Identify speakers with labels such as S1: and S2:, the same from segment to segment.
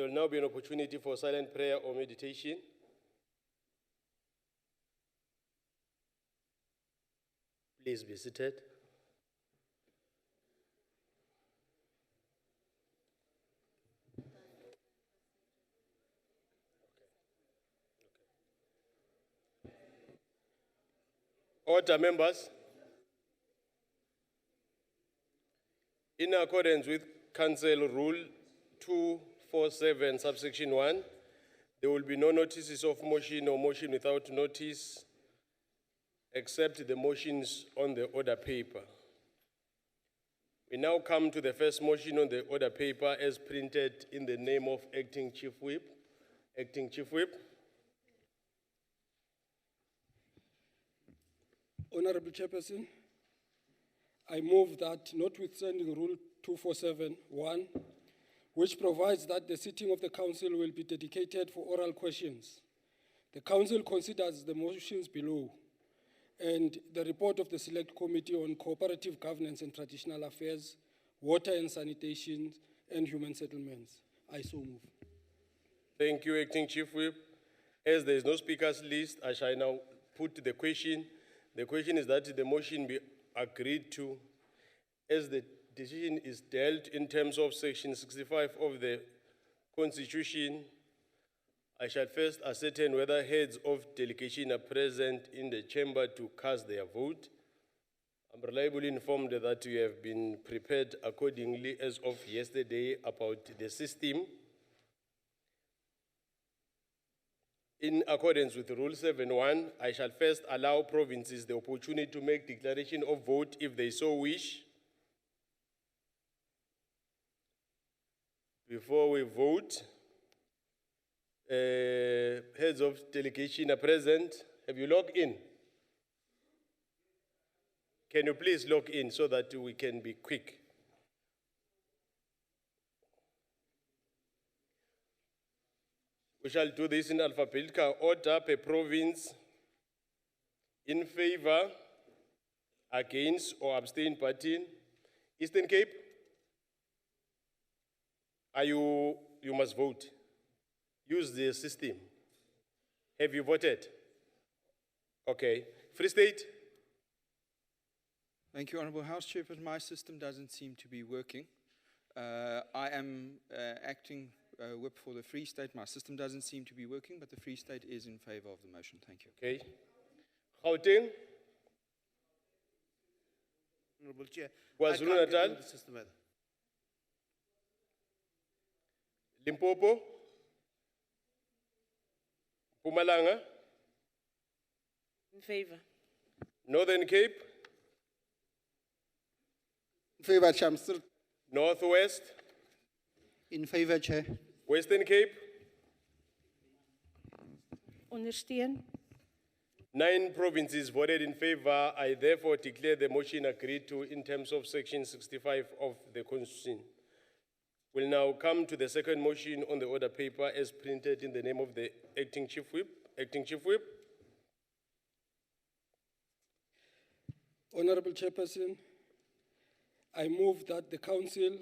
S1: There will now be an opportunity for silent prayer or meditation. Please be seated. Order, members. In accordance with Council Rule 247, subsection 1, there will be no notices of motion or motion without notice, except the motions on the order paper. We now come to the first motion on the order paper as printed in the name of Acting Chief Whip. Acting Chief Whip.
S2: Honorable Chairperson, I move that notwithstanding Rule 247(1), which provides that the sitting of the Council will be dedicated for oral questions, the Council considers the motions below and the report of the Select Committee on Cooperative Governance and Traditional Affairs, Water and Sanitation, and Human Settlements. I so move.
S1: Thank you, Acting Chief Whip. As there is no speakers list, I shall now put the question. The question is that the motion be agreed to as the decision is dealt in terms of Section 65 of the Constitution. I shall first ascertain whether heads of delegation are present in the chamber to cast their vote. I'm reliably informed that you have been prepared accordingly as of yesterday about the system. In accordance with Rule 7.1, I shall first allow provinces the opportunity to make declaration of vote if they so wish. Before we vote, heads of delegation are present. Have you logged in? Can you please log in so that we can be quick? We shall do this in alphabetical order per province. In favor, against, or abstain party. Eastern Cape? You must vote. Use the system. Have you voted? Okay. Free State?
S3: Thank you, Honourable House Chairperson. My system doesn't seem to be working. I am acting whip for the Free State. My system doesn't seem to be working, but the Free State is in favour of the motion. Thank you.
S1: Okay. Gauteng?
S4: Honourable Chair.
S1: KwaZulu-Natal? Limpopo? Mpumalanga?
S5: In favour.
S1: Northern Cape?
S4: In favour, Chair.
S1: Northwest?
S4: In favour, Chair.
S1: Western Cape?
S5: Ondersteun.
S1: 9 provinces voted in favor. I therefore declare the motion agreed to in terms of Section 65 of the Constitution. We'll now come to the second motion on the order paper as printed in the name of the Acting Chief Whip. Acting Chief Whip.
S2: Honorable Chairperson, I move that the Council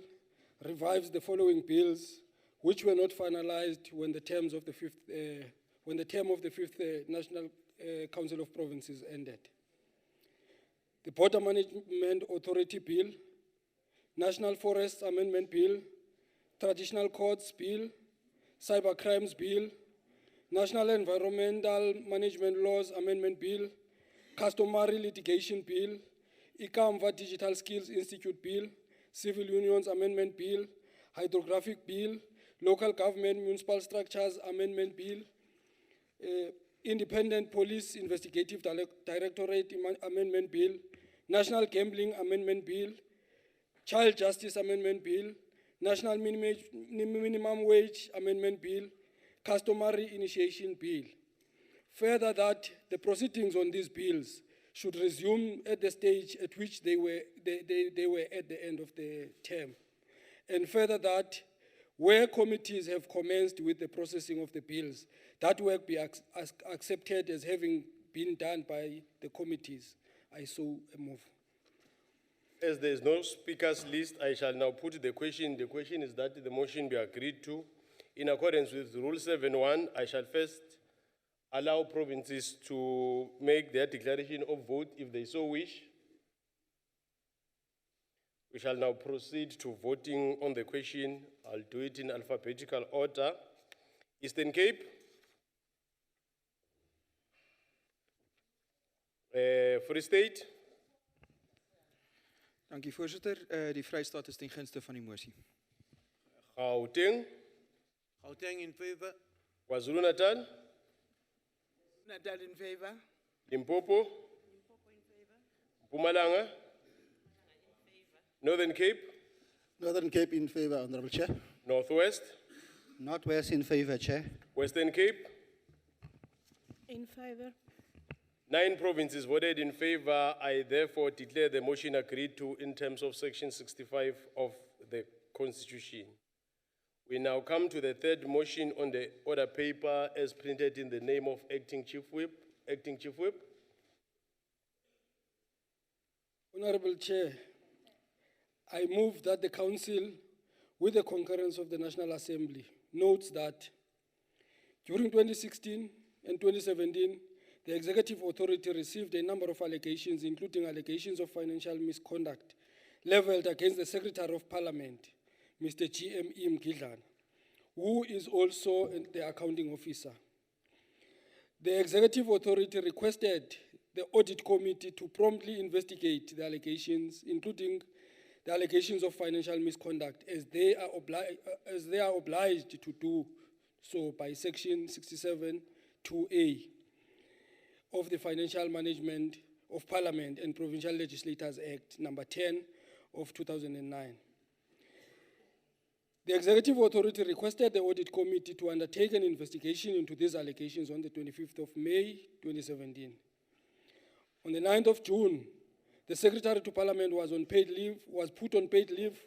S2: revives the following bills which were not finalized when the term of the fifth National Council of Provinces ended. The Border Management Authority Bill, National Forests Amendment Bill, Traditional Courts Bill, Cyber Crimes Bill, National Environmental Management Laws Amendment Bill, Customary Litigation Bill, Ikamva Digital Skills Institute Bill, Civil Unions Amendment Bill, Hydrographic Bill, Local Government Municipal Structures Amendment Bill, Independent Police Investigative Directorate Amendment Bill, National Gambling Amendment Bill, Child Justice Amendment Bill, National Minimum Wage Amendment Bill, Customary Initiation Bill. Further, that the proceedings on these bills should resume at the stage at which they were at the end of the term. And further, that where committees have commenced with the processing of the bills, that work be accepted as having been done by the committees. I so move.
S1: As there is no speakers list, I shall now put the question. The question is that the motion be agreed to In accordance with Rule 7.1, I shall first allow provinces to make their declaration of vote if they so wish. We shall now proceed to voting on the question. I'll do it in alphabetical order. Eastern Cape. Free State.
S3: Dankie voorzitter. Die Vrystaat is ten gunste van die motie.
S1: Gauteng.
S4: Gauteng in favor.
S1: KwaZulu-Natal.
S4: Natal in favor.
S1: Limpopo. Mpumalanga. Northern Cape.
S4: Northern Cape in favor, Honorable Chair.
S1: Northwest.
S4: Northwest in favor, Chair.
S1: Western Cape.
S5: In favor.
S1: 9 provinces voted in favor. I therefore declare the motion agreed to in terms of Section 65 of the Constitution. We now come to the third motion on the order paper as printed in the name of Acting Chief Whip. Acting Chief Whip.
S2: Honorable Chair, I move that the Council, with the concurrence of the National Assembly, notes that during 2016 and 2017, the Executive Authority received a number of allegations, including allegations of financial misconduct, leveled against the Secretary of Parliament, Mr. G.M.E. Mkidlana, who is also the accounting officer. The Executive Authority requested the Audit Committee to promptly investigate the allegations, including the allegations of financial misconduct, as they are obliged to do so by Section 67(2)(a) of the Financial Management of Parliament and Provincial Legislators Act, number 10 of 2009. The Executive Authority requested the Audit Committee to undertake an investigation into these allegations on the 25th of May, 2017. On the 9th of June, the Secretary to Parliament was put on paid leave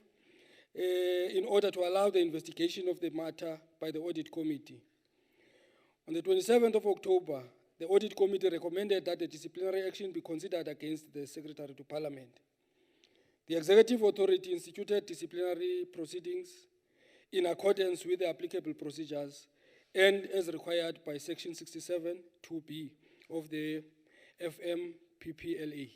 S2: in order to allow the investigation of the matter by the Audit Committee. On the 27th of October, the Audit Committee recommended that the disciplinary action be considered against the Secretary to Parliament. The Executive Authority instituted disciplinary proceedings in accordance with the applicable procedures and as required by Section 67(2)(b) of the FMPPLA.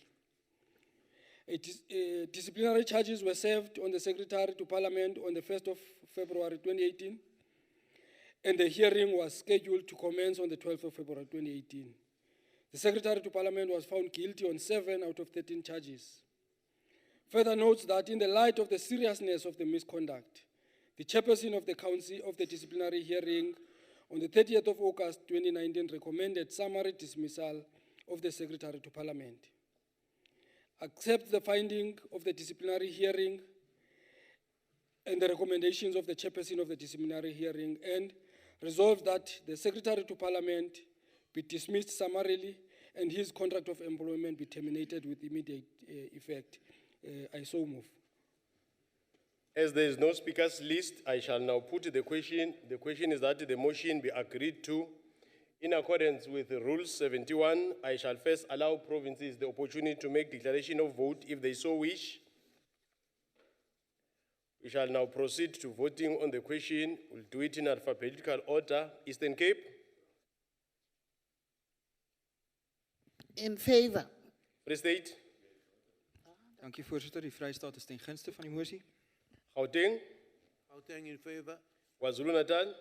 S2: Disciplinary charges were served on the Secretary to Parliament on the 1st of February 2018, and the hearing was scheduled to commence on the 12th of February 2018. The Secretary to Parliament was found guilty on 7 out of 13 charges. Further notes that in the light of the seriousness of the misconduct, the chairperson of the Council of the disciplinary hearing on the 30th of August 2019 recommended summary dismissal of the Secretary to Parliament. Accept the finding of the disciplinary hearing and the recommendations of the chairperson of the disciplinary hearing, and resolve that the Secretary to Parliament be dismissed summarily and his contract of employment be terminated with immediate effect. I so move.
S1: As there is no speakers list, I shall now put the question. The question is that the motion be agreed to. In accordance with Rule 71, I shall first allow provinces the opportunity to make declaration of vote if they so wish. We shall now proceed to voting on the question. We'll do it in alphabetical order. Eastern Cape.
S4: In favor.
S1: Free State.
S3: Dankie voorzitter. Die Vrystaat is ten gunste van die motie.
S1: Gauteng.
S4: Gauteng in favor.
S1: KwaZulu-Natal.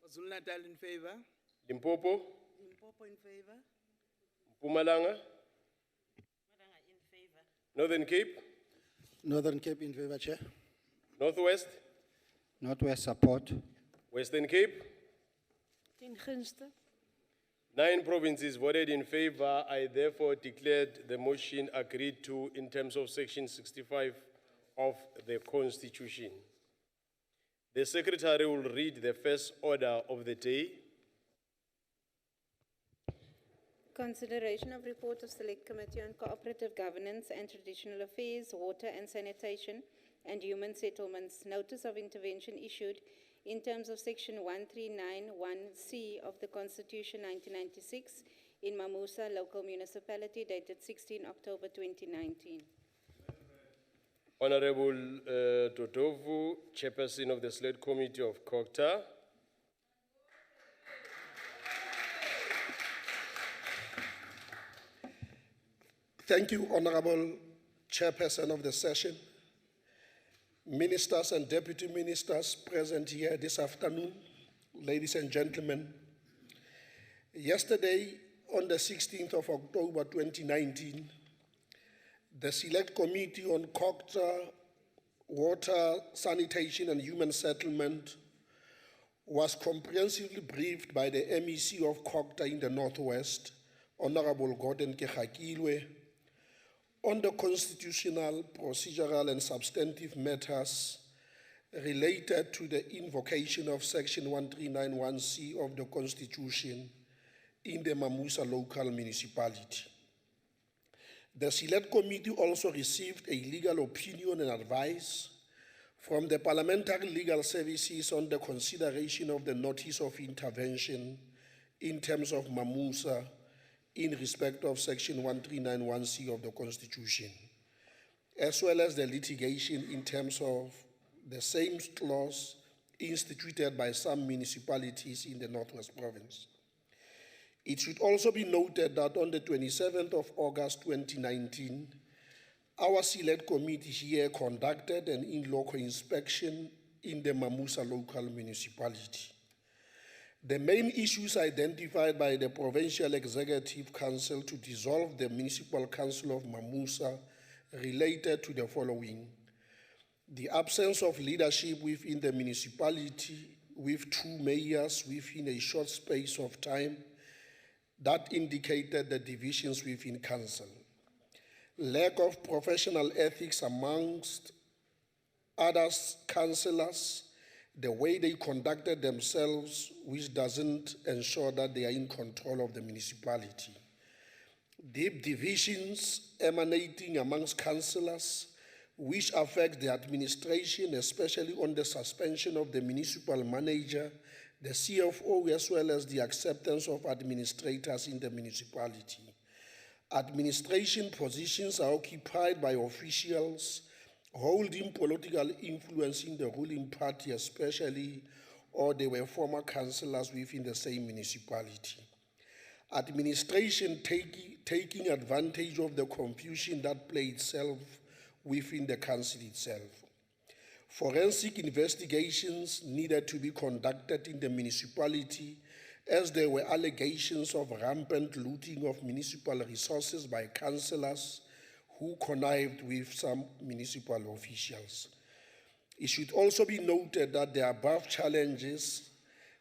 S4: KwaZulu-Natal in favor.
S1: Limpopo.
S5: Limpopo in favor.
S1: Mpumalanga.
S5: Mpumalanga in favor.
S1: Northern Cape.
S4: Northern Cape in favor, Chair.
S1: Northwest.
S4: Northwest support.
S1: Western Cape.
S5: Ten gunste.
S1: 9 provinces voted in favor. I therefore declared the motion agreed to in terms of Section 65 of the Constitution. The Secretary will read the first order of the day.
S5: Consideration of report of Select Committee on Cooperative Governance and Traditional Affairs, Water and Sanitation, and Human Settlements. Notice of intervention issued in terms of Section 1391C of the Constitution 1996 in Mamusa, local municipality, dated 16 October 2019.
S1: Honorable Totovu, Chairperson of the Select Committee of COCTA.
S6: Thank you, Honorable Chairperson of the session, ministers and deputy ministers present here this afternoon, ladies and gentlemen. Yesterday, on the 16th of October 2019, the Select Committee on COGTA, Water, Sanitation and Human Settlement was comprehensively briefed by the MEC of COGTA in the Northwest, Honorable Gordon Kegakilwe, on the constitutional, procedural and substantive matters related to the invocation of Section 1391C of the Constitution in the Mamusa local municipality. The Select Committee also received a legal opinion and advice from the Parliamentary Legal Services on the consideration of the notice of intervention in terms of Mamusa in respect of Section 1391C of the Constitution, as well as the litigation in terms of the same clause instituted by some municipalities in the Northwest Province. It should also be noted that on the 27th of August 2019, our Select Committee here conducted an in-loco inspection in the Mamusa local municipality. The main issues identified by the Provincial Executive Council to dissolve the Municipal Council of Mamusa related to the following: the absence of leadership within the municipality, with 2 mayors within a short space of time that indicated the divisions within council, lack of professional ethics amongst others councillors, the way they conducted themselves, which doesn't ensure that they are in control of the municipality, deep divisions emanating amongst councillors, which affect the administration, especially on the suspension of the municipal manager, the CFO, as well as the acceptance of administrators in the municipality. Administration positions are occupied by officials holding political influence in the ruling party, especially, or they were former councillors within the same municipality. Administration taking advantage of the confusion that played itself within the council itself. Forensic investigations needed to be conducted in the municipality, as there were allegations of rampant looting of municipal resources by councillors who connived with some municipal officials. It should also be noted that the above challenges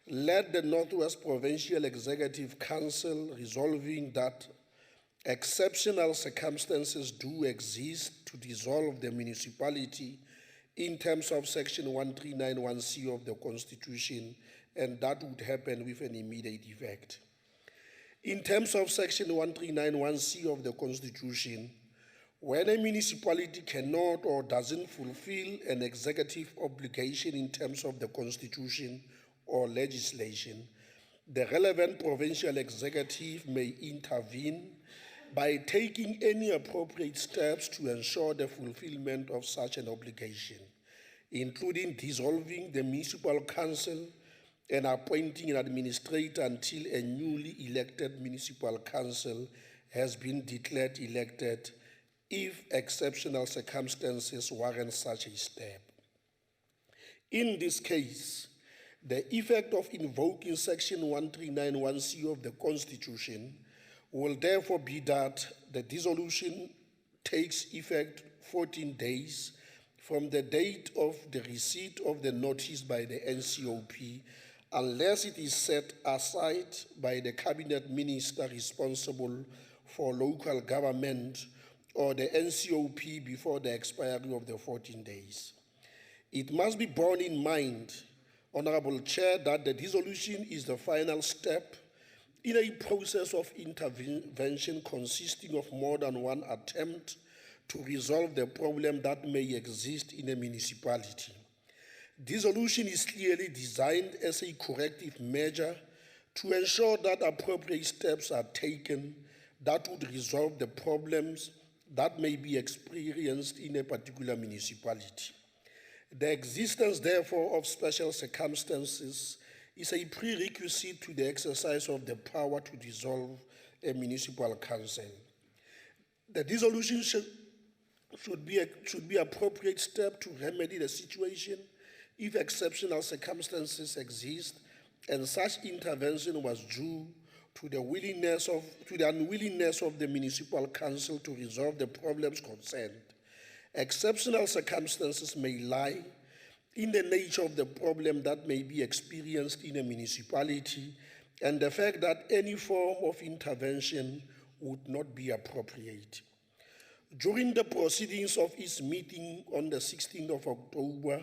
S6: led the Northwest Provincial Executive Council resolving that exceptional circumstances do exist to dissolve the municipality in terms of Section 1391C of the Constitution, and that would happen with an immediate effect. In terms of Section 1391C of the Constitution, when a municipality cannot or doesn't fulfill an executive obligation in terms of the Constitution or legislation, the relevant provincial executive may intervene by taking any appropriate steps to ensure the fulfillment of such an obligation, including dissolving the municipal council and appointing an administrator until a newly elected municipal council has been declared elected if exceptional circumstances warrant such a step. In this case, the effect of invoking Section 1391C of the Constitution will therefore be that the dissolution takes effect 14 days from the date of the receipt of the notice by the NCOP, unless it is set aside by the cabinet minister responsible for local government or the NCOP before the expiry of the 14 days. It must be borne in mind, Honorable Chair, that the dissolution is the final step in a process of intervention consisting of more than one attempt to resolve the problem that may exist in a municipality. Dissolution is clearly designed as a corrective measure to ensure that appropriate steps are taken that would resolve the problems that may be experienced in a particular municipality. The existence, therefore, of special circumstances is a prerequisite to the exercise of the power to dissolve a municipal council. The dissolution should be appropriate step to remedy the situation if exceptional circumstances exist, and such intervention was due to the unwillingness of the municipal council to resolve the problems concerned. Exceptional circumstances may lie in the nature of the problem that may be experienced in a municipality, and the fact that any form of intervention would not be appropriate. During the proceedings of its meeting on the 16th of October,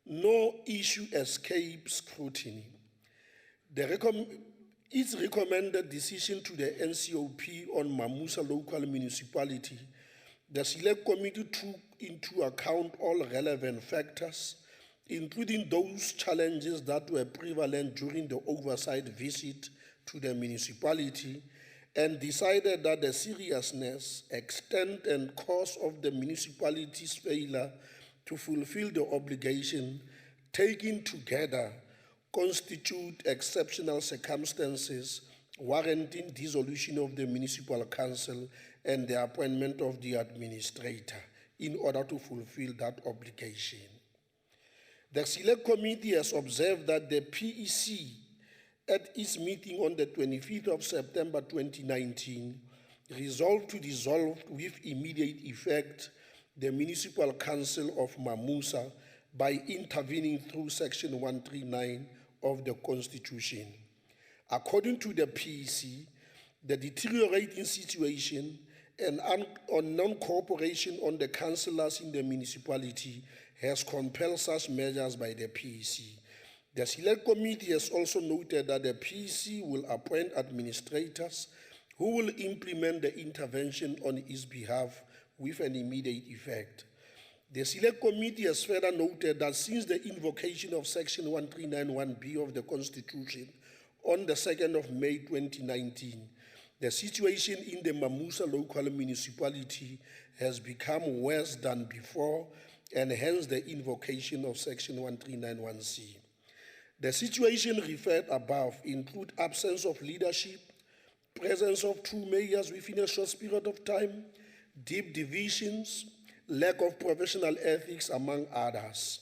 S6: no issue escaped scrutiny. Its recommended decision to the NCOP on Mamusa local municipality, the Select Committee took into account all relevant factors, including those challenges that were prevalent during the oversight visit to the municipality, and decided that the seriousness, extent, and cause of the municipality's failure to fulfill the obligation taken together constitute exceptional circumstances warranting dissolution of the municipal council and the appointment of the administrator in order to fulfill that obligation. The Select Committee has observed that the PEC at its meeting on the 25th of September 2019 resolved to dissolve with immediate effect the Municipal Council of Mamusa by intervening through Section 139 of the Constitution. According to the PEC, the deteriorating situation and non-cooperation on the councillors in the municipality has compelled such measures by the PEC. The Select Committee has also noted that the PEC will appoint administrators who will implement the intervention on its behalf with an immediate effect. The Select Committee has further noted that since the invocation of Section 1391B of the Constitution on the 2nd of May 2019, the situation in the Mamusa local municipality has become worse than before, and hence the invocation of Section 1391C. The situation referred above include absence of leadership, presence of two mayors within a short period of time, deep divisions, lack of professional ethics, among others.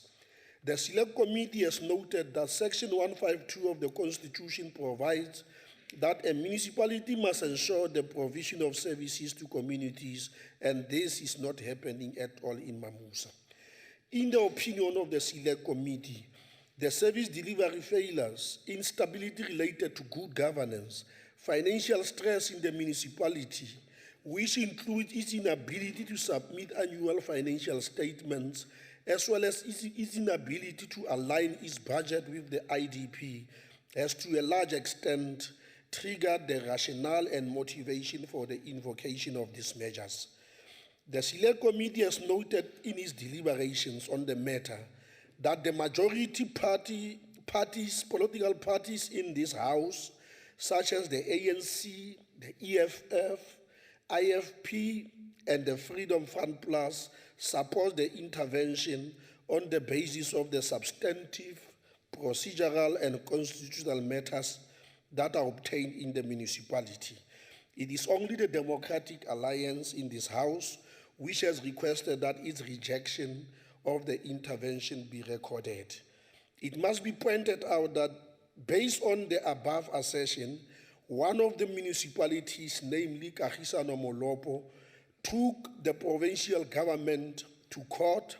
S6: The Select Committee has noted that Section 152 of the Constitution provides that a municipality must ensure the provision of services to communities, and this is not happening at all in Mamusa. In the opinion of the Select Committee, the service delivery failures, instability related to good governance, financial stress in the municipality, which includes its inability to submit annual financial statements, as well as its inability to align its budget with the IDP, has to a large extent triggered the rationale and motivation for the invocation of these measures. The Select Committee has noted in its deliberations on the matter that the majority political parties in this House, such as the ANC, the EFF, IFP, and the Freedom Fund Plus, support the intervention on the basis of the substantive, procedural, and constitutional matters that are obtained in the municipality. It is only the Democratic Alliance in this House which has requested that its rejection of the intervention be recorded. It must be pointed out that based on the above assertion, one of the municipalities, namely Kagisano Molopo, took the provincial government to court,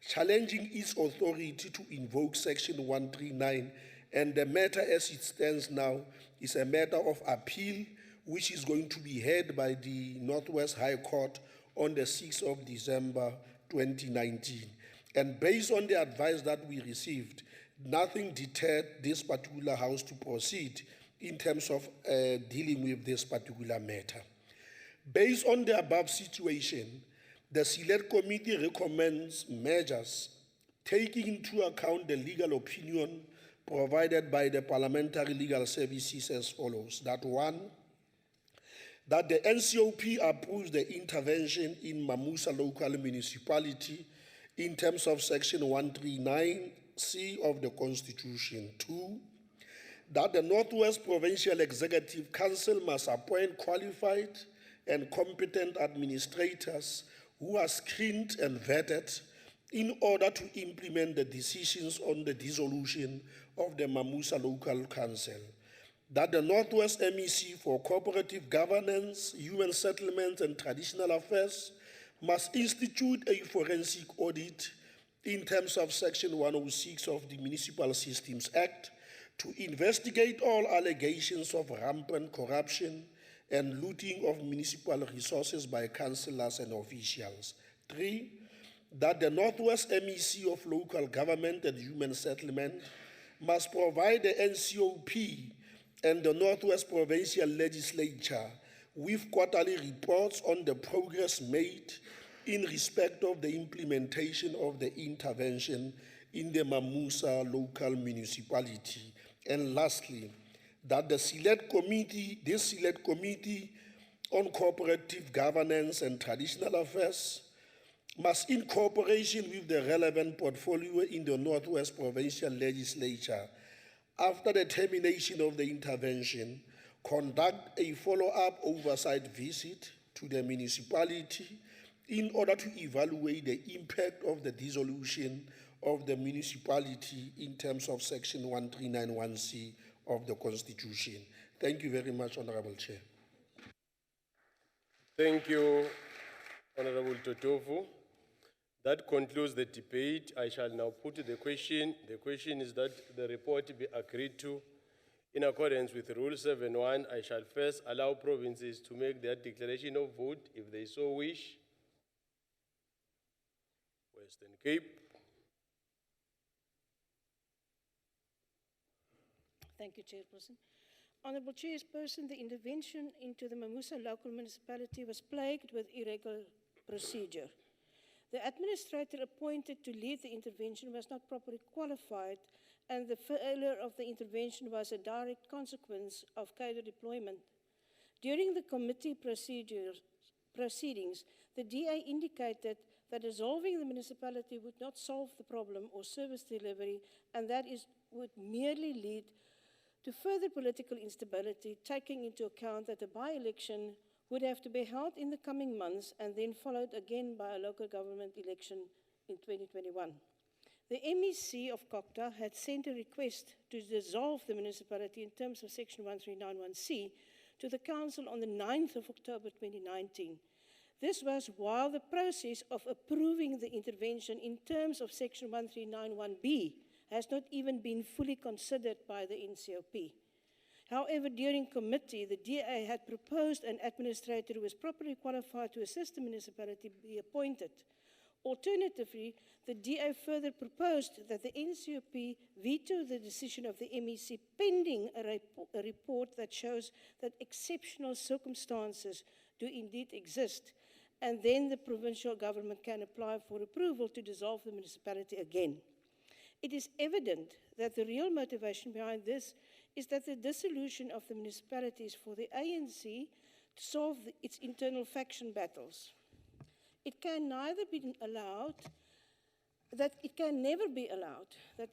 S6: challenging its authority to invoke Section 139, and the matter as it stands now is a matter of appeal, which is going to be heard by the Northwest High Court on the 6th of December 2019. And based on the advice that we received, nothing deterred this particular House to proceed in terms of dealing with this particular matter. Based on the above situation, the Select Committee recommends measures taking into account the legal opinion provided by the Parliamentary Legal Services as follows. That one, that the NCOP approves the intervention in Mamusa local municipality in terms of Section 139C of the Constitution. Two, that the Northwest Provincial Executive Council must appoint qualified and competent administrators who are screened and vetted in order to implement the decisions on the dissolution of the Mamusa Local Council. That the Northwest MEC for Cooperative Governance, Human Settlements and Traditional Affairs must institute a forensic audit in terms of Section 106 of the Municipal Systems Act to investigate all allegations of rampant corruption and looting of municipal resources by councillors and officials. 3, that the Northwest MEC of Local Government and Human Settlement must provide the NCOP and the Northwest Provincial Legislature with quarterly reports on the progress made in respect of the implementation of the intervention in the Mamusa local municipality. And lastly, that this select committee on cooperative governance and traditional affairs must, in cooperation with the relevant portfolio in the Northwest Provincial Legislature, after the termination of the intervention, conduct a follow-up oversight visit to the municipality in order to evaluate the impact of the dissolution of the municipality in terms of Section 1391C of the Constitution. Thank you very much, Honorable Chair.
S1: Thank you, Honorable Totofu. That concludes the debate. I shall now put the question. The question is that the report be agreed to in accordance with Rule 7.1. I shall first allow provinces to make their declaration of vote if they so wish. Western Cape.
S7: Thank you, Chairperson. Honourable Chairperson, the intervention into the Mamusa local municipality was plagued with irregular procedure. The administrator appointed to lead the intervention was not properly qualified, and the failure of the intervention was a direct consequence of cadre deployment. During the committee proceedings, the DA indicated that dissolving the municipality would not solve the problem or service delivery, and that would merely lead to further political instability, taking into account that the by-election would have to be held in the coming months and then followed again by a local government election in 2021. The MEC of COCTA had sent a request to dissolve the municipality in terms of Section 1391C to the Council on the 9th of October 2019. This was while the process of approving the intervention in terms of Section 1391B has not even been fully considered by the NCOP. However, during committee, the DA had proposed an administrator who was properly qualified to assist the municipality be appointed. Alternatively, the DA further proposed that the NCOP veto the decision of the MEC pending a report that shows that exceptional circumstances do indeed exist, and then the provincial government can apply for approval to dissolve the municipality again. It is evident that the real motivation behind this is that the dissolution of the municipalities for the ANC to solve its internal faction battles. It can never be allowed that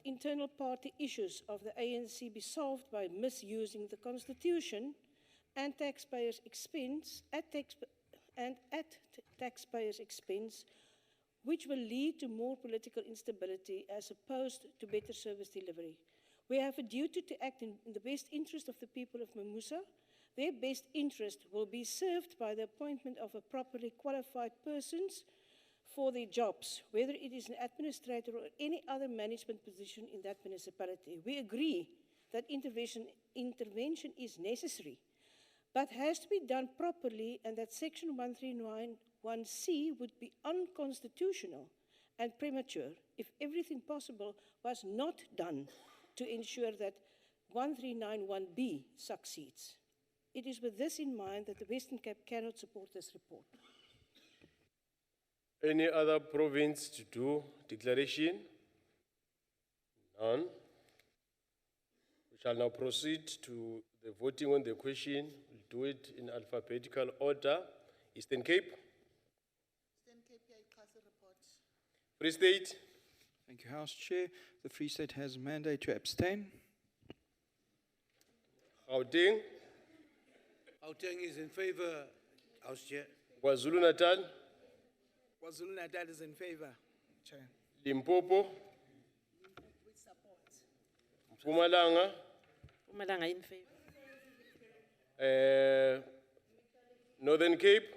S7: internal party issues of the ANC be solved by misusing the Constitution and taxpayers' expense at taxpayers' expense, which will lead to more political instability as opposed to better service delivery. We have a duty to act in the best interest of the people of Mamusa. Their best interest will be served by the appointment of a properly qualified persons for their jobs, whether it is an administrator or any other management position in that municipality. We agree that intervention is necessary, but has to be done properly, and that Section 1391C would be unconstitutional and premature if everything possible was not done to ensure that 1391B succeeds. It is with this in mind that the Western Cape cannot support this report.
S1: Any other province to do declaration? None. We shall now proceed to the voting on the question. We'll do it in alphabetical order. Eastern Cape.
S4: Eastern Cape, report.
S1: Free State.
S3: Thank you, House Chair. The Free State has a mandate to abstain.
S1: Gauteng.
S4: Gauteng is in favor,
S8: House Chair.
S1: KwaZulu-Natal,
S8: KwaZulu-Natal is in favor, Chair.
S1: Limpopo, Mpumalanga,
S9: Pumalanga in favor.
S1: Northern Cape,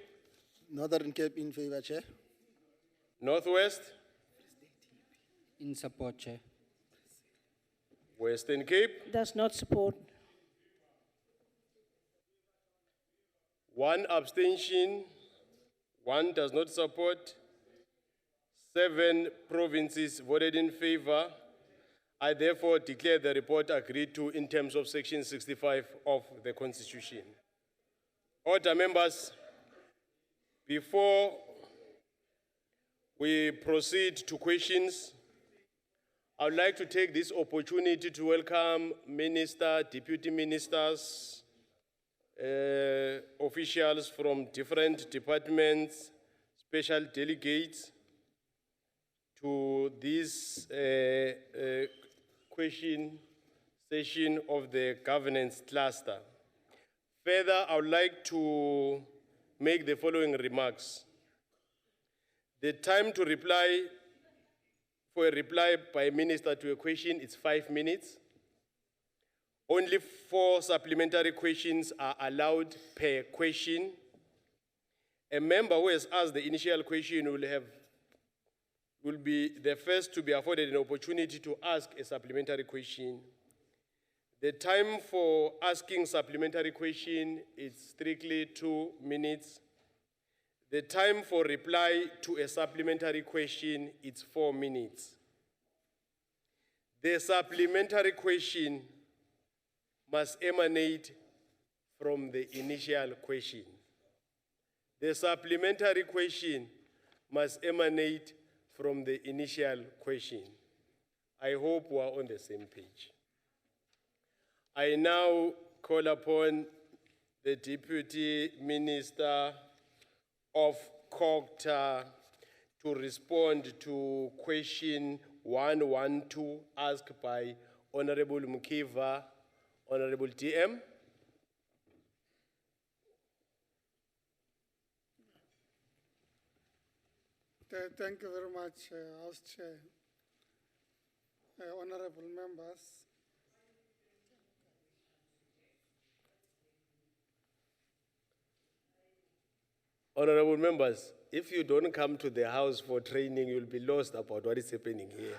S10: Northern Cape in favor, Chair.
S1: Northwest,
S10: In support, Chair.
S1: Western Cape,
S7: Does not support.
S1: 1 abstention, 1 does not support, 7 provinces voted in favor. I therefore declare the report agreed to in terms of Section 65 of the Constitution. Order, members, before we proceed to questions, I would like to take this opportunity to welcome Minister, Deputy Ministers, officials from different departments, special delegates to this question session of the governance cluster. Further, I would like to make the following remarks. The time to reply for a reply by a minister to a question is 5 minutes. Only 4 supplementary questions are allowed per question. A member who has asked the initial question will be the first to be afforded an opportunity to ask a supplementary question. The time for asking supplementary question is strictly 2 minutes. The time for reply to a supplementary question is 4 minutes. The supplementary question must emanate from the initial question. The supplementary question must emanate from the initial question. I hope we are on the same page. I now call upon the Deputy Minister of COGTA to respond to question 112 asked by Honorable Mkiva. Honorable TM.
S2: Thank you very much, House Chair. Honorable members.
S1: Honorable members, if you don't come to the house for training, you'll be lost about what is happening here.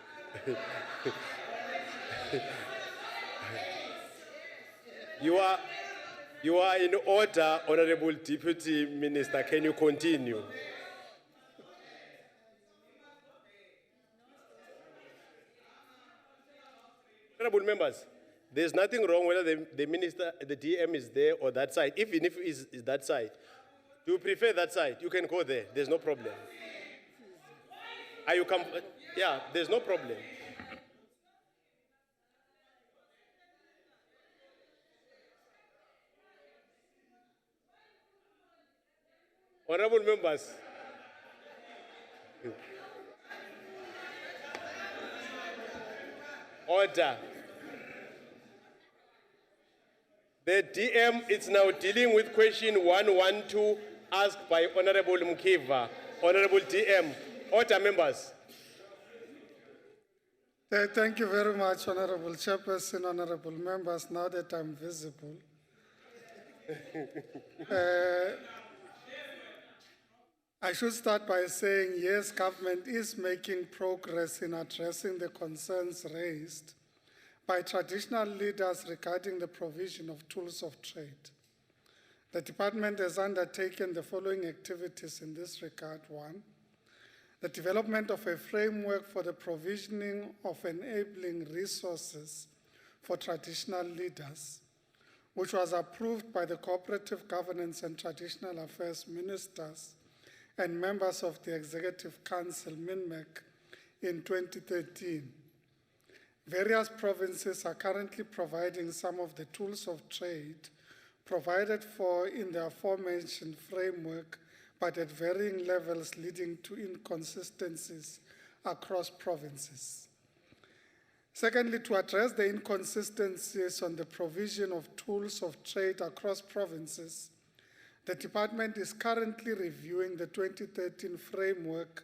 S1: You are in order, Honorable Deputy Minister. Can you continue? Honorable members, there's nothing wrong whether the minister, the DM is there or that side. Even if it is that side, you prefer that side, you can go there. There's no problem. Are you yeah, there's no problem. Honorable members, order. The DM is now dealing with question 112 asked by Honorable Mkiva. Honorable DM, order, members.
S2: Thank you very much, Honorable Chairperson, Honorable members, now that I'm visible. I should start by saying, yes, government is making progress in addressing the concerns raised by traditional leaders regarding the provision of tools of trade. The department has undertaken the following activities in this regard. 1, the development of a framework for the provisioning of enabling resources for traditional leaders, which was approved by the Cooperative Governance and Traditional Affairs Ministers and members of the Executive Council, MINMEC, in 2013. Various provinces are currently providing some of the tools of trade provided for in the aforementioned framework, but at varying levels, leading to inconsistencies across provinces. Secondly, to address the inconsistencies on the provision of tools of trade across provinces,
S11: The department is currently reviewing the 2013 framework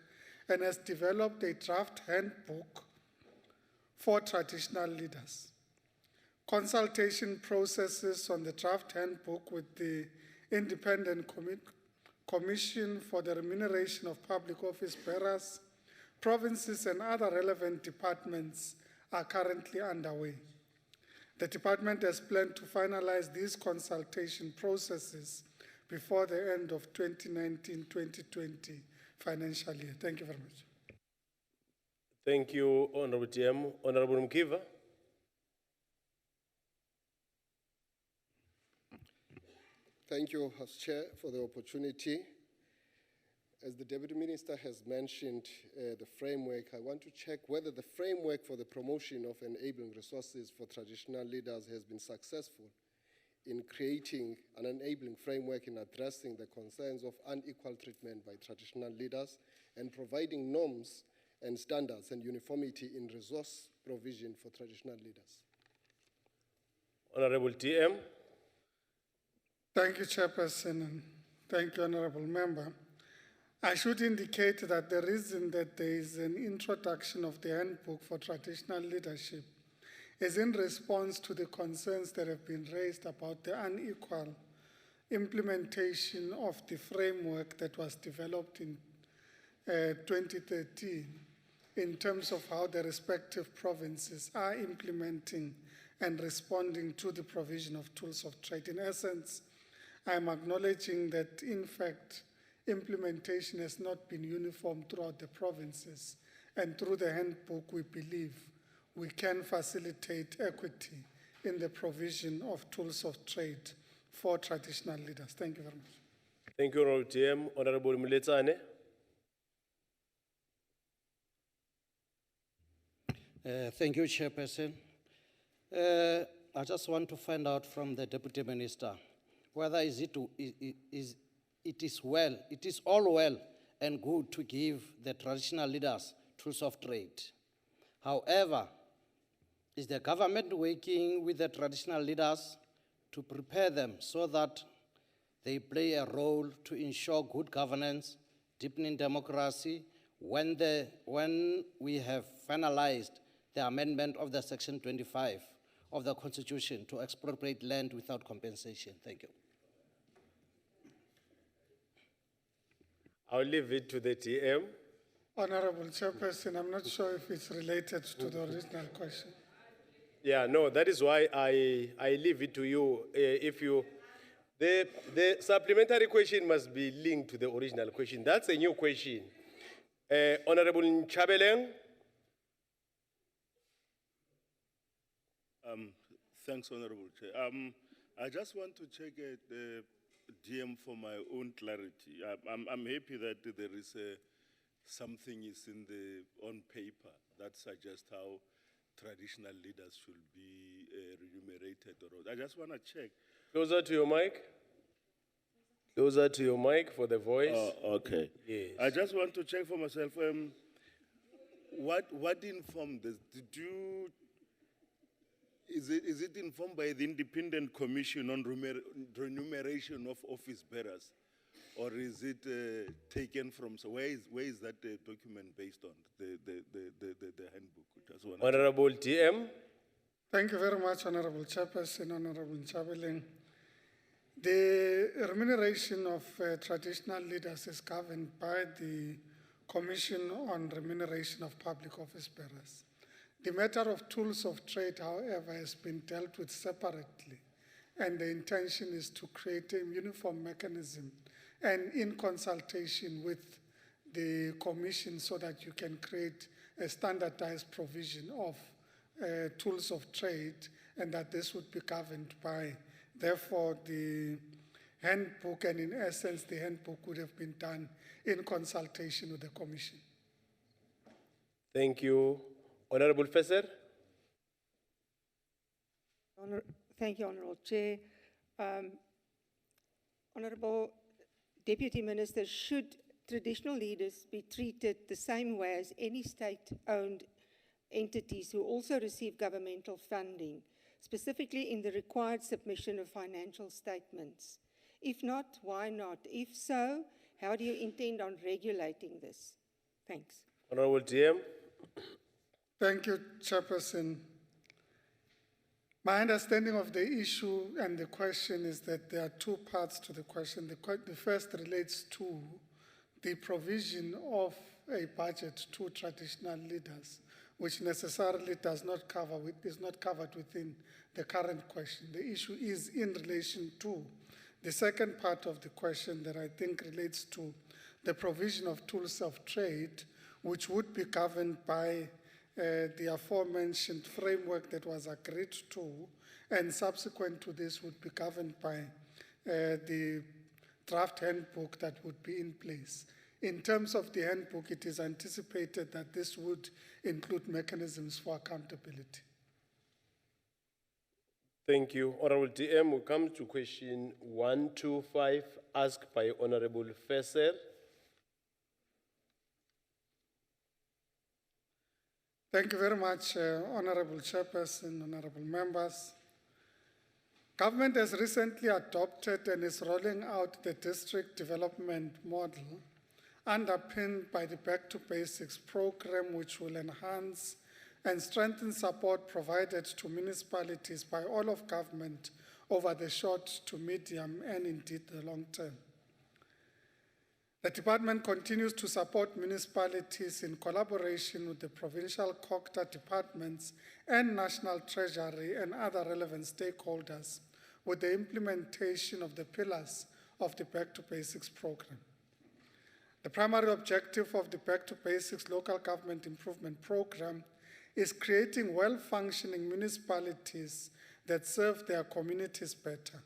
S11: and has developed a draft handbook for traditional leaders. Consultation processes on the draft handbook with the Independent Commission for the Remuneration of Public Office Bearers, provinces and other relevant departments are currently underway. The department has planned to finalize these consultation processes before the end of 2019-2020 financial year. Thank you very much.
S1: Thank you, Honorable TM. Honorable Mkiva.
S12: Thank you, House Chair, for the opportunity. As the Deputy Minister has mentioned the framework, I want to check whether the framework for the promotion of enabling resources for traditional leaders has been successful in creating an enabling framework in addressing the concerns of unequal treatment by traditional leaders and providing norms and standards and uniformity in resource provision for traditional leaders.
S1: Honorable TM.
S11: Thank you, Chairperson, and thank you, Honorable Member. I should indicate that the reason that there is an introduction of the handbook for traditional leadership is in response to the concerns that have been raised about the unequal implementation of the framework that was developed in 2013 in terms of how the respective provinces are implementing and responding to the provision of tools of trade. In essence, I am acknowledging that, in fact, implementation has not been uniform throughout the provinces, and through the handbook, we believe we can facilitate equity in the provision of tools of trade for traditional leaders. Thank you very much.
S1: Thank you, Honorable TM. Honorable Mletsane.
S10: Thank you, Chairperson. I just want to find out from the Deputy Minister whether it is all well and good to give the traditional leaders tools of trade. However, is the government working with the traditional leaders to prepare them so that they play a role to ensure good governance, deepening democracy, when we have finalized the amendment of the Section 25 of the Constitution to expropriate land without compensation? Thank you.
S1: I'll leave it to the TM.
S11: Honorable Chairperson, I'm not sure if it's related to the original question.
S1: Yeah, no, that is why I leave it to you. The supplementary question must be linked to the original question. That's a new question. Honorable Nchabeleng.
S13: Thanks, Honorable Chair. I just want to check the DM for my own clarity. I'm happy that there is something is on paper that suggests how traditional leaders should be remunerated. I just want to check.
S1: Closer to your mic. Closer to your mic for the voice.
S13: Okay.
S1: Yes.
S13: I just want to check for myself. What informed this? Is it informed by the Independent Commission on Remuneration of Office Bearers? Or is it taken from, so where is that document based on, the handbook?
S1: Honorable TM.
S11: Thank you very much, Honorable Chairperson, Honorable Nchabeleng. The remuneration of traditional leaders is governed by the Commission on Remuneration of Public Office Bearers. The matter of tools of trade, however, has been dealt with separately, and the intention is to create a uniform mechanism and in consultation with the Commission so that you can create a standardized provision of tools of trade, and that this would be governed by, therefore, the handbook, and in essence, the handbook would have been done in consultation with the Commission.
S1: Thank you. Honorable Fesser.
S14: Thank you, Honorable Chair. Honorable Deputy Minister, should traditional leaders be treated the same way as any state-owned entities who also receive governmental funding, specifically in the required submission of financial statements? If not, why not? If so, how do you intend on regulating this? Thanks.
S1: Honorable DM.
S11: Thank you, Chairperson. My understanding of the issue and the question is that there are two parts to the question. The first relates to the provision of a budget to traditional leaders, which necessarily is not covered within the current question. The issue is in relation to the second part of the question that I think relates to the provision of tools of trade, which would be governed by the aforementioned framework that was agreed to, and subsequent to this would be governed by the draft handbook that would be in place. In terms of the handbook, it is anticipated that this would include mechanisms for accountability.
S1: Thank you. Honorable DM, we come to question 125, asked by Honorable Fesser.
S11: Thank you very much, Honorable Chairperson, Honorable Members. Government has recently adopted and is rolling out the district development model underpinned by the Back to Basics program, which will enhance and strengthen support provided to municipalities by all of government over the short to medium and indeed the long term. The department continues to support municipalities in collaboration with the provincial COCTA departments and National Treasury and other relevant stakeholders with the implementation of the pillars of the Back to Basics program. The primary objective of the Back to Basics Local Government Improvement Program is creating well-functioning municipalities that serve their communities better.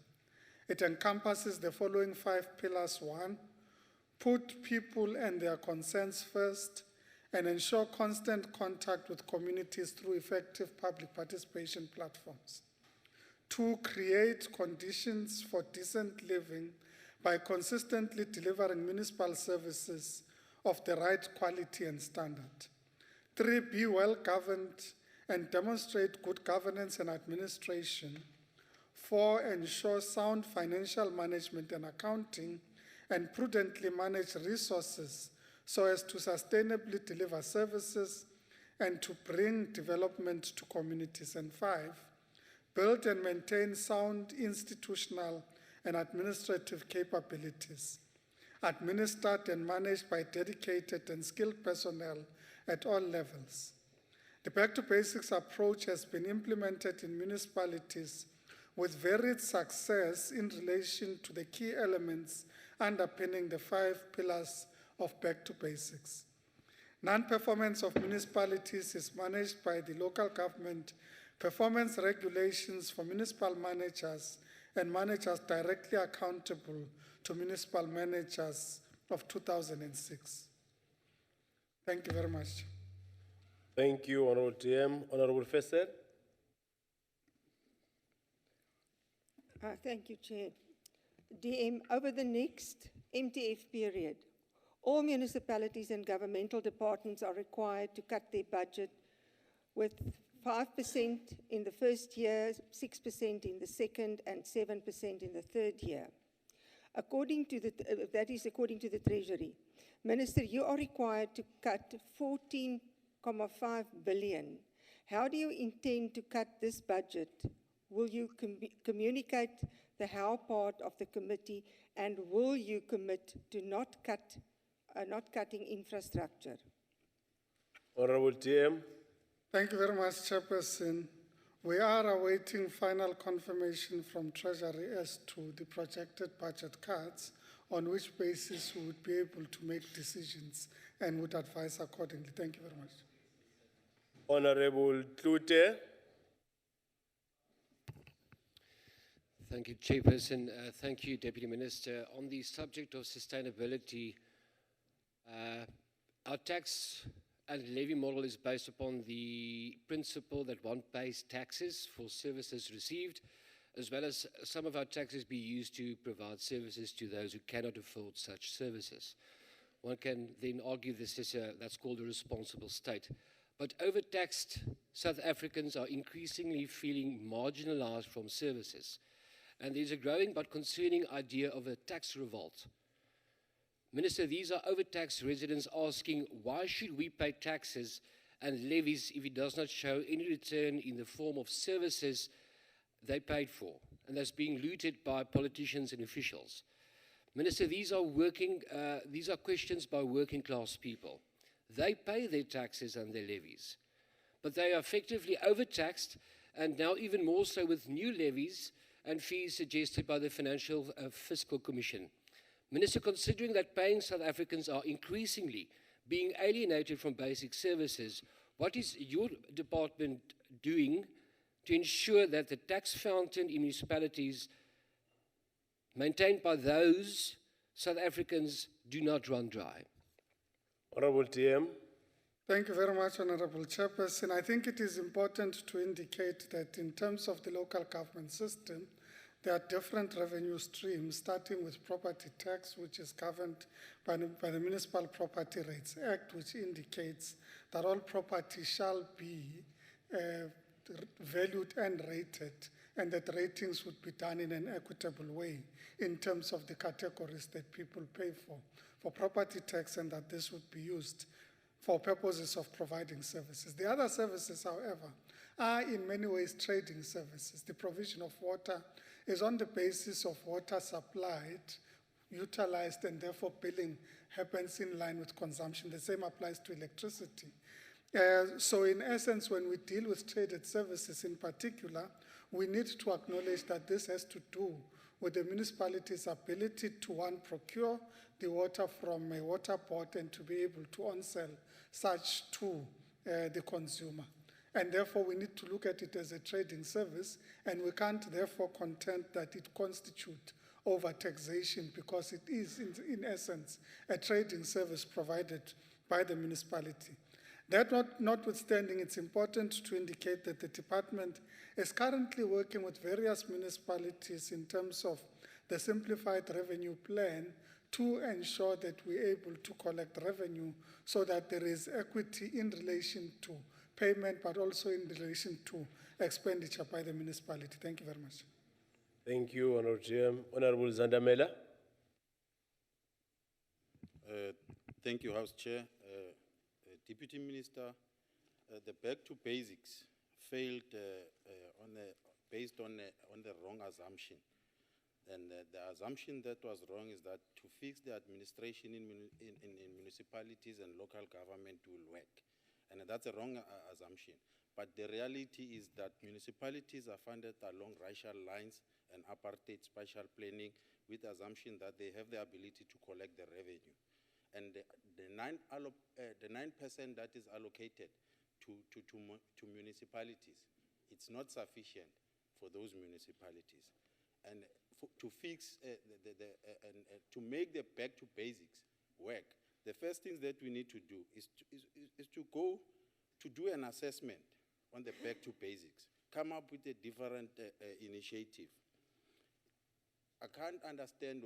S11: It encompasses the following 5 pillars. 1, put people and their concerns first and ensure constant contact with communities through effective public participation platforms. 2, create conditions for decent living by consistently delivering municipal services of the right quality and standard. 3, be well governed and demonstrate good governance and administration. 4, ensure sound financial management and accounting and prudently manage resources so as to sustainably deliver services and to bring development to communities. And 5, build and maintain sound institutional and administrative capabilities, administered and managed by dedicated and skilled personnel at all levels. The Back to Basics approach has been implemented in municipalities with varied success in relation to the key elements underpinning the 5 pillars of Back to Basics. Non-performance of municipalities is managed by the local government performance regulations for municipal managers and managers directly accountable to municipal managers of 2006. Thank you very much.
S1: Thank you, Honorable DM. Honorable Fesser.
S14: Thank you, Chair. DM, over the next MTF period, all municipalities and governmental departments are required to cut their budget with 5% in the first year, 6% in the second, and 7% in the third year. That is according to the Treasury. Minister, you are required to cut 14.5 billion. How do you intend to cut this budget? Will you communicate the how part of the committee, and will you commit to not cutting infrastructure?
S1: Honorable DM.
S11: Thank you very much, Chairperson. We are awaiting final confirmation from Treasury as to the projected budget cuts, on which basis we would be able to make decisions and would advise accordingly. Thank you very much.
S1: Honorable Klute.
S15: Thank you, Chairperson. Thank you, Deputy Minister. On the subject of sustainability, our tax and levy model is based upon the principle that one pays taxes for services received, as well as some of our taxes be used to provide services to those who cannot afford such services. One can then argue that's called a responsible state. But overtaxed South Africans are increasingly feeling marginalized from services. and there's a growing but concerning idea of a tax revolt. Minister, these are overtaxed residents asking, why should we pay taxes and levies if it does not show any return in the form of services they paid for, and that's being looted by politicians and officials? Minister, these are questions by working class people. They pay their taxes and their levies, but they are effectively overtaxed, and now even more so with new levies and fees suggested by the Financial Fiscal Commission. Minister, considering that paying South Africans are increasingly being alienated from basic services, what is your department doing to ensure that the tax fountain in municipalities maintained by those South Africans do not run dry?
S1: Honorable TM.
S11: Thank you very much, Honorable Chairperson. I think it is important to indicate that in terms of the local government system, there are different revenue streams, starting with property tax, which is governed by the Municipal Property Rates Act, which indicates that all property shall be valued and rated, and that ratings would be done in an equitable way in terms of the categories that people pay for property tax, and that this would be used for purposes of providing services. The other services, however, are in many ways trading services. The provision of water is on the basis of water supplied, utilized, and therefore billing happens in line with consumption. The same applies to electricity. So in essence, when we deal with traded services in particular, we need to acknowledge that this has to do with the municipality's ability to, one, procure the water from a water board and to be able to on-sell such to the consumer. And therefore, we need to look at it as a trading service, and we can't therefore contend that it constitutes over-taxation, because it is, in essence, a trading service provided by the municipality. That notwithstanding, it's important to indicate that the department is currently working with various municipalities in terms of the simplified revenue plan to ensure that we're able to collect revenue so that there is equity in relation to payment, but also in relation to expenditure by the municipality. Thank you very much.
S1: Thank you, Honorable GM. Honorable Zandamela.
S16: Thank you, House Chair. Deputy Minister, the back to basics failed based on the wrong assumption. And the assumption that was wrong is that to fix the administration in municipalities and local government will work. And that's a wrong assumption. But the reality is that municipalities are funded along racial lines and apartheid spatial planning with the assumption that they have the ability to collect the revenue. And the 9% that is allocated to municipalities, it's not sufficient for those municipalities. And to fix, to make the back to basics work, the first thing that we need to do is to go to do an assessment on the back to basics, come up with a different initiative. I can't understand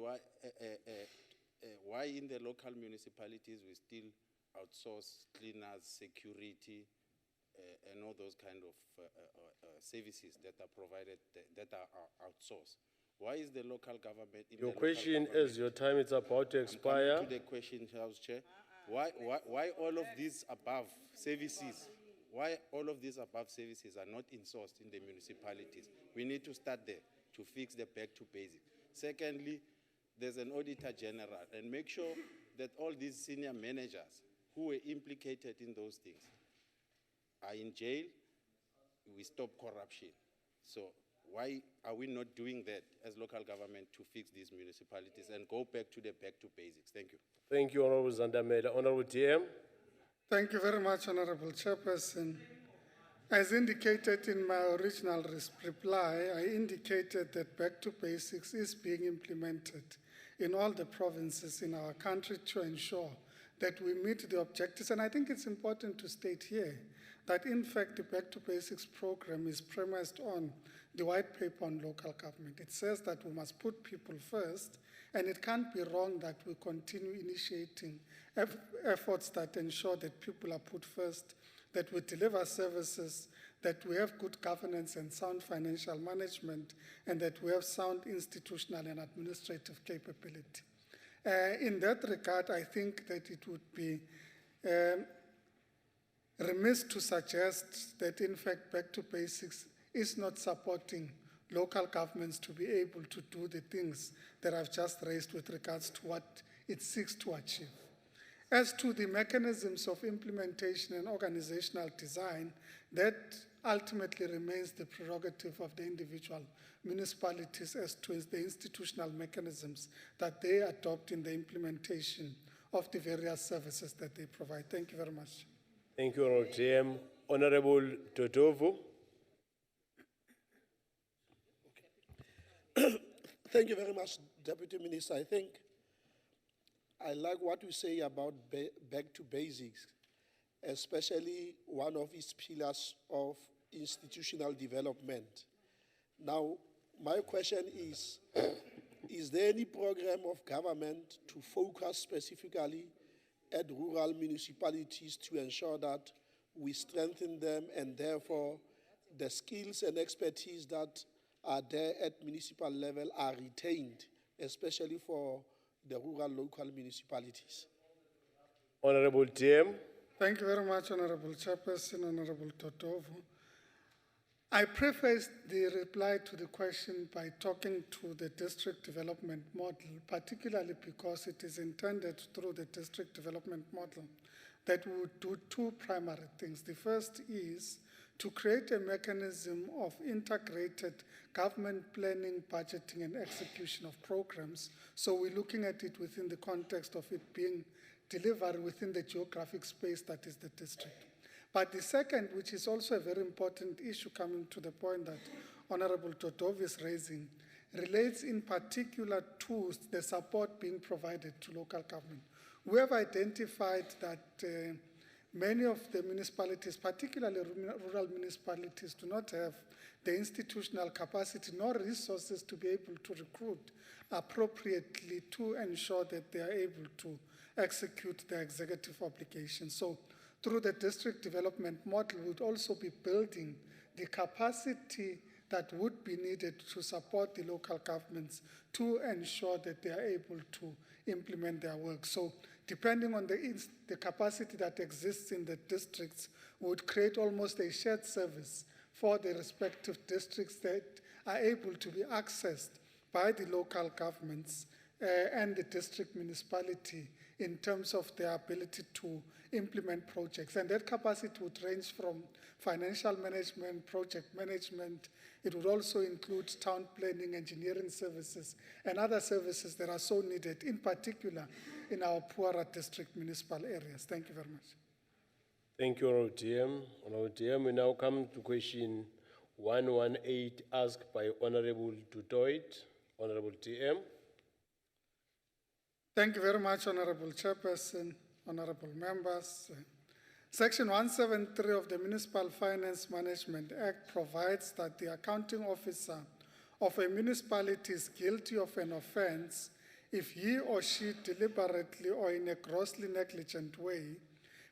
S16: why in the local municipalities we still outsource cleaners, security, and all those kind of services that are provided, that are outsourced. Why is the local government...
S1: Your question, as your time is about to expire.
S16: I'm coming to the question, House Chair. Why all of these above services, why all of these above services are not insourced in the municipalities? We need to start there to fix the back to basics. Secondly, there's an auditor general, and make sure that all these senior managers who were implicated in those things are in jail. We stop corruption. So why are we not doing that as local government to fix these municipalities and go back to basics? Thank you.
S1: Thank you, Honorable Zandamela. Honorable TM.
S11: Thank you very much, Honorable Chairperson. As indicated in my original reply, I indicated that back to basics is being implemented in all the provinces in our country to ensure that we meet the objectives. And I think it's important to state here that, in fact, the Back to Basics program is premised on the white paper on local government. It says that we must put people first, and it can't be wrong that we continue initiating efforts that ensure that people are put first, that we deliver services that we have good governance and sound financial management, and that we have sound institutional and administrative capability. In that regard, I think that it would be remiss to suggest that, in fact, Back to Basics is not supporting local governments to be able to do the things that I've just raised with regards to what it seeks to achieve. As to the mechanisms of implementation and organizational design, that ultimately remains the prerogative of the individual municipalities as to the institutional mechanisms that they adopt in the implementation of the various services that they provide. Thank you very much.
S1: Thank you, Honorable TM. Honorable Totovu.
S6: Thank you very much, Deputy Minister. I think I like what you say about back to basics, especially one of its pillars of institutional development. Now, my question is there any program of government to focus specifically at rural municipalities to ensure that we strengthen them and therefore the skills and expertise that are there at municipal level are retained, especially for the rural local municipalities?
S1: Honorable TM.
S11: Thank you very much, Honorable Chairperson, Honorable Totovu. I prefaced the reply to the question by talking to the district development model, particularly because it is intended through the district development model that we would do two primary things. The first is to create a mechanism of integrated government planning, budgeting, and execution of programs. So we're looking at it within the context of it being delivered within the geographic space that is the district. But the second, which is also a very important issue coming to the point that Honorable Totov is raising, relates in particular to the support being provided to local government. We have identified that many of the municipalities, particularly rural municipalities, do not have the institutional capacity nor resources to be able to recruit appropriately to ensure that they are able to execute their executive obligations. So through the district development model, we would also be building the capacity that would be needed to support the local governments to ensure that they are able to implement their work. So depending on the capacity that exists in the districts, we would create almost a shared service for the respective districts that are able to be accessed by the local governments and the district municipality in terms of their ability to implement projects. And that capacity would range from financial management, project management. It would also include town planning, engineering services, and other services that are so needed, in particular in our poorer district municipal areas. Thank you very much.
S1: Thank you, Honorable TM. Honorable TM, we now come to question 118 asked by Honorable Tutoit. Honorable TM.
S11: Thank you very much, Honorable Chairperson, honorable members. Section 173 of the Municipal Finance Management Act provides that the accounting officer of a municipality is guilty of an offense if he or she deliberately or in a grossly negligent way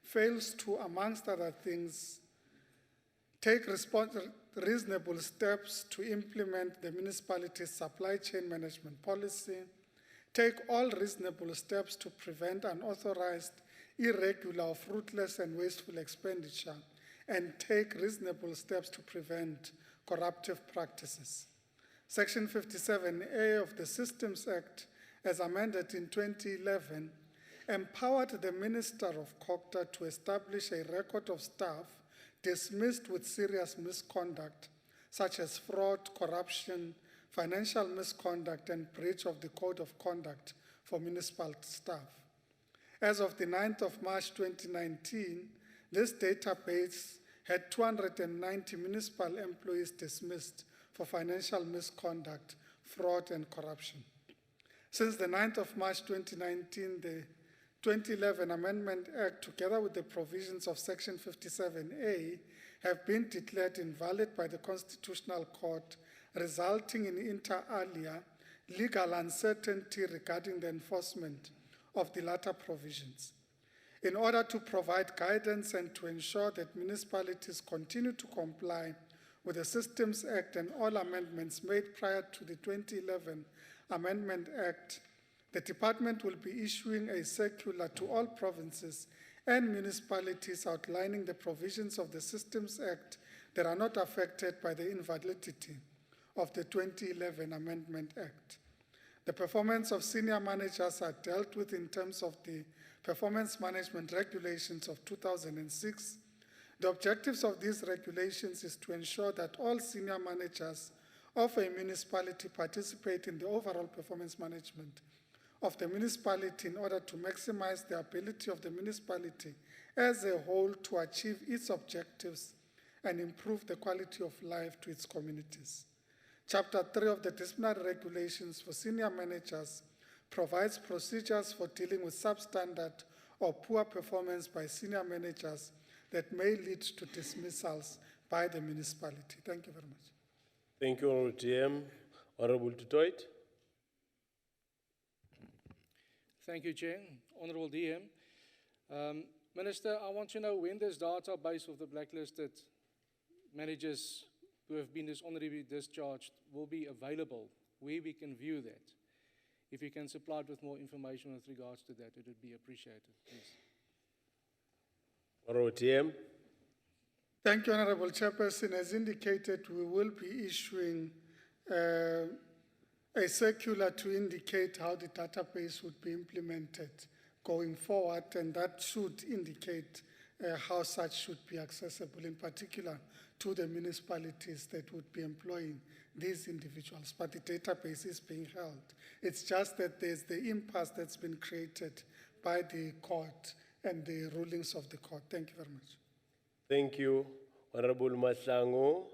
S11: fails to, amongst other things, take reasonable steps to implement the municipality's supply chain management policy, take all reasonable steps to prevent unauthorized, irregular, or fruitless and wasteful expenditure, and take reasonable steps to prevent corruptive practices. Section 57A of the Systems Act, as amended in 2011, empowered the Minister of COGTA to establish a record of staff dismissed with serious misconduct, such as fraud, corruption, financial misconduct, and breach of the Code of Conduct for municipal staff. As of the 9th of March 2019, this database had 290 municipal employees dismissed for financial misconduct, fraud, and corruption. Since the 9th of March 2019, the 2011 Amendment Act, together with the provisions of Section 57A, have been declared invalid by the Constitutional Court, resulting in inter alia legal uncertainty regarding the enforcement of the latter provisions. in order to provide guidance and to ensure that municipalities continue to comply with the Systems Act and all amendments made prior to the 2011 Amendment Act, the department will be issuing a circular to all provinces and municipalities outlining the provisions of the Systems Act that are not affected by the invalidity of the 2011 Amendment Act. The performance of senior managers are dealt with in terms of the Performance Management Regulations of 2006. The objectives of these regulations is to ensure that all senior managers of a municipality participate in the overall performance management of the municipality in order to maximize the ability of the municipality as a whole to achieve its objectives and improve the quality of life to its communities. Chapter 3 of the Disciplinary Regulations for Senior Managers provides procedures for dealing with substandard or poor performance by senior managers that may lead to dismissals by the municipality. Thank you very much.
S1: Thank you, Honorable DM. Honorable Tutoit.
S2: Thank you, Chair. Honorable DM. Minister, I want to know when this database of the blacklisted managers who have been dishonorably discharged will be available, where we can view that. If you can supply it with more information with regards to that, it would be appreciated, please.
S1: Honorable DM.
S11: Thank you, Honorable Chairperson. As indicated, we will be issuing a circular to indicate how the database would be implemented going forward, and that should indicate how such should be accessible, in particular to the municipalities that would be employing these individuals. But the database is being held. It's just that there's the impasse that's been created by the court and the rulings of the court. Thank you very much.
S1: Thank you, Honorable Mahlangu.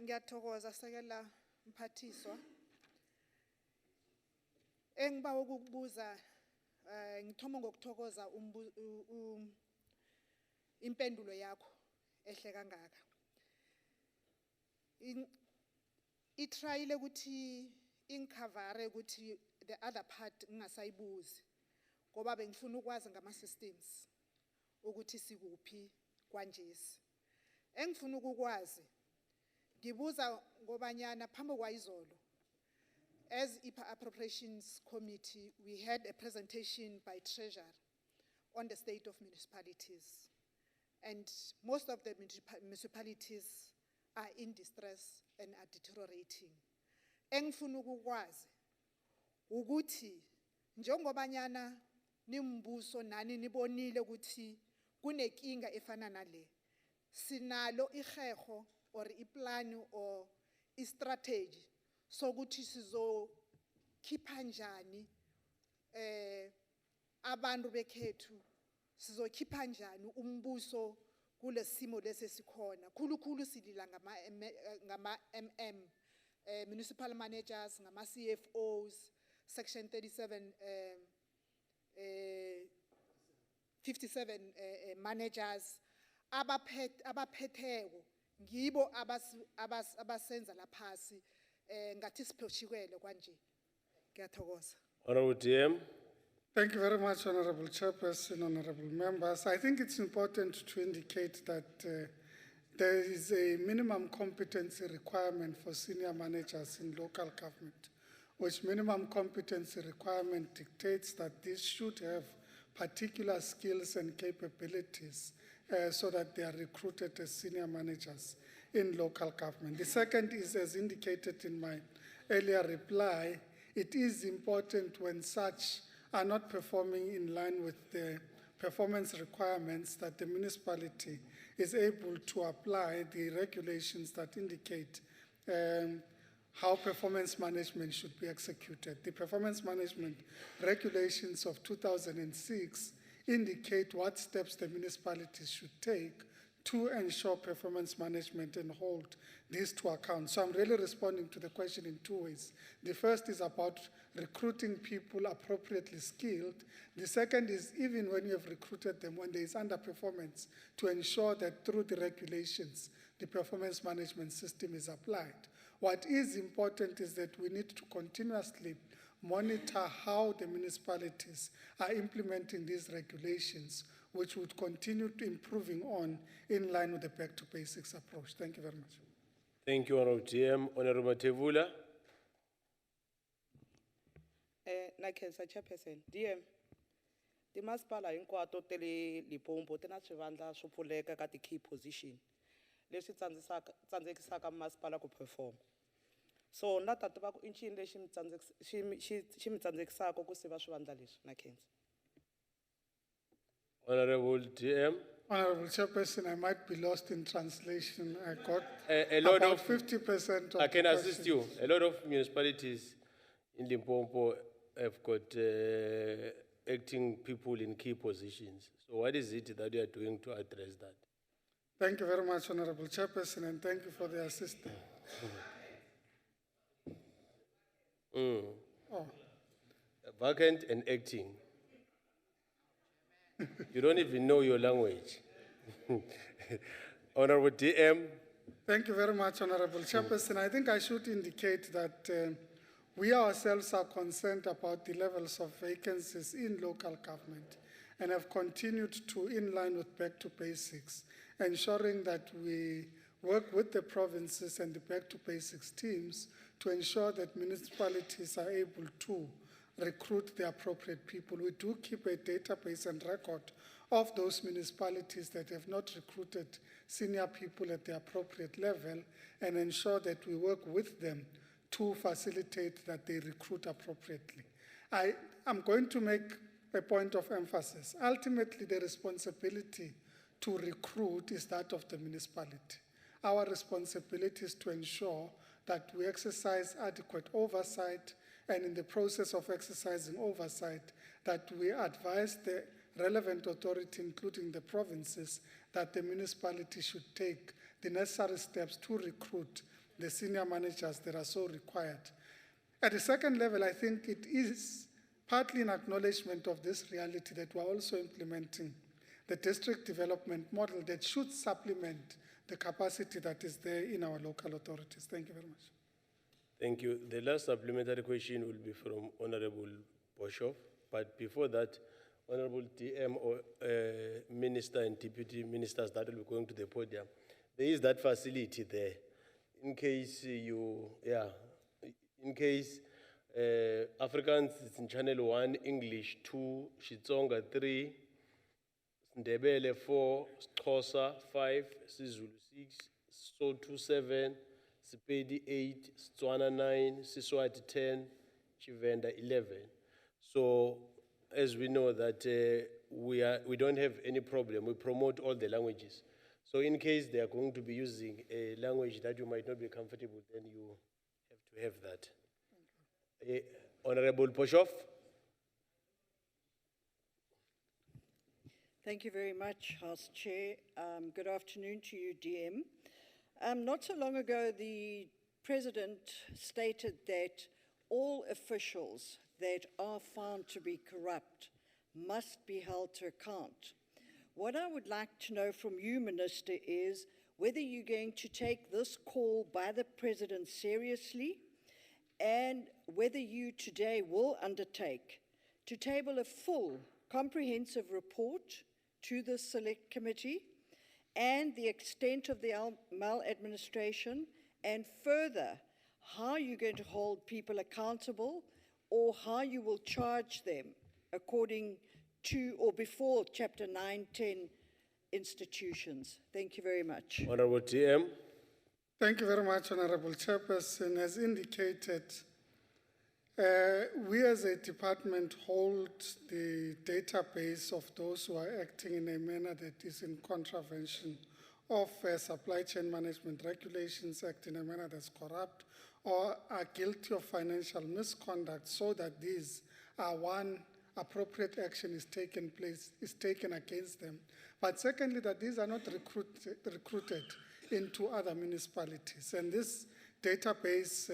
S4: Ngiyathokoza sekela mphathiswa. Engiba ukukubuza ngithoma ngokuthokoza impendulo yakho ehle kangaka. Itrayile ukuthi ingikhavare ukuthi the other part ngingasayibuzi ngoba bengifuna ukwazi ngama systems ukuthi sikuphi kwanjesi. Engifuna ukukwazi ngibuza ngobanyana phambi kwayizolo as IPA Appropriations Committee we had a presentation by Treasurer on the state of municipalities, and most of the municipalities are in distress and are deteriorating. Engifuna ukukwazi ukuthi njengobanyana nimbuso nani nibonile ukuthi kunenkinga efana nale, sinalo iheho or iplan or istrategy sokuthi sizokhipha njani abantu bekhethu, sizokhipha njani umbuso kule simo lesesikhona. Khulukhulu silila ngama MM, municipal managers, ngama CFOs, section 37 57 managers abaphetheko ngibo abasenza laphasi ngathi siphoshikele kwanje. Ngiyathokoza.
S1: Honorable DM.
S11: Thank you very much, Honorable Chairperson, Honorable Members. I think it's important to indicate that there is a minimum competency requirement for senior managers in local government, which minimum competency requirement dictates that these should have particular skills and capabilities so that they are recruited as senior managers in local government. The second is, as indicated in my earlier reply, it is important when such are not performing in line with the performance requirements that the municipality is able to apply the regulations that indicate how performance management should be executed. The performance management regulations of 2006 indicate what steps the municipalities should take to ensure performance management and hold these to account. So I'm really responding to the question in two ways. The first is about recruiting people appropriately skilled. The second is even when you have recruited them, when there is underperformance, to ensure that through the regulations, the performance management system is applied. What is important is that we need to continuously monitor how the municipalities are implementing these regulations, which would continue to improving on in line with the back to basics approach. Thank you very much.
S1: Thank you, Honorable GM. Honorable Matebula.
S8: Nakhensa Chairperson, DM, the masipala hinkwato tele Limpopo ti na swivandla swo pfuleka ka ti key position leswi tsandzekisaka masipala ku perform. So na ta tiva ku i ncini lexi mi tsandzekisaka ku siva swivandla leswi. Nakhensa.
S1: Honorable GM.
S11: Honorable Chairperson, I might be lost in translation. I got
S1: A lot
S11: about
S1: of
S11: 50% of
S1: I can
S11: the
S1: assist you. A lot of municipalities in Limpopo have got acting people in key positions. So what is it that you are doing to address that?
S11: Thank you very much, Honorable Chairperson, and thank you for the assistance. Oh.
S1: Vacant and acting. You don't even know your language. Honorable DM.
S11: Thank you very much, Honorable Chairperson. I think I should indicate that we ourselves are concerned about the levels of vacancies in local government and have continued to, in line with back to basics, ensuring that we work with the provinces and the back to basics teams to ensure that municipalities are able to recruit the appropriate people. We do keep a database and record of those municipalities that have not recruited senior people at the appropriate level and ensure that we work with them to facilitate that they recruit appropriately. I'm going to make a point of emphasis. Ultimately, the responsibility to recruit is that of the municipality. Our responsibility is to ensure that we exercise adequate oversight, and in the process of exercising oversight, that we advise the relevant authority, including the provinces, that the municipality should take the necessary steps to recruit the senior managers that are so required. At the second level, I think it is partly an acknowledgement of this reality that we're also implementing the district development model that should supplement the capacity that is there in our local authorities. Thank you very much.
S1: Thank you. The last supplementary question will be from Honorable Boshoff. But before that, Honorable DM or Minister and Deputy Ministers that will be going to the podium, there is that facility there. In case Afrikaans is in channel 1, English 2, Xitsonga 3, Ndebele 4, Xhosa 5, Sizulu 6, Sotho 7, Sepedi 8, Setswana 9, Siswati 10, Chivenda 11. So, as we know that we don't have any problem, we promote all the languages. So in case they are going to be using a language that you might not be comfortable, then you have to have that. Honorable Boshoff.
S17: Thank you very much, House Chair. Good afternoon to you, DM. Not so long ago, the President stated that all officials that are found to be corrupt must be held to account. What I would like to know from you, Minister, is whether you're going to take this call by the President seriously and whether you today will undertake to table a full, comprehensive report to the Select Committee and the extent of the maladministration, and further, how you're going to hold people accountable or how you will charge them according to or before Chapter 910 institutions. Thank you very much.
S1: Honorable TM.
S11: Thank you very much, Honorable Chairperson. As indicated, we as a department hold the database of those who are acting in a manner that is in contravention of Supply Chain Management Regulations, act in a manner that's corrupt, or are guilty of financial misconduct, so that these are one, appropriate action is taken against them. But secondly, that these are not recruited into other municipalities. And this database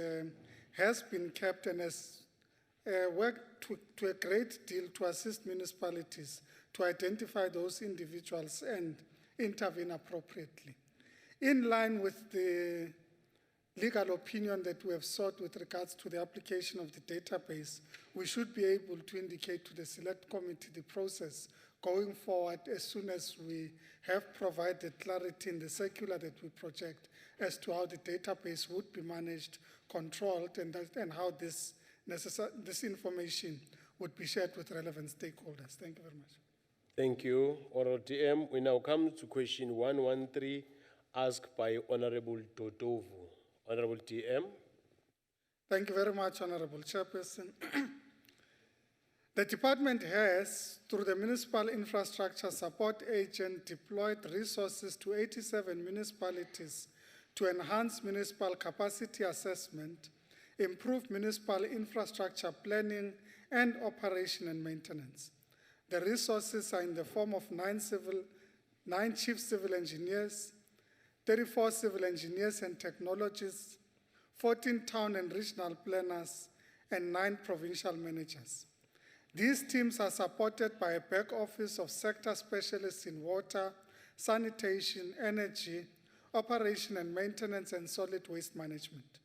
S11: has been kept and has worked to a great deal to assist municipalities to identify those individuals and intervene appropriately. In line with the legal opinion that we have sought with regards to the application of the database, we should be able to indicate to the select committee the process going forward as soon as we have provided clarity in the circular that we project as to how the database would be managed, controlled, and how this information would be shared with relevant stakeholders. Thank you very much.
S1: Thank you, Honorable TM. We now come to question 113, asked by Honorable Totovu. Honorable TM.
S11: Thank you very much, Honorable Chairperson. The department has, through the Municipal Infrastructure Support Agent, deployed resources to 87 municipalities to enhance municipal capacity assessment, improve municipal infrastructure planning and operation and maintenance. The resources are in the form of 9 chief civil engineers, 34 civil engineers and technologists, 14 town and regional planners, and 9 provincial managers. These teams are supported by a back office of sector specialists in water, sanitation, energy, operation and maintenance, and solid waste management.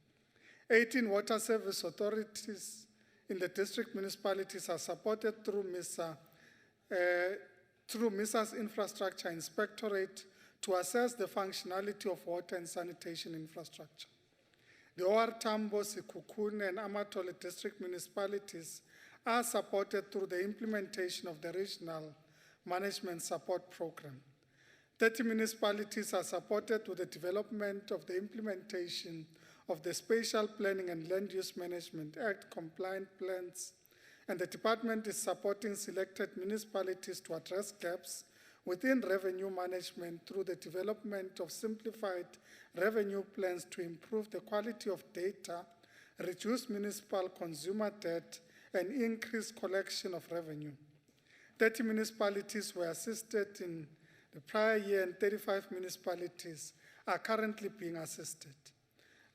S11: 18 water service authorities in the district municipalities are supported through MISA's Infrastructure Inspectorate to assess the functionality of water and sanitation infrastructure. The OR Tambo, Sekhukhune, and Amatole district municipalities are supported through the implementation of the Regional Management Support Program. 30 municipalities are supported with the development of the implementation of the Spatial Planning and Land Use Management Act compliant plans, and the department is supporting selected municipalities to address gaps within revenue management through the development of simplified revenue plans to improve the quality of data, reduce municipal consumer debt, and increase collection of revenue. 30 municipalities were assisted in the prior year, and 35 municipalities are currently being assisted.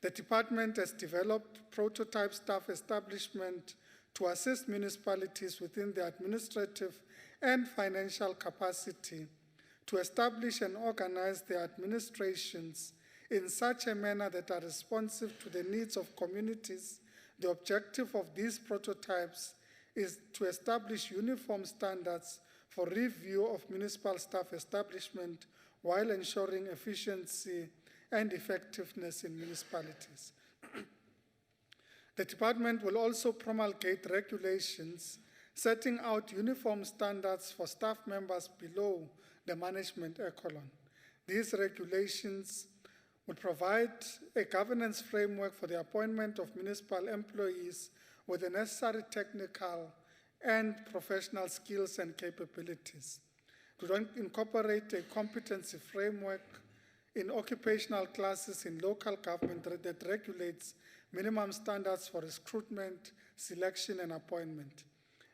S11: The department has developed prototype staff establishment to assist municipalities within their administrative and financial capacity to establish and organize their administrations in such a manner that are responsive to the needs of communities. The objective of these prototypes is to establish uniform standards for review of municipal staff establishment while ensuring efficiency and effectiveness in municipalities. The department will also promulgate regulations setting out uniform standards for staff members below the management echelon. These regulations will provide a governance framework for the appointment of municipal employees with the necessary technical and professional skills and capabilities. To incorporate a competency framework in occupational classes in local government that regulates minimum standards for recruitment, selection, and appointment,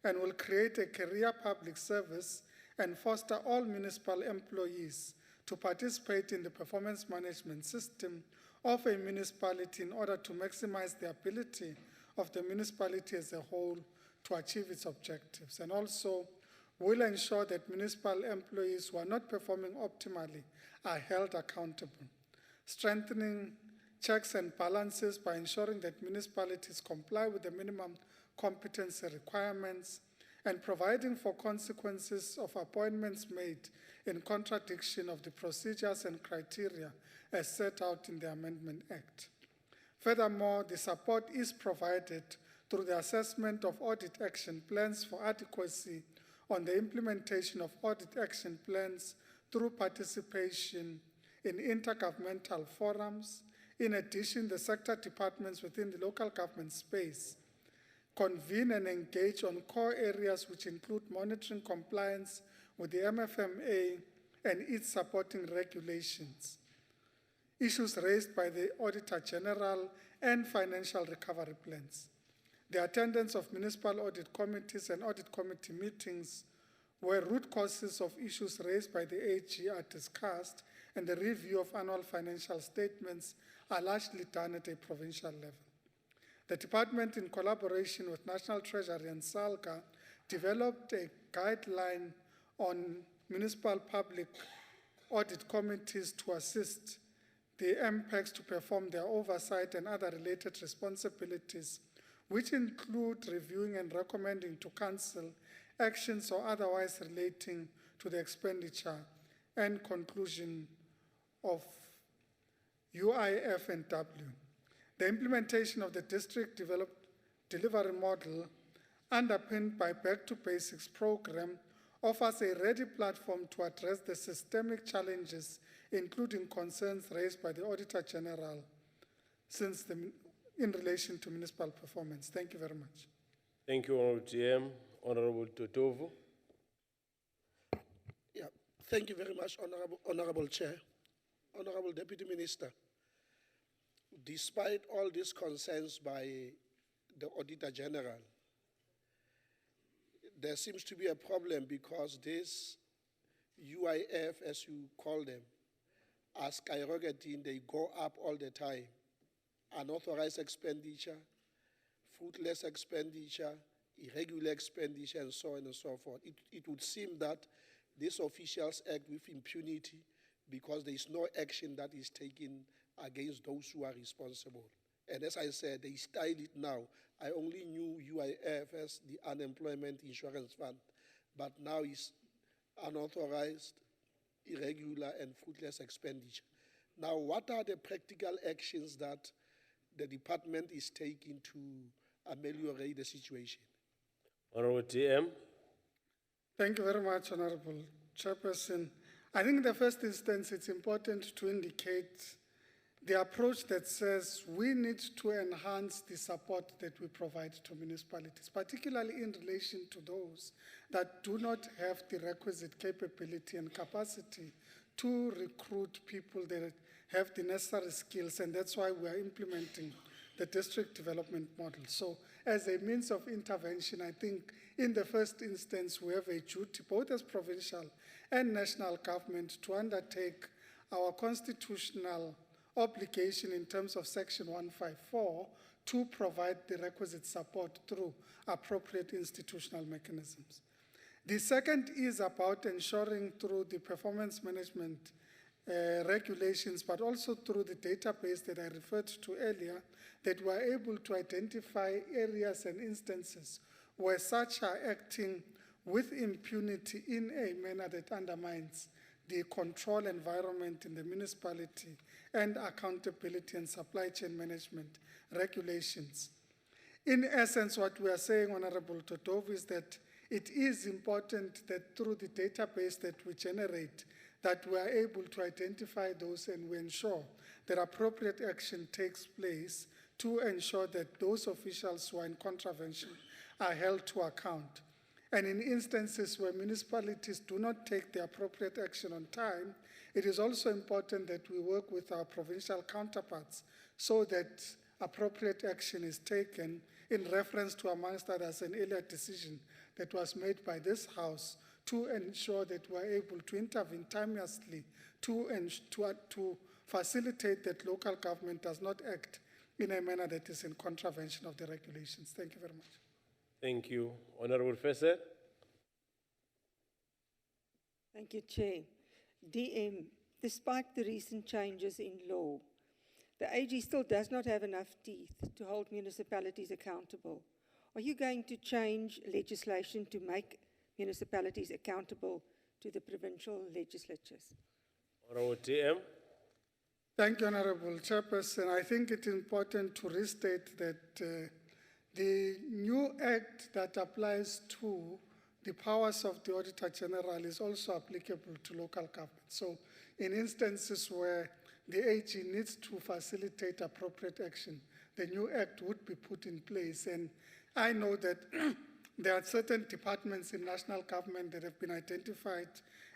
S11: and will create a career public service and foster all municipal employees to participate in the performance management system of a municipality in order to maximize the ability of the municipality as a whole to achieve its objectives, and also will ensure that municipal employees who are not performing optimally are held accountable, strengthening checks and balances by ensuring that municipalities comply with the minimum competency requirements, and providing for consequences of appointments made in contradiction of the procedures and criteria as set out in the Amendment Act. Furthermore, the support is provided through the assessment of audit action plans for adequacy on the implementation of audit action plans through participation in intergovernmental forums. In addition, the sector departments within the local government space convene and engage on core areas which include monitoring compliance with the MFMA and its supporting regulations, issues raised by the Auditor General, and financial recovery plans. The attendance of municipal audit committees and audit committee meetings where root causes of issues raised by the AG are discussed, and the review of annual financial statements are largely done at a provincial level. The department, in collaboration with National Treasury and SALGA, developed a guideline on municipal public audit committees to assist the MPECs to perform their oversight and other related responsibilities, which include reviewing and recommending to council actions or otherwise relating to the expenditure and conclusion of UIF and W. The implementation of the district delivery model, underpinned by Back to Basics program, offers a ready platform to address the systemic challenges, including concerns raised by the Auditor General in relation to municipal performance. Thank you very much.
S1: Thank you, Honorable GM. Honorable Totovu.
S6: Yeah, thank you very much, Honorable Chair. Honorable Deputy Minister, despite all these concerns by the Auditor General, there seems to be a problem because this UIF, as you call them, are skyrocketing. They go up all the time. Unauthorized expenditure, fruitless expenditure, irregular expenditure, and so on and so forth. It would seem that these officials act with impunity because there is no action that is taken against those who are responsible. And as I said, they style it now. I only knew UIF as the Unemployment Insurance Fund, but now it's unauthorized, irregular, and fruitless expenditure. Now, what are the practical actions that the department is taking to ameliorate the situation?
S1: Honorable TM.
S11: Thank you very much, Honorable Chairperson. I think in the first instance, it's important to indicate the approach that says we need to enhance the support that we provide to municipalities, particularly in relation to those that do not have the requisite capability and capacity to recruit people that have the necessary skills, and that's why we are implementing the district development model. So as a means of intervention, I think in the first instance, we have a duty, both as provincial and national government, to undertake our constitutional obligation in terms of Section 154 to provide the requisite support through appropriate institutional mechanisms. The second is about ensuring through the performance management regulations, but also through the database that I referred to earlier, that we're able to identify areas and instances where such are acting with impunity in a manner that undermines the control environment in the municipality and accountability and supply chain management regulations. In essence, what we are saying, Honorable Totov, is that it is important that through the database that we generate, that we are able to identify those and we ensure that appropriate action takes place to ensure that those officials who are in contravention are held to account. And in instances where municipalities do not take the appropriate action on time, it is also important that we work with our provincial counterparts so that appropriate action is taken in reference to, amongst others, an earlier decision that was made by this House to ensure that we're able to intervene timeously to facilitate that local government does not act in a manner that is in contravention of the regulations. Thank you very much.
S1: Thank you. Honorable Fese.
S14: Thank you, Chair. DM, despite the recent changes in law, the AG still does not have enough teeth to hold municipalities accountable. Are you going to change legislation to make municipalities accountable to the provincial legislatures?
S1: Honorable TM.
S11: Thank you, Honorable Chairperson. I think it's important to restate that the new act that applies to the powers of the Auditor General is also applicable to local government. So in instances where the AG needs to facilitate appropriate action, the new act would be put in place. And I know that there are certain departments in national government that have been identified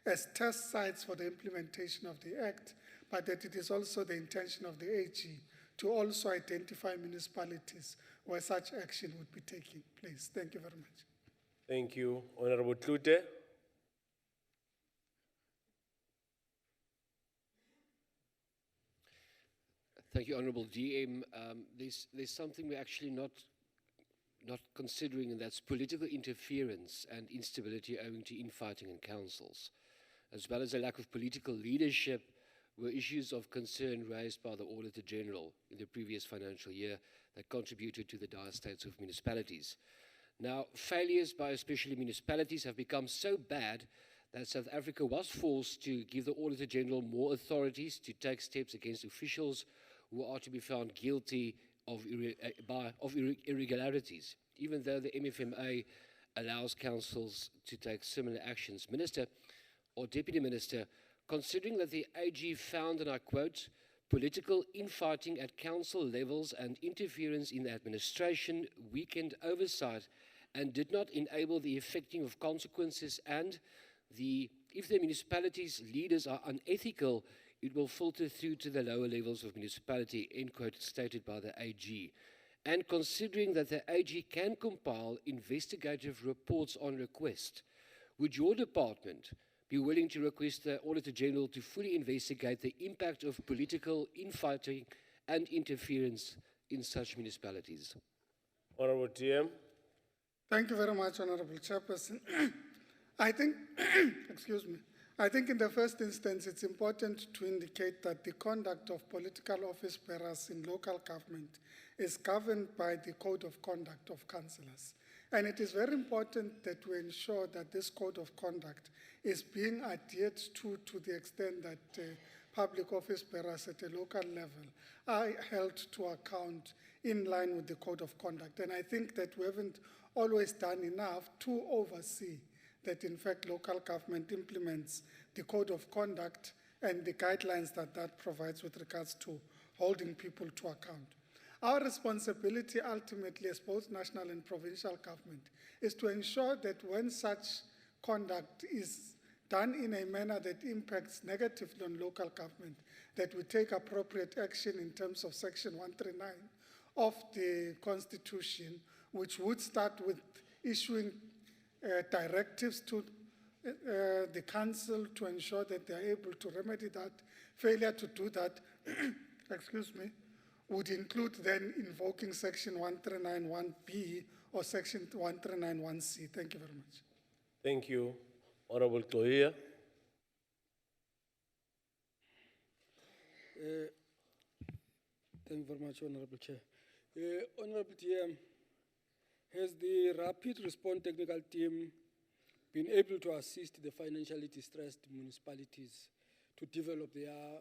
S11: as test sites for the implementation of the act, but that it is also the intention of the AG to also identify municipalities where such action would be taking place. Thank you very much.
S1: Thank you. Honorable Klute.
S15: Thank you, Honorable DM. There's something we're actually not considering, and that's political interference and instability owing to infighting in councils, as well as a lack of political leadership were issues of concern raised by the Auditor General in the previous financial year that contributed to the dire states of municipalities. Now, failures by especially municipalities have become so bad that South Africa was forced to give the Auditor General more authorities to take steps against officials who are to be found guilty of irregularities, even though the MFMA allows councils to take similar actions. Minister or Deputy Minister, considering that the AG found, and I quote, political infighting at council levels and interference in the administration weakened oversight and did not enable the effecting of consequences, and if the municipalities' leaders are unethical, it will filter through to the lower levels of municipality, end quote, stated by the AG. And considering that the AG can compile investigative reports on request, would your department be willing to request the Auditor General to fully investigate the impact of political infighting and interference in such municipalities?
S1: Honorable TM.
S11: Thank you very much, Honorable Chairperson. I think, excuse me, I think in the first instance it's important to indicate that the conduct of political office bearers in local government is governed by the Code of Conduct of Councillors. And it is very important that we ensure that this Code of Conduct is being adhered to the extent that public office bearers at a local level are held to account in line with the Code of Conduct. And I think that we haven't always done enough to oversee that in fact local government implements the Code of Conduct and the guidelines that that provides with regards to holding people to account. Our responsibility ultimately as both national and provincial government is to ensure that when such conduct is done in a manner that impacts negatively on local government, that we take appropriate action in terms of Section 139 of the Constitution, which would start with issuing directives to the council to ensure that they are able to remedy that. Failure to do that, excuse me, would include then invoking Section 1391B or Section 1391C. Thank you very much.
S1: Thank you. Honorable Tohia.
S2: Thank you very much, Honorable Chair. Honorable TM, has the Rapid Response Technical Team been able to assist the financially distressed municipalities to develop their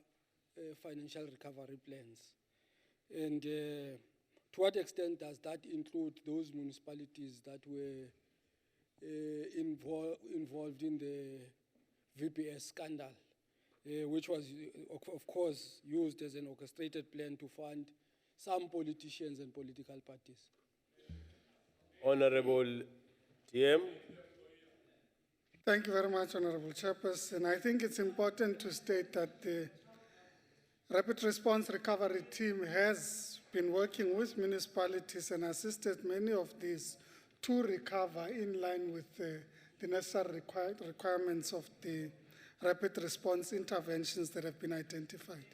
S2: financial recovery plans? And to what extent does that include those municipalities that were involved in the VPS scandal, which was, of course, used as an orchestrated plan to fund some politicians and political parties?
S1: Honorable TM.
S11: Thank you very much, Honorable Chairperson. I think it's important to state that the Rapid Response Recovery Team has been working with municipalities and assisted many of these to recover in line with the necessary requirements of the rapid response interventions that have been identified.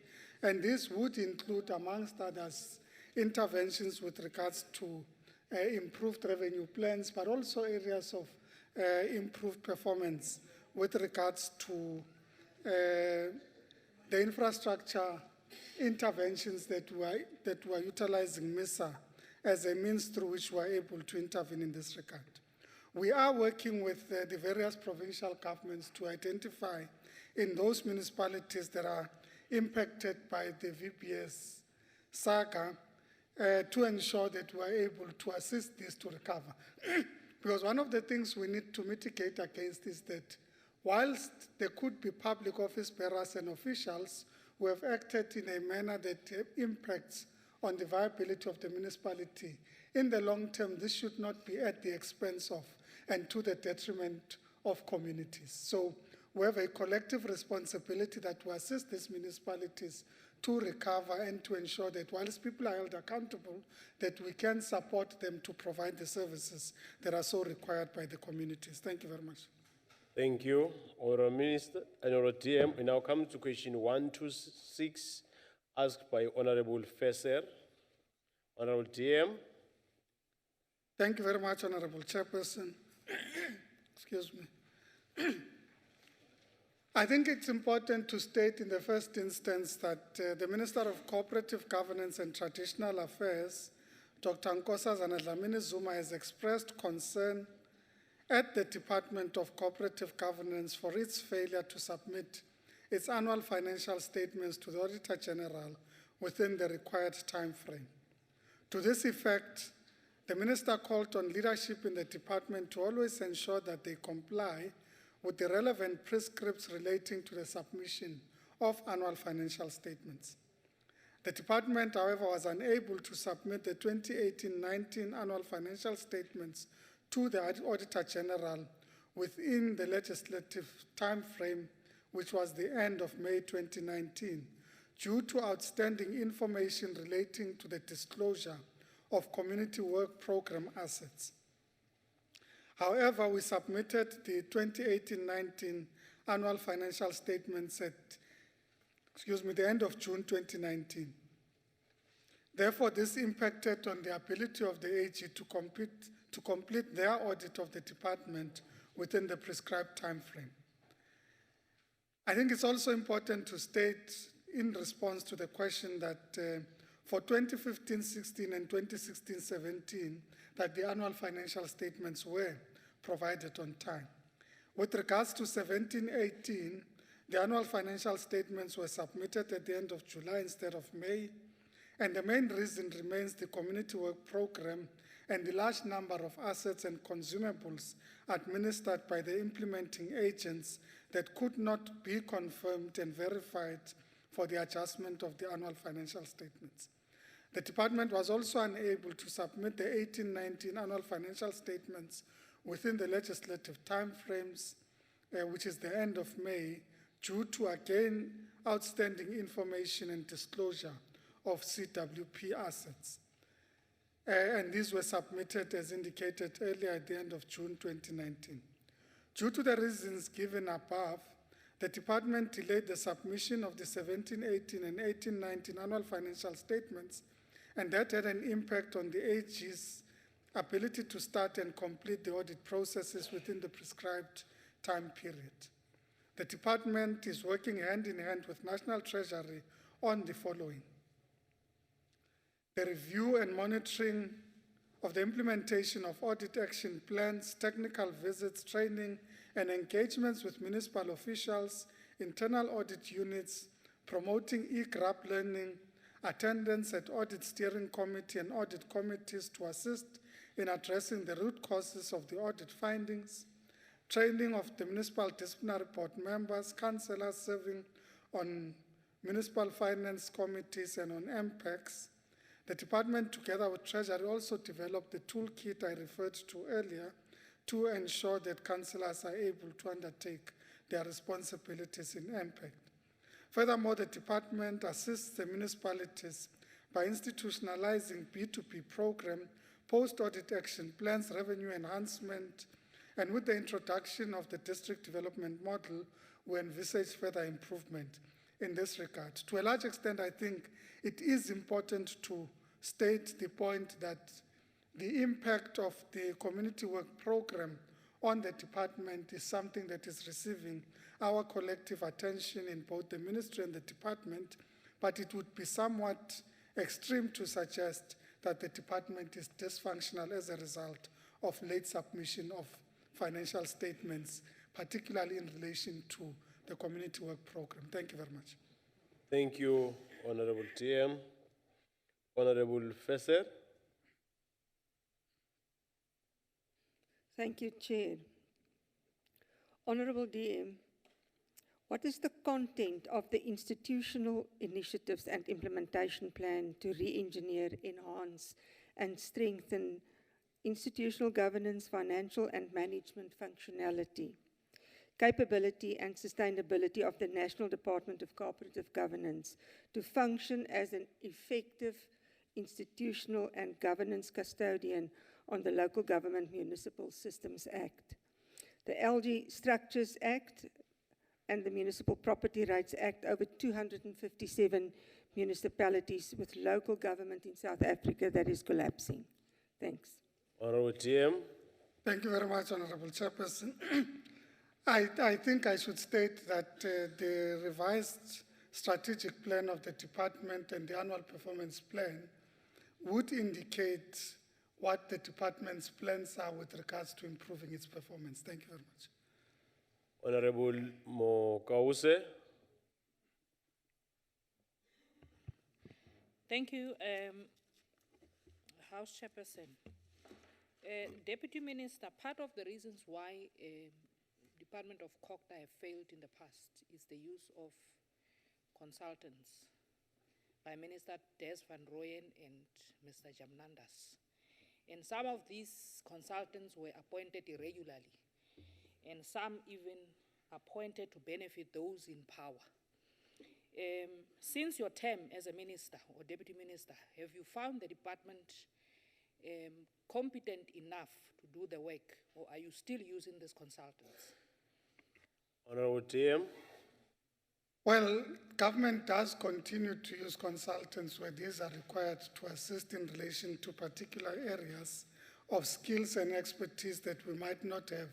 S11: And this would include, amongst others, interventions with regards to improved revenue plans, but also areas of improved performance with regards to the infrastructure interventions that were utilizing MISA as a means through which we are able to intervene in this regard. We are working with the various provincial governments to identify in those municipalities that are impacted by the VPS saga to ensure that we are able to assist this to recover. Because one of the things we need to mitigate against is that whilst there could be public office bearers and officials who have acted in a manner that impacts on the viability of the municipality, in the long term, this should not be at the expense of and to the detriment of communities. So we have a collective responsibility that we assist these municipalities to recover and to ensure that whilst people are held accountable, that we can support them to provide the services that are so required by the communities. Thank you very much.
S1: Thank you, Honorable Minister. Honorable TM, we now come to question 126, asked by Honorable Fesser. Honorable TM.
S11: Thank you very much, Honorable Chairperson. Excuse me. I think it's important to state in the first instance that the Minister of Cooperative Governance and Traditional Affairs, Dr. Nkosazana Dlamini Zuma, has expressed concern at the Department of Cooperative Governance for its failure to submit its annual financial statements to the Auditor General within the required time frame. To this effect, the Minister called on leadership in the department to always ensure that they comply with the relevant prescripts relating to the submission of annual financial statements. The department, however, was unable to submit the 2018-19 annual financial statements to the Auditor General within the legislative time frame, which was the end of May 2019, due to outstanding information relating to the disclosure of community work program assets. However, we submitted the 2018-19 annual financial statements at, the end of June 2019. Therefore, this impacted on the ability of the AG to complete their audit of the department within the prescribed time frame. I think it's also important to state in response to the question that for 2015-16 and 2016-17, that the annual financial statements were provided on time. With regards to 17-18, the annual financial statements were submitted at the end of July instead of May, and the main reason remains the community work program and the large number of assets and consumables administered by the implementing agents that could not be confirmed and verified for the adjustment of the annual financial statements. The department was also unable to submit the 18-19 annual financial statements within the legislative timeframes, which is the end of May, due to, again, outstanding information and disclosure of CWP assets. And these were submitted as indicated earlier at the end of June 2019. Due to the reasons given above, the department delayed the submission of the 17-18 and 18-19 annual financial statements, and that had an impact on the AG's ability to start and complete the audit processes within the prescribed time period. The department is working hand in hand with National Treasury on the following: the review and monitoring of the implementation of audit action plans, technical visits, training, and engagements with municipal officials, internal audit units, promoting e-grab learning, attendance at audit steering committee and audit committees to assist in addressing the root causes of the audit findings, training of the municipal disciplinary board members, councillors serving on municipal finance committees and on MPECs. The department, together with Treasury, also developed the toolkit I referred to earlier to ensure that councillors are able to undertake their responsibilities in MPEC. Furthermore, the department assists the municipalities by institutionalizing B2B program, post-audit action plans, revenue enhancement, and with the introduction of the district development model, we envisage further improvement in this regard. To a large extent, I think it is important to state the point that the impact of the community work program on the department is something that is receiving our collective attention in both the ministry and the department, but it would be somewhat extreme to suggest that the department is dysfunctional as a result of late submission of financial statements, particularly in relation to the community work program. Thank you very much.
S1: Thank you, Honorable TM. Honorable Fesser.
S14: Thank you, Chair. Honorable DM, what is the content of the institutional initiatives and implementation plan to re-engineer, enhance, and strengthen institutional governance, financial and management functionality, capability and sustainability of the National Department of Co-operative Governance to function as an effective institutional and governance custodian on the Local Government Municipal Systems Act, the LG Structures Act, and the Municipal Property Rights Act over 257 municipalities with local government in South Africa that is collapsing. Thanks.
S1: Honorable TM.
S11: Thank you very much, Honorable Chairperson. I think I should state that the revised strategic plan of the department and the annual performance plan would indicate what the department's plans are with regards to improving its performance. Thank you very much.
S1: Honorable Mokause.
S9: Thank you, House Chairperson. Deputy Minister, part of the reasons why Department of COGTA have failed in the past is the use of consultants by Minister Des van Rooyen and Mr. Jamnandas. And some of these consultants were appointed irregularly, and some even appointed to benefit those in power. Since your term as a minister or deputy minister, have you found the department competent enough to do the work, or are you still using these consultants?
S1: Honorable TM.
S11: Well, government does continue to use consultants where these are required to assist in relation to particular areas of skills and expertise that we might not have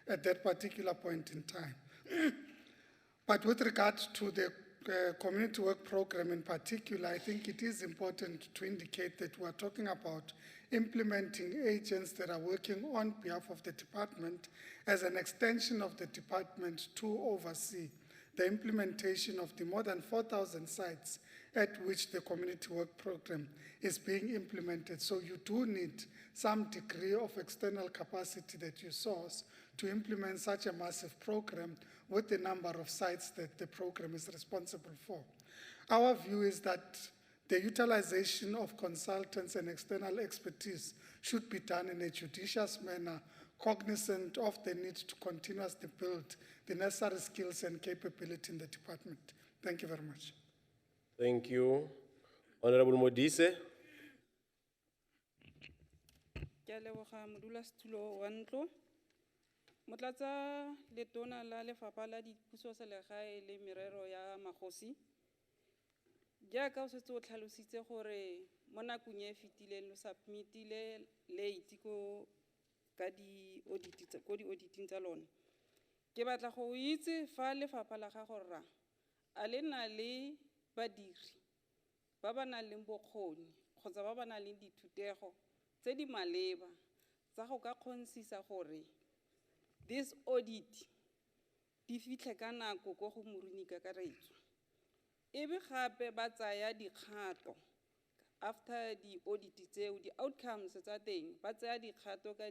S11: at that particular point in time. But with regard to the community work program in particular, I think it is important to indicate that we are talking about implementing agents that are working on behalf of the department as an extension of the department to oversee the implementation of the more than 4,000 sites at which the community work program is being implemented. So you do need some degree of external capacity that you source to implement such a massive program with the number of sites that the program is responsible for. Our view is that the utilization of consultants and external expertise should be done in a judicious manner, cognizant of the need to continuously build the necessary skills and capability in the department. Thank you very much.
S1: Thank you. Honorable Modise.
S18: Ke a leboga modulasetulo wa ntlo. Motlatsa letona la lefapha la dipusoselegae le merero ya magosi. Jaaka o setse o tlhalositse gore mo nakong e fetileng lo submitile late ko di-auditing tsa lona. Ke batla go itse fa lefapha la gago rra a le na le badiri ba ba nang le bokgoni kgotsa ba ba nang le dithutego tse di maleba tsa go ka kgonsisa gore this audit di fitlhe ka nako go go moruni kakaretso. Ebe gape ba tsaya dikgato after the audit tseo di outcomes tsa teng ba tsaya dikgato ka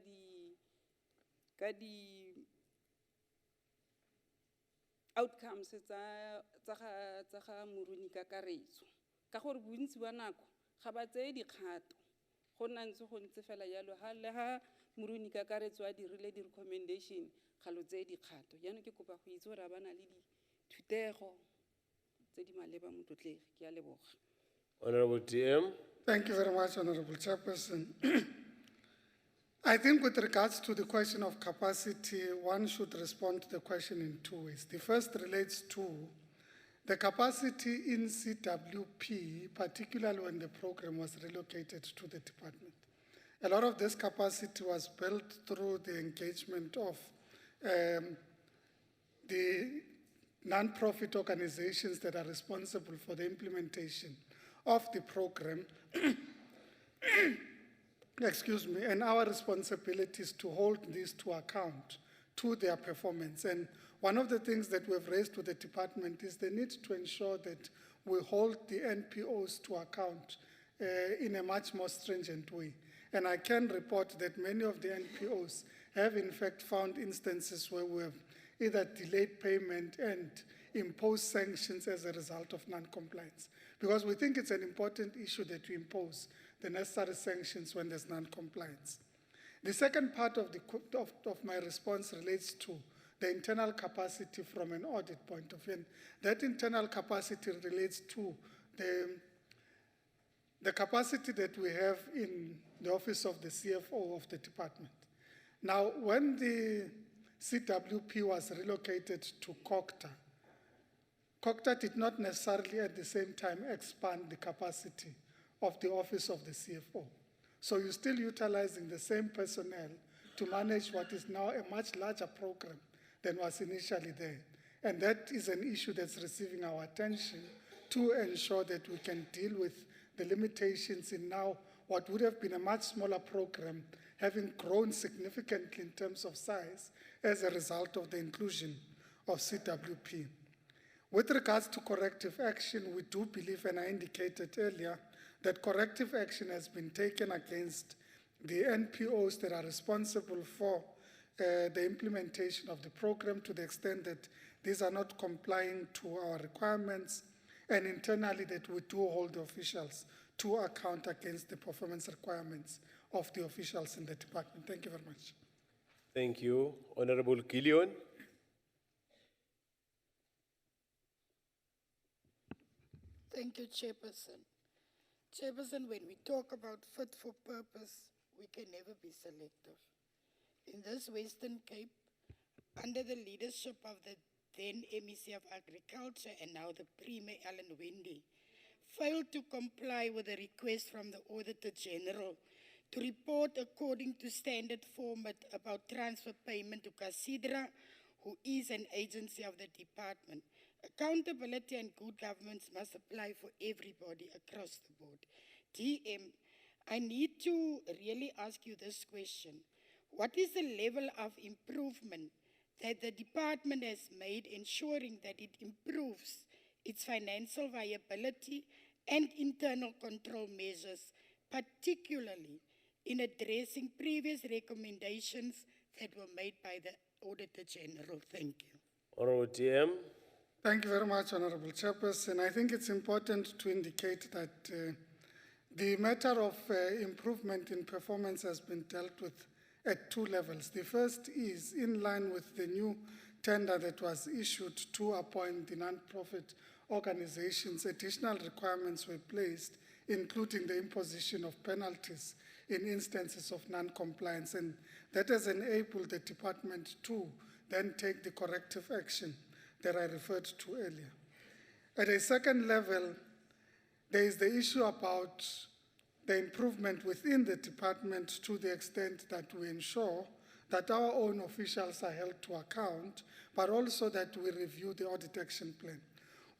S18: di outcomes tsa ga moruni kakaretso ka gore bontsi ba nako ga ba tseye dikgato go nna ntse go ntse fela yalo le ha moruni kakaretso a dirile di-recommendation ga lo tseye dikgato. Jaanong ke kopa go itse gore ba na le dithutego tse di maleba motlotlegi. Ke a leboga.
S1: Honorable TM.
S11: Thank you very much, Honorable Chairperson. I think with regards to the question of capacity, one should respond to the question in two ways. The first relates to the capacity in CWP, particularly when the program was relocated to the department. A lot of this capacity was built through the engagement of the non-profit organizations that are responsible for the implementation of the program. Excuse me, and our responsibility is to hold these to account to their performance. And one of the things that we've raised with the department is the need to ensure that we hold the NPOs to account in a much more stringent way. And I can report that many of the NPOs have in fact found instances where we have either delayed payment and imposed sanctions as a result of non-compliance. Because we think it's an important issue that we impose the necessary sanctions when there's non-compliance. The second part of my response relates to the internal capacity from an audit point of view. And that internal capacity relates to the capacity that we have in the office of the CFO of the department. Now, when the CWP was relocated to COGTA, COGTA did not necessarily at the same time expand the capacity of the office of the CFO. So you're still utilizing the same personnel to manage what is now a much larger program than was initially there. And that is an issue that's receiving our attention to ensure that we can deal with the limitations in now what would have been a much smaller program, having grown significantly in terms of size as a result of the inclusion of CWP. With regards to corrective action, we do believe, and I indicated earlier, that corrective action has been taken against the NPOs that are responsible for the implementation of the program, to the extent that these are not complying to our requirements, and internally that we do hold the officials to account against the performance requirements of the officials in the department. Thank you very much.
S1: Thank you. Honorable Gillion.
S19: Thank you, Chairperson. Chairperson, when we talk about fit for purpose, we can never be selective. In this Western Cape, under the leadership of the then MEC of Agriculture and now the Premier Alan Wendy, failed to comply with a request from the Auditor General to report according to standard format about transfer payment to Casidra, who is an agency of the department. Accountability and good governance must apply for everybody across the board. DM, I need to really ask you this question. What is the level of improvement that the department has made, ensuring that it improves its financial viability and internal control measures, particularly in addressing previous recommendations that were made by the Auditor General? Thank you.
S1: Honorable DM.
S11: Thank you very much, Honorable Chairperson. I think it's important to indicate that the matter of improvement in performance has been dealt with at two levels. The first is in line with the new tender that was issued to appoint the non-profit organizations. Additional requirements were placed, including the imposition of penalties in instances of non-compliance, and that has enabled the department to then take the corrective action that I referred to earlier. At a second level, there is the issue about the improvement within the department, to the extent that we ensure that our own officials are held to account, but also that we review the audit action plan.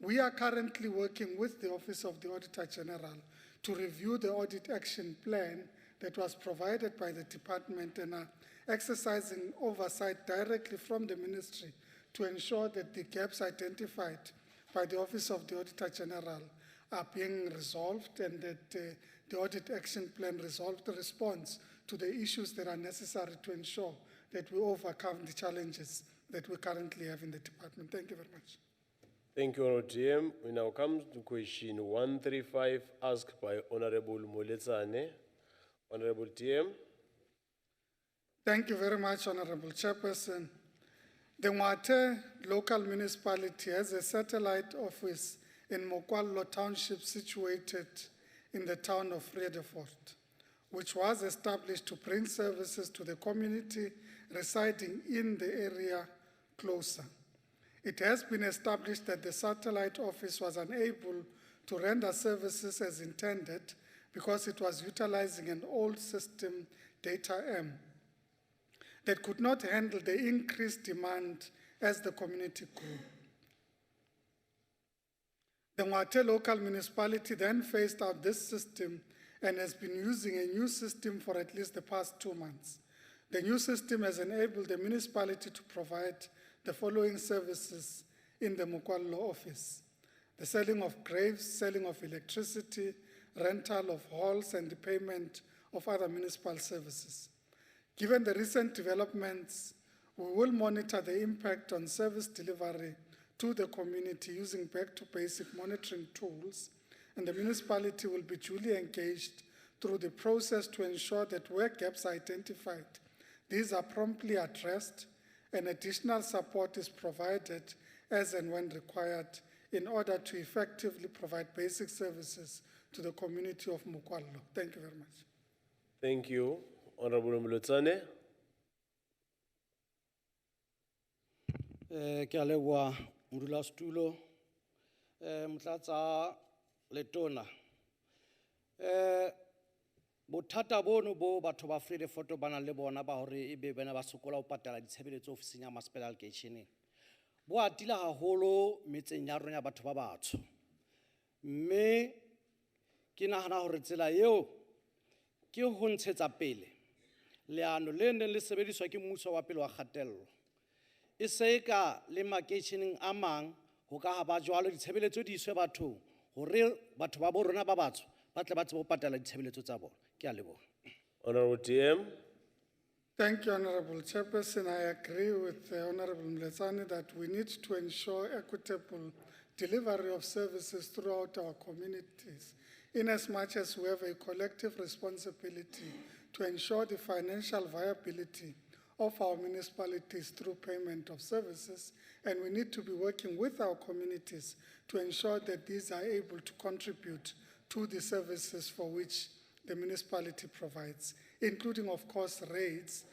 S11: We are currently working with the Office of the Auditor General to review the audit action plan that was provided by the department, and are exercising oversight directly from the ministry to ensure that the gaps identified by the Office of the Auditor General are being resolved, and that the audit action plan resolves the response to the issues that are necessary to ensure that we overcome the challenges that we currently have in the department. Thank you very much.
S1: Thank you, Honorable DM. We now come to question 135, asked by Honorable Moletsane. Honorable DM.
S11: Thank you very much, Honorable Chairperson. The Mwate local municipality has a satellite office in Mokwallo Township, situated in the town of Vredefort, which was established to bring services to the community residing in the area closer. It has been established that the satellite office was unable to render services as intended because it was utilizing an old system, Data M, that could not handle the increased demand as the community grew. The Mwate local municipality then phased out this system and has been using a new system for at least the past 2 months. The new system has enabled the municipality to provide the following services in the Mokwallo office: the selling of graves, selling of electricity, rental of halls, and the payment of other municipal services. Given the recent developments, we will monitor the impact on service delivery to the community using back-to-basic monitoring tools, and the municipality will be duly engaged through the process to ensure that where gaps are identified, these are promptly addressed and additional support is provided as and when required in order to effectively provide basic services to the community of Mokwallo. Thank you very much.
S1: Thank you. Honorable Moletsane.
S10: Ke a leboha modulasetulo, Motlatsa Letona. bothata bono bo batho ba Freefort ba nang le bona ba hore ebe bana ba sokola ho patala ditshebeletso ofising ya masepala lekeisheneng bo atile haholo metseng ya rona ya batho ba batsho mme ke nahana hore tsela eo ke ho ntshetsa pele leano le neng le sebediswa ke mmuso wa pele wa kgatello e se ka le makeisheneng a mang ho ka ha ba jwalo ditshebeletso di iswe bathong hore batho ba bo rona ba batsho ba tle ba tsebe ho patala ditshebeletso tsa bona. Ke a leboha.
S1: Honorable DM.
S11: Thank you, Honorable Chairperson. I agree with Honorable Mletsane that we need to ensure equitable delivery of services throughout our communities, in as much as we have a collective responsibility to ensure the financial viability of our municipalities through payment of services, and we need to be working with our communities to ensure that these are able to contribute to the services for which the municipality provides, including, of course, rates,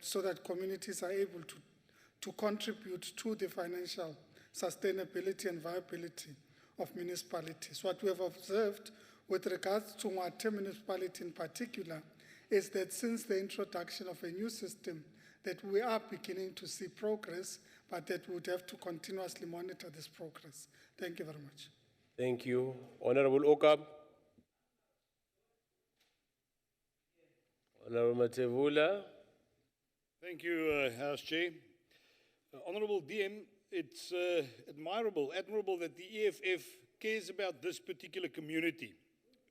S11: so that communities are able to contribute to the financial sustainability and viability of municipalities. What we have observed with regards to Mwate municipality in particular is that since the introduction of a new system, that we are beginning to see progress, but that we would have to continuously monitor this progress. Thank you very much.
S1: Thank you. Honorable Okab. Honorable Matevula.
S20: Thank you, House Chair. Honorable DM, it's admirable that the EFF cares about this particular community.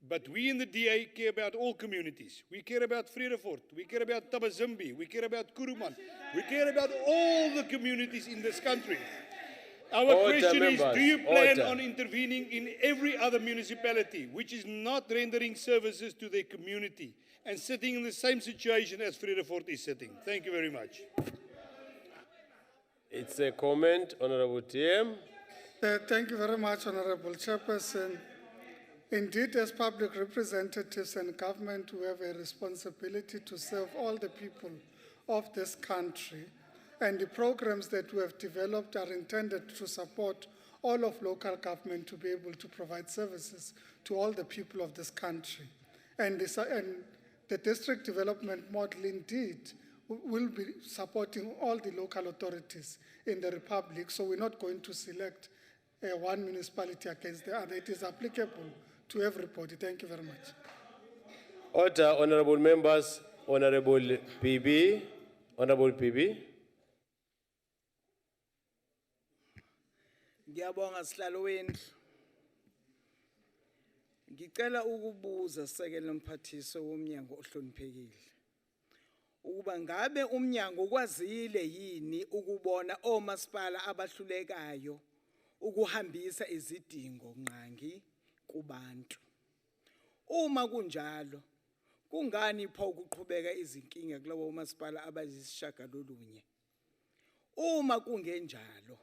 S20: But we in the DA care about all communities. We care about Vredefort, we care about Tabazimbi, we care about Kuruman, we care about all the communities in this country. Our question is, do you plan on intervening in every other municipality which is not rendering services to their community and sitting in the same situation as Vredefort is sitting? Thank you very much.
S1: It's a comment, Honorable TM.
S11: Thank you very much, Honorable Chairperson. Indeed, as public representatives and government, we have a responsibility to serve all the people of this country. And the programs that we have developed are intended to support all of local government to be able to provide services to all the people of this country. And the district development model indeed will be supporting all the local authorities in the Republic. So we're not going to select one municipality against the other. It is applicable to everybody. Thank you very much.
S1: Order, honorable members, Honorable PB. Honorable PB.
S21: Ngiyabonga sihlalo wendlu. Ngicela ukubuza sekele mphathiso womnyango ohloniphekile. Ukuba ngabe umnyango ukwazile yini ukubona omasipala abahlulekayo ukuhambisa izidingo nqangi kubantu. Uma kunjalo, kungani pho ukuqhubeka izinkinga kulabo omasipala abayisishagalolunye? Uma kungenjalo,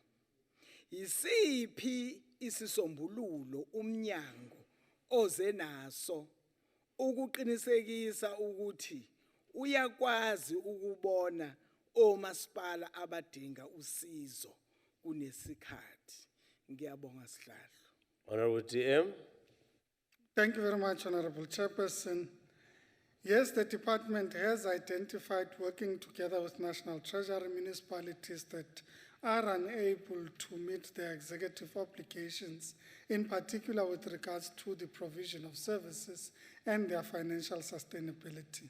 S21: yisiphi isisombululo umnyango oze naso ukuqinisekisa ukuthi uyakwazi ukubona omasipala abadinga usizo kunesikhathi? Ngiyabonga sihlalo.
S1: Honorable TM.
S11: Thank you very much, Honorable Chairperson. Yes, the department has identified, working together with National Treasury, municipalities that are unable to meet their executive obligations, in particular with regards to the provision of services and their financial sustainability.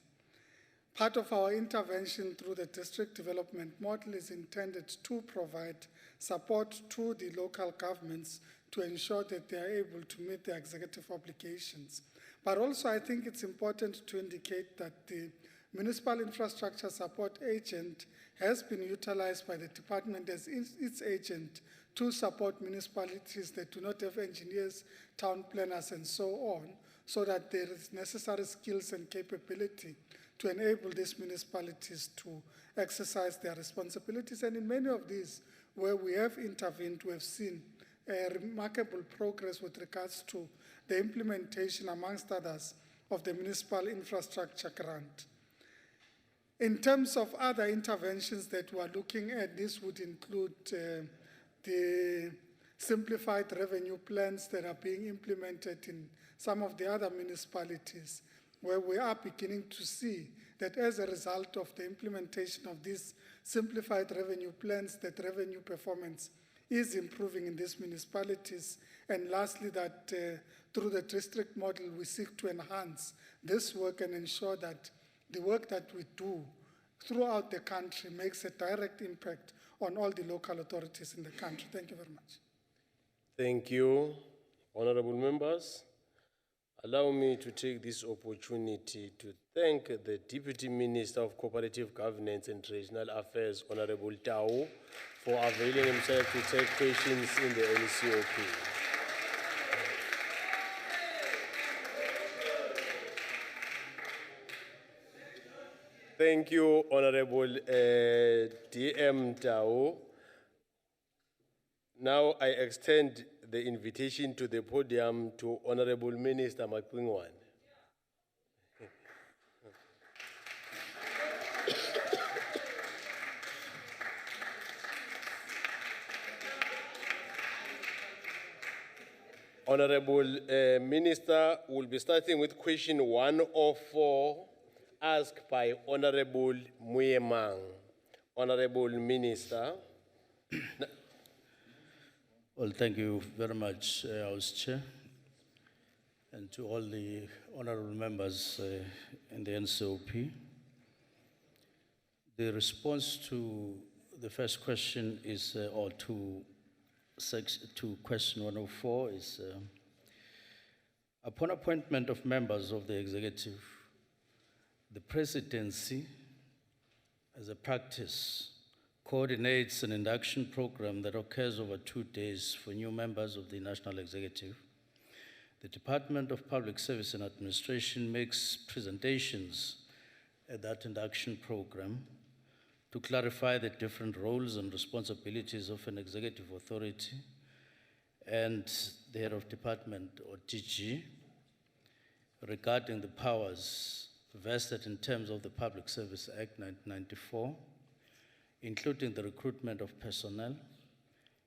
S11: Part of our intervention through the district development model is intended to provide support to the local governments to ensure that they are able to meet their executive obligations. But also I think it's important to indicate that the Municipal Infrastructure Support Agent has been utilized by the department as its agent to support municipalities that do not have engineers, town planners, and so on, so that there is necessary skills and capability to enable these municipalities to exercise their responsibilities. And in many of these, where we have intervened, we have seen remarkable progress with regards to the implementation, amongst others, of the Municipal Infrastructure Grant. In terms of other interventions that we are looking at, this would include the simplified revenue plans that are being implemented in some of the other municipalities, where we are beginning to see that as a result of the implementation of these simplified revenue plans, that revenue performance is improving in these municipalities. And lastly, that through the district model, we seek to enhance this work and ensure that the work that we do throughout the country makes a direct impact on all the local authorities in the country. Thank you very much.
S1: Thank you, honorable members. Allow me to take this opportunity to thank the Deputy Minister of Cooperative Governance and Regional Affairs, Honorable Tau, for availing himself to take questions in the NCOP. Thank you, Honorable DM Tau. Now I extend the invitation to the podium to Honorable Minister Makwingwan. Honorable Minister, will be starting with question 104, asked by Honorable Muyemang. Honorable Minister.
S5: Well, thank you very much, House Chair, and to all the honorable members in the NCOP. The response to the first question is, or to question 104 is, upon appointment of members of the executive, the Presidency, as a practice, coordinates an induction program that occurs over 2 days for new members of the National Executive. The Department of Public Service and Administration makes presentations at that induction program to clarify the different roles and responsibilities of an executive authority and the head of department, or DG, regarding the powers vested in terms of the Public Service Act 1994, including the recruitment of personnel.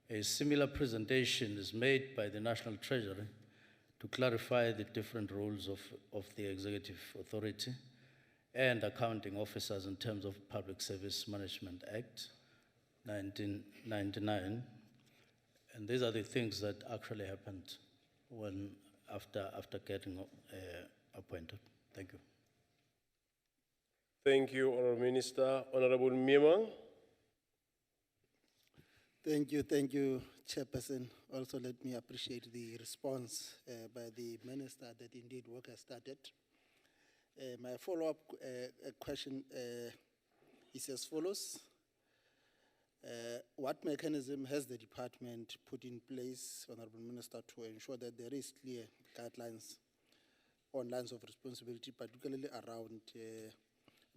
S5: A similar presentation is made by the National Treasury to clarify the different roles of the Executive Authority and accounting officers in terms of Public Service Management Act 1999. And these are the things that actually happened after getting appointed. Thank you.
S1: Thank you, Honorable Minister. Honorable Mima.
S22: Thank you, Chairperson. Also, let me appreciate the response by the Minister that indeed work has started. My follow-up question is as follows. What mechanism has the department put in place, Honorable Minister, to ensure that there is clear guidelines on lines of responsibility, particularly around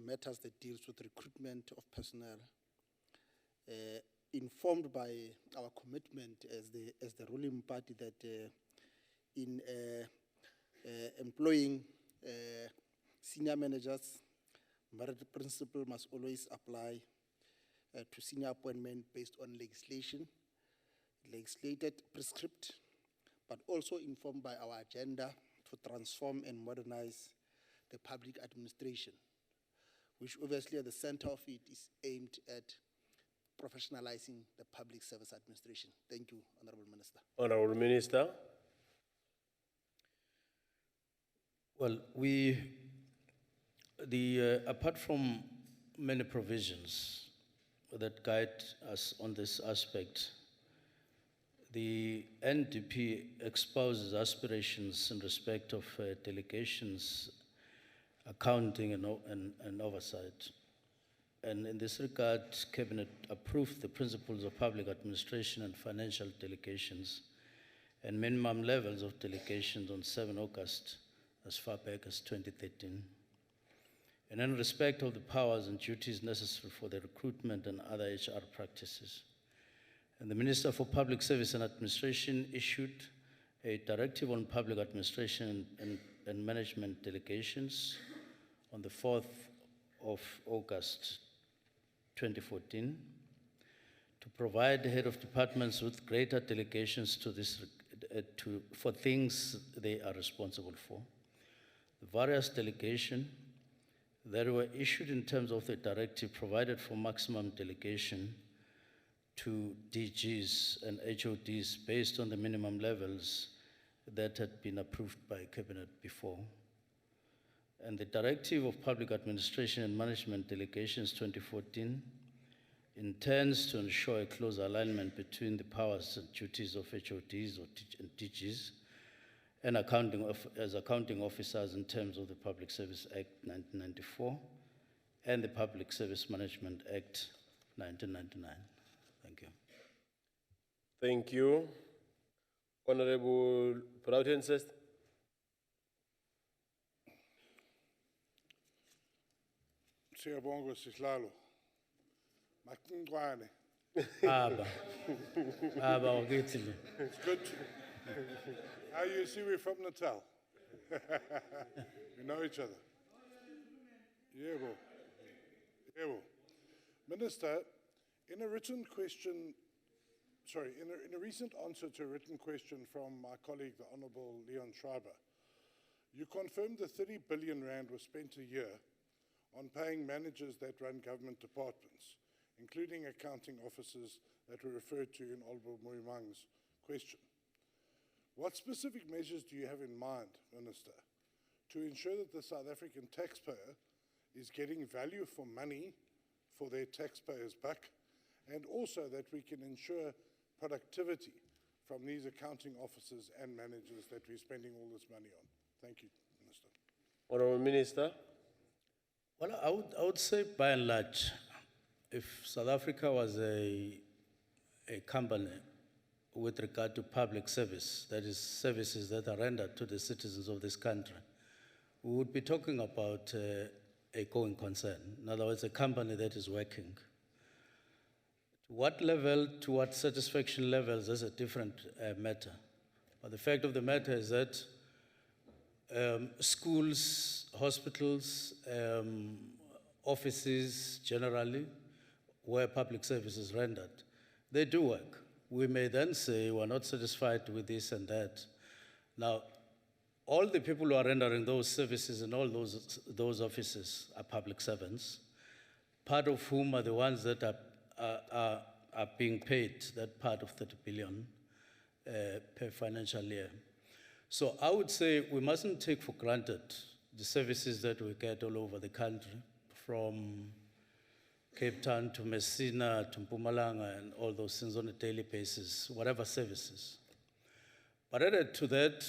S22: matters that deals with recruitment of personnel, informed by our commitment as the ruling party that in employing senior managers, merit principle must always apply to senior appointment based on legislated prescript, but also informed by our agenda to transform and modernize the public administration, which obviously at the center of it is aimed at professionalizing the public service administration. Thank you, Honorable Minister.
S1: Honorable Minister.
S5: Well, apart from many provisions that guide us on this aspect, the NDP espouses aspirations in respect of delegations, accounting and oversight. And in this regard, Cabinet approved the principles of public administration and financial delegations and minimum levels of delegations on 7 August, as far back as 2013. And in respect of the powers and duties necessary for the recruitment and other HR practices. And the Minister for Public Service and Administration issued a directive on public administration and management delegations on the 4th of August 2014 to provide the head of departments with greater delegations to this, for things they are responsible for. the various delegation that were issued in terms of the directive provided for maximum delegation to DGs and HODs based on the minimum levels that had been approved by Cabinet before. And the Directive of Public Administration and Management Delegations 2014 intends to ensure a close alignment between the powers and duties of HODs and DGs and as accounting officers in terms of the Public Service Act 1994 and the Public Service Management Act 1999. Thank you.
S1: Thank you. Honorable Proudhensest.
S3: Siyabonga sihlalo. Makinkwane.
S5: Aba wakithi le.
S3: It's good. How you see we're from Natal. We know each other. Yebo. Yebo. Minister, in a written question, in a recent answer to a written question from my colleague, the Honorable Leon Schreiber, you confirmed the 30 billion rand was spent a year on paying managers that run government departments, including accounting officers that were referred to in Honorable Muimang's question. What specific measures do you have in mind, Minister, to ensure that the South African taxpayer is getting value for money for their taxpayers' buck, and also that we can ensure productivity from these accounting officers and managers that we're spending all this money on? Thank you, Minister.
S1: Honorable Minister.
S5: Well, I would say by and large, if South Africa was a company with regard to public service, that is services that are rendered to the citizens of this country, we would be talking about a going concern. In other words, a company that is working. To what level, to what satisfaction levels is a different matter. But the fact of the matter is that schools, hospitals, offices generally, where public service is rendered, they do work. We may then say we're not satisfied with this and that. Now, all the people who are rendering those services in all those offices are public servants, part of whom are the ones that are being paid that part of 30 billion per financial year. So I would say we mustn't take for granted the services that we get all over the country, from Cape Town to Messina to Mpumalanga and all those things on a daily basis, whatever services. But added to that,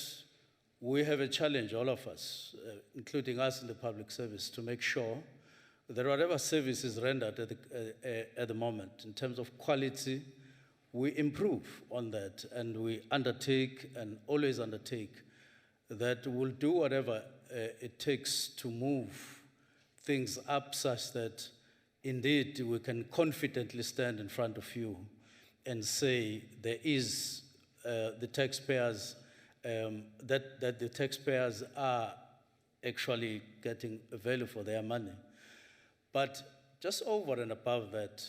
S5: we have a challenge, all of us, including us in the public service, to make sure that whatever service is rendered at the moment, in terms of quality, we improve on that, and we undertake and always undertake that we'll do whatever it takes to move things up such that indeed we can confidently stand in front of you and say there is the taxpayers, that the taxpayers are actually getting value for their money. But just over and above that,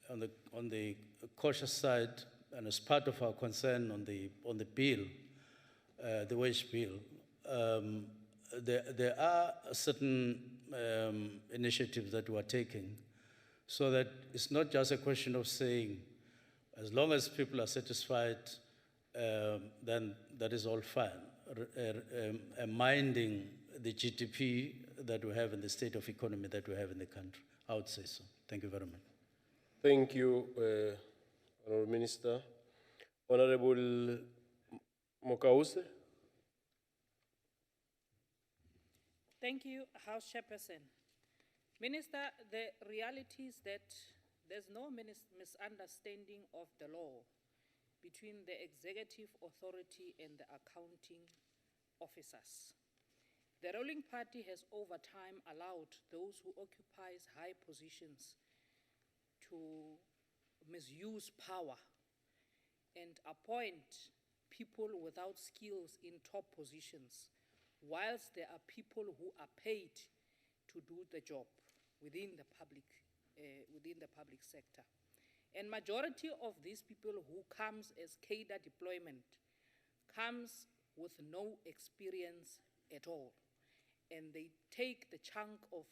S5: on the cautious side, and as part of our concern on the bill, the wage bill, there are certain initiatives that we are taking, so that it's not just a question of saying, as long as people are satisfied, then that is all fine. Minding the GDP that we have and the state of economy that we have in the country, I would say so. Thank you very much.
S1: Thank you, Honorable Minister. Honorable Mokause.
S9: Thank you, House Chairperson. Minister, the reality is that there's no misunderstanding of the law between the executive authority and the accounting officers. The ruling party has over time allowed those who occupy high positions to misuse power and appoint people without skills in top positions, whilst there are people who are paid to do the job within the public sector. And majority of these people who comes as cadre deployment comes with no experience at all. and they take the chunk of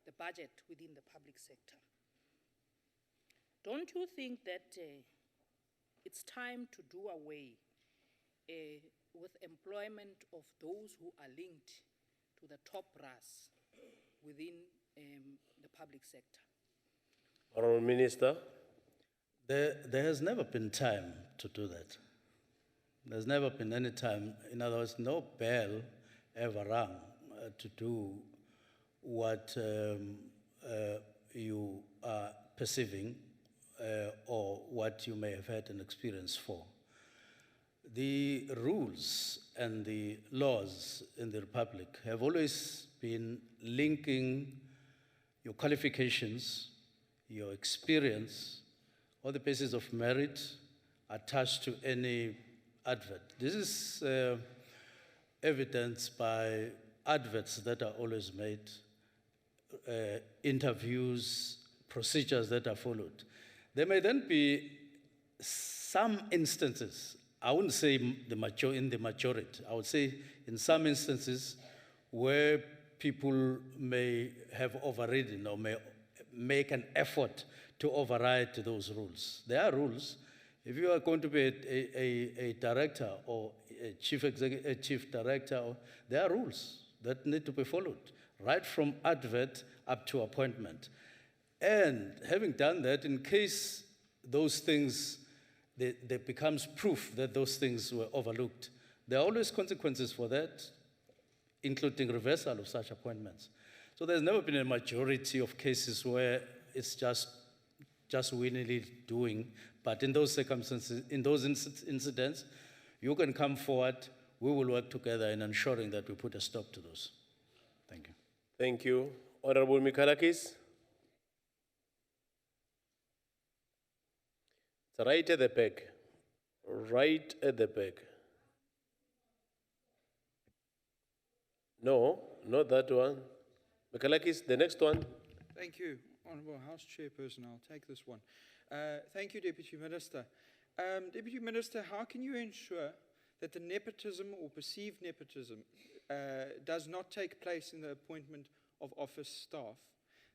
S9: the budget within the public sector. Don't you think that it's time to do away with employment of those who are linked to the top brass within the public sector?
S1: Honorable Minister.
S5: There has never been time to do that. There's never been any time, in other words, no bell ever rung to do what you are perceiving or what you may have had an experience for. The rules and the laws in the Republic have always been linking your qualifications, your experience, or the basis of merit attached to any advert. This is evidenced by adverts that are always made, interviews, procedures that are followed. There may then be some instances, I wouldn't say in the majority, I would say in some instances where people may have overridden or may make an effort to override those rules. There are rules. If you are going to be a director or a chief director, there are rules that need to be followed, right from advert up to appointment. And having done that, in case those things, there becomes proof that those things were overlooked, there are always consequences for that, including reversal of such appointments. So there's never been a majority of cases where it's just willingly doing, but in those circumstances, in those incidents, you can come forward, we will work together in ensuring that we put a stop to those. Thank you.
S1: Thank you. Honorable Mikalakis. It's right at the back. Right at the back. No, not that one. Mikalakis, the next one.
S7: Thank you, Honourable House Chairperson. I'll take this one. Thank you, Deputy Minister. Deputy Minister, how can you ensure that the nepotism or perceived nepotism does not take place in the appointment of office staff?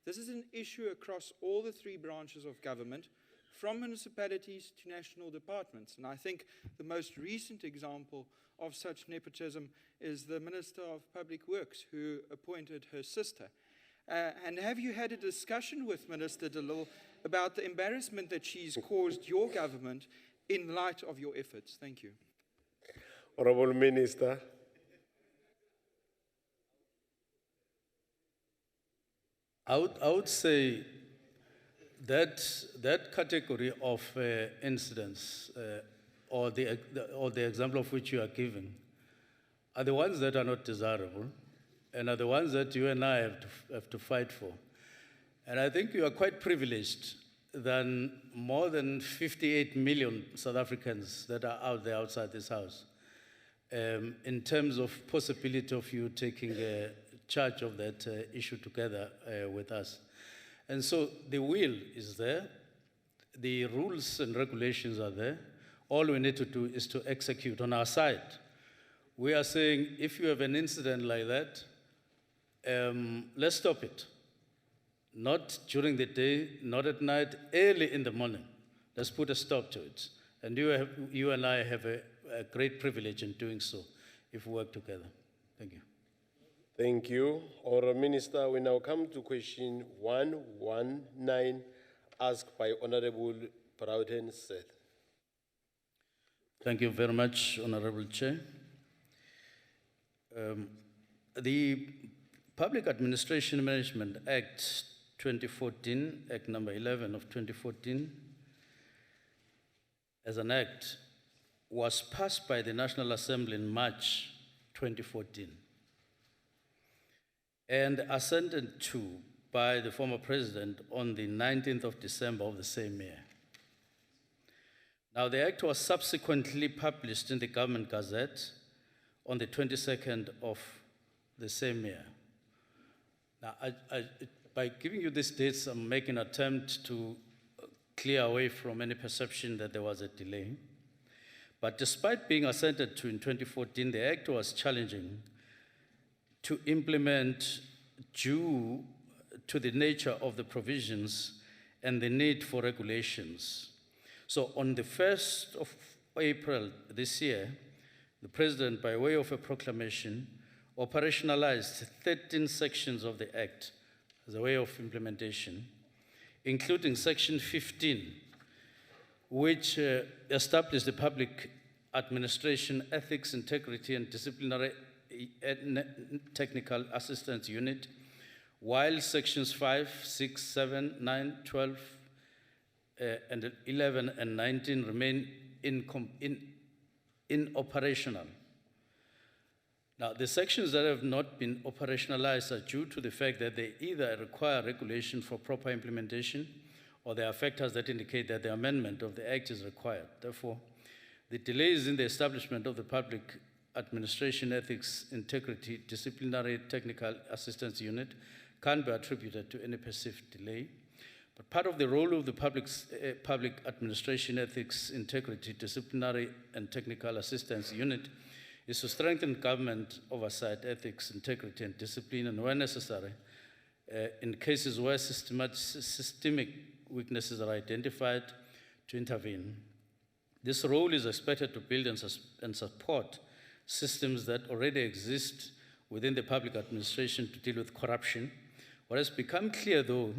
S7: This is an issue across all the three branches of government, from municipalities to national departments. And I think the most recent example of such nepotism is the Minister of Public Works, who appointed her sister. And have you had a discussion with Minister DeLille about the embarrassment that she's caused your government in light of your efforts? Thank you.
S1: Honorable Minister.
S5: I would say that category of incidents, or the example of which you are giving, are the ones that are not desirable, and are the ones that you and I have to fight for. And I think you are quite privileged than more than 58 million South Africans that are out there outside this house, in terms of possibility of you taking charge of that issue together with us. And so the will is there, the rules and regulations are there. All we need to do is to execute on our side. We are saying, if you have an incident like that, let's stop it. Not during the day, not at night, early in the morning. Let's put a stop to it. And you and I have a great privilege in doing so if we work together. Thank you.
S1: Thank you. Honourable Minister, we now come to question 119, asked by Honourable Broughton Seth.
S5: Thank you very much, Honourable Chair. The Public Administration Management Act 2014, Act number 11 of 2014, as an act, was passed by the National Assembly in March 2014 and assented to by the former president on the 19th of December of the same year. Now, the act was subsequently published in the Government Gazette on the 22nd of the same year. Now, by giving you these dates, I'm making an attempt to clear away from any perception that there was a delay. But despite being assented to in 2014, the act was challenging to implement due to the nature of the provisions and the need for regulations. So on the 1st of April this year, the President, by way of a proclamation, operationalized 13 sections of the Act as a way of implementation, including Section 15, which established the Public Administration Ethics, Integrity, and Disciplinary Technical Assistance Unit, while Sections 5, 6, 7, 9, 12, and 11 and 19 remain operational. Now, the sections that have not been operationalized are due to the fact that they either require regulation for proper implementation or there are factors that indicate that the amendment of the Act is required. Therefore, the delays in the establishment of the Public Administration Ethics, Integrity, Disciplinary Technical Assistance Unit can't be attributed to any perceived delay. But part of the role of the Public Administration Ethics, Integrity, Disciplinary and Technical Assistance Unit is to strengthen government oversight, ethics, integrity, and discipline, and where necessary, in cases where systemic weaknesses are identified, to intervene. This role is expected to build and support systems that already exist within the public administration to deal with corruption. What has become clear, though,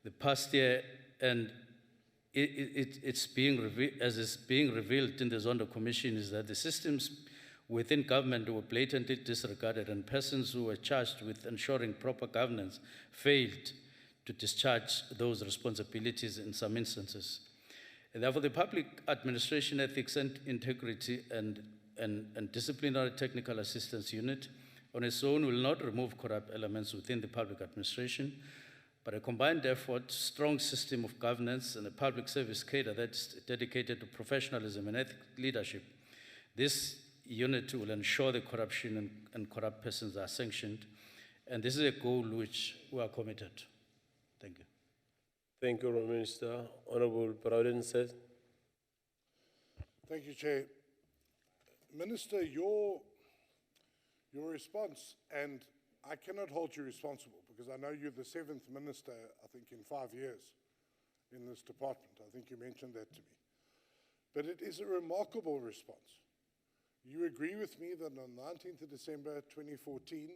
S5: the past year, and it's being revealed in the Zondo Commission, is that the systems within government were blatantly disregarded, and persons who were charged with ensuring proper governance failed to discharge those responsibilities in some instances. And therefore, the Public Administration Ethics and Integrity and Disciplinary Technical Assistance Unit on its own will not remove corrupt elements within the public administration, but a combined effort, strong system of governance, and a public service cadre that's dedicated to professionalism and ethical leadership. This unit will ensure the corruption and corrupt persons are sanctioned, and this is a goal which we are committed to. Thank you.
S1: Thank you, Honourable Minister. Honourable Presidency.
S3: Thank you, Chair. Minister, your response, and I cannot hold you responsible because I know you're the 7th minister, I think, in 5 years in this department. I think you mentioned that to me. But it is a remarkable response. You agree with me that on 19th of December 2014,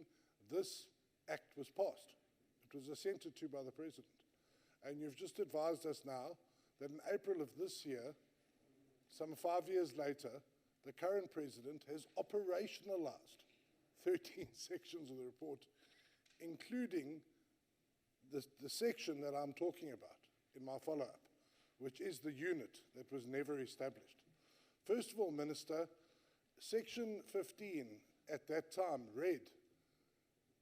S3: this act was passed. It was assented to by the President. And you've just advised us now that in April of this year, some 5 years later, the current President has operationalized 13 sections of the report, including the section that I'm talking about in my follow-up, which is the unit that was never established. First of all, Minister, Section 15 at that time read,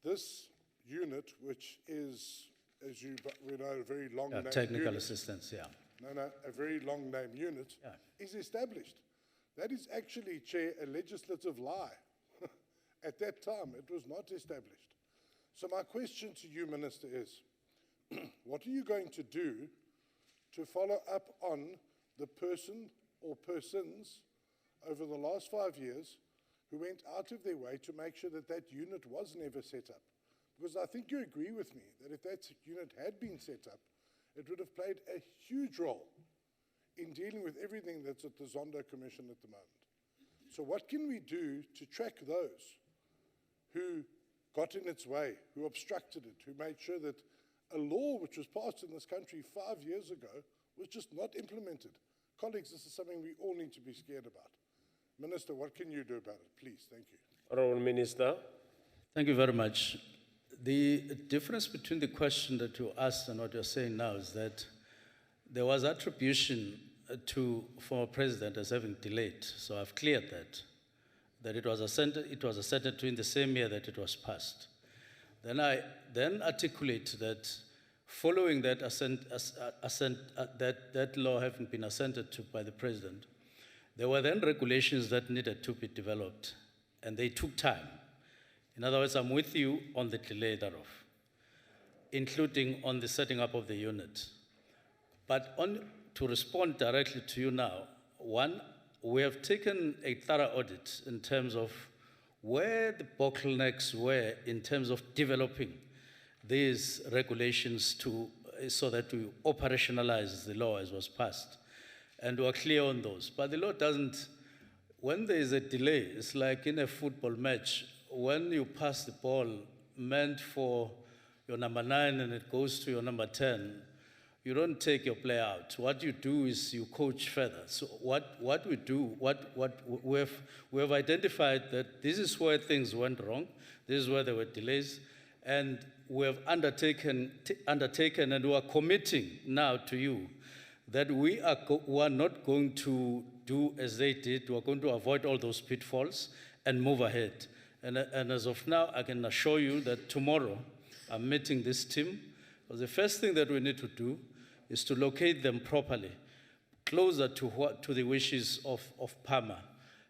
S3: this unit, which is, as you know, a very long name
S5: technical
S3: unit,
S5: assistance, yeah.
S3: No, a very long name unit, is established. That is actually, Chair, a legislative lie. At that time, it was not established. So my question to you, Minister, is what are you going to do to follow up on the person or persons over the last 5 years who went out of their way to make sure that that unit was never set up? Because I think you agree with me that if that unit had been set up, it would have played a huge role in dealing with everything that's at the Zondo Commission at the moment. So what can we do to track those who got in its way, who obstructed it, who made sure that a law which was passed in this country 5 years ago was just not implemented? Colleagues, this is something we all need to be scared about. Minister, what can you do about it? Please, thank you.
S1: Honourable Minister.
S5: Thank you very much. The difference between the question that you asked and what you're saying now is that there was attribution to former president as having delayed. So I've cleared that it was assented to in the same year that it was passed. Then I articulate that following that that law having been assented to by the president, there were then regulations that needed to be developed, and they took time. In other words, I'm with you on the delay thereof, including on the setting up of the unit. But to respond directly to you now, one, we have taken a thorough audit in terms of where the bottlenecks were in terms of developing these regulations so that we operationalize the law as was passed. And we're clear on those. But the law doesn't, when there is a delay, it's like in a football match, when you pass the ball meant for your number 9 and it goes to your number 10, you don't take your player out. What you do is you coach further. So what we do, we have identified that this is where things went wrong, this is where there were delays, and we have undertaken and we are committing now to you that we are not going to do as they did. We are going to avoid all those pitfalls and move ahead. And as of now, I can assure you that tomorrow I'm meeting this team. Because the first thing that we need to do is to locate them properly, closer to the wishes of PAMA.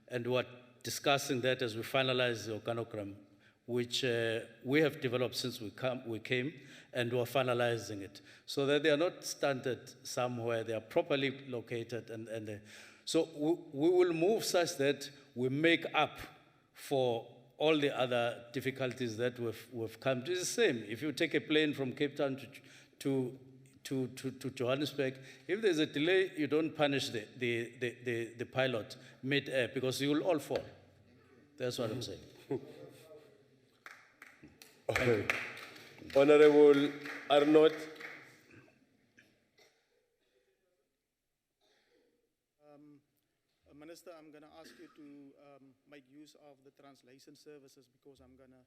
S5: And we're discussing that as we finalize the organogram, which we have developed since we came, and we're finalizing it. So that they are not stranded somewhere, they are properly located. So we will move such that we make up for all the other difficulties that we've come to. It's the same. If you take a plane from Cape Town to Johannesburg, if there's a delay, you don't punish the pilot mid-air because you will all fall. That's what I'm saying.
S1: Okay. Honorable Arnott.
S12: Minister, I'm going to ask you to make use of the translation services because I'm going to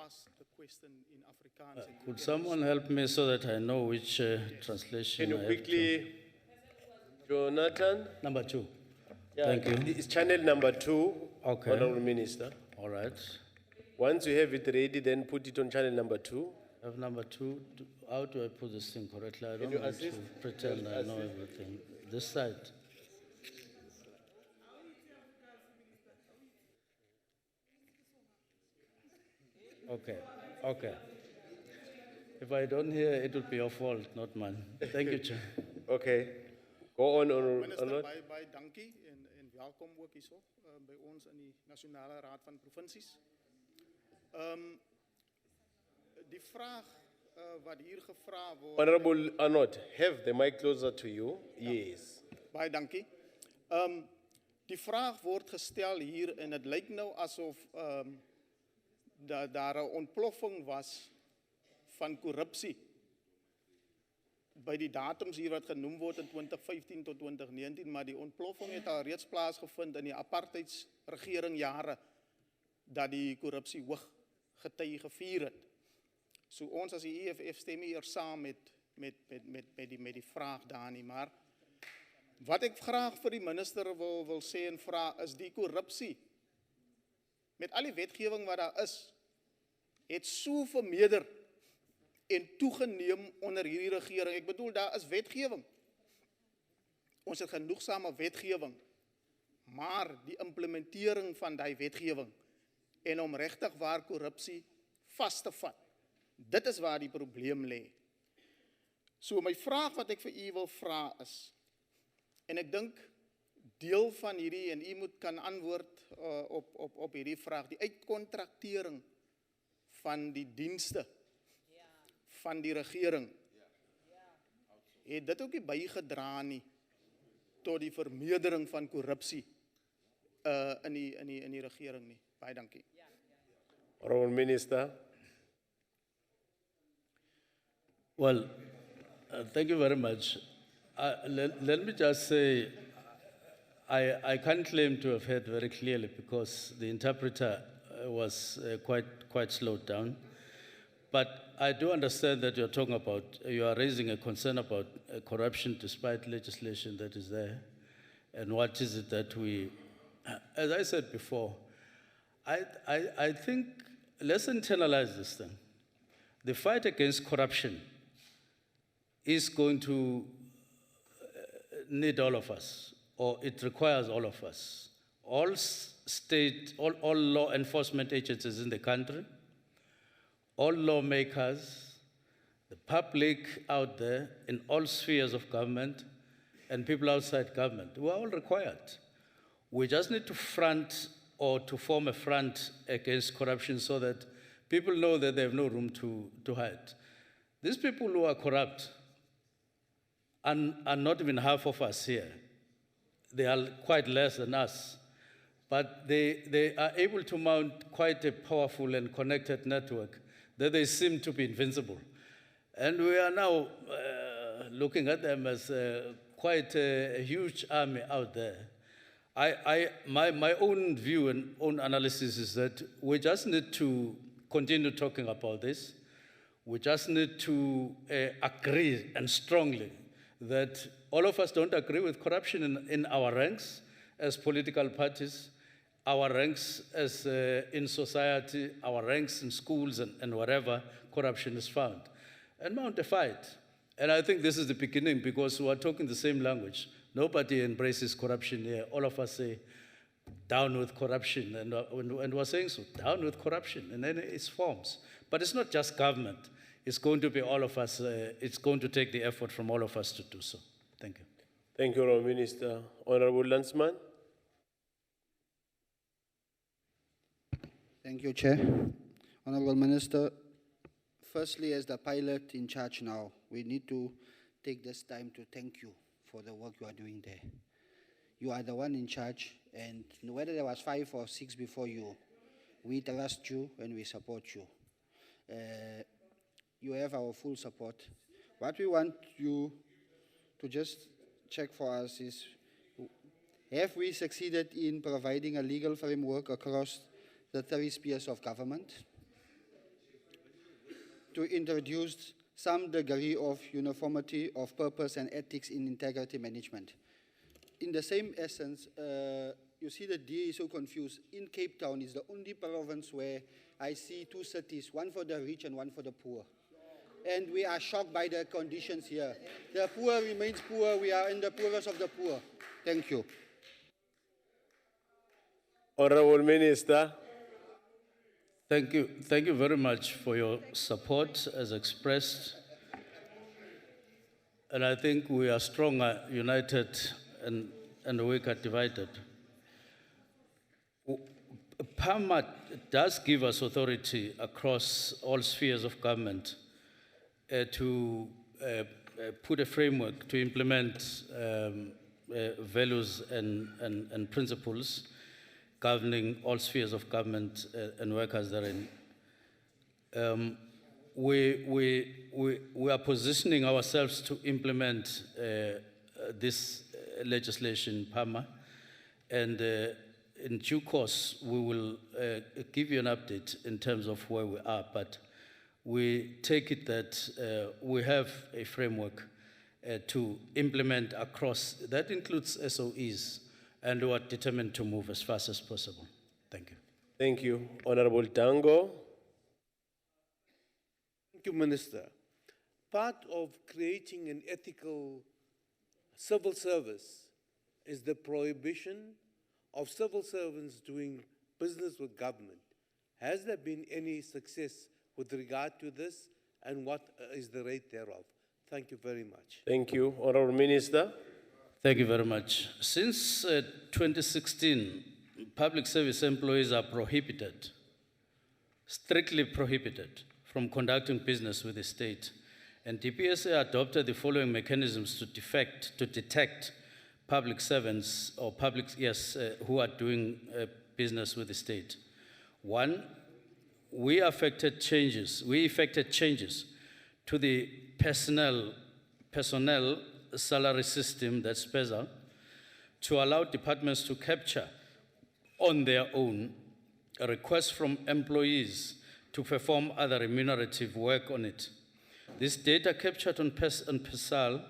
S12: ask the question in Afrikaans. and you
S5: Could
S12: can
S5: someone help me so that I know which translation
S1: Can you
S5: I have
S1: quickly, Jonathan?
S5: Number 2.
S1: Yeah,
S5: Thank you.
S1: It's channel number 2,
S5: Okay.
S1: Honorable Minister.
S5: All right.
S1: Once you have it ready, then put it on channel number 2.
S5: I have number 2. How do I put this thing correctly? I
S1: Can
S5: don't
S1: you
S5: want to
S1: assist?
S5: pretend I know
S1: Assist.
S5: everything. This side. Okay, okay. If I don't hear, it will be your fault, not mine. Thank you, Chair.
S1: Okay. Go on,
S12: Minister,
S1: Arnott.
S12: baie dankie en welkom ook hierso by ons in die Nasionale Raad van Provinsies. Die vraag wat hier gevra word.
S1: Honorable Arnott, have the mic closer to you. Yes.
S12: Baie dankie. Die vraag word gestel hier en het lyk nou asof daar 'n ontploffing was van korrupsie by die datums hier wat genoem word in 2015 tot 2019, maar die ontploffing het al reeds plaasgevind in die apartheidsregering jare dat die korrupsie hoog gety gevier het. So ons as die EFF stem hier saam met die vraag daar nie, maar wat ek graag vir die minister wil sê en vra is die korrupsie met al die wetgewing wat daar is, het so vermeerder en toegeneem onder hierdie regering. Ek bedoel, daar is wetgewing. Ons het genoegsame wetgewing, maar die implementering van die wetgewing en om regtig waar korrupsie vas te vat, dit is waar die probleem lê. So my vraag wat ek vir u wil vra is, en ek dink deel van hierdie, en u moet kan antwoord op hierdie vraag, die uitkontraktering van die dienste van die regering, het dit ook nie bygedra nie tot die vermeerdering van korrupsie in die regering nie. Baie dankie.
S1: Honorable Minister.
S5: Well, thank you very much. Let me just say, I can't claim to have heard very clearly because the interpreter was quite slowed down. But I do understand that you are raising a concern about corruption despite legislation that is there. And what is it that we, as I said before, I think let's internalize this thing. The fight against corruption is going to need all of us, or it requires all of us. All law enforcement agencies in the country, all lawmakers, the public out there in all spheres of government, and people outside government, we're all required. We just need to front or to form a front against corruption so that people know that they have no room to hide. These people who are corrupt are not even half of us here. They are quite less than us. But they are able to mount quite a powerful and connected network that they seem to be invincible. And we are now looking at them as quite a huge army out there. My own view and own analysis is that we just need to continue talking about this. We just need to agree, and strongly, that all of us don't agree with corruption in our ranks as political parties, our ranks as in society, our ranks in schools and wherever corruption is found, and mount a fight. And I think this is the beginning, because we are talking the same language. Nobody embraces corruption here. All of us say, down with corruption, and we're saying so, down with corruption in any its forms. But it's not just government. It's going to be all of us. It's going to take the effort from all of us to do so. Thank you.
S1: Thank you, Honourable Minister. Honourable Landsman.
S13: Thank you, Chair. Honourable Minister, firstly, as the pilot in charge now, we need to take this time to thank you for the work you are doing there. You are the one in charge, and whether there was 5 or 6 before you, we trust you and we support you. You have our full support. What we want you to just check for us is, have we succeeded in providing a legal framework across the 3 spheres of government to introduce some degree of uniformity of purpose and ethics in integrity management? In the same essence, you see the DA is so confused. In Cape Town is the only province where I see 2 cities, one for the rich and one for the poor. And we are shocked by the conditions here. The poor remains poor. We are in the poorest of the poor. Thank you.
S1: Honourable Minister.
S5: Thank you. Thank you very much for your support as expressed. And I think we are stronger united and weaker divided. PAMA does give us authority across all spheres of government to put a framework to implement values and principles governing all spheres of government and workers therein. We are positioning ourselves to implement this legislation, PAMA, and in due course, we will give you an update in terms of where we are, but we take it that we have a framework to implement across, that includes SOEs, and we are determined to move as fast as possible. Thank you.
S1: Thank you. Honourable Dango.
S16: Thank you, Minister. Part of creating an ethical civil service is the prohibition of civil servants doing business with government. Has there been any success with regard to this, and what is the rate thereof? Thank you very much.
S1: Thank you. Honourable Minister.
S5: Thank you very much. Since 2016, public service employees are prohibited, strictly prohibited, from conducting business with the state. And DPSA adopted the following mechanisms to detect public servants or who are doing business with the state. One, we effected changes to the personnel salary system, that's PESA, to allow departments to capture on their own a request from employees to perform other remunerative work on it. This data captured on PESAL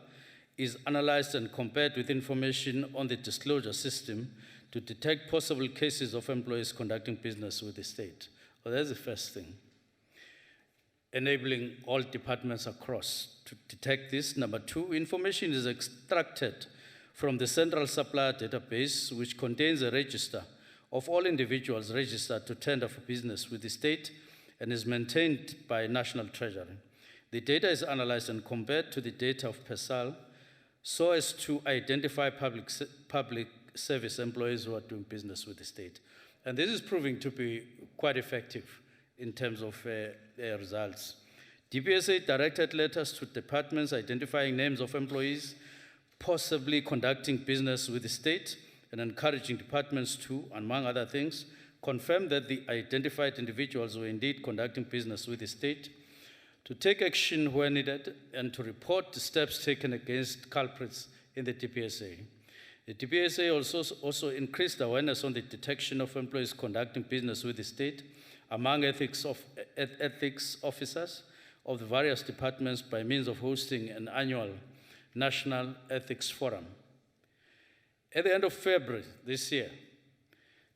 S5: is analyzed and compared with information on the disclosure system to detect possible cases of employees conducting business with the state. Well, that's the first thing. Enabling all departments across to detect this. Number 2, information is extracted from the central supplier database, which contains a register of all individuals registered to tender for business with the state and is maintained by National Treasury. The data is analyzed and compared to the data of PESAL so as to identify public service employees who are doing business with the state. And this is proving to be quite effective in terms of results. DPSA directed letters to departments identifying names of employees possibly conducting business with the state and encouraging departments to, among other things, confirm that the identified individuals were indeed conducting business with the state, to take action where needed, and to report the steps taken against culprits in the DPSA. The DPSA also increased awareness on the detection of employees conducting business with the state among ethics officers of the various departments by means of hosting an annual National Ethics Forum. At the end of February this year,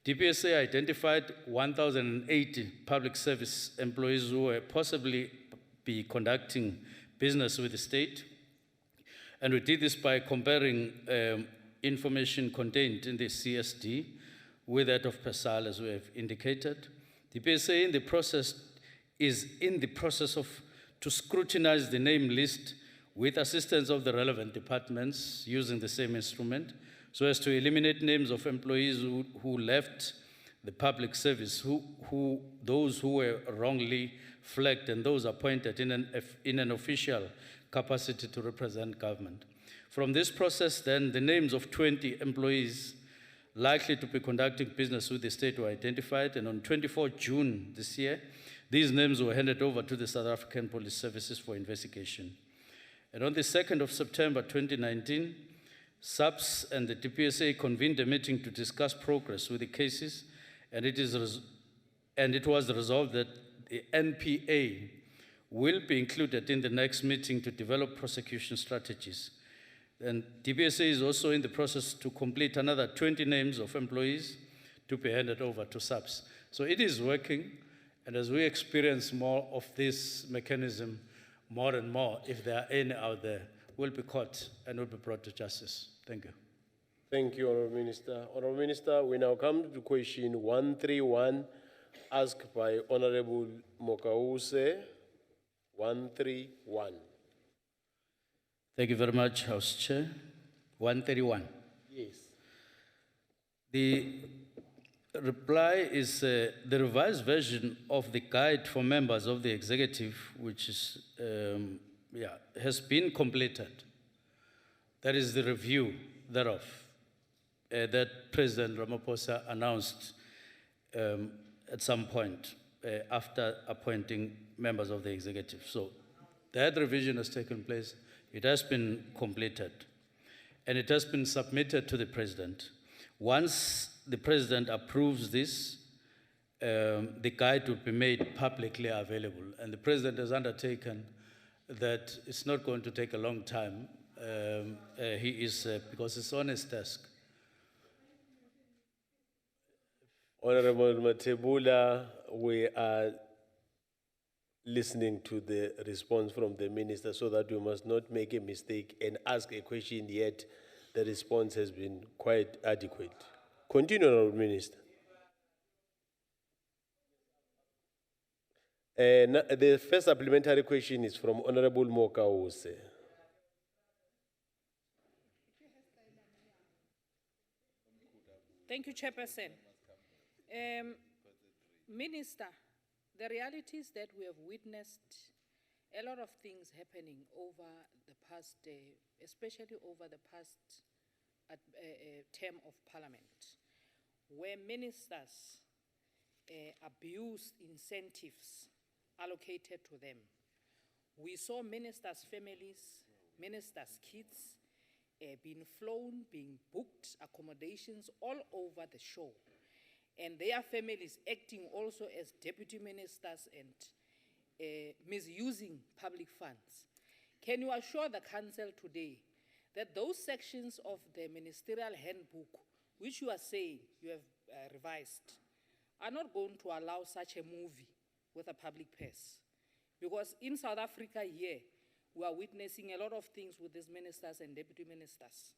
S5: DPSA identified 1,080 public service employees who were possibly be conducting business with the state. And we did this by comparing information contained in the CSD with that of PESAL, as we have indicated. DPSA is in the process to scrutinize the name list with assistance of the relevant departments using the same instrument, so as to eliminate names of employees who left the public service, those who were wrongly flagged and those appointed in an official capacity to represent government. From this process, then, the names of 20 employees likely to be conducting business with the state were identified, and on 24 June this year, these names were handed over to the South African Police Services for investigation. And on the 2nd of September 2019, SAPS and the DPSA convened a meeting to discuss progress with the cases, and it was resolved that the NPA will be included in the next meeting to develop prosecution strategies. And DPSA is also in the process to complete another 20 names of employees to be handed over to SAPS. So it is working, and as we experience more of this mechanism, more and more, if there are any out there, will be caught and will be brought to justice. Thank you.
S1: Thank you, Honourable Minister. Honourable Minister, we now come to question 131, asked by Honourable Mokause. 131.
S5: Thank you very much, House Chair. 131.
S1: Yes.
S5: The reply is the revised version of the guide for members of the executive, which is, has been completed. That is the review thereof that President Ramaphosa announced at some point after appointing members of the executive. So that revision has taken place. It has been completed, and it has been submitted to the President. Once the President approves this, the guide will be made publicly available, and the President has undertaken that it's not going to take a long time. Because it's on his desk.
S1: Honourable Matebula, we are listening to the response from the Minister so that we must not make a mistake and ask a question yet the response has been quite adequate. Continue, Honourable Minister. The first supplementary question is from Honourable Mokause.
S9: Thank you, Chairperson. Minister, the reality is that we have witnessed a lot of things happening over the past, especially over the past term of Parliament, where ministers abused incentives allocated to them. We saw ministers' families, ministers' kids, being flown, being booked accommodations all over the show, and their families acting also as deputy ministers and misusing public funds. Can you assure the Council today that those sections of the Ministerial handbook, which you are saying you have revised, are not going to allow such a movie with a public purse? Because in South Africa here, we are witnessing a lot of things with these ministers and deputy ministers.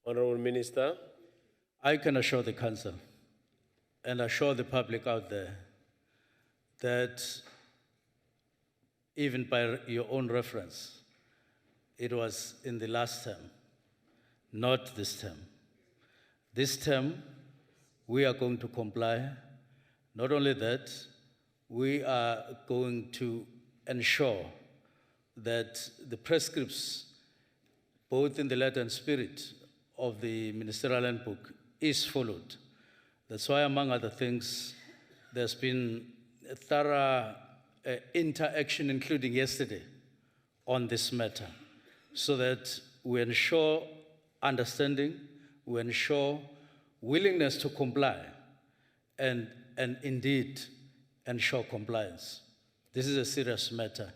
S1: Honourable Minister.
S5: I can assure the Council and assure the public out there that even by your own reference, it was in the last term, not this term. This term, we are going to comply. Not only that, we are going to ensure that the prescripts, both in the letter and spirit of the Ministerial handbook, is followed. That's why, among other things, there's been a thorough interaction, including yesterday, on this matter, so that we ensure understanding, we ensure willingness to comply, and indeed ensure compliance. This is a serious matter.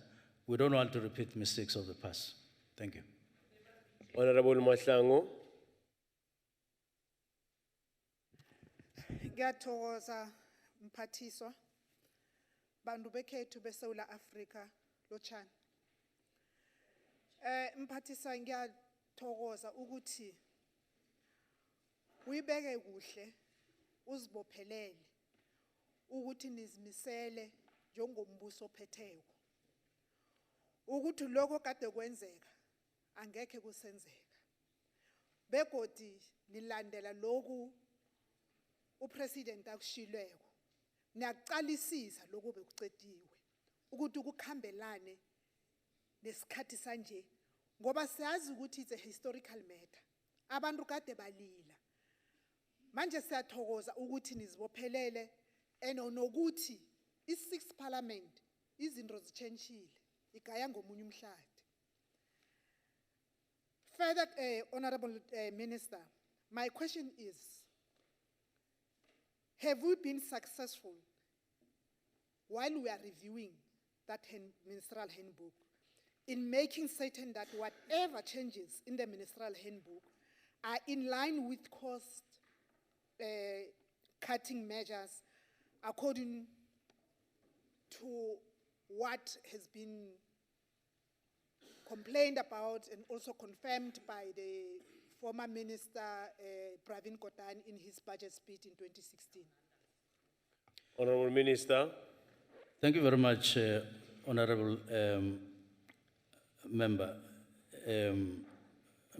S5: We don't want to repeat mistakes of the past. Thank you.
S1: Honorable Mahlangu.
S4: Ngiyathokoza mphathiswa bantu bekhethu beSouth Africa lochana. Mphathiswa ngiyathokoza ukuthi uyibeke kuhle uzibophelele ukuthi nizimisele njengombuso ophetheyo ukuthi lokho kade kwenzeka angeke kusenzeka begodi nilandela lokhu upresident akushilweko niyaqalisisa lokho bekucediwe ukuthi ukukhambelane nesikhathi sanje ngoba siyazi ukuthi it's a historical matter abantu kade balila manje siyathokoza ukuthi nizibophelele enokuthi i6th parliament izinto zichenjile igaya ngomunye umhlati. Further, Honorable Minister, my question is, have we been successful while we are reviewing that ministerial handbook in making certain that whatever changes in the ministerial handbook are in line with cost cutting measures according to what has been complained about and also confirmed by the former Minister Pravin Gordhan in his budget speech in 2016.
S1: Honorable Minister.
S5: Thank you very much, Honorable Member,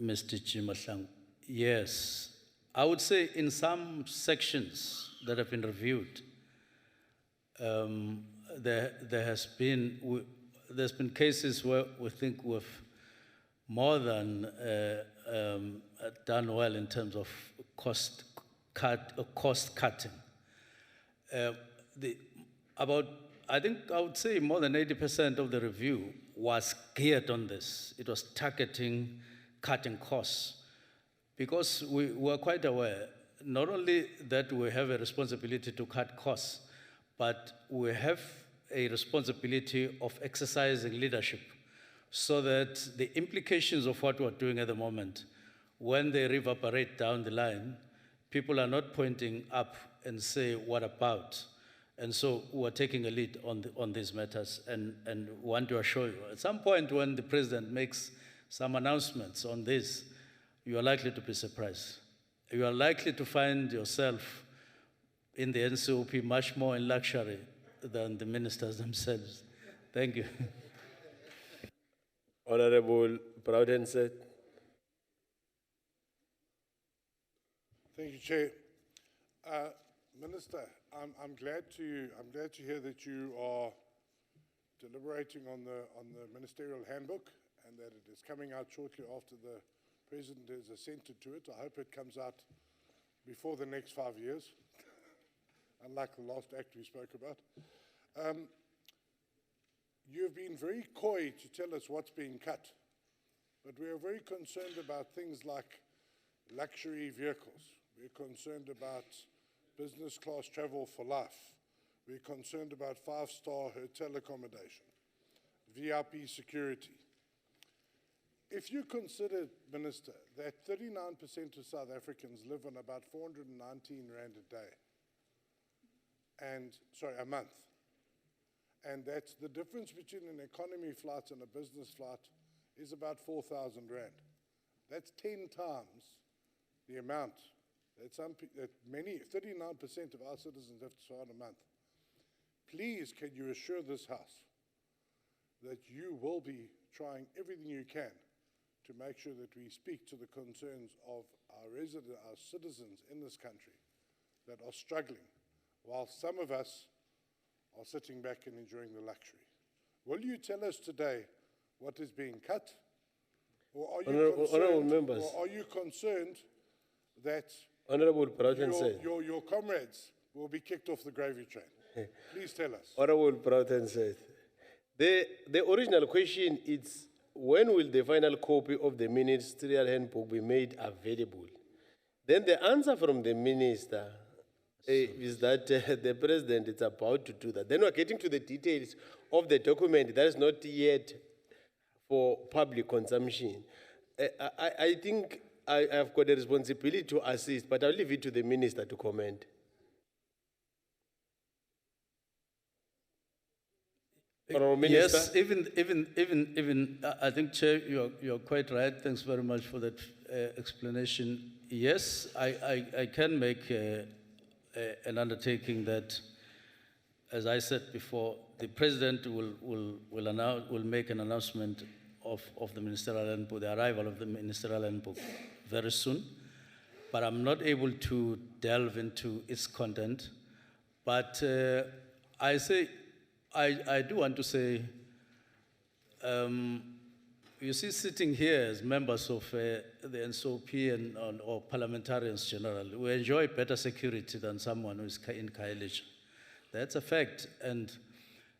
S5: Mr. Chimaslang. Yes, I would say in some sections that have been reviewed, there's been cases where we think we've more than done well in terms of cost cutting. I think I would say more than 80% of the review was geared on this. It was targeting cutting costs because we were quite aware not only that we have a responsibility to cut costs, but we have a responsibility of exercising leadership so that the implications of what we're doing at the moment, when they reverberate down the line, people are not pointing up and say, what about? And so we're taking a lead on these matters and want to assure you, at some point when the president makes some announcements on this, you are likely to be surprised. You are likely to find yourself in the NCOP much more in luxury than the ministers themselves. Thank you.
S1: Honorable Praudenset.
S3: Thank you, Chair. Minister, I'm glad to hear that you are deliberating on the ministerial handbook and that it is coming out shortly after the President has assented to it. I hope it comes out before the next 5 years, unlike the last act we spoke about. You've been very coy to tell us what's being cut, but we are very concerned about things like luxury vehicles. We're concerned about business class travel for life. We're concerned about 5-star hotel accommodation, VIP security. If you consider, Minister, that 39% of South Africans live on about 419 Rand a day, a month, and that's the difference between an economy flight and a business flight is about 4,000 Rand. That's 10 times the amount that 39% of our citizens have to spend a month. Please, can you assure this House that you will be trying everything you can to make sure that we speak to the concerns of our citizens in this country that are struggling, while some of us are sitting back and enjoying the luxury. Will you tell us today what is being cut? Or are you
S1: Honourable members.
S3: Or are you concerned that
S1: Honourable Broughton said.
S3: your comrades will be kicked off the gravy train? Please tell us.
S1: Honourable Broughton said. The original question is, when will the final copy of the ministerial handbook be made available? Then the answer from the minister is that the president is about to do that. Then we're getting to the details of the document that is not yet for public consumption. I think I have got a responsibility to assist, but I'll leave it to the minister to comment. Honourable Minister.
S5: Yes, even, I think, Chair, you're quite right. Thanks very much for that explanation. Yes, I can make an undertaking that, as I said before, the President will make an announcement of the ministerial handbook, the arrival of the ministerial handbook very soon. But I'm not able to delve into its content. But I do want to say, you see, sitting here as members of the NSOP or parliamentarians generally, we enjoy better security than someone who is in coalition. That's a fact. And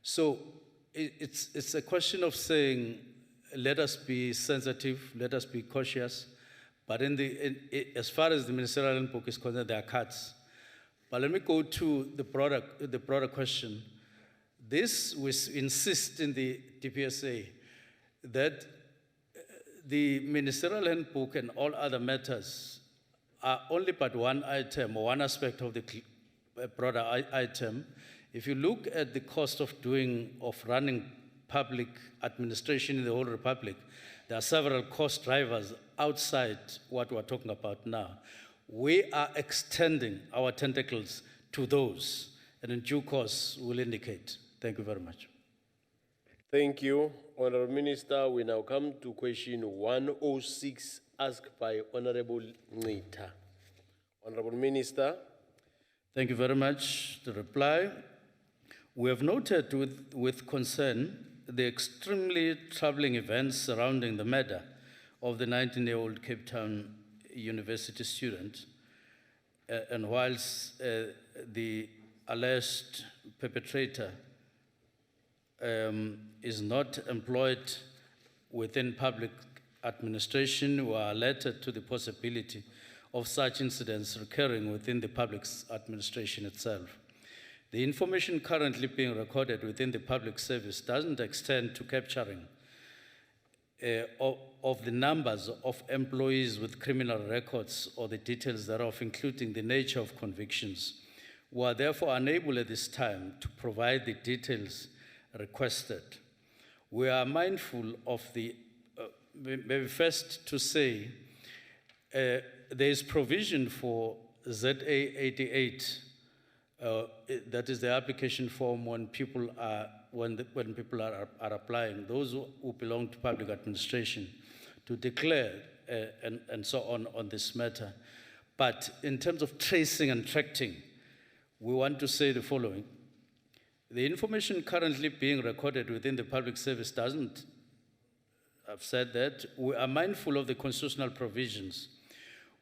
S5: so it's a question of saying, let us be sensitive, let us be cautious. But as far as the ministerial handbook is concerned, there are cuts. But let me go to the broader question. This, we insist in the DPSA that the ministerial handbook and all other matters are only but one item or one aspect of the broader item. If you look at the cost of running public administration in the whole republic, there are several cost drivers outside what we're talking about now. We are extending our tentacles to those, and in due course we'll indicate. Thank you very much.
S1: Thank you, Honourable Minister. We now come to question 106 asked by Honourable Nita. Honourable Minister.
S5: Thank you very much. The reply. We have noted with concern the extremely troubling events surrounding the murder of the 19-year-old Cape Town University student. And whilst the alleged perpetrator is not employed within public administration, we are alerted to the possibility of such incidents recurring within the public administration itself. The information currently being recorded within the public service doesn't extend to capturing of the numbers of employees with criminal records or the details thereof, including the nature of convictions. We are therefore unable at this time to provide the details requested. We are mindful of the, maybe first to say, there is provision for ZA88, that is the application form when people are applying, those who belong to public administration, to declare and so on this matter. But in terms of tracing and tracking, we want to say the following. The information currently being recorded within the public service doesn't, I've said that, we are mindful of the constitutional provisions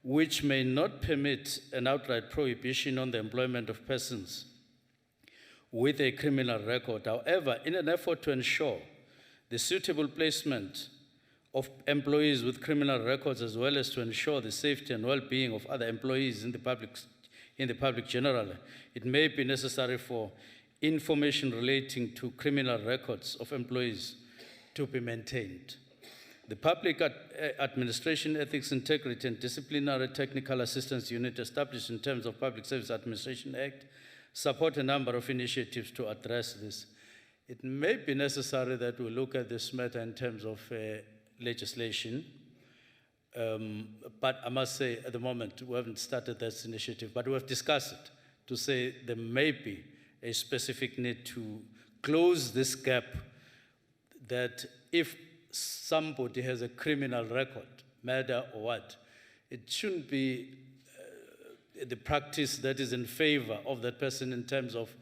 S5: which may not permit an outright prohibition on the employment of persons with a criminal record. However, in an effort to ensure the suitable placement of employees with criminal records, as well as to ensure the safety and well-being of other employees in the public generally, it may be necessary for information relating to criminal records of employees to be maintained. The Public Administration Ethics, Integrity and Disciplinary Technical Assistance Unit, established in terms of Public Service Administration Act, support a number of initiatives to address this. It may be necessary that we look at this matter in terms of legislation, but I must say at the moment we haven't started this initiative, but we have discussed it to say there may be a specific need to close this gap, that if somebody has a criminal record, murder or what, it shouldn't be the practice that is in favor of that person in terms of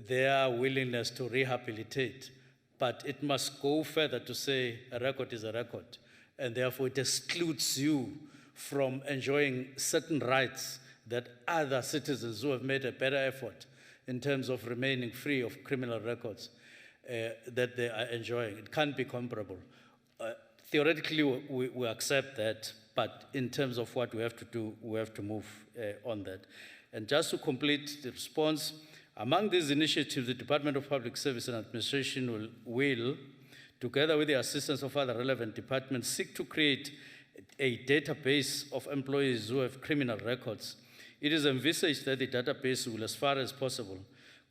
S5: their willingness to rehabilitate. But it must go further to say a record is a record, and therefore it excludes you from enjoying certain rights that other citizens who have made a better effort in terms of remaining free of criminal records that they are enjoying. It can't be comparable. Theoretically, we accept that, but in terms of what we have to do, we have to move on that. And just to complete the response, among these initiatives, the Department of Public Service and Administration will, together with the assistance of other relevant departments, seek to create a database of employees who have criminal records. It is envisaged that the database will, as far as possible,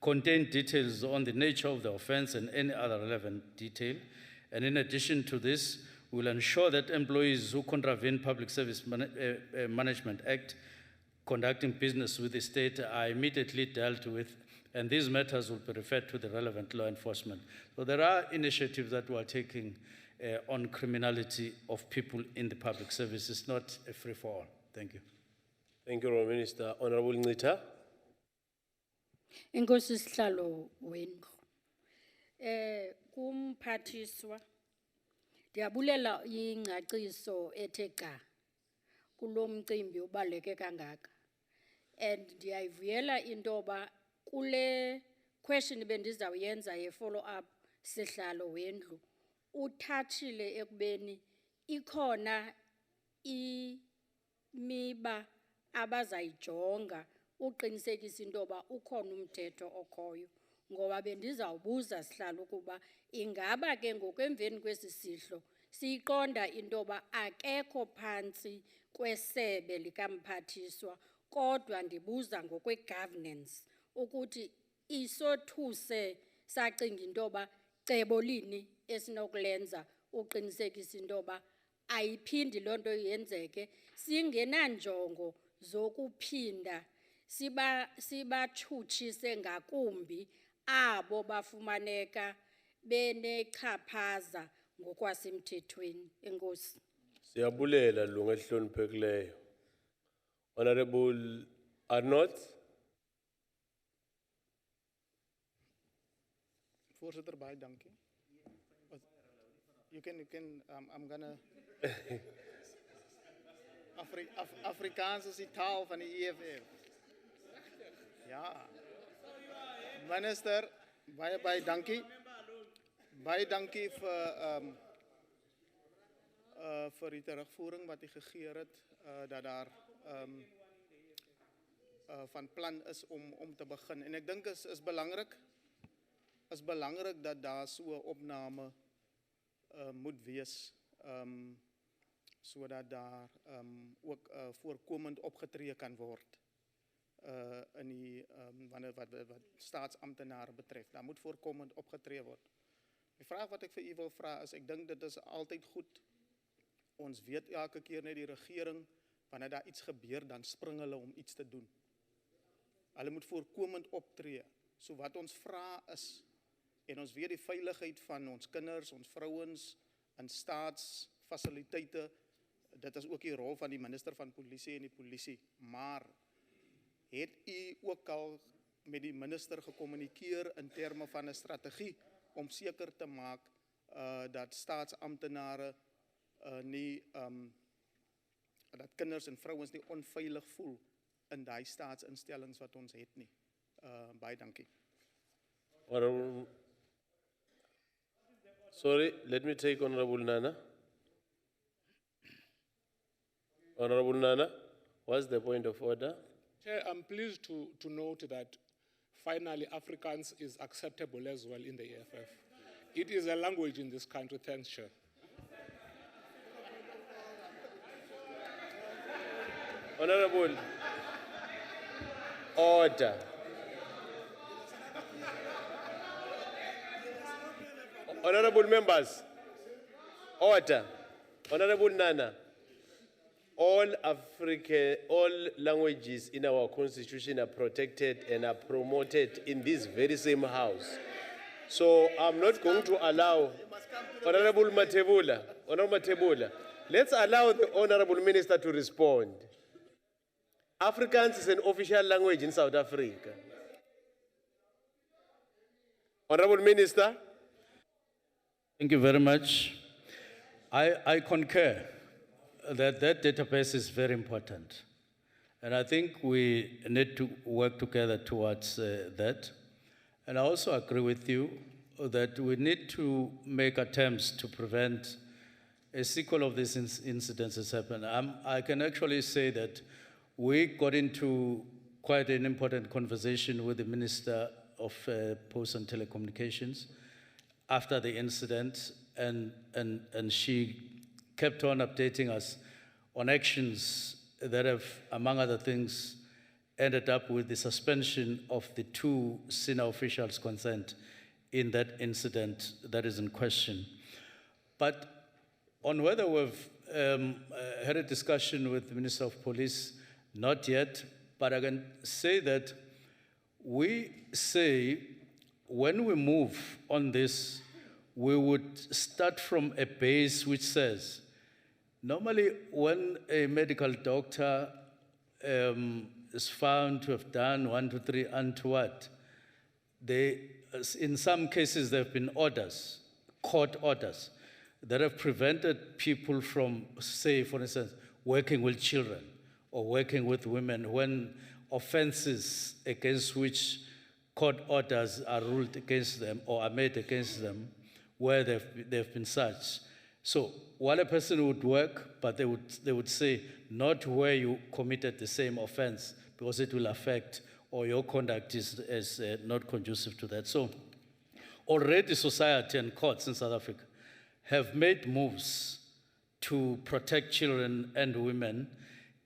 S5: contain details on the nature of the offense and any other relevant detail. And in addition to this, we will ensure that employees who contravene Public Service Management Act conducting business with the state are immediately dealt with, and these matters will be referred to the relevant law enforcement. So there are initiatives that we are taking on criminality of people in the public service. It's not a free-for-all. Thank you.
S1: Thank you, Honourable Minister. Honourable Nita.
S8: Inkosi sihlalo wendlu. Kumphathiswa ndiyabulela ingcaciso ethe xa kulo mcimbi ubaluleke kangaka. And ndiyayivuyela into yoba kule question bendizawuyenza ye-follow up sihlalo wendlu uthatshile ekubeni ikhona imiba abazayijonga uqinisekisa into yoba ukhona umthetho okhoyo. Ngoba bendizawubuza sihlalo ukuba ingaba ke ngokwemveni kwesi sihlo siyiqonda into yoba akekho phantsi kwesebe likamphathiswa, kodwa ndibuza ngokwe-governance ukuthi isothuse sacinga into yoba cebo lini esinokulenza uqinisekisa into yoba ayiphindi loo nto yenzeke, singenanjongo zokuphinda sibatshutshise ngakumbi abo bafumaneka benechaphaza ngokwasemthethweni. Enkosi.
S1: Siyabulela lunga elihloniphekileyo. Honourable Arnott.
S12: Voorzitter, baie dankie. You can, I'm gonna... Afrikaans is die taal van die EFF. Ja. Minister, baie dankie. Baie dankie vir die terugvoering wat u gegee het, dat daar van plan is om te begin. En ek dink is belangrik dat daar so 'n opname moet wees, sodat daar ook voorkomend opgetree kan word in die wat staatsamptenare betref. Daar moet voorkomend opgetree word. Die vraag wat ek vir u wil vra is, ek dink dit is altyd goed. Ons weet elke keer net die regering, wanneer daar iets gebeur, dan spring hulle om iets te doen. Hulle moet voorkomend optree. So wat ons vra is, en ons weet die veiligheid van ons kinders, ons vrouens, in staatsfasiliteite, dit is ook die rol van die minister van polisie en die polisie. Maar het u ook al met die minister gekommunikeer in terme van 'n strategie om seker te maak dat staatsamptenare dat kinders en vrouens nie onveilig voel in daai staatsinstellings wat ons het nie. Baie dankie.
S1: Sorry, let me take Honourable Nana. Honourable Nana, what's the point of order?
S17: Chair, I'm pleased to note that finally Afrikaans is acceptable as well in the EFF. It is a language in this country. Thanks, Chair.
S1: Honourable, order. Honourable members, order. Honourable Nana, all languages in our constitution are protected and are promoted in this very same house. So I'm not going to allow Honourable Matebula, let's allow the Honourable Minister to respond. Afrikaans is an official language in South Africa. Honorable Minister.
S5: Thank you very much. I concur that that database is very important. And I think we need to work together towards that. And I also agree with you that we need to make attempts to prevent a sequel of these incidences happen. I can actually say that we got into quite an important conversation with the Minister of Posts and Telecommunications after the incident, and she kept on updating us on actions that have, among other things, ended up with the suspension of the 2 senior officials concerned in that incident that is in question. But on whether we've had a discussion with the Minister of Police, not yet, but I can say that we say when we move on this, we would start from a base which says, normally when a medical doctor is found to have done 1, 2, 3 untoward, in some cases there have been orders, court orders, that have prevented people from, say, for instance, working with children or working with women when offenses against which court orders are ruled against them or are made against them, where they've been such. So while a person would work, but they would say, not where you committed the same offense, because it will affect, or your conduct is not conducive to that. So already society and courts in South Africa have made moves to protect children and women,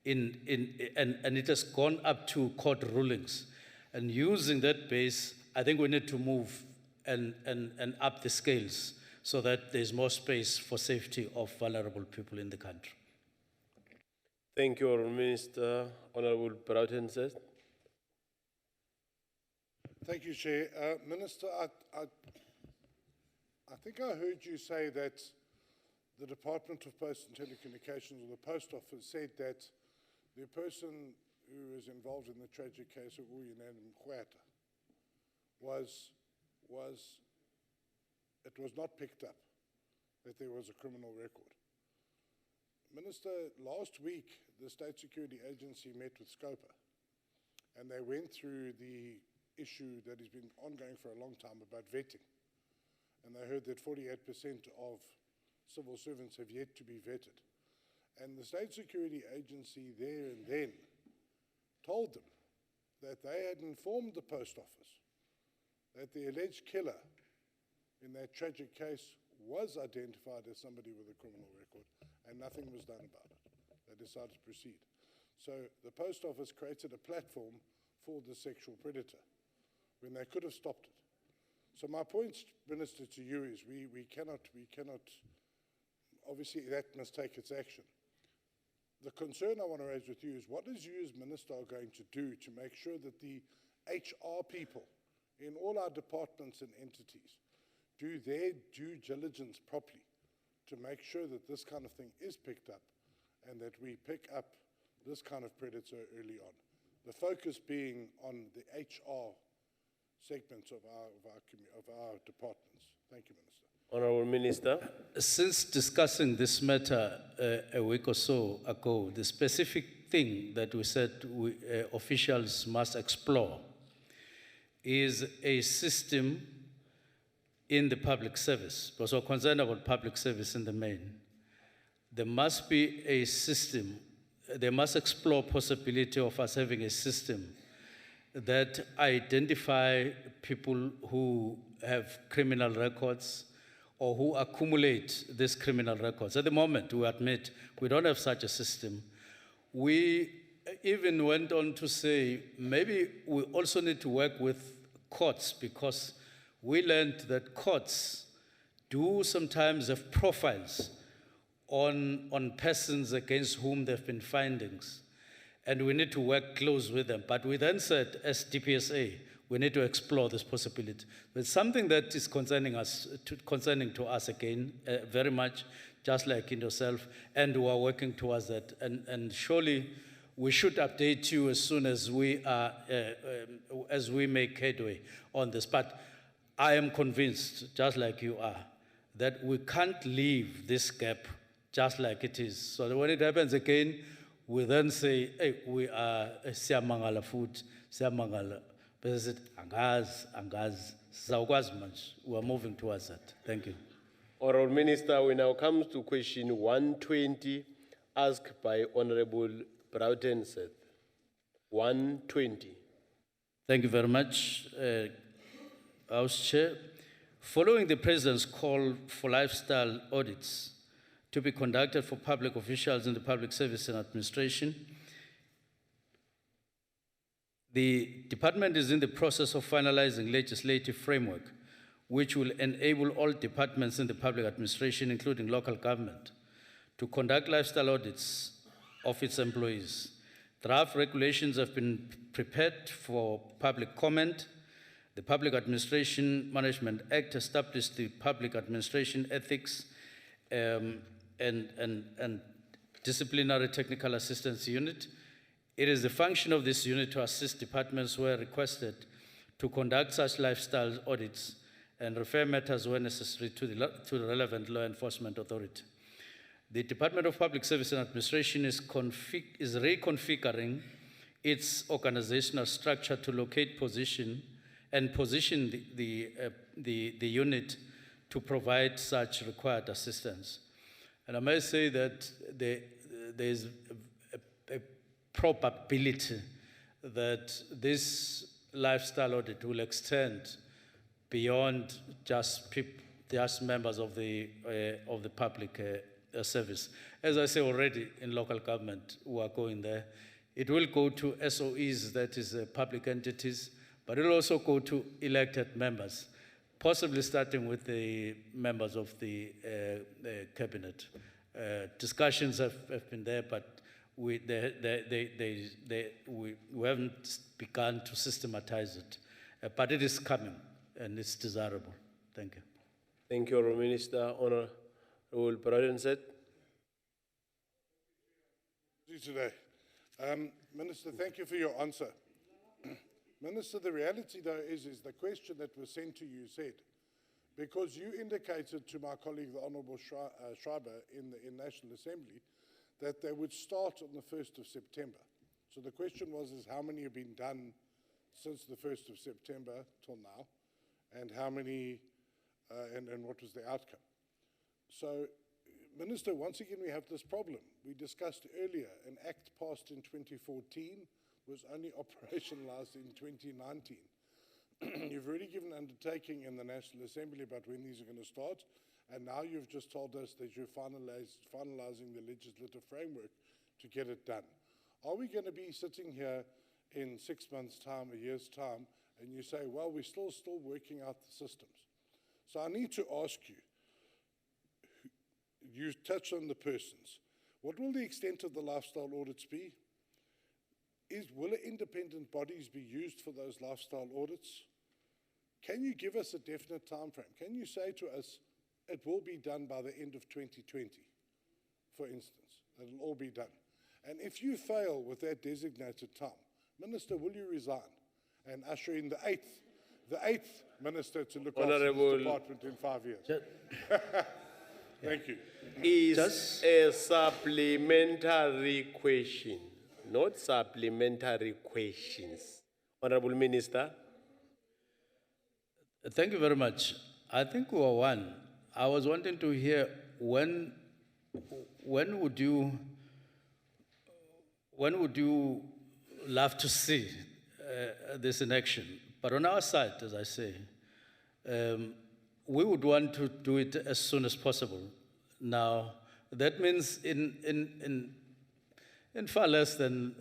S5: and it has gone up to court rulings. And using that base, I think we need to move and up the scales so that there's more space for safety of vulnerable people in the country.
S1: Thank you, Honourable Minister. Honourable Broughton says.
S3: Thank you, Chair. Minister, I think I heard you say that the Department of Posts and Telecommunications, or the Post Office, said that the person who was involved in the tragic case of Uyinene Mkhweta it was not picked up that there was a criminal record. Minister, last week the State Security Agency met with SCOPA, and they went through the issue that has been ongoing for a long time about vetting. And they heard that 48% of civil servants have yet to be vetted. And the State Security Agency there and then told them that they had informed the Post Office that the alleged killer in that tragic case was identified as somebody with a criminal record, and nothing was done about it. They decided to proceed. So the Post Office created a platform for the sexual predator when they could have stopped it. So my point, Minister, to you is we cannot, obviously that must take its action. The concern I want to raise with you is what is you as Minister are going to do to make sure that the HR people in all our departments and entities do their due diligence properly to make sure that this kind of thing is picked up and that we pick up this kind of predator early on. The focus being on the HR segments of our departments. Thank you, Minister.
S1: Honourable Minister.
S5: Since discussing this matter a week or so ago, the specific thing that we said officials must explore is a system in the public service, because we're concerned about public service in the main. There must be a system, they must explore possibility of us having a system that identify people who have criminal records or who accumulate these criminal records. At the moment, we admit we don't have such a system. We even went on to say maybe we also need to work with courts, because we learned that courts do sometimes have profiles on persons against whom there have been findings, and we need to work close with them. But we then said, as DPSA, we need to explore this possibility. It's something that is concerning to us again, very much, just like in yourself, and we are working towards that. And surely we should update you as soon as we make headway on this. But I am convinced, just like you are, that we can't leave this gap just like it is. So that when it happens again, we then say, hey, we are siyamangala food, siyamangala. But I said, angaz, zawukwazi manje. We are moving towards that. Thank you.
S1: Honourable Minister, we now come to question 120, asked by Honourable Broughton Seth. 120.
S5: Thank you very much, House Chair. Following the President's call for lifestyle audits to be conducted for public officials in the public service and administration, the department is in the process of finalizing legislative framework which will enable all departments in the public administration, including local government, to conduct lifestyle audits of its employees. Draft regulations have been prepared for public comment. The Public Administration Management Act established the Public Administration Ethics and Disciplinary Technical Assistance Unit. It is the function of this unit to assist departments where requested to conduct such lifestyle audits and refer matters where necessary to the relevant law enforcement authority. The Department of Public Service and Administration is reconfiguring its organizational structure to locate position the unit to provide such required assistance. And I may say that there is a probability that this lifestyle audit will extend beyond just members of the public service. As I say already, in local government, who are going there, it will go to SOEs, that is public entities, but it will also go to elected members, possibly starting with the members of the cabinet. Discussions have been there, but we haven't begun to systematize it. But it is coming, and it's desirable. Thank you.
S1: Thank you, Honourable Minister. Honourable Presidency.
S3: Today. Minister, thank you for your answer. Minister, the reality though is the question that was sent to you said, because you indicated to my colleague, the Honourable Schreiber in National Assembly, that they would start on the 1st of September. So the question was, how many have been done since the 1st of September till now, and how many, and what was the outcome? So, Minister, once again we have this problem. We discussed earlier, an act passed in 2014 was only operationalized in 2019. You've already given undertaking in the National Assembly about when these are going to start, and now you've just told us that you're finalizing the legislative framework to get it done. Are we going to be sitting here in 6 months' time, a year's time, and you say, well, we're still working out the systems? So I need to ask you, you touched on the persons. What will the extent of the lifestyle audits be? Will independent bodies be used for those lifestyle audits? Can you give us a definite time frame? Can you say to us, it will be done by the end of 2020, for instance? It'll all be done. And if you fail with that designated time, Minister, will you resign and usher in the eighth minister to look after this department in 5 years? Thank you.
S1: Is a supplementary question, not supplementary questions. Honourable Minister.
S5: Thank you very much. I think we were one. I was wanting to hear when would you love to see this in action? But on our side, as I say, we would want to do it as soon as possible. Now, that means in far less than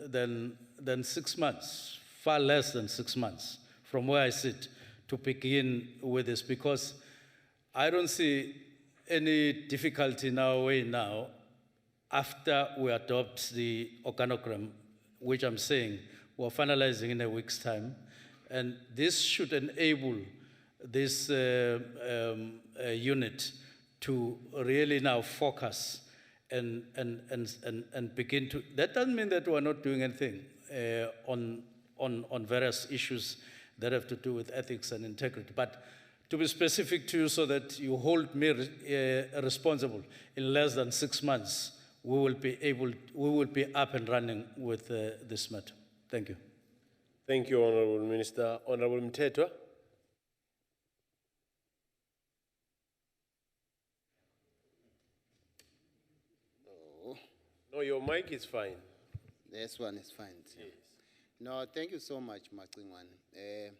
S5: 6 months, far less than 6 months from where I sit to begin with this, because I don't see any difficulty in our way now after we adopt the organogram, which I'm saying we're finalizing in a week's time. And this should enable this unit to really now focus and begin to, that doesn't mean that we're not doing anything on various issues that have to do with ethics and integrity. But to be specific to you so that you hold me responsible, in less than 6 months, we will be up and running with this matter. Thank you.
S1: Thank you, Honorable Minister. Honorable Mtetwa. No, your mic is fine.
S6: This one is fine. Sir.
S1: Yes.
S6: No, thank you so much, Macingwane.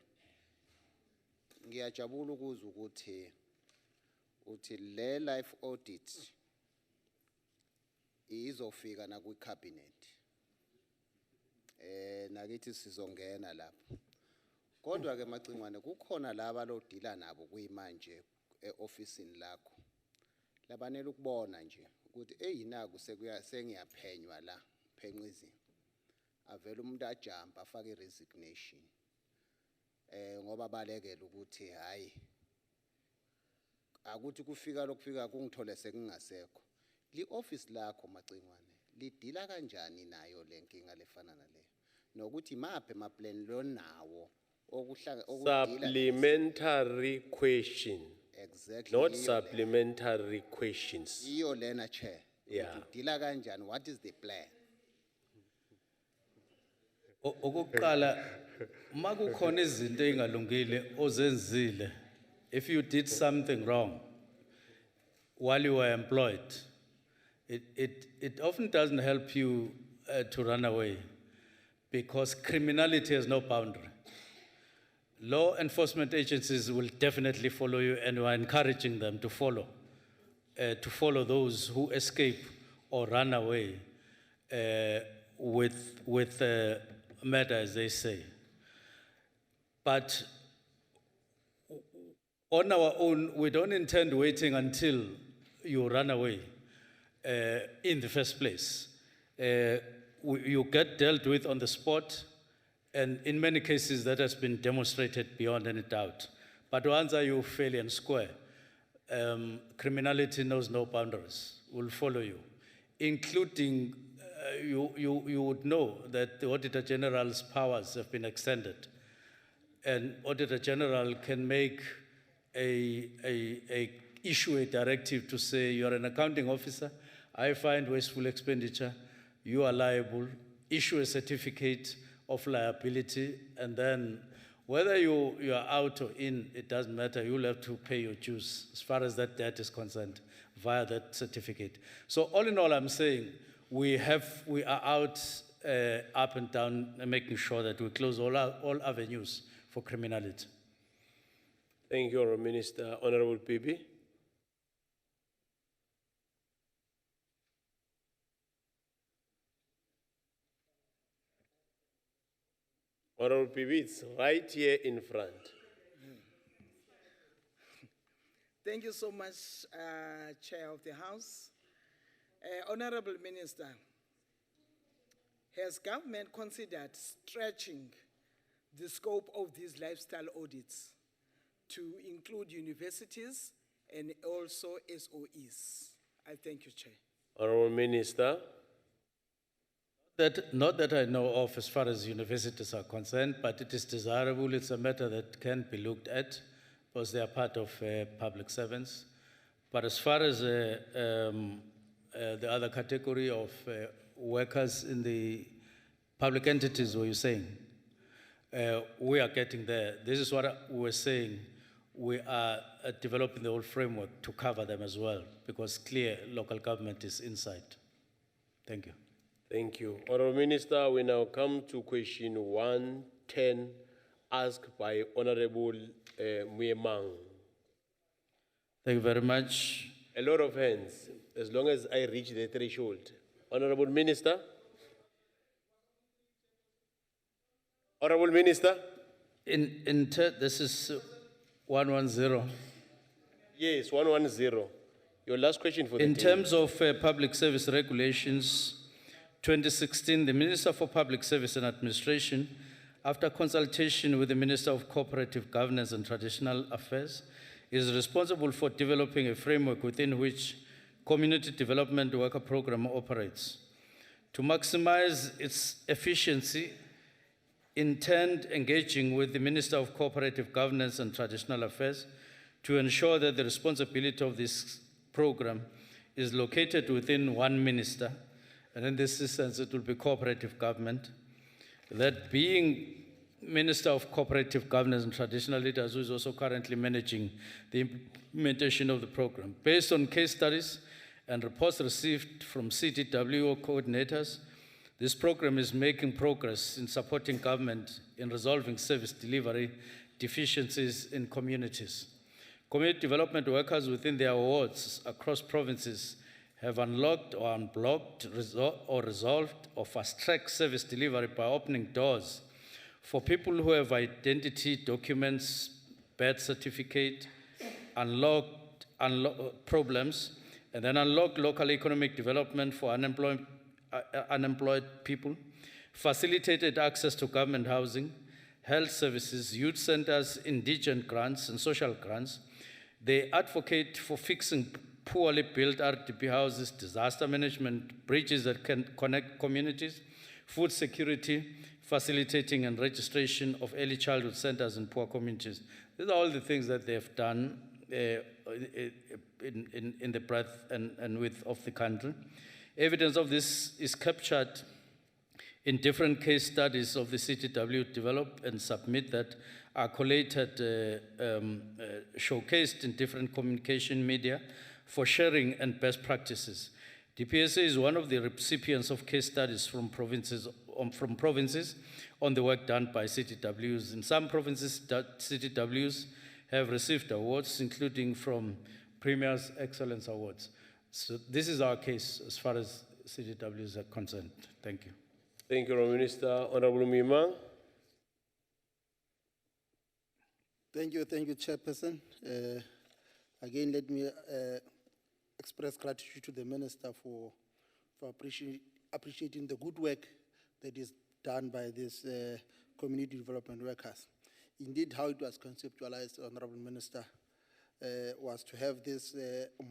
S6: Ngiyajabula ukuzwa ukuthi le life audit izofika na ku cabinet. Nakithi sizongena lapho. Kodwa ke Macingwane kukhona laba lo deala nabo kuyimanje eofficeini lakho. Labanele ukubona nje ukuthi eyinaku sengiyaphenywa la phenqizini. Avela umuntu ajump afake resignation. Ngoba balekela ukuthi hayi akuthi kufika lokufika kungithole sekungasekho. Li office lakho Macingwane lidila kanjani nayo lenkinga lefana nale? Nokuthi maphe ma plan lo nawo
S1: Supplementary question.
S6: Exactly.
S1: Not supplementary questions.
S6: Iyo lena chair.
S1: Yeah.
S6: Dila kanjani? What is the plan?
S5: Okokuqala makukhona izinto engalungile ozenzile, if you did something wrong while you were employed, it often doesn't help you to run away, because criminality has no boundary. Law enforcement agencies will definitely follow you, and we are encouraging them to follow those who escape or run away with murder, as they say. But on our own, we don't intend waiting until you run away in the first place. You get dealt with on the spot, and in many cases that has been demonstrated beyond any doubt. But once you fail and square, criminality knows no boundaries, will follow you, including you would know that the Auditor General's powers have been extended, and Auditor General can make issue a directive to say you are an accounting officer, I find wasteful expenditure, you are liable, issue a certificate of liability, and then whether you are out or in, it doesn't matter, you'll have to pay your dues as far as that debt is concerned via that certificate. So all in all, I'm saying we are out up and down and making sure that we close all avenues for criminality.
S1: Thank you, Honourable Minister. Honourable Pibi. Honourable Pibi, it's right here in front.
S21: Thank you so much, Chair of the House. Honorable Minister, has government considered stretching the scope of these lifestyle audits to include universities and also SOEs? I thank you, Chair.
S1: Honourable Minister.
S5: Not that I know of as far as universities are concerned, but it is desirable. It's a matter that can be looked at because they are part of public servants. But as far as the other category of workers in the public entities, what you're saying, we are getting there. This is what we were saying. We are developing the whole framework to cover them as well, because clear local government is inside. Thank you.
S1: Thank you. Honourable Minister, we now come to question 110 asked by Honourable Muemang.
S5: Thank you very much.
S1: A lot of hands, as long as I reach the threshold. Honourable Minister. Honourable Minister.
S5: This is 110.
S1: Yes, 110. Your last question for the
S5: In
S1: day.
S5: terms of public service regulations, 2016, the Minister for Public Service and Administration, after consultation with the Minister of Co-operative Governance and Traditional Affairs, is responsible for developing a framework within which Community Development Worker Program operates. To maximize its efficiency, intend engaging with the Minister of Cooperative Governance and Traditional Affairs to ensure that the responsibility of this program is located within one minister, and in this instance it will be cooperative government, that being Minister of Cooperative Governance and Traditional Leaders, who is also currently managing the implementation of the program. Based on case studies and reports received from CDW coordinators, this program is making progress in supporting government in resolving service delivery deficiencies in communities. Community development workers within their wards across provinces have unlocked or unblocked or resolved or fast-tracked service delivery by opening doors for people who have identity documents, birth certificate, unlocked problems, and then unlock local economic development for unemployed people, facilitated access to government housing, health services, youth centers, indigent grants, and social grants. They advocate for fixing poorly built RDP houses, disaster management, bridges that can connect communities, food security, facilitating and registration of early childhood centers in poor communities. These are all the things that they've done in the breadth and width of the country. Evidence of this is captured in different case studies of the CTW develop and submit that are collated, showcased in different communication media for sharing and best practices. DPSA is one of the recipients of case studies from provinces on the work done by CTWs. In some provinces, CTWs have received awards, including from Premier's Excellence Awards. So this is our case as far as CTWs are concerned. Thank you.
S1: Thank you, Honourable Minister. Honourable Mima.
S22: Thank you, Chairperson. Again, let me express gratitude to the Minister for appreciating the good work that is done by these community development workers. Indeed, how it was conceptualized, Honourable Minister, was to have these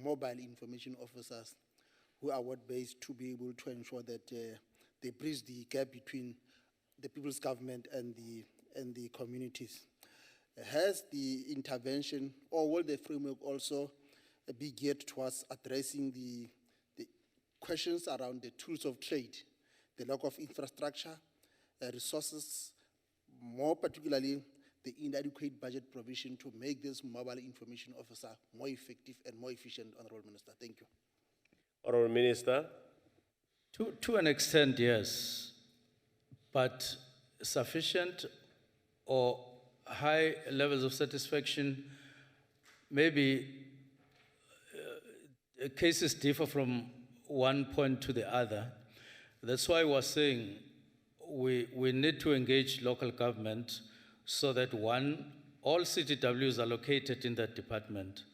S22: mobile information officers who are word-based to be able to ensure that they bridge the gap between the people's government and the communities. Has the intervention, or will the framework also be geared towards addressing the questions around the tools of trade, the lack of infrastructure, resources, more particularly the inadequate budget provision to make this mobile information officer more effective and more efficient, Honourable Minister? Thank you.
S1: Honourable Minister.
S5: To an extent, yes, but sufficient or high levels of satisfaction, maybe cases differ from one point to the other. That's why we're saying we need to engage local government so that all CTWs are located in that department,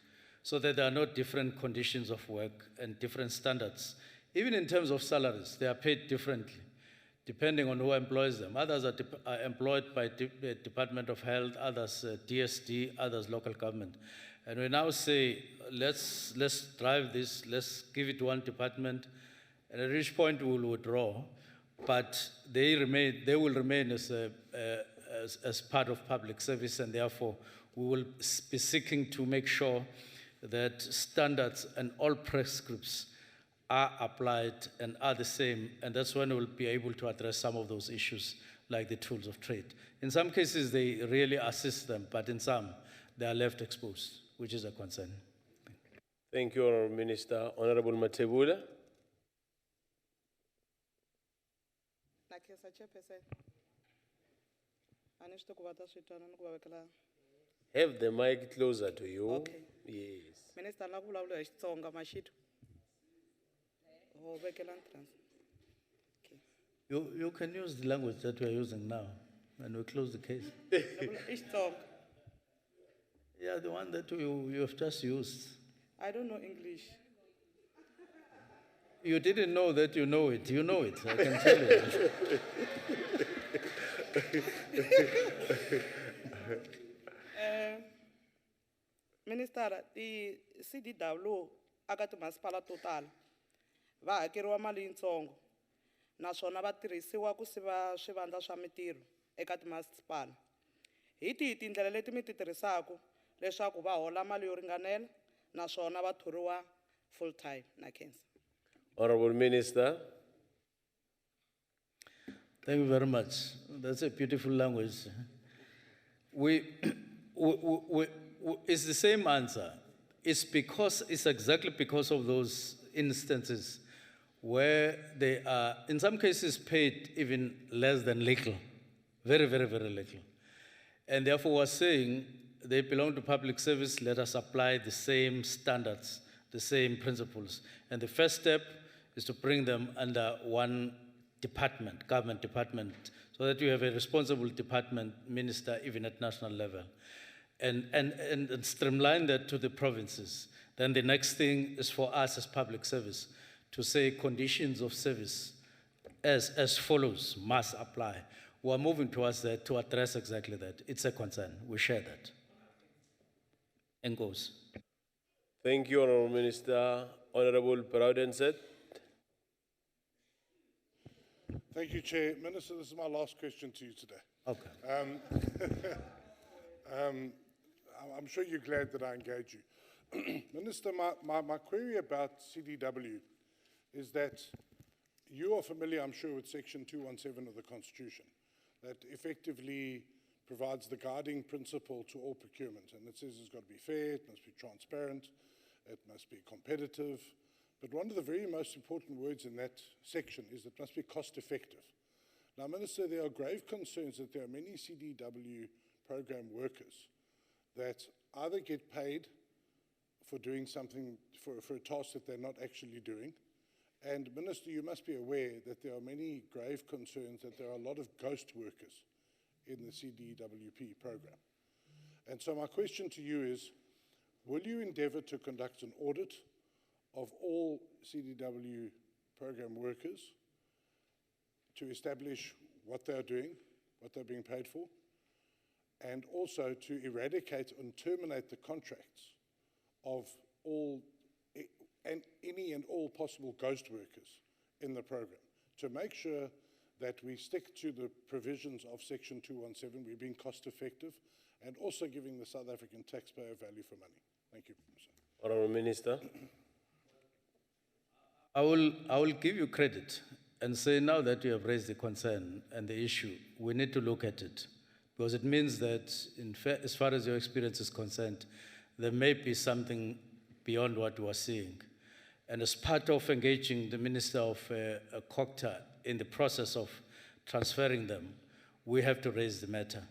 S5: so that there are no different conditions of work and different standards. Even in terms of salaries, they are paid differently, depending on who employs them. Others are employed by the Department of Health, others DSD, others local government. And we now say, let's drive this, let's give it to one department, and at which point we will withdraw, but they will remain as part of public service, and therefore we will be seeking to make sure that standards and all prescripts are applied and are the same, and that's when we'll be able to address some of those issues like the tools of trade. In some cases, they really assist them, but in some, they are left exposed, which is a concern.
S1: Thank you, Honourable Minister. Honourable Matebula. Have the mic closer to you.
S2: Okay.
S1: Yes.
S2: Minister, la vulavula hi Xitsonga mashito. Oh, vekelang trans.
S5: You can use the language that we are using now, and we close the case.
S2: Xitsonga.
S5: Yeah, the one that you have just used.
S2: I don't know English.
S5: You didn't know that you know it. You know it, I can tell you.
S2: Minister, the CDW aka timasipala to tala va hakeriwa mali yitsongo naswona va tirhisiwa ku siva swivandla swa mitirho eka timasipala. Hi tihi tindlela leti mi ti tirhisaka leswaku va hola mali yo ringanela naswona va thoriwa full time na khensa.
S1: Honorable Minister.
S5: Thank you very much. That's a beautiful language. It's the same answer. It's exactly because of those instances where they are, in some cases, paid even less than little, very, very, very little. And therefore, we're saying they belong to public service, let us apply the same standards, the same principles. And the first step is to bring them under one department, government department, so that you have a responsible department minister even at national level. And streamline that to the provinces. Then the next thing is for us as public service to say conditions of service as follows must apply. We're moving towards that to address exactly that. It's a concern. We share that. And goes.
S1: Thank you, Honorable Minister. Honorable Presidency.
S3: Thank you, Chair. Minister, this is my last question to you today.
S5: Okay.
S3: I'm sure you're glad that I engage you. Minister, my query about CDW is that you are familiar, I'm sure, with Section 217 of the Constitution, that effectively provides the guiding principle to all procurement. And it says it's got to be fair, it must be transparent, it must be competitive. But one of the very most important words in that section is it must be cost effective. Now, Minister, there are grave concerns that there are many CDW program workers that either get paid for doing something, for a task that they're not actually doing. And Minister, you must be aware that there are many grave concerns that there are a lot of ghost workers in the CDWP program. And so my question to you is, will you endeavor to conduct an audit of all CDW program workers to establish what they're doing, what they're being paid for, and also to eradicate and terminate the contracts of all and any and all possible ghost workers in the program, to make sure that we stick to the provisions of Section 217, we're being cost effective, and also giving the South African taxpayer value for money. Thank you, Mr.
S1: Honorable Minister.
S5: I will give you credit and say now that you have raised the concern and the issue, we need to look at it. Because it means that as far as your experience is concerned, there may be something beyond what you are seeing. And as part of engaging the Minister of COCTA in the process of transferring them, we have to raise the matter.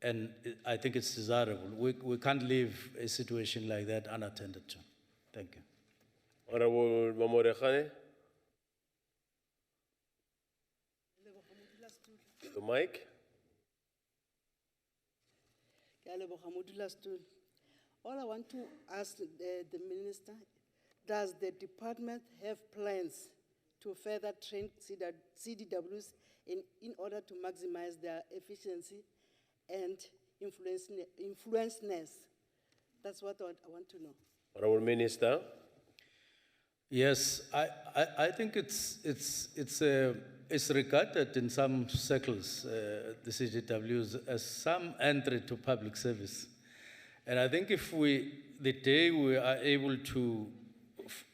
S5: And I think it's desirable. We can't leave a situation like that unattended to. Thank you.
S1: Honorable Mamusa. The mic.
S14: All I want to ask the minister, does the department have plans to further train CDWs in order to maximize their efficiency and influenceness? That's what I want to know.
S1: Honorable Minister.
S5: Yes, I think it's regarded in some circles, the CGWs, as some entry to public service. And I think if the day we are able to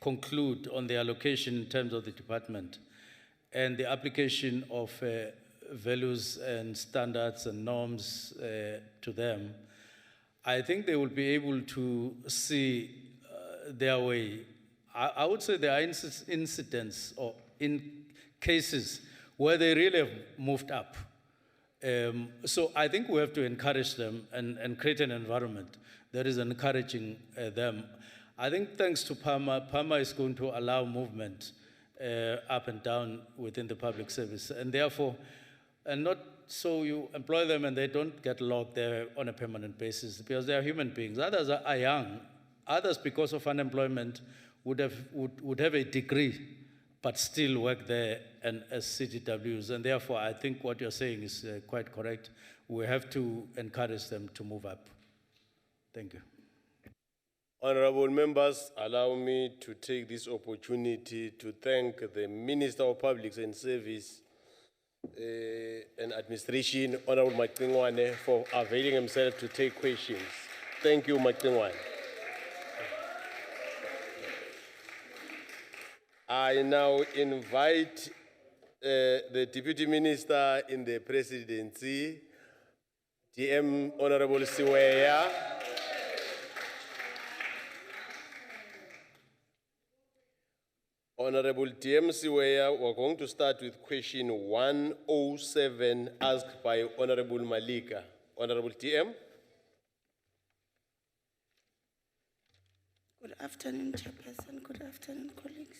S5: conclude on the allocation in terms of the department and the application of values and standards and norms to them, I think they will be able to see their way. I would say there are incidents or in cases where they really have moved up. So I think we have to encourage them and create an environment that is encouraging them. I think thanks to PAMA is going to allow movement up and down within the public service. And therefore, and not so you employ them and they don't get locked there on a permanent basis because they are human beings. Others are young. Others, because of unemployment, would have a degree, but still work there and as CGWs. And therefore, I think what you're saying is quite correct. We have to encourage them to move up. Thank you.
S1: Honorable members, allow me to take this opportunity to thank the Minister of Public Service and Administration, Honorable Makingwane, for availing himself to take questions. Thank you, Makingwane. I now invite the Deputy Minister in the Presidency, DM Honorable Siweya. Honorable DM Siweya, we're going to start with question 107 asked by Honorable Malika. Honorable DM.
S15: Good afternoon, Chairperson. Good afternoon, colleagues.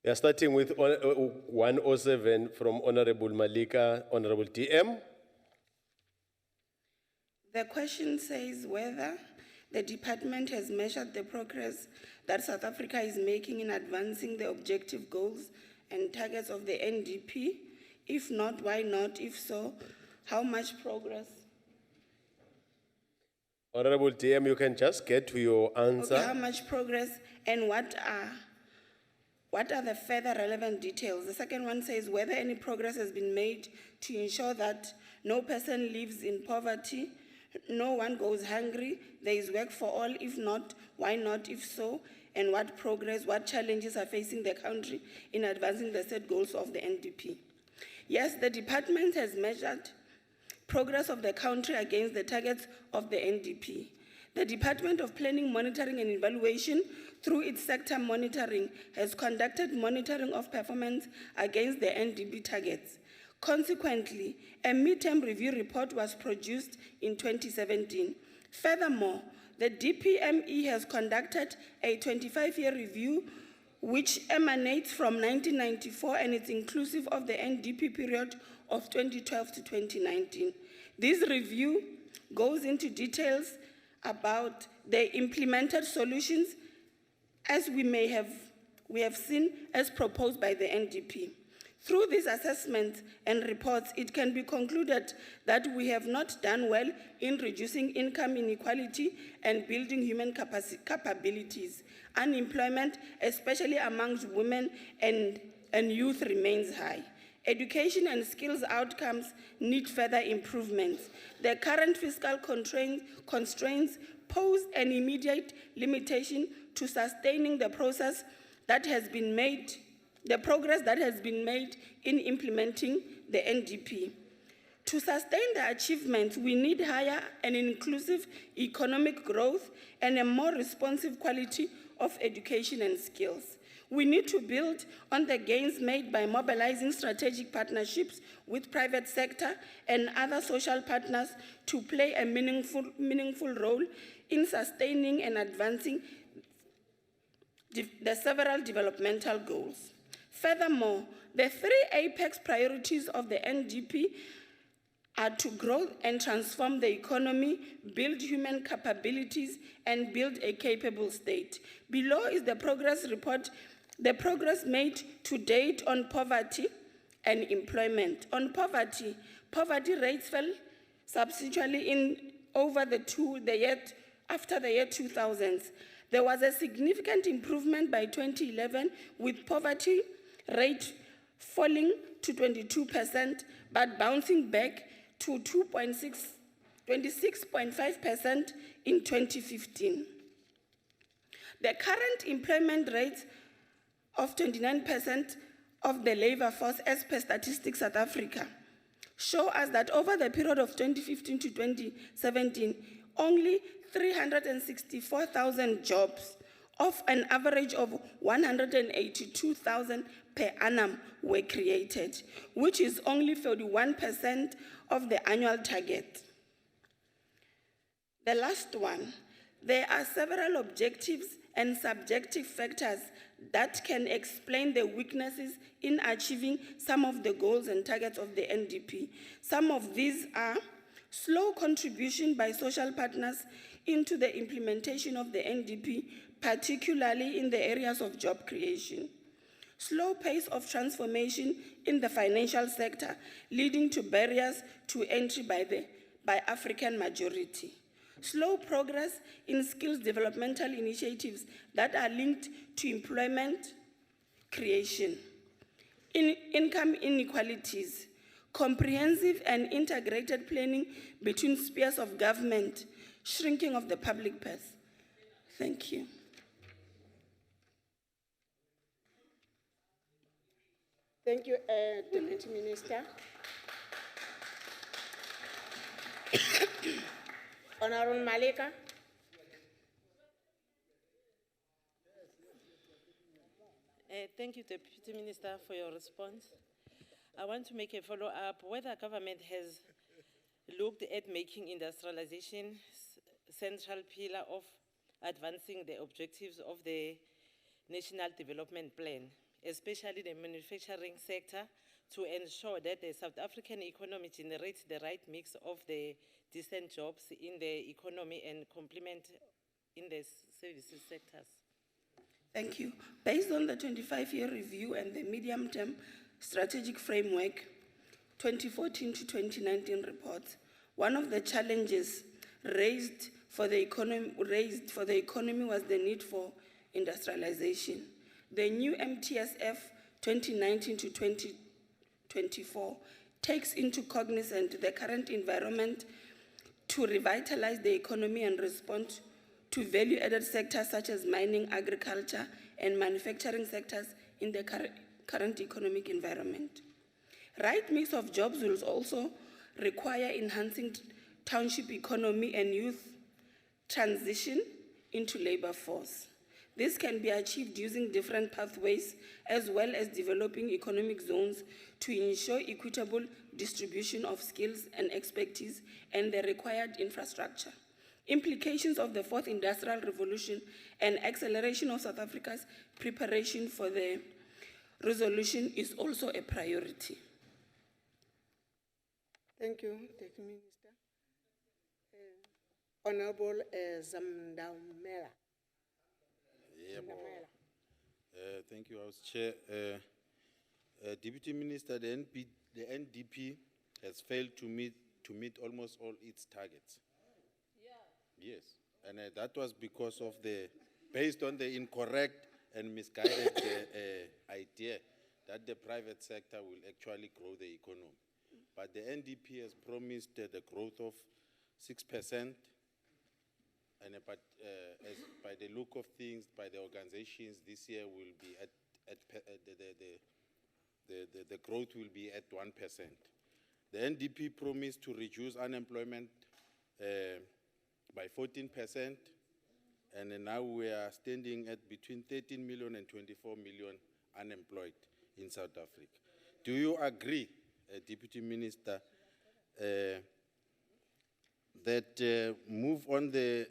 S1: We are starting with 107 from Honorable Malika. Honorable DM.
S15: The question says whether the department has measured the progress that South Africa is making in advancing the objective goals and targets of the NDP. If not, why not? If so, how much progress?
S1: Honorable DM, you can just get to your answer.
S15: Okay, how much progress and what are the further relevant details? The second one says whether any progress has been made to ensure that no person lives in poverty, no one goes hungry, there is work for all. If not, why not? If so, and what progress, what challenges are facing the country in advancing the set goals of the NDP? Yes, the department has measured progress of the country against the targets of the NDP. The Department of Planning, Monitoring and Evaluation, through its sector monitoring, has conducted monitoring of performance against the NDP targets. Consequently, a midterm review report was produced in 2017. Furthermore, the DPME has conducted a 25-year review which emanates from 1994 and is inclusive of the NDP period of 2012 to 2019. This review goes into details about the implemented solutions as we have seen as proposed by the NDP. Through these assessments and reports, it can be concluded that we have not done well in reducing income inequality and building human capabilities. Unemployment, especially amongst women and youth, remains high. Education and skills outcomes need further improvements. The current fiscal constraints pose an immediate limitation to sustaining the progress that has been made in implementing the NDP. To sustain the achievements, we need higher and inclusive economic growth and a more responsive quality of education and skills. We need to build on the gains made by mobilizing strategic partnerships with private sector and other social partners to play a meaningful role in sustaining and advancing the several developmental goals. Furthermore, the three apex priorities of the NDP are to grow and transform the economy, build human capabilities, and build a capable state. Below is the progress report, the progress made to date on poverty and employment. On poverty rates fell substantially after the year 2000. There was a significant improvement by 2011, with poverty rate falling to 22%, but bouncing back to 26.5% in 2015. The current employment rate of 29% of the labor force, as per Statistics South Africa, show us that over the period of 2015 to 2017, only 364,000 jobs of an average of 182,000 per annum were created, which is only 41% of the annual target. The last one, there are several objectives and subjective factors that can explain the weaknesses in achieving some of the goals and targets of the NDP. Some of these are slow contribution by social partners into the implementation of the NDP, particularly in the areas of job creation. Slow pace of transformation in the financial sector, leading to barriers to entry by African majority. Slow progress in skills developmental initiatives that are linked to employment creation. Income inequalities, comprehensive and integrated planning between spheres of government, shrinking of the public purse. Thank you.
S18: Thank you, Deputy Minister. Honorable Malika.
S19: Thank you, Deputy Minister, for your response. I want to make a follow-up whether government has looked at making industrialization central pillar of advancing the objectives of the National Development Plan, especially the manufacturing sector, to ensure that the South African economy generates the right mix of the decent jobs in the economy and complement in the services sectors.
S15: Thank you. Based on the 25-year review and the medium-term strategic framework, 2014 to 2019 reports, one of the challenges raised for the economy was the need for industrialization. The new MTSF 2019 to 2024 takes into cognizance the current environment to revitalize the economy and respond to value-added sectors such as mining, agriculture, and manufacturing sectors in the current economic environment. Right mix of jobs will also require enhancing township economy and youth transition into labor force. This can be achieved using different pathways as well as developing economic zones to ensure equitable distribution of skills and expertise and the required infrastructure. Implications of the fourth industrial revolution and acceleration of South Africa's preparation for the resolution is also a priority.
S18: Thank you, Deputy Minister. Honorable Zamdamela.
S23: Thank you, House Chair. Deputy Minister, the NDP has failed to meet almost all its targets. Yes, and that was because of based on the incorrect and misguided idea that the private sector will actually grow the economy. But the NDP has promised the growth of 6%, and by the look of things, by the organizations, this year will be the growth will be at 1%. The NDP promised to reduce unemployment by 14%, and now we are standing at between 13 million and 24 million unemployed in South Africa. Do you agree, Deputy Minister, that move on the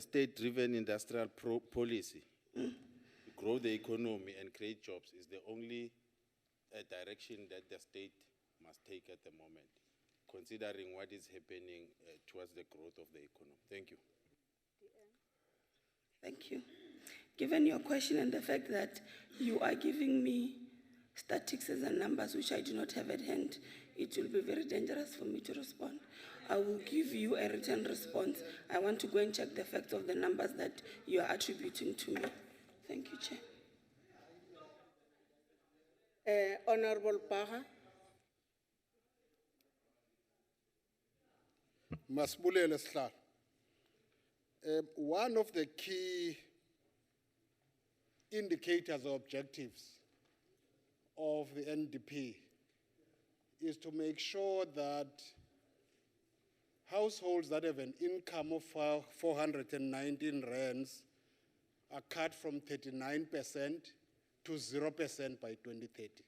S23: state-driven industrial policy, grow the economy and create jobs is the only direction that the state must take at the moment, considering what is happening towards the growth of the economy? Thank you.
S15: Thank you. Given your question and the fact that you are giving me statistics and numbers which I do not have at hand, it will be very dangerous for me to respond. I will give you a written response. I want to go and check the facts of the numbers that you are attributing to me. Thank you, Chair.
S18: Honorable Paha.
S22: Masibulele Sihlalo. One of the key indicators or objectives of the NDP is to make sure that households that have an income of 419 rands are cut from 39% to 0% by 2030.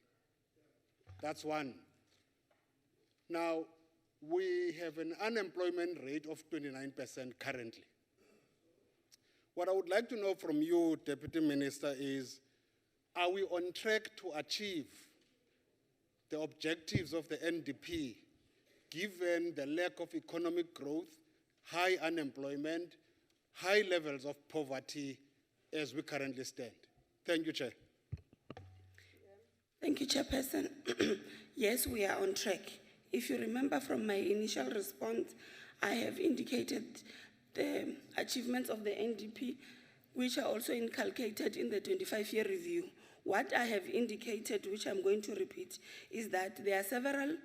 S22: That's one. Now, we have an unemployment rate of 29% currently. What I would like to know from you, Deputy Minister, is are we on track to achieve the objectives of the NDP, given the lack of economic growth, high unemployment, high levels of poverty as we currently stand? Thank you, Chair.
S15: Thank you, Chairperson. Yes, we are on track. If you remember from my initial response, I have indicated the achievements of the NDP, which are also inculcated in the 25-year review. What I have indicated, which I'm going to repeat, is that there are several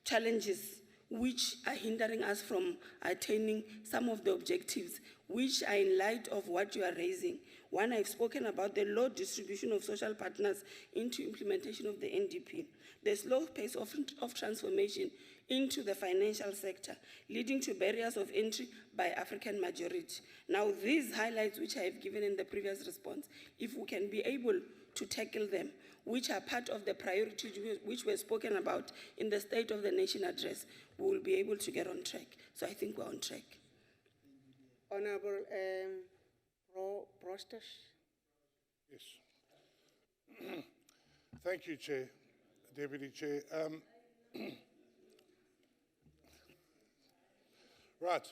S15: challenges which are hindering us from attaining some of the objectives, which are in light of what you are raising. One, I've spoken about the low distribution of social partners into implementation of the NDP, the slow pace of transformation into the financial sector, leading to barriers of entry by African majority. Now, these highlights which I have given in the previous response, if we can be able to tackle them, which are part of the priorities which were spoken about in the State of the Nation address, we will be able to get on track. So I think we're on track.
S18: Honorable Prostas.
S3: Yes. Thank you, Chair, Deputy Chair. Right,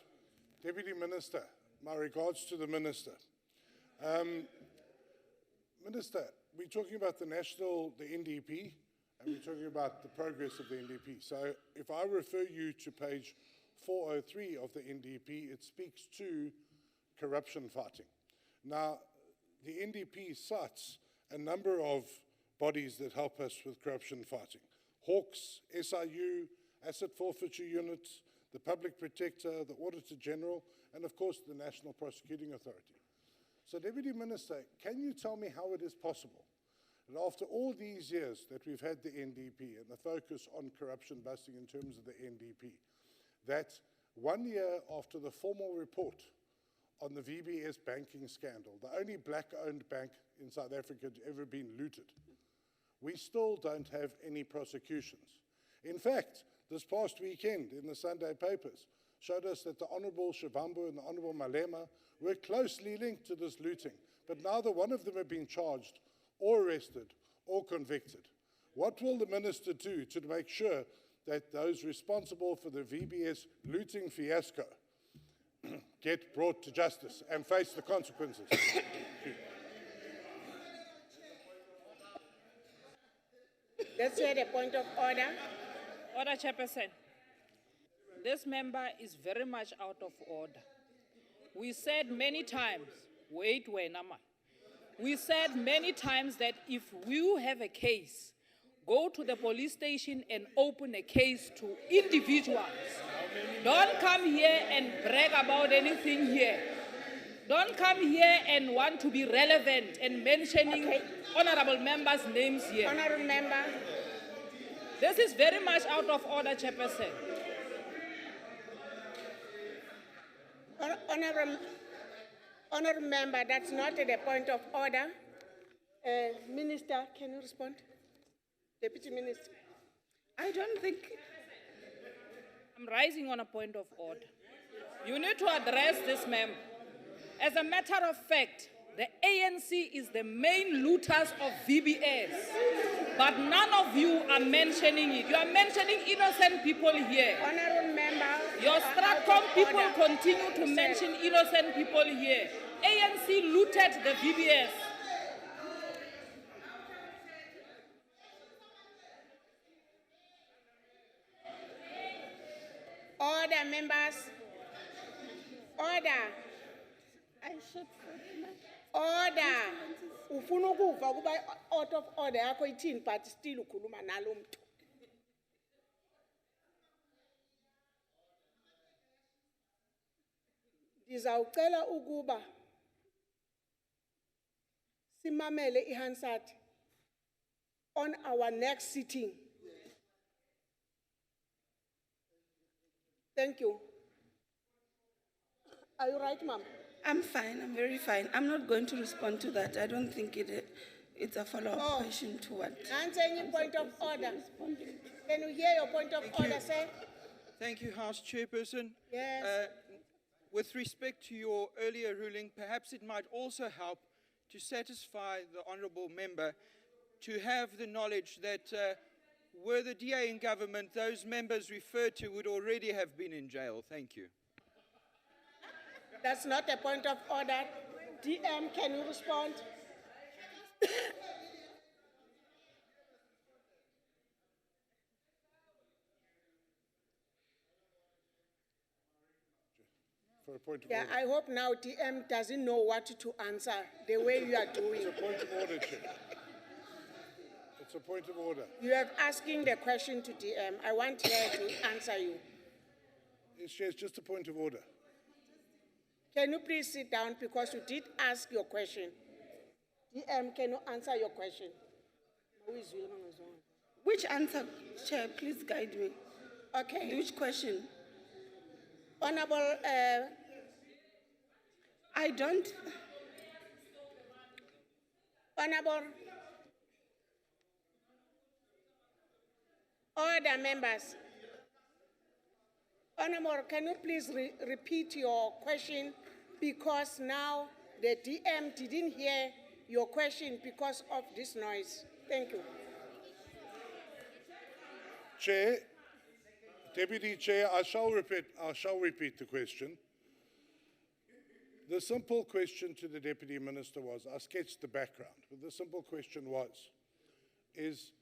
S3: Deputy Minister, my regards to the Minister. Minister, we're talking about the NDP, and we're talking about the progress of the NDP. So if I refer you to page 403 of the NDP, it speaks to corruption fighting. Now, the NDP cites a number of bodies that help us with corruption fighting. Hawks, SIU, Asset Forfeiture Units, the Public Protector, the Auditor General, and of course the National Prosecuting Authority. So, Deputy Minister, can you tell me how it is possible that after all these years that we've had the NDP and the focus on corruption busting in terms of the NDP, that 1 year after the formal report on the VBS banking scandal, the only black-owned bank in South Africa to ever been looted, we still don't have any prosecutions? In fact, this past weekend in the Sunday papers showed us that the Honourable Shivambu and the Honourable Malema were closely linked to this looting, but neither one of them have been charged or arrested or convicted. What will the Minister do to make sure that those responsible for the VBS looting fiasco get brought to justice and face the consequences?
S18: Let's hear the point of order.
S9: Order, Chairperson. This member is very much out of order. We said many times, wait, Wenama. We said many times that if you have a case, go to the police station and open a case to individuals. Don't come here and brag about anything here. Don't come here and want to be relevant and mentioning honorable members' names here.
S18: Honorable member.
S9: This is very much out of order, Chairperson.
S18: Honorable member, that's not the point of order. Minister, can you respond? Deputy Minister.
S15: I don't think...
S9: I'm rising on a point of order. You need to address this member. As a matter of fact, the ANC is the main looters of VBS, but none of you are mentioning it. You are mentioning innocent people here.
S18: Honorable member.
S9: Your Stratcom people continue to mention innocent people here. ANC looted the VBS.
S18: Order, members. Order.
S15: I should...
S18: Order. Ufuna ukuva kuba out of order yakho ithini but still ukhuluma nalo mntu. Ndizawucela ukuba simamele iHansard on our next sitting. Thank you. Are you right, ma'am?
S15: I'm fine, I'm very fine. I'm not going to respond to that. I don't think it's a follow-up question to what.
S18: Answer any point of order. Can you hear your point of order, sir?
S7: Thank you, House Chairperson.
S18: Yes.
S7: With respect to your earlier ruling, perhaps it might also help to satisfy the honourable member to have the knowledge that were the DA in government, those members referred to would already have been in jail. Thank you.
S18: That's not a point of order. DM, can you respond?
S3: for a point of
S18: Yeah,
S3: order.
S18: I hope now DM doesn't know what to answer the way you are doing.
S3: It's a point of order, Chair. It's a point of order.
S18: You are asking the question to DM. I want her to answer you.
S3: Yes, Chair, it's just a point of order.
S18: Can you please sit down because you did ask your question? DM, can you answer your question?
S15: Which answer, Chair? Please guide me.
S18: Okay.
S15: Which question?
S18: Honorable,
S15: I don't.
S18: Honorable, order members. Honorable, can you please repeat your question because now the DM didn't hear your question because of this noise. Thank you.
S3: Chair, Deputy Chair, I shall repeat the question. The simple question to the Deputy Minister was, I sketched the background, but the simple question is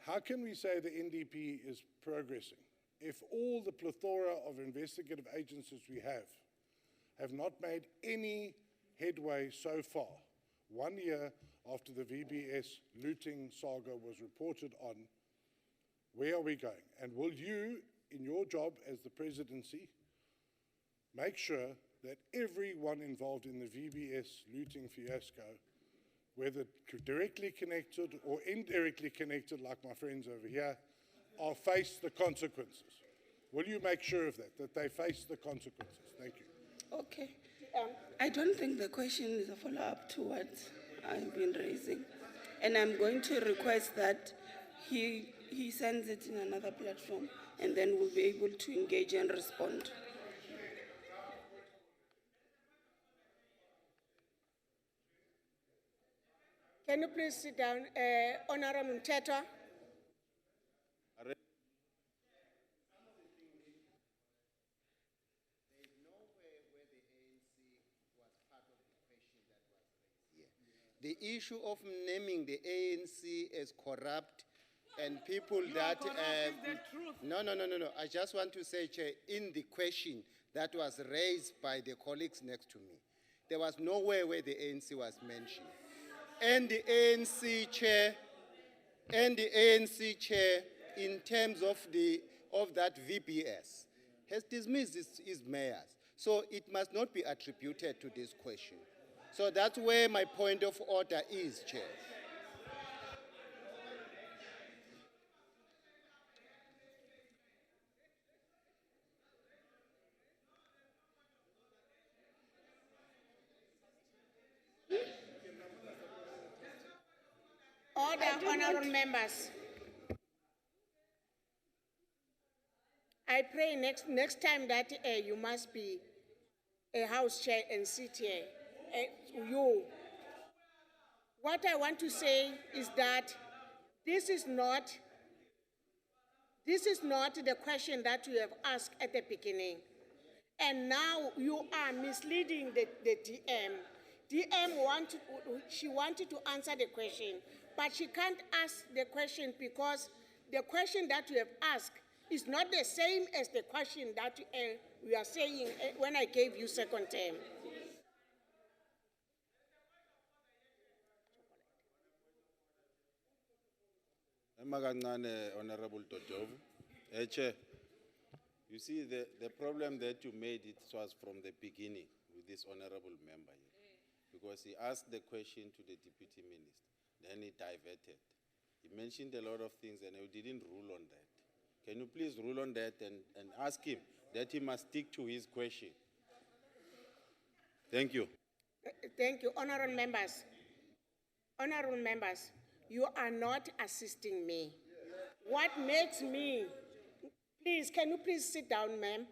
S3: how can we say the NDP is progressing if all the plethora of investigative agencies we have not made any headway so far, 1 year after the VBS looting saga was reported on? Where are we going? And will you, in your job as the Presidency, make sure that everyone involved in the VBS looting fiasco, whether directly connected or indirectly connected, like my friends over here, are face the consequences? Will you make sure of that they face the consequences? Thank you.
S15: Okay. I don't think the question is a follow-up to what I've been raising. And I'm going to request that he sends it in another platform, and then we'll be able to engage and respond.
S18: Can you please sit down, Honorable Mteto?
S6: The issue of naming the ANC as corrupt and people that... No. I just want to say, Chair, in the question that was raised by the colleagues next to me, there was nowhere where the ANC was mentioned. And the ANC chair, in terms of that VBS, has dismissed his mayors. So it must not be attributed to this question. So that's where my point of order is, Chair.
S18: Order, honorable members. I pray next time that you must be a house chair and sit here. What I want to say is that this is not the question that you have asked at the beginning. And now you are misleading the DM. She wanted to answer the question, but she can't ask the question because the question that you have asked is not the same as the question that we are saying when I gave you second term.
S23: Honorable Tojovu. Chair, you see, the problem that you made, it was from the beginning with this honorable member here. Because he asked the question to the Deputy Minister, then he diverted. He mentioned a lot of things and he didn't rule on that. Can you please rule on that and ask him that he must stick to his question? Thank you.
S18: Thank you, honorable members. Honorable members, you are not assisting me. What makes me, please, can you please sit down, ma'am?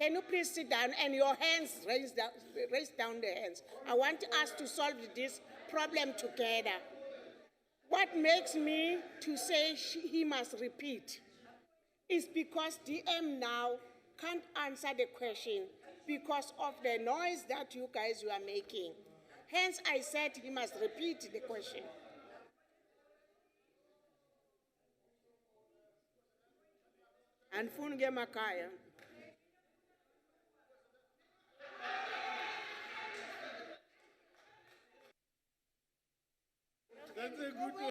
S18: Can you please sit down and your hands, raise down the hands. I want us to solve this problem together. What makes me to say he must repeat is because DM now can't answer the question because of the noise that you guys are making. Hence, I said he must repeat the question. And Funge Makaya.
S1: That's a good one.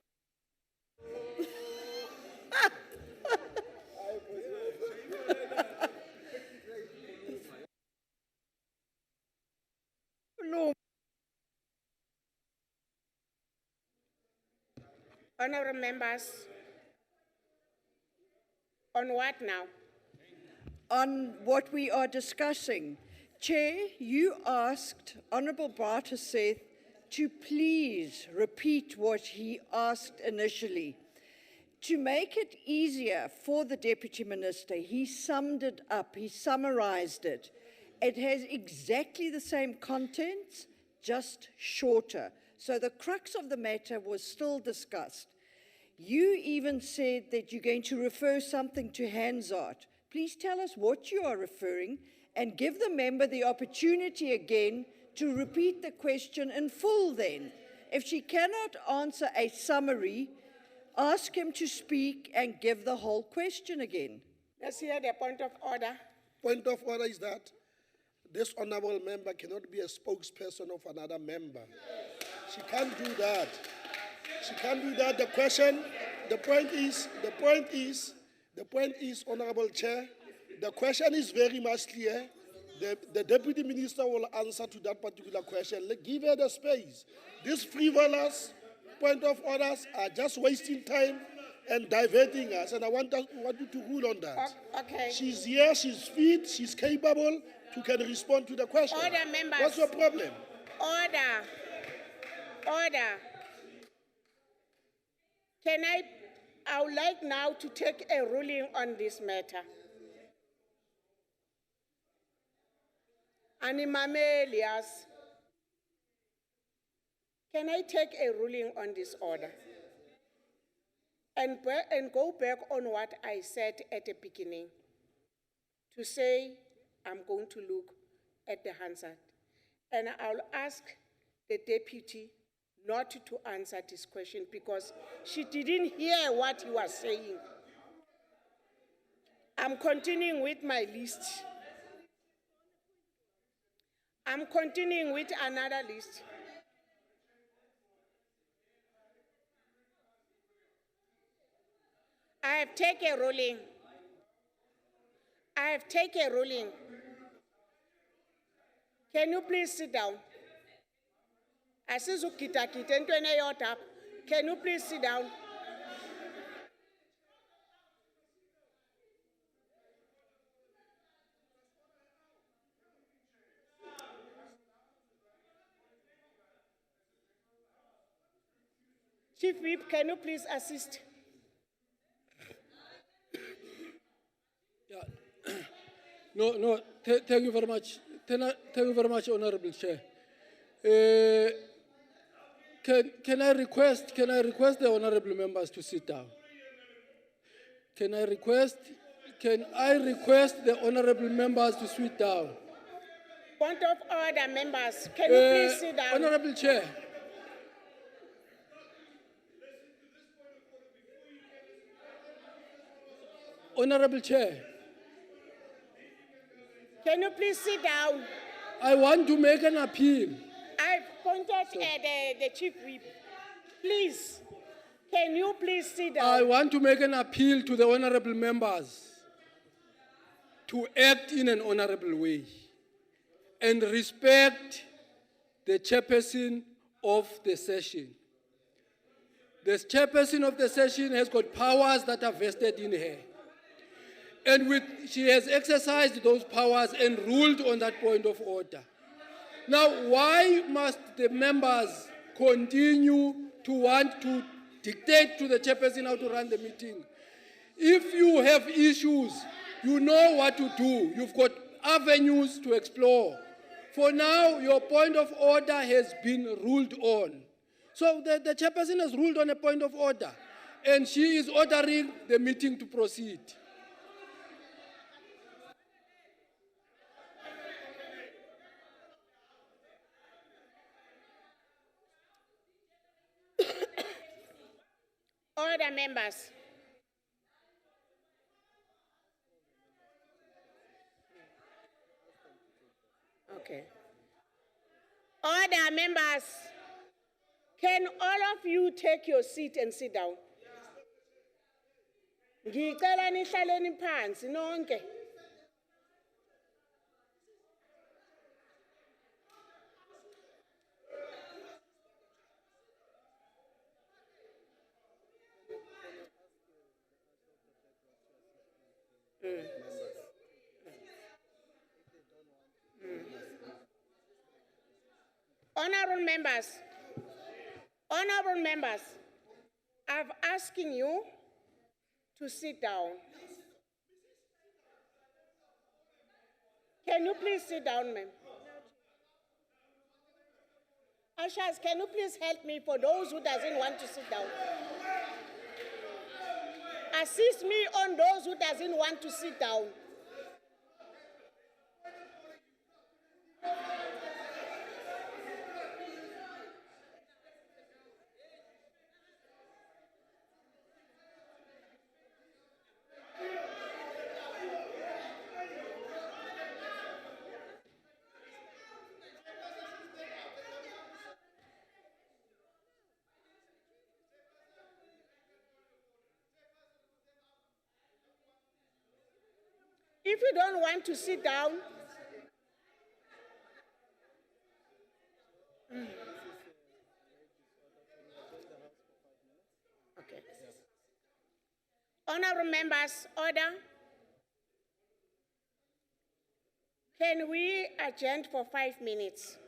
S18: Honorable members, on what now?
S10: On what we are discussing. Chair, you asked Honorable Bartoseth to please repeat what he asked initially. To make it easier for the Deputy Minister, he summed it up, he summarized it. It has exactly the same contents, just shorter. So the crux of the matter was still discussed. You even said that you're going to refer something to Hansard. Please tell us what you are referring and give the member the opportunity again to repeat the question in full then. If she cannot answer a summary, ask him to speak and give the whole question again.
S18: Let's hear the point of order.
S11: Point of order is that this honorable member cannot be a spokesperson of another member. She can't do that. She can't do that. The point is, Honorable Chair, the question is very much clear. The Deputy Minister will answer to that particular question. Give her the space. These frivolous point of orders are just wasting time and diverting us, and I want you to rule on that.
S18: Okay.
S11: She's here, she's fit, she's capable, who can respond to the question.
S18: Order, members.
S11: What's your problem?
S18: Order. Order. I would like now to take a ruling on this matter. Animamelias. Can I take a ruling on this order? And go back on what I said at the beginning, to say I'm going to look at the Hansard. And I'll ask the deputy not to answer this question because she didn't hear what he was saying. I'm continuing with my list. I'm continuing with another list. I have taken a ruling. I have taken a ruling. Can you please sit down? Can you please sit down? Chief Whip, can you please assist?
S20: No, thank you very much. Thank you very much, Honorable Chair. Can I request the honorable members to sit down? Can I request the honorable members to sit down?
S18: Point of order, members. Can you please sit down?
S20: Honorable Chair. Honorable Chair.
S18: Can you please sit down?
S20: I want to make an appeal.
S18: I've pointed at the chief whip. Please, can you please sit down?
S20: I want to make an appeal to the honorable members to act in an honorable way and respect the chairperson of the session. The chairperson of the session has got powers that are vested in her. And she has exercised those powers and ruled on that point of order. Now, why must the members continue to want to dictate to the chairperson how to run the meeting? If you have issues, you know what to do. You've got avenues to explore. For now, your point of order has been ruled on. So the chairperson has ruled on a point of order, and she is ordering the meeting to proceed.
S18: Order, members. Okay. Order, members. Can all of you take your seat and sit down? Ngicela nihlaleni phansi nonke. Honorable members, I'm asking you to sit down. Can you please sit down, ma'am? Ushers, can you please help me for those who doesn't want to sit down? Assist me on those who doesn't want to sit down. If you don't want to sit down, okay. Honorable members, order. Can we adjourn for 5 minutes?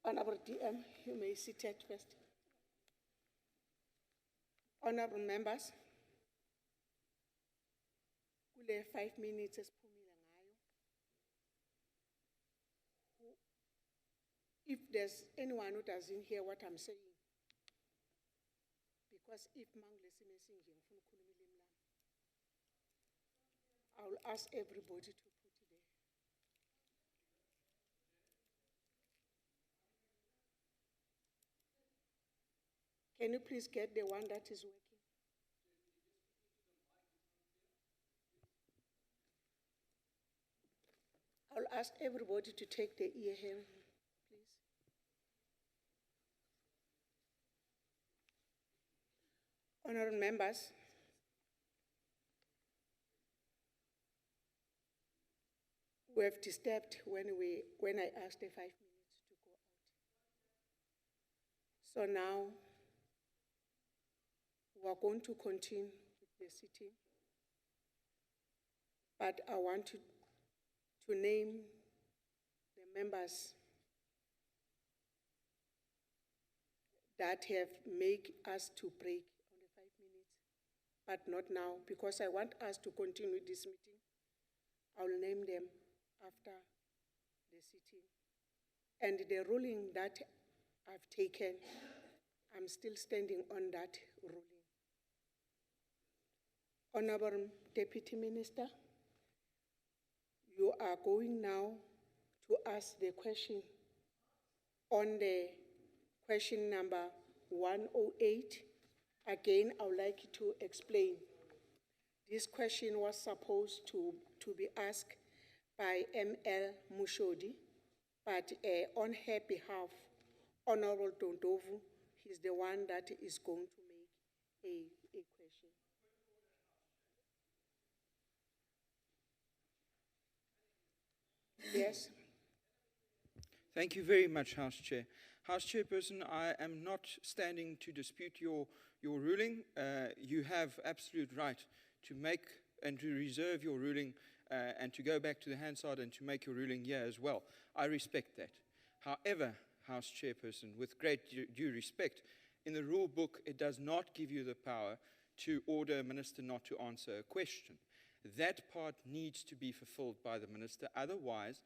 S18: Honorable DM, you may sit at first. Honorable members, kule 5 minutes esiphumile ngayo. If there's anyone who doesn't hear what I'm saying, because if manglesi messaging ngifuna ukukhuluma ilimi lami, I will ask everybody to put it there. Can you please get the one that is working? I'll ask everybody to take the ear hearing, please. Honorable members, we have disturbed when I asked the 5 minutes to go out. So now we are going to continue with the sitting, but I want to name the members that have made us to break on the 5 minutes, but not now, because I want us to continue this meeting. I will name them after the sitting. And the ruling that I've taken, I'm still standing on that ruling. Honorable Deputy Minister, you are going now to ask the question on the question number 108. Again, I would like you to explain. This question was supposed to be asked by ML Mushodi, but on her behalf, Honorable Tondovu, he's the one that is going to make a question. Yes.
S7: Thank you very much, House Chair. House Chairperson, I am not standing to dispute your ruling. You have absolute right to make and to reserve your ruling and to go back to the Hansard and to make your ruling here as well. I respect that. However, House Chairperson, with great due respect, in the rule book, it does not give you the power to order a minister not to answer a question. That part needs to be fulfilled by the minister. Otherwise,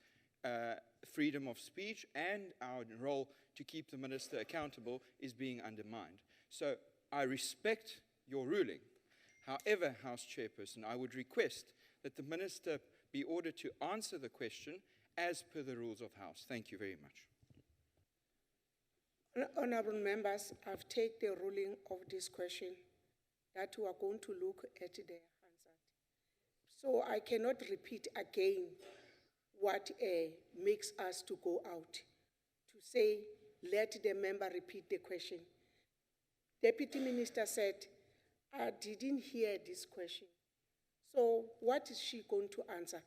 S7: freedom of speech and our role to keep the minister accountable is being undermined. So I respect your ruling. However, House Chairperson, I would request that the minister be ordered to answer the question as per the rules of House. Thank you very much.
S18: Honorable members, I've taken the ruling of this question that we are going to look at the Hansard. So I cannot repeat again what makes us to go out, to say, let the member repeat the question. Deputy Minister said, I didn't hear this question. So what is she going to answer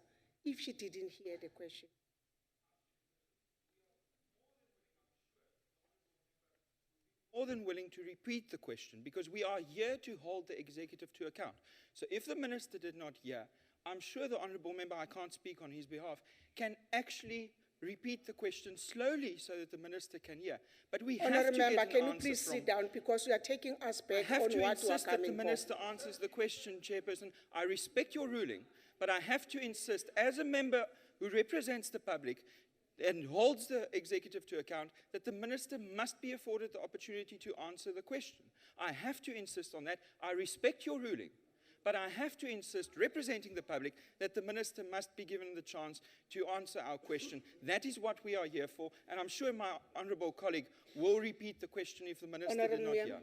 S18: if she didn't hear the question?
S7: More than willing to repeat the question, because we are here to hold the executive to account. So if the minister did not hear, I'm sure the honourable member, I can't speak on his behalf, can actually repeat the question slowly so that the minister can hear. But we have
S18: Honourable
S7: to
S18: member,
S7: get an
S18: can you
S7: answer
S18: please
S7: from...
S18: sit down, because you are taking us back
S7: I have
S18: on
S7: to
S18: what we are
S7: insist that the
S18: coming
S7: minister answers the question, Chairperson. I respect your ruling, but I have to insist, as a member who represents the public and holds the executive to account, that the minister must be afforded the opportunity to answer the question. I have to insist on that. I respect your ruling, but I have to insist, representing the public, that the minister must be given the chance to answer our question. That is what we are here for, and I'm sure my honourable colleague will repeat the question if the minister did not hear.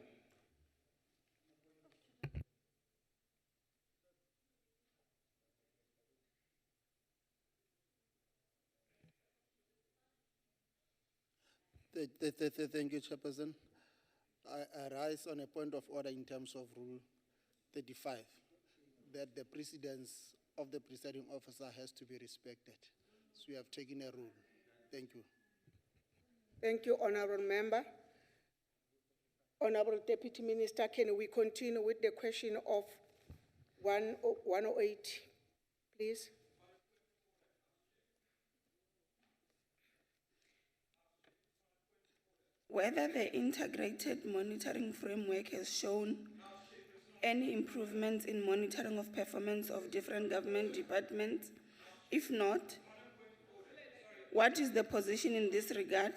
S22: Thank you, Chairperson. I rise on a point of order in terms of Rule 35, that the precedence of the presiding officer has to be respected. So we have taken a rule. Thank you.
S18: Thank you, Honourable Member. Honourable Deputy Minister, can we continue with the question of 108, please?
S15: whether the integrated monitoring framework has shown any improvements in monitoring of performance of different government departments. If not, what is the position in this regard?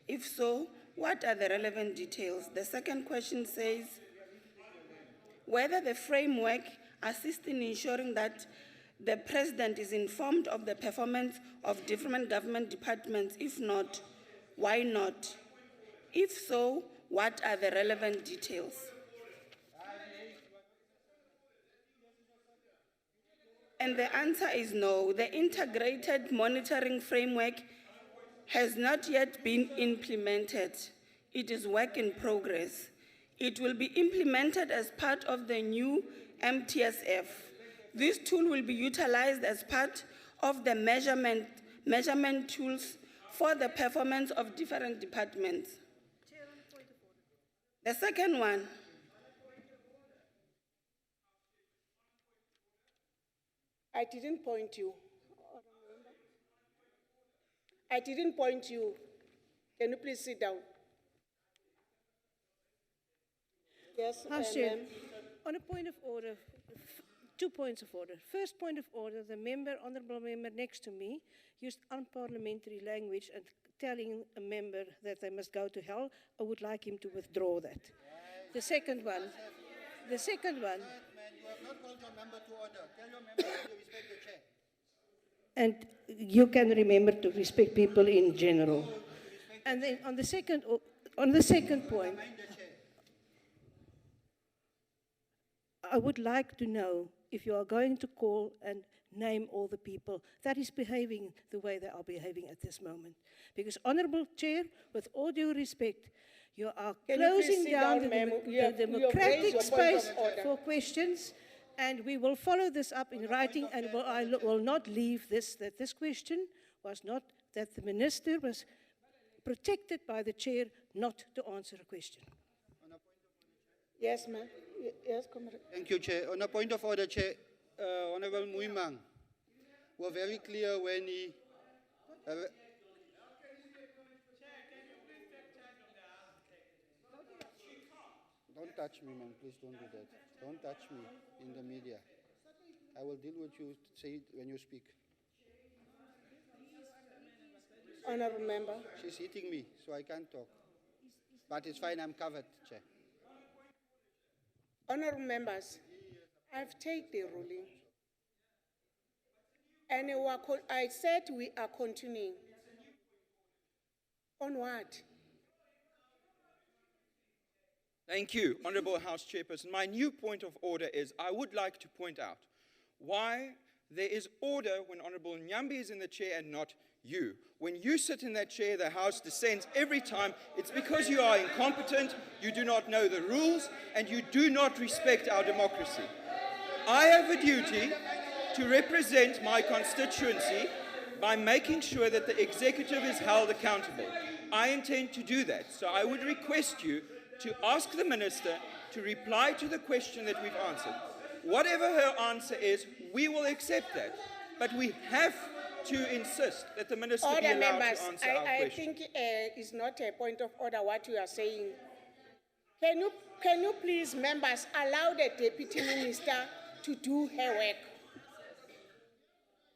S15: If so, what are the relevant details? The second question says, whether the framework assists in ensuring that the President is informed of the performance of different government departments. If not, why not? If so, what are the relevant details? And the answer is no. The integrated monitoring framework has not yet been implemented. It is work in progress. It will be implemented as part of the new MTSF. This tool will be utilized as part of the measurement tools for the performance of different departments. The second one,
S18: I didn't point you. I didn't point you. Can you please sit down? Yes,
S4: House Chair,
S18: ma'am.
S4: on a point of order, 2 points of order. First point of order, the member, honourable member next to me, used unparliamentary language and telling a member that they must go to hell. I would like him to withdraw that. The second one.
S5: You have not called your member to order. Tell your member to respect the chair.
S4: And you can remember to respect people in general. And then on the second point, I would like to know if you are going to call and name all the people that is behaving the way they are behaving at this moment. Because, Honourable Chair, with all due respect, you are
S18: Can you please
S4: closing
S18: sit
S4: down
S18: down,
S4: the
S18: ma'am? You have raised
S4: democratic
S18: your point
S4: space
S18: of order.
S4: for questions, and we will follow this up in writing, and I will not leave this, that this question was not, that the minister was protected by the chair not to answer a question.
S18: Yes, ma'am. Yes, Comrade.
S22: Thank you, Chair. On a point of order, Chair, Honorable Muimang were very clear when he... Don't touch me, man. Please don't do that. Don't touch me in the media. I will deal with you, say it when you speak.
S18: Honourable member.
S22: She's hitting me, so I can't talk. But it's fine, I'm covered, Chair.
S18: Honourable members, I've taken the ruling. And I said we are continuing. On what?
S7: Thank you, Honourable House Chairperson. My new point of order is I would like to point out why there is order when Honourable Nyambi is in the chair and not you. When you sit in that chair, the House descends every time. It's because you are incompetent, you do not know the rules, and you do not respect our democracy. I have a duty to represent my constituency by making sure that the executive is held accountable. I intend to do that. So I would request you to ask the minister to reply to the question that we've answered. Whatever her answer is, we will accept that. But we have to insist that the minister be
S18: Order,
S7: allowed
S18: members,
S7: to answer our
S18: I
S7: question.
S18: think it's not a point of order what you are saying. Can you please, members, allow the Deputy Minister to do her work?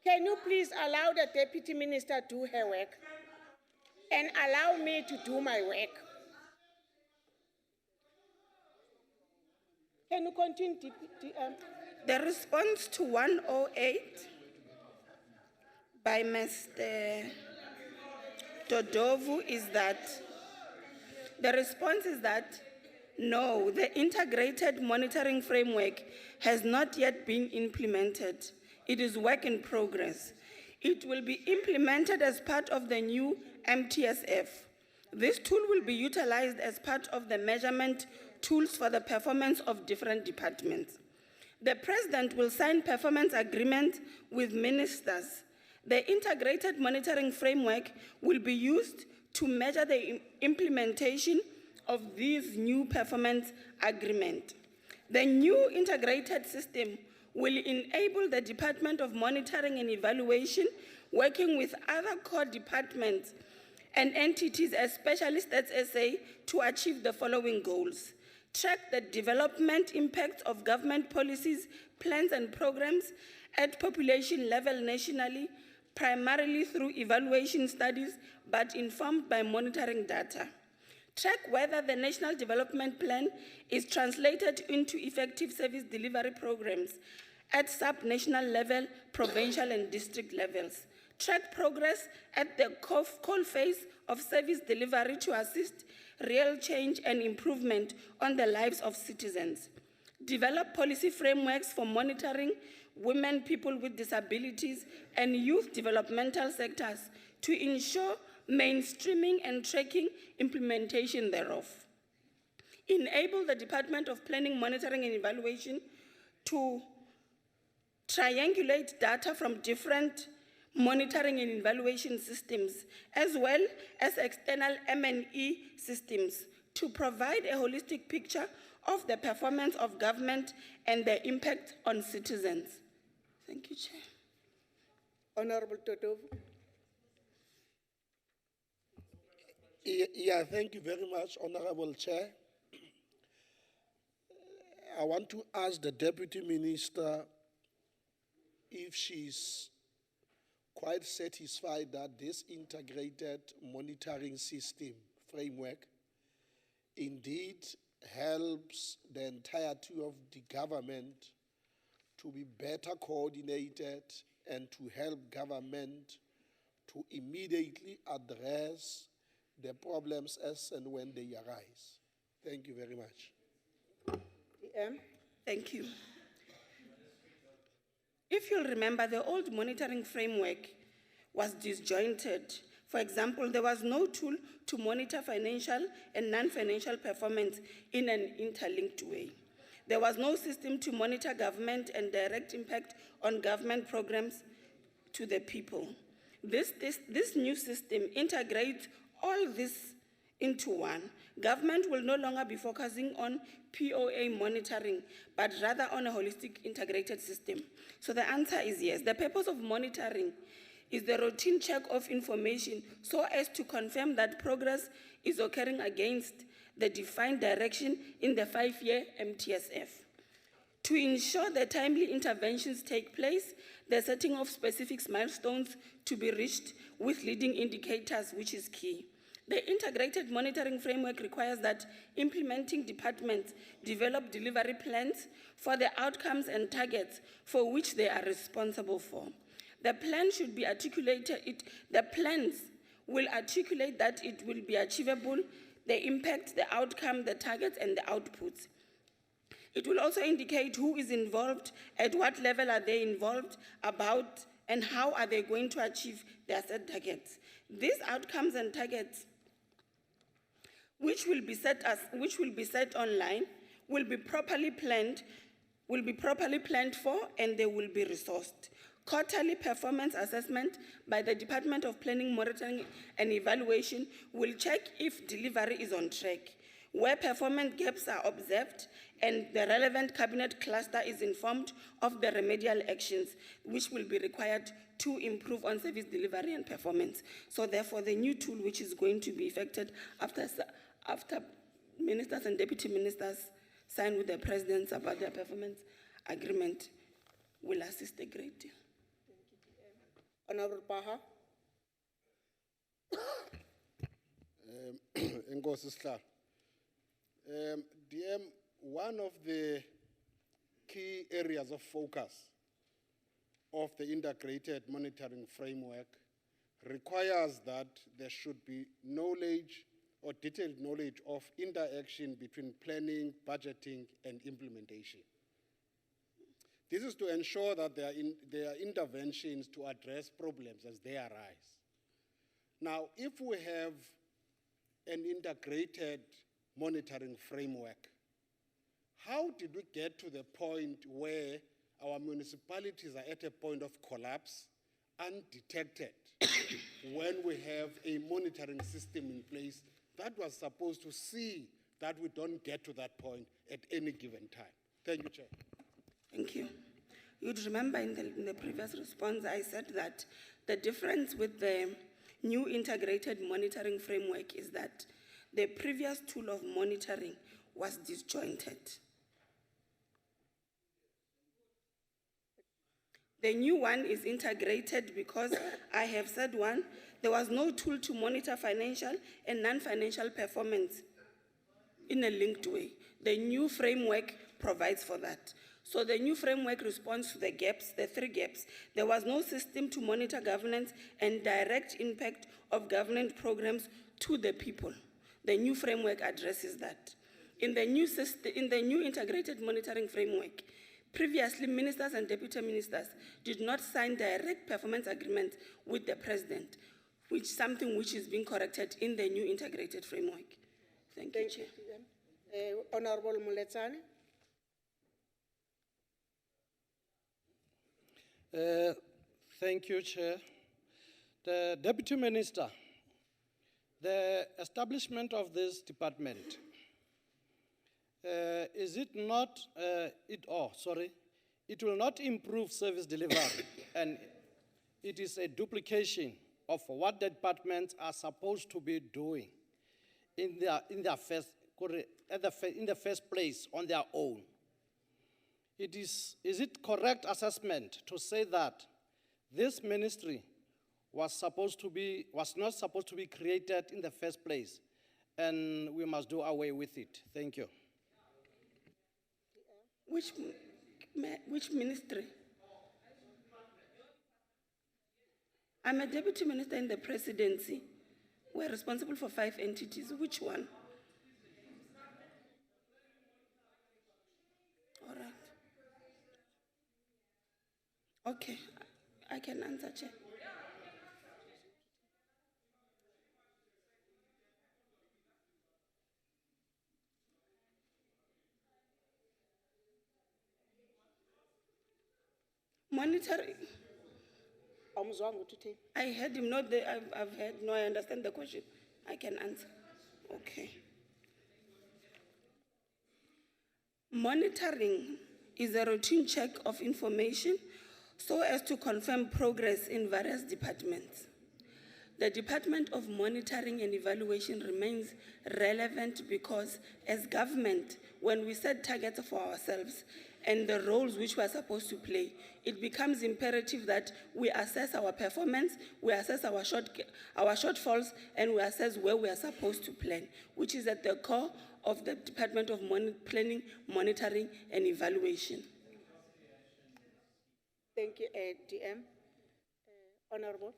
S18: Can you please allow the Deputy Minister to do her work? And allow me to do my work? Can you continue?
S15: The response to 108 by Mr. Dodovu is that, the response is that, no, the integrated monitoring framework has not yet been implemented. It is work in progress. It will be implemented as part of the new MTSF. This tool will be utilized as part of the measurement tools for the performance of different departments. The President will sign performance agreements with ministers. The integrated monitoring framework will be used to measure the implementation of these new performance agreements. The new integrated system will enable the Department of Monitoring and Evaluation, working with other core departments and entities as Specialist Stats SA to achieve the following goals. Track the development impacts of government policies, plans and programs at population level nationally, primarily through evaluation studies, but informed by monitoring data. Track whether the National Development Plan is translated into effective service delivery programs at sub-national level, provincial and district levels. Track progress at the call phase of service delivery to assist real change and improvement on the lives of citizens. Develop policy frameworks for monitoring women, people with disabilities, and youth developmental sectors to ensure mainstreaming and tracking implementation thereof. Enable the Department of Planning, Monitoring and Evaluation to triangulate data from different monitoring and evaluation systems, as well as external M&E systems, to provide a holistic picture of the performance of government and the impact on citizens. Thank you, Chair.
S18: Honorable Toto.
S11: Yeah, thank you very much, Honorable Chair. I want to ask the Deputy Minister if she's quite satisfied that this integrated monitoring system framework indeed helps the entirety of the government to be better coordinated and to help government to immediately address the problems as and when they arise. Thank you very much.
S15: Thank you. If you'll remember, the old monitoring framework was disjointed. For example, there was no tool to monitor financial and non-financial performance in an interlinked way. There was no system to monitor government and direct impact on government programs to the people. This new system integrates all this into one. Government will no longer be focusing on POA monitoring, but rather on a holistic integrated system. So the answer is yes. The purpose of monitoring is the routine check of information so as to confirm that progress is occurring against the defined direction in the 5-year MTSF. To ensure that timely interventions take place, the setting of specific milestones to be reached with leading indicators, which is key. The integrated monitoring framework requires that implementing departments develop delivery plans for the outcomes and targets for which they are responsible for. The plan should be articulated, the plans will articulate that it will be achievable, the impact, the outcome, the targets, and the outputs. It will also indicate who is involved, at what level are they involved, about, and how are they going to achieve their set targets. These outcomes and targets, which will be set online, will be properly planned for, and they will be resourced. Quarterly performance assessment by the Department of Planning, Monitoring and Evaluation will check if delivery is on track. Where performance gaps are observed and the relevant cabinet cluster is informed of the remedial actions which will be required to improve on service delivery and performance. So therefore, the new tool which is going to be effected after ministers and deputy ministers sign with the presidents about their performance agreement will assist a great deal.
S18: Honorable Paha.
S3: Enkosi Sihlalo. DM, one of the key areas of focus of the integrated monitoring framework requires that there should be knowledge or detailed knowledge of interaction between planning, budgeting, and implementation. This is to ensure that there are interventions to address problems as they arise. Now, if we have an integrated monitoring framework, how did we get to the point where our municipalities are at a point of collapse, undetected, when we have a monitoring system in place that was supposed to see that we don't get to that point at any given time? Thank you, Chair.
S15: Thank you. You'd remember in the previous response, I said that the difference with the new integrated monitoring framework is that the previous tool of monitoring was disjointed. The new one is integrated because I have said one, there was no tool to monitor financial and non-financial performance in a linked way. The new framework provides for that. So the new framework responds to the gaps, the 3 gaps. There was no system to monitor governance and direct impact of government programs to the people. The new framework addresses that. In the new system, in the new integrated monitoring framework, previously ministers and deputy ministers did not sign direct performance agreements with the president, which is something which is being corrected in the new integrated framework. Thank you, Chair.
S18: Honorable Muletsane.
S8: Thank you, Chair. The Deputy Minister, the establishment of this department, is it not, it will not improve service delivery, and it is a duplication of what the departments are supposed to be doing in the first place on their own. Is it correct assessment to say that this ministry was not supposed to be created in the first place, and we must do away with it? Thank you.
S15: Which ministry? I'm a deputy minister in the presidency. We're responsible for 5 entities. Which one? All right. Okay, I can answer, Chair. Monitoring. I heard him, I've heard, no, I understand the question. I can answer. Okay. Monitoring is a routine check of information so as to confirm progress in various departments. The Department of Monitoring and Evaluation remains relevant because as government, when we set targets for ourselves and the roles which we are supposed to play, it becomes imperative that we assess our performance, we assess our shortfalls, and we assess where we are supposed to plan, which is at the core of the Department of Planning, Monitoring, and Evaluation.
S18: Thank you, DM. Honorable.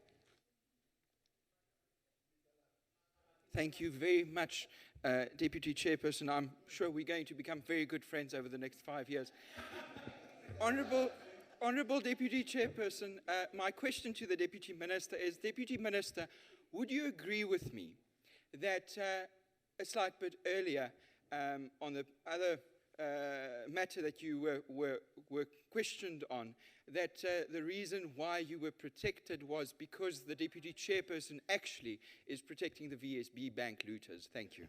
S7: Thank you very much, Deputy Chairperson. I'm sure we're going to become very good friends over the next 5 years. Honorable Deputy Chairperson, my question to the Deputy Minister is, Deputy Minister, would you agree with me that a slight bit earlier on the other matter that you were questioned on, that the reason why you were protected was because the Deputy Chairperson actually is protecting the VSB bank looters? Thank you.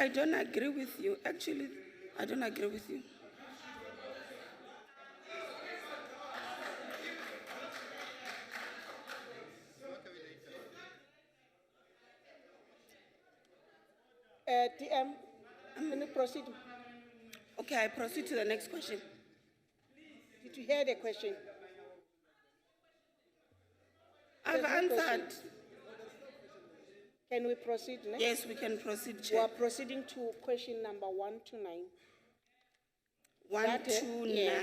S15: I don't agree with you. Actually, I don't agree with you.
S18: DM, I'm going to proceed.
S15: Okay, I proceed to the next question.
S18: Did you hear the question?
S15: I've answered.
S18: Can we proceed next?
S15: Yes, we can proceed,
S18: We
S15: Chair.
S18: are proceeding to question number 129.
S15: 129.
S18: Yes.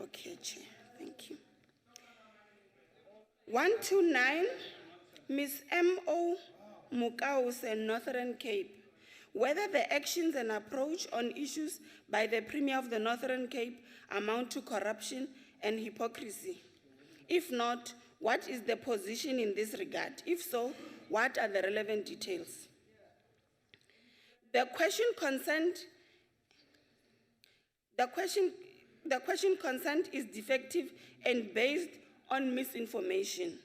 S15: Okay, Chair. Thank you. 129, Ms. M.O. Mukause, Northern Cape. Whether the actions and approach on issues by the Premier of the Northern Cape amount to corruption and hypocrisy. If not, what is the position in this regard? If so, what are the relevant details? The question concerned is defective and based on misinformation.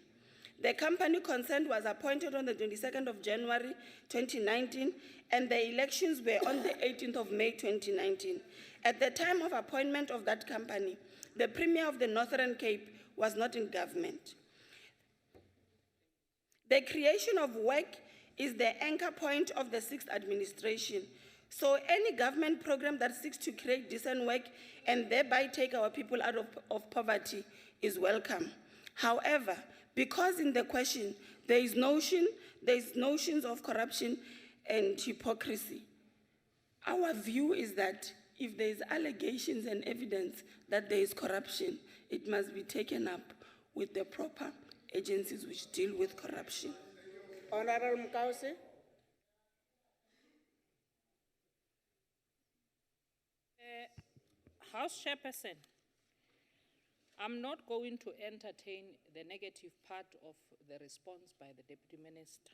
S15: The company concerned was appointed on the 22nd of January 2019, and the elections were on the 18th of May 2019. At the time of appointment of that company, the Premier of the Northern Cape was not in government. The creation of work is the anchor point of the 6th administration. So any government program that seeks to create decent work and thereby take our people out of poverty is welcome. However, because in the question there is notions of corruption and hypocrisy, our view is that if there is allegations and evidence that there is corruption, it must be taken up with the proper agencies which deal with corruption.
S18: Honorable Mkausi.
S9: House Chairperson, I'm not going to entertain the negative part of the response by the Deputy Minister.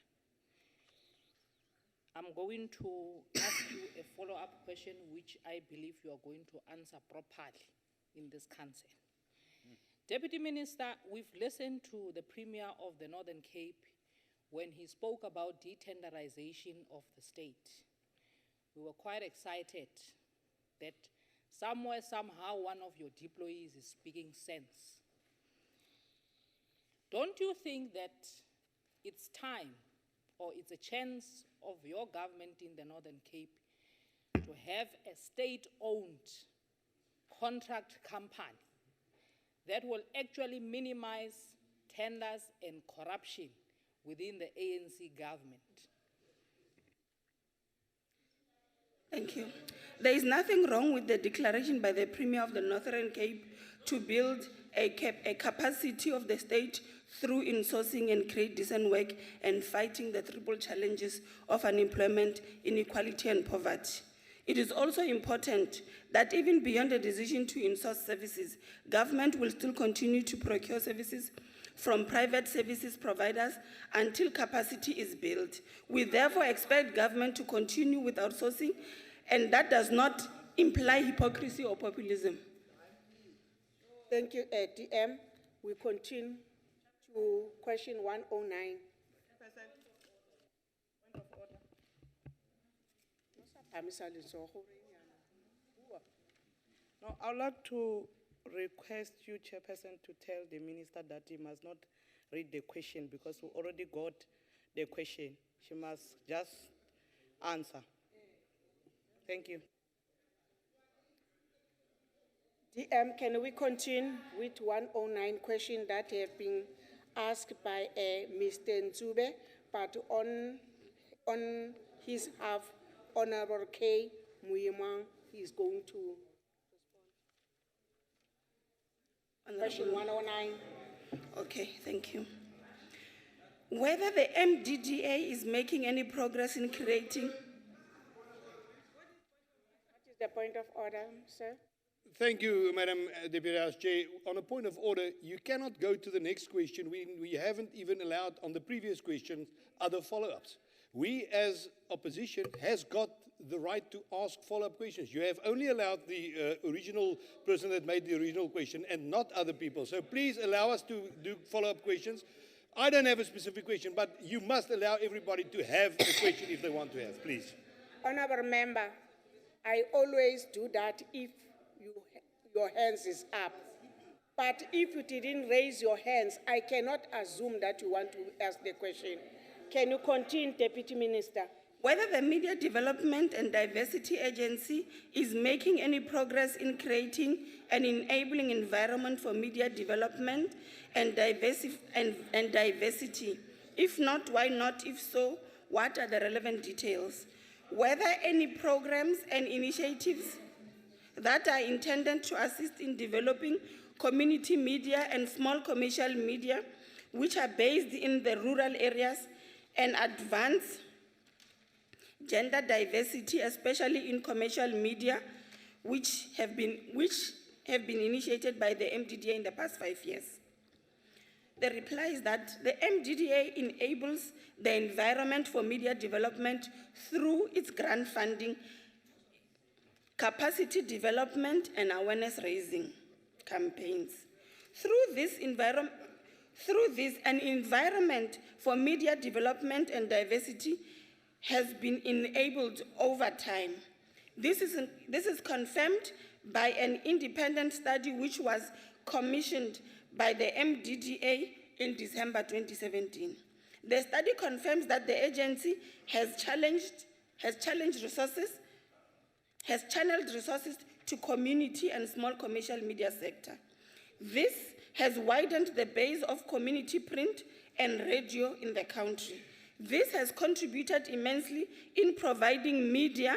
S9: I'm going to ask you a follow-up question which I believe you are going to answer properly in this council. Deputy Minister, we've listened to the Premier of the Northern Cape when he spoke about detenderization of the state. We were quite excited that somewhere, somehow, one of your deployees is speaking sense. Don't you think that it's time, or it's a chance of your government in the Northern Cape to have a state-owned contract company that will actually minimize tenders and corruption within the ANC government?
S15: Thank you. There is nothing wrong with the declaration by the Premier of the Northern Cape to build a capacity of the state through insourcing and create decent work and fighting the triple challenges of unemployment, inequality, and poverty. It is also important that even beyond the decision to insource services, government will still continue to procure services from private services providers until capacity is built. We therefore expect government to continue with outsourcing, and that does not imply hypocrisy or populism.
S18: Thank you, DM. We continue to question 109.
S2: No, I would like to request you, Chairperson, to tell the Minister that he must not read the question because we already got the question. She must just answer. Thank you.
S18: DM, can we continue with 109 question that have been asked by Mr. Nzube, but on his half, Honorable K. Muyimang is going to respond. Question 109.
S15: Okay, thank you. Whether the MDDA is making any progress in creating...
S18: What is the point of order, sir?
S12: Thank you, Madam Deputy House Chair. On a point of order, you cannot go to the next question. We haven't even allowed on the previous question other follow-ups. We as opposition has got the right to ask follow-up questions. You have only allowed the original person that made the original question and not other people. So please allow us to do follow-up questions. I don't have a specific question, but you must allow everybody to have a question if they want to have, please.
S18: Honorable Member, I always do that if your hands is up. But if you didn't raise your hands, I cannot assume that you want to ask the question. Can you continue, Deputy Minister?
S15: Whether the Media Development and Diversity Agency is making any progress in creating an enabling environment for media development and diversity. If not, why not? If so, what are the relevant details? Whether any programs and initiatives that are intended to assist in developing community media and small commercial media, which are based in the rural areas, and advance gender diversity, especially in commercial media, which have been initiated by the MDDA in the past 5 years. The reply is that the MDDA enables the environment for media development through its grant funding, capacity development, and awareness raising campaigns. Through this, an environment for media development and diversity has been enabled over time. This is confirmed by an independent study which was commissioned by the MDDA in December 2017. The study confirms that the agency has channeled resources to community and small commercial media sector. This has widened the base of community print and radio in the country. This has contributed immensely in providing media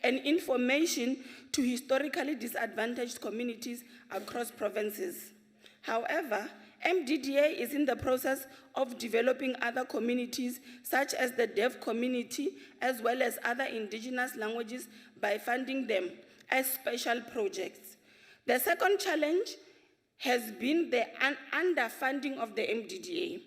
S15: and information to historically disadvantaged communities across provinces. However, MDDA is in the process of developing other communities, such as the deaf community, as well as other indigenous languages, by funding them as special projects. The second challenge has been the underfunding of the MDDA.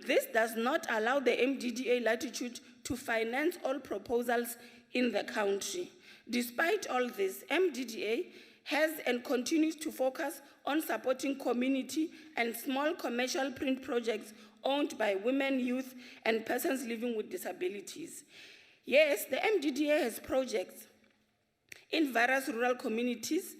S15: This does not allow the MDDA latitude to finance all proposals in the country. Despite all this, MDDA has and continues to focus on supporting community and small commercial print projects owned by women, youth, and persons living with disabilities. Yes, the MDDA has projects in various rural communities,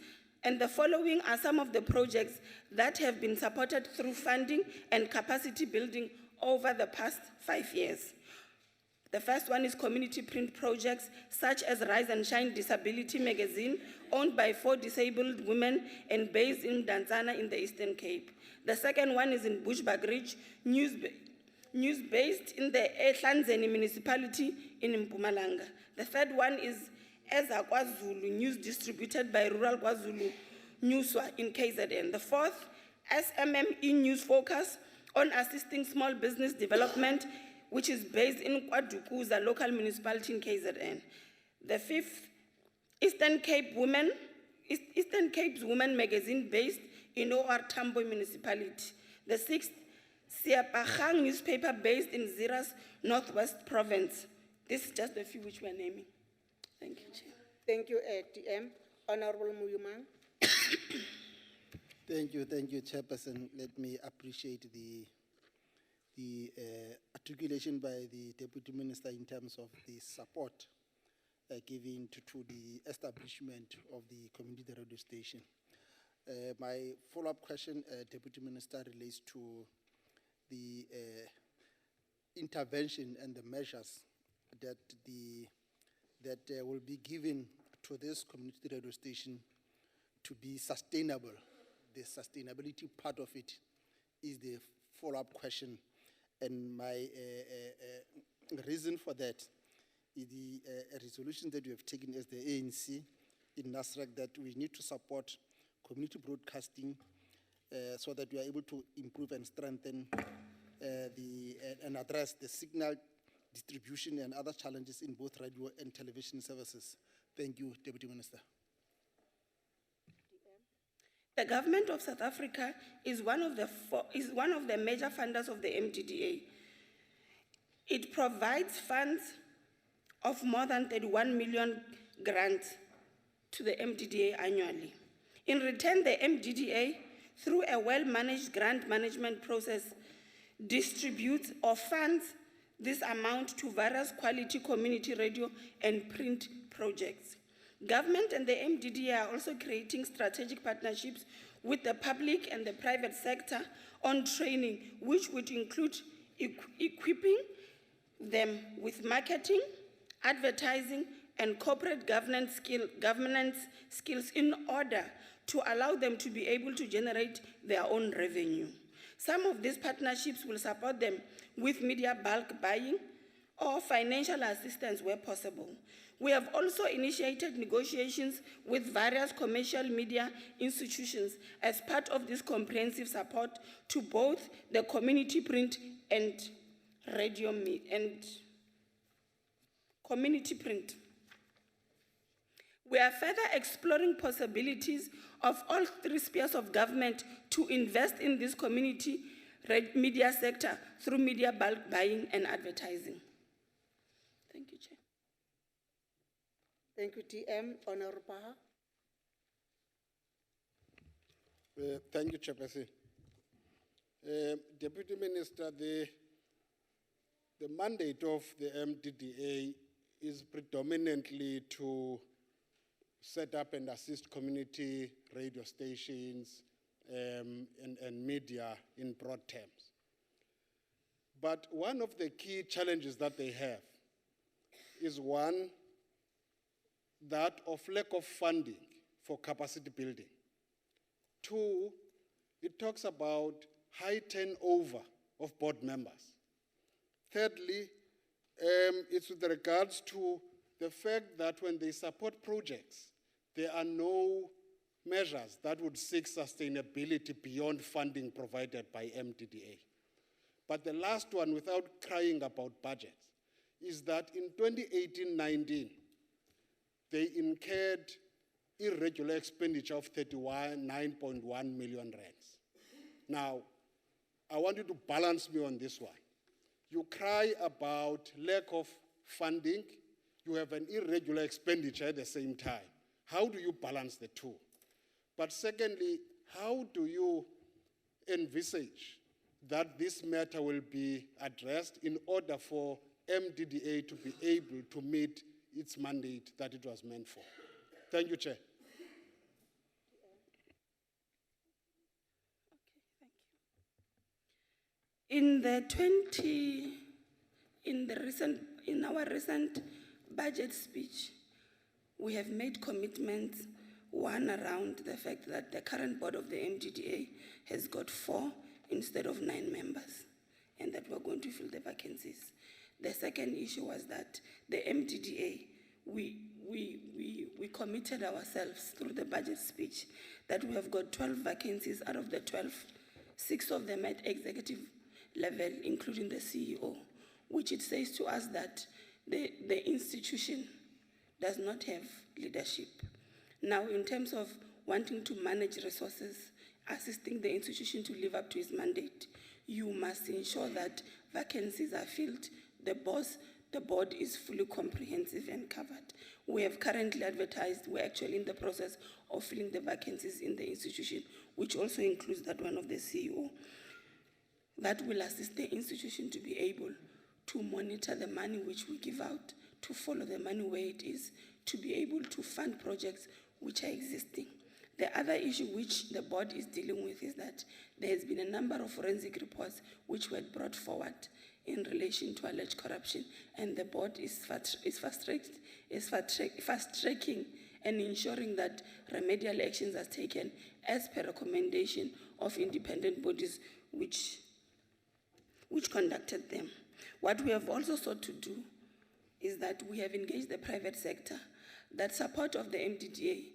S15: and the following are some of the projects that have been supported through funding and capacity building over the past 5 years. The first one is community print projects such as Rise and Shine Disability magazine, owned by 4 disabled women and based in Danzana in the Eastern Cape. The second one is in Bushbuckridge, news based in the Ehlanzeni municipality in Mpumalanga. The third one is Eza KwaZulu, news distributed by Rural KwaZulu Newswa in KZN. The fourth, SMME News focus on assisting small business development, which is based in Kwadukuza local municipality in KZN. The fifth, Eastern Cape's Women magazine based in OR Tambo municipality. The sixth, Siapahang newspaper based in Zira's Northwest province. This is just a few which we are naming. Thank you, Chair.
S18: Thank you, TM. Honorable Muyumang.
S22: Thank you, Chairperson. Let me appreciate the articulation by the Deputy Minister in terms of the support given to the establishment of the community radio station. My follow-up question, Deputy Minister, relates to the intervention and the measures that will be given to this community radio station to be sustainable. The sustainability part of it is the follow-up question. And my reason for that is the resolution that we have taken as the ANC in NASRAC that we need to support community broadcasting so that we are able to improve and strengthen and address the signal distribution and other challenges in both radio and television services. Thank you, Deputy Minister.
S15: The government of South Africa is one of the major funders of the MDDA. It provides funds of more than 31 million grants to the MDDA annually. In return, the MDDA, through a well-managed grant management process, distributes or funds this amount to various quality community radio and print projects. Government and the MDDA are also creating strategic partnerships with the public and the private sector on training, which would include equipping them with marketing, advertising, and corporate governance skills in order to allow them to be able to generate their own revenue. Some of these partnerships will support them with media bulk buying or financial assistance where possible. We have also initiated negotiations with various commercial media institutions as part of this comprehensive support to both the community print and radio and community print. We are further exploring possibilities of all 3 spheres of government to invest in this community media sector through media bulk buying and advertising. Thank you, Chair.
S18: Thank you, TM. Honorable Paha.
S3: Thank you, Chairperson. Deputy Minister, the mandate of the MDDA
S13: is predominantly to set up and assist community radio stations and media in broad terms. But one of the key challenges that they have is one, that of lack of funding for capacity building. Two, it talks about high turnover of board members. Thirdly, it's with regards to the fact that when they support projects, there are no measures that would seek sustainability beyond funding provided by MDDA. But the last one, without crying about budgets, is that in 2018-19, they incurred irregular expenditure of 39.1 million rands. Now, I want you to balance me on this one. You cry about lack of funding, you have an irregular expenditure at the same time. How do you balance the two? But secondly, how do you envisage that this matter will be addressed in order for MDDA to be able to meet its mandate that it was meant for? Thank you, Chair.
S15: In our recent budget speech, we have made commitments, one around the fact that the current board of the MDDA has got 4 instead of 9 members, and that we're going to fill the vacancies. The second issue was that the MDDA, we committed ourselves through the budget speech that we have got 12 vacancies out of the 12, 6 of them at executive level, including the CEO, which it says to us that the institution does not have leadership. Now, in terms of wanting to manage resources, assisting the institution to live up to its mandate, you must ensure that vacancies are filled. The board is fully comprehensive and covered. We have currently advertised, we're actually in the process of filling the vacancies in the institution, which also includes that one of the CEO. That will assist the institution to be able to monitor the money which we give out, to follow the money where it is, to be able to fund projects which are existing. The other issue which the board is dealing with is that there has been a number of forensic reports which were brought forward in relation to alleged corruption, and the board is fast-tracking and ensuring that remedial actions are taken as per recommendation of independent bodies which conducted them. What we have also sought to do is that we have engaged the private sector, that support of the MDDA,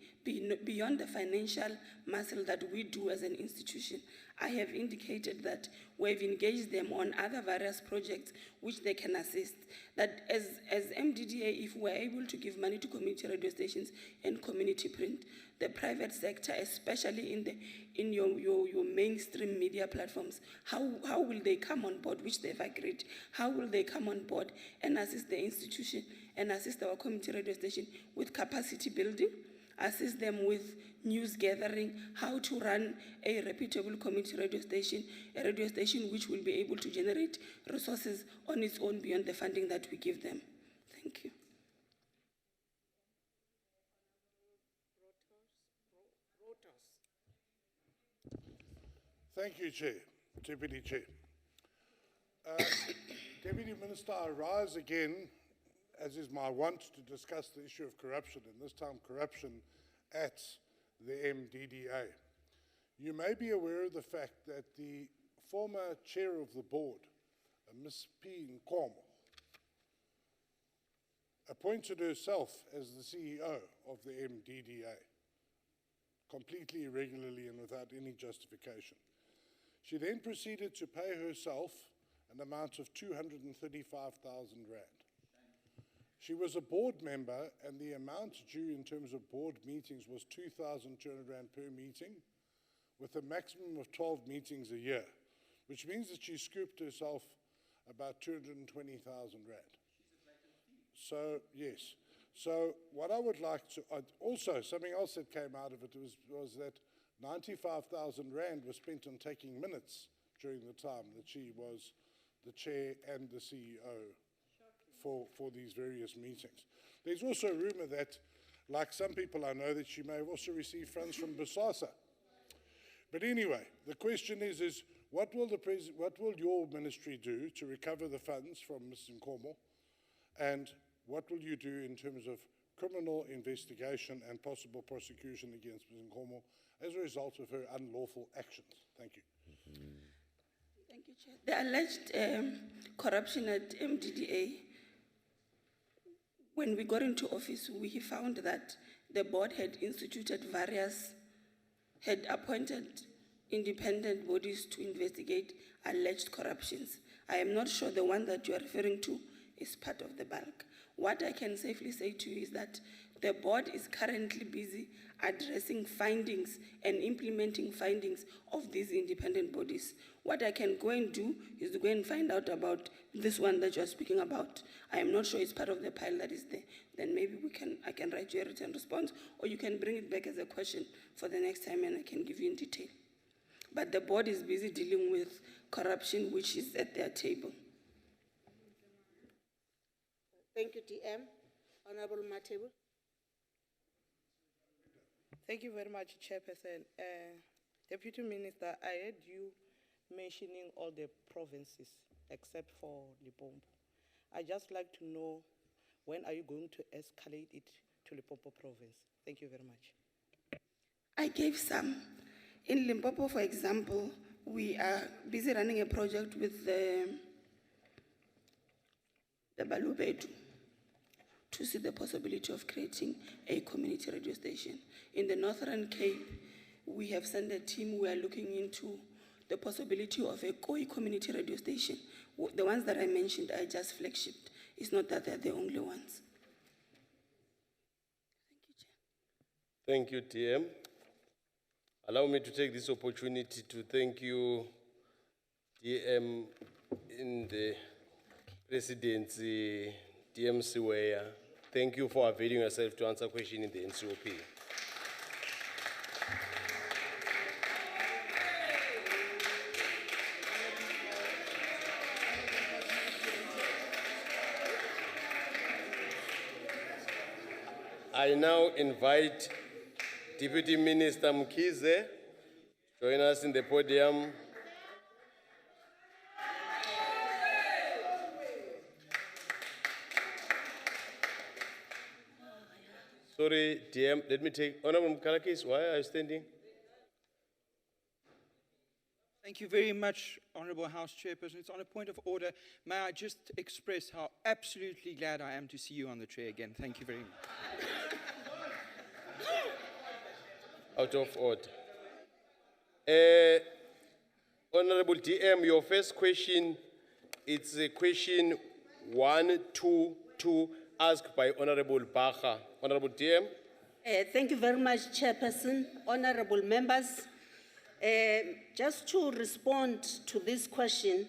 S15: beyond the financial muscle that we do as an institution. I have indicated that we've engaged them on other various projects which they can assist. That as MDDA, if we're able to give money to community radio stations and community print, the private sector, especially in your mainstream media platforms, how will they come on board, which they've agreed? How will they come on board and assist the institution and assist our community radio station with capacity building, assist them with news gathering, how to run a reputable community radio station, a radio station which will be able to generate resources on its own beyond the funding that we give them. Thank you.
S3: Thank you, Chair, Deputy Chair. Deputy Minister, I rise again, as is my wont, to discuss the issue of corruption, and this time corruption at the MDDA. You may be aware of the fact that the former chair of the board, Ms. P. Nkomo, appointed herself as the CEO of the MDDA, completely irregularly and without any justification. She then proceeded to pay herself an amount of 235,000 rand. She was a board member, and the amount due in terms of board meetings was 2,200 rand per meeting, with a maximum of 12 meetings a year, which means that she scooped herself about 220,000 rand. So, yes. So what I would like to, also something else that came out of it was that 95,000 rand was spent on taking minutes during the time that she was the chair and the CEO for these various meetings. There's also a rumor that, like some people I know, that she may have also received funds from Bosasa. But anyway, the question is what will your ministry do to recover the funds from Ms. Nkomo? And what will you do in terms of criminal investigation and possible prosecution against Ms. Nkomo as a result of her unlawful actions? Thank you.
S15: Thank you, Chair. The alleged corruption at MDDA, when we got into office, we found that the board had had appointed independent bodies to investigate alleged corruptions. I am not sure the one that you are referring to is part of the bulk. What I can safely say to you is that the board is currently busy addressing findings and implementing findings of these independent bodies. What I can go and do is to go and find out about this one that you are speaking about. I am not sure it's part of the pile that is there. Then maybe I can write you a written response, or you can bring it back as a question for the next time and I can give you in detail. But the board is busy dealing with corruption which is at their table.
S18: Thank you, TM. Honorable Matebo.
S2: Thank you very much, Chairperson. Deputy Minister, I heard you mentioning all the provinces except for Limpopo. I just like to know, when are you going to escalate it to Limpopo province? Thank you very much.
S15: I gave some. In Limpopo, for example, we are busy running a project with the Balubedu to see the possibility of creating a community radio station. In the Northern Cape, we have sent a team. We are looking into the possibility of a Koi community radio station. The ones that I mentioned are just flagship. It's not that they're the only ones.
S1: Thank you, TM. Allow me to take this opportunity to thank you, TM, in the Presidency, TM Siweya. Thank you for availing yourself to answer questions in the NCOP. I now invite Deputy Minister Mkhize, join us in the podium. Sorry, DM, let me take, Honorable Mkalakis, why are you standing?
S7: Thank you very much, Honourable House Chairperson. It's on a point of order. May I just express how absolutely glad I am to see you on the chair again. Thank you very much.
S1: Out of order. Honorable DM, your first question, it's a question 122 asked by Honorable Bacha. Honorable DM.
S16: Thank you very much, Chairperson, honorable members. Just to respond to this question,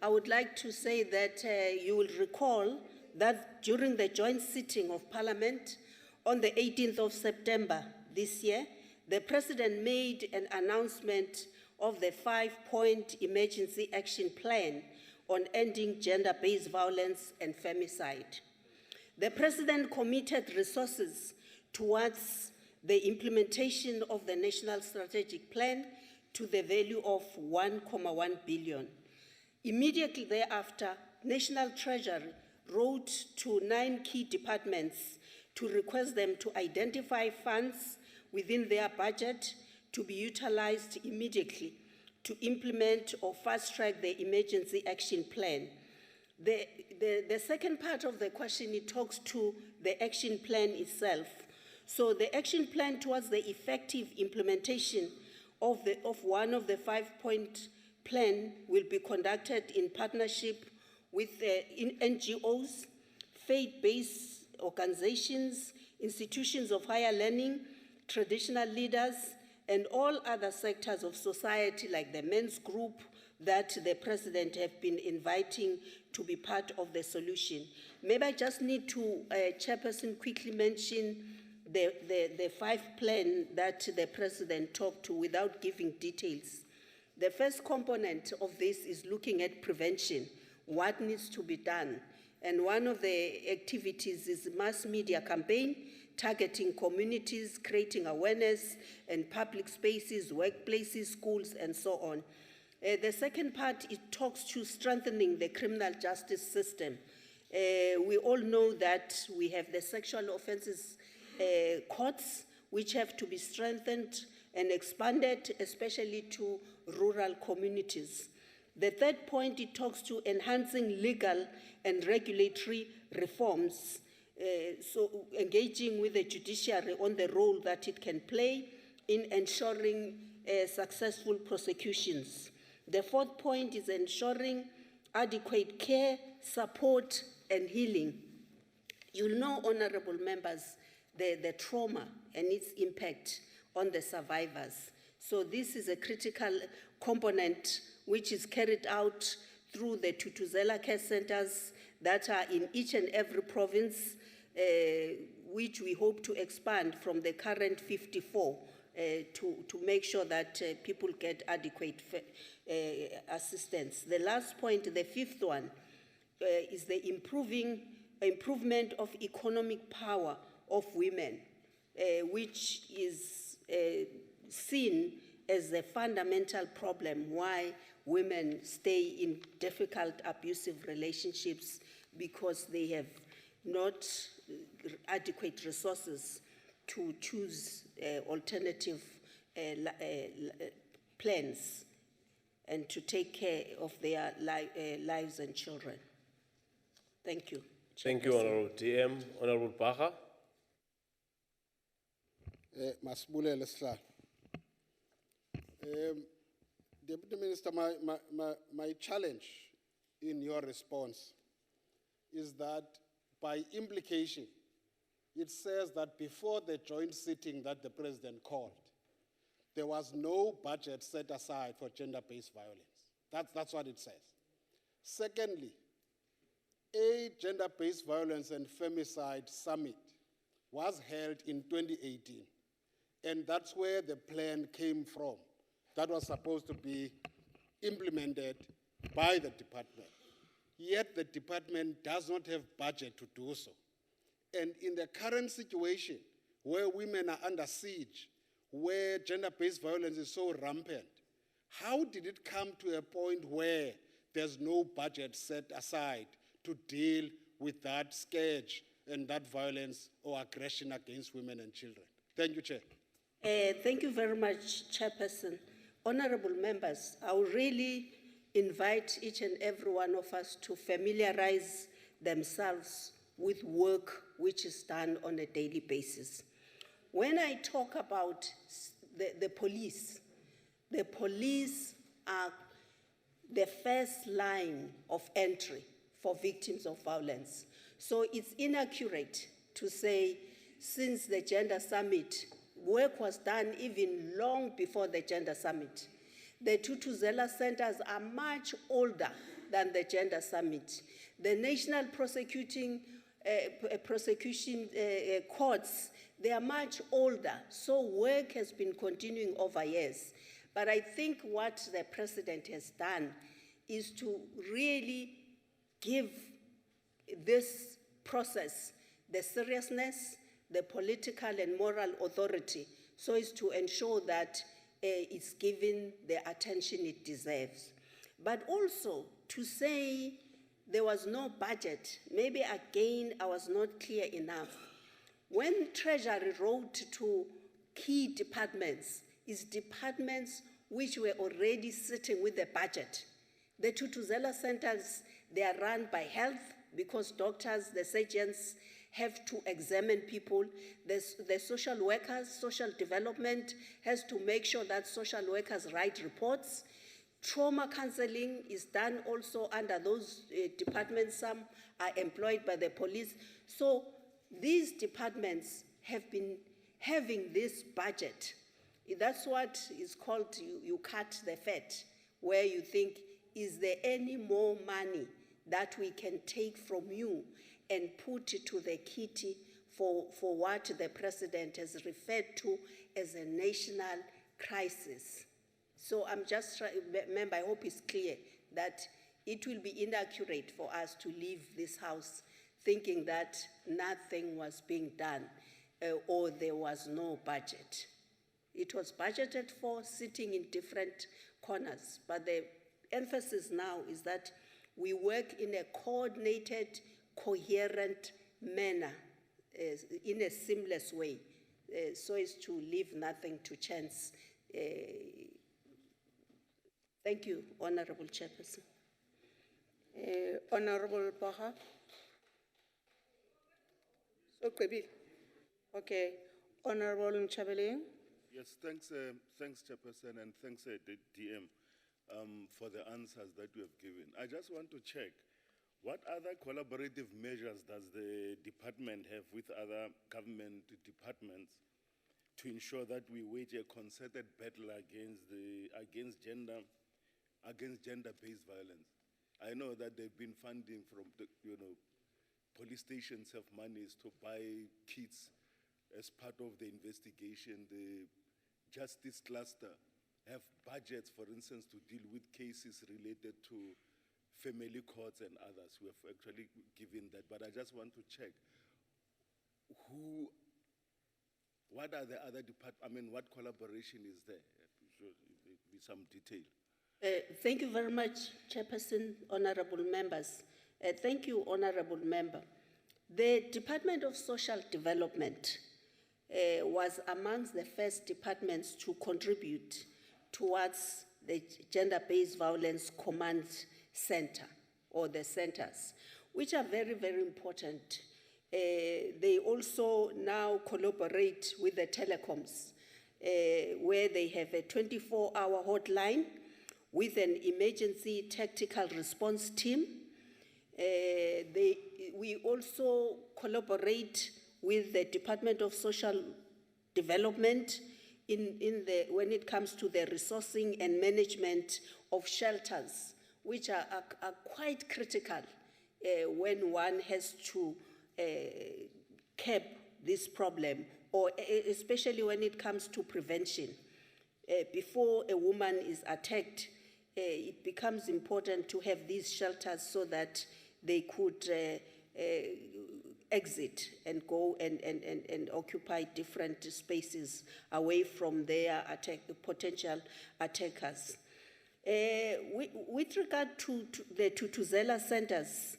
S16: I would like to say that you will recall that during the joint sitting of Parliament on the 18th of September this year, the President made an announcement of the 5-point emergency action plan on ending gender-based violence and femicide. The President committed resources towards the implementation of the National Strategic Plan to the value of 1.1 billion. Immediately thereafter, National Treasury wrote to 9 key departments to request them to identify funds within their budget to be utilized immediately to implement or fast-track the emergency action plan. The second part of the question, it talks to the action plan itself. So the action plan towards the effective implementation of one of the 5-point plan will be conducted in partnership with NGOs, faith-based organizations, institutions of higher learning, traditional leaders, and all other sectors of society like the men's group that the President have been inviting to be part of the solution. Maybe I just need to, Chairperson, quickly mention the 5 plan that the President talked to without giving details. The first component of this is looking at prevention, what needs to be done. And one of the activities is mass media campaign, targeting communities, creating awareness in public spaces, workplaces, schools, and so on. The second part, it talks to strengthening the criminal justice system. We all know that we have the sexual offenses courts, which have to be strengthened and expanded, especially to rural communities. The third point, it talks to enhancing legal and regulatory reforms, so engaging with the judiciary on the role that it can play in ensuring successful prosecutions. The fourth point is ensuring adequate care, support, and healing. You know, honorable members, the trauma and its impact on the survivors. So this is a critical component which is carried out through the Tutuzela care centers that are in each and every province, which we hope to expand from the current 54 to make sure that people get adequate assistance. The last point, the fifth one, is the improvement of economic power of women, which is seen as a fundamental problem why women stay in difficult abusive relationships, because they have not adequate resources to choose alternative plans and to take care of their lives and children. Thank you.
S1: Thank you, Honorable TM. Honorable Baha.
S13: Masibulele Sihlalo. Deputy Minister, my challenge in your response is that by implication, it says that before the joint sitting that the President called, there was no budget set aside for gender-based violence. That's what it says. Secondly, a gender-based violence and femicide summit was held in 2018, and that's where the plan came from. That was supposed to be implemented by the department. Yet the department does not have budget to do so. And in the current situation, where women are under siege, where gender-based violence is so rampant, how did it come to a point where there's no budget set aside to deal with that scourge and that violence or aggression against women and children? Thank you, Chair.
S16: Thank you very much, Chairperson. Honorable members, I will really invite each and every one of us to familiarize themselves with work which is done on a daily basis. When I talk about the police are the first line of entry for victims of violence. So it's inaccurate to say since the Gender Summit, work was done even long before the Gender Summit. The Tutuzela centers are much older than the Gender Summit. The national prosecution courts, they are much older, so work has been continuing over years. But I think what the President has done is to really give this process the seriousness, the political and moral authority, so as to ensure that it's given the attention it deserves. But also to say there was no budget, maybe again I was not clear enough. When Treasury wrote to key departments, it's departments which were already sitting with the budget. The Tutuzela centers, they are run by health because doctors, the surgeons have to examine people. The social workers, social development has to make sure that social workers write reports. Trauma counseling is done also under those departments. Some are employed by the police. So these departments have been having this budget. That's what is called, you cut the fat, where you think, is there any more money that we can take from you and put it to the kitty for what the President has referred to as a national crisis? So I'm just trying, remember, I hope it's clear that it will be inaccurate for us to leave this house thinking that nothing was being done or there was no budget. It was budgeted for, sitting in different corners, but the emphasis now is that we work in a coordinated, coherent manner, in a seamless way, so as to leave nothing to chance. Thank you, Honorable Chairperson.
S14: Honorable Baha. So, Kwebi. Okay. Honorable Nchabeling.
S17: Yes, thanks, thanks, Chairperson, and thanks, DM, for the answers that you have given. I just want to check, what other collaborative measures does the department have with other government departments to ensure that we wage a concerted battle against gender-based violence? I know that they've been funding from the, police stations have monies to buy kits as part of the investigation. The justice cluster have budgets, for instance, to deal with cases related to family courts and others. We have actually given that, but I just want to check what are the other departments, what collaboration is there? Should be some detail.
S16: Thank you very much, Chairperson, honorable members. Thank you, honorable member. The Department of Social Development was amongst the first departments to contribute towards the Gender-Based Violence Command Center, or the centers, which are very, very important. They also now collaborate with the telecoms, where they have a 24-hour hotline with an emergency tactical response team. We also collaborate with the Department of Social Development when it comes to the resourcing and management of shelters, which are quite critical when one has to curb this problem, or especially when it comes to prevention. Before a woman is attacked, it becomes important to have these shelters so that they could exit and go and occupy different spaces away from their potential attackers. With regard to the Tutuzela centers,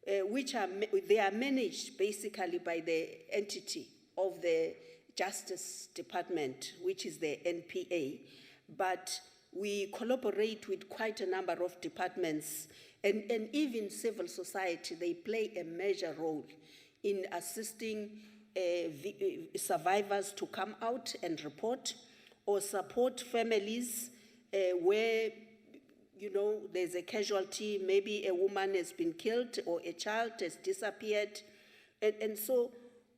S16: they are managed basically by the entity of the Justice Department, which is the NPA, but we collaborate with quite a number of departments, and even civil society. They play a major role in assisting survivors to come out and report, or support families where there's a casualty, maybe a woman has been killed or a child has disappeared. And so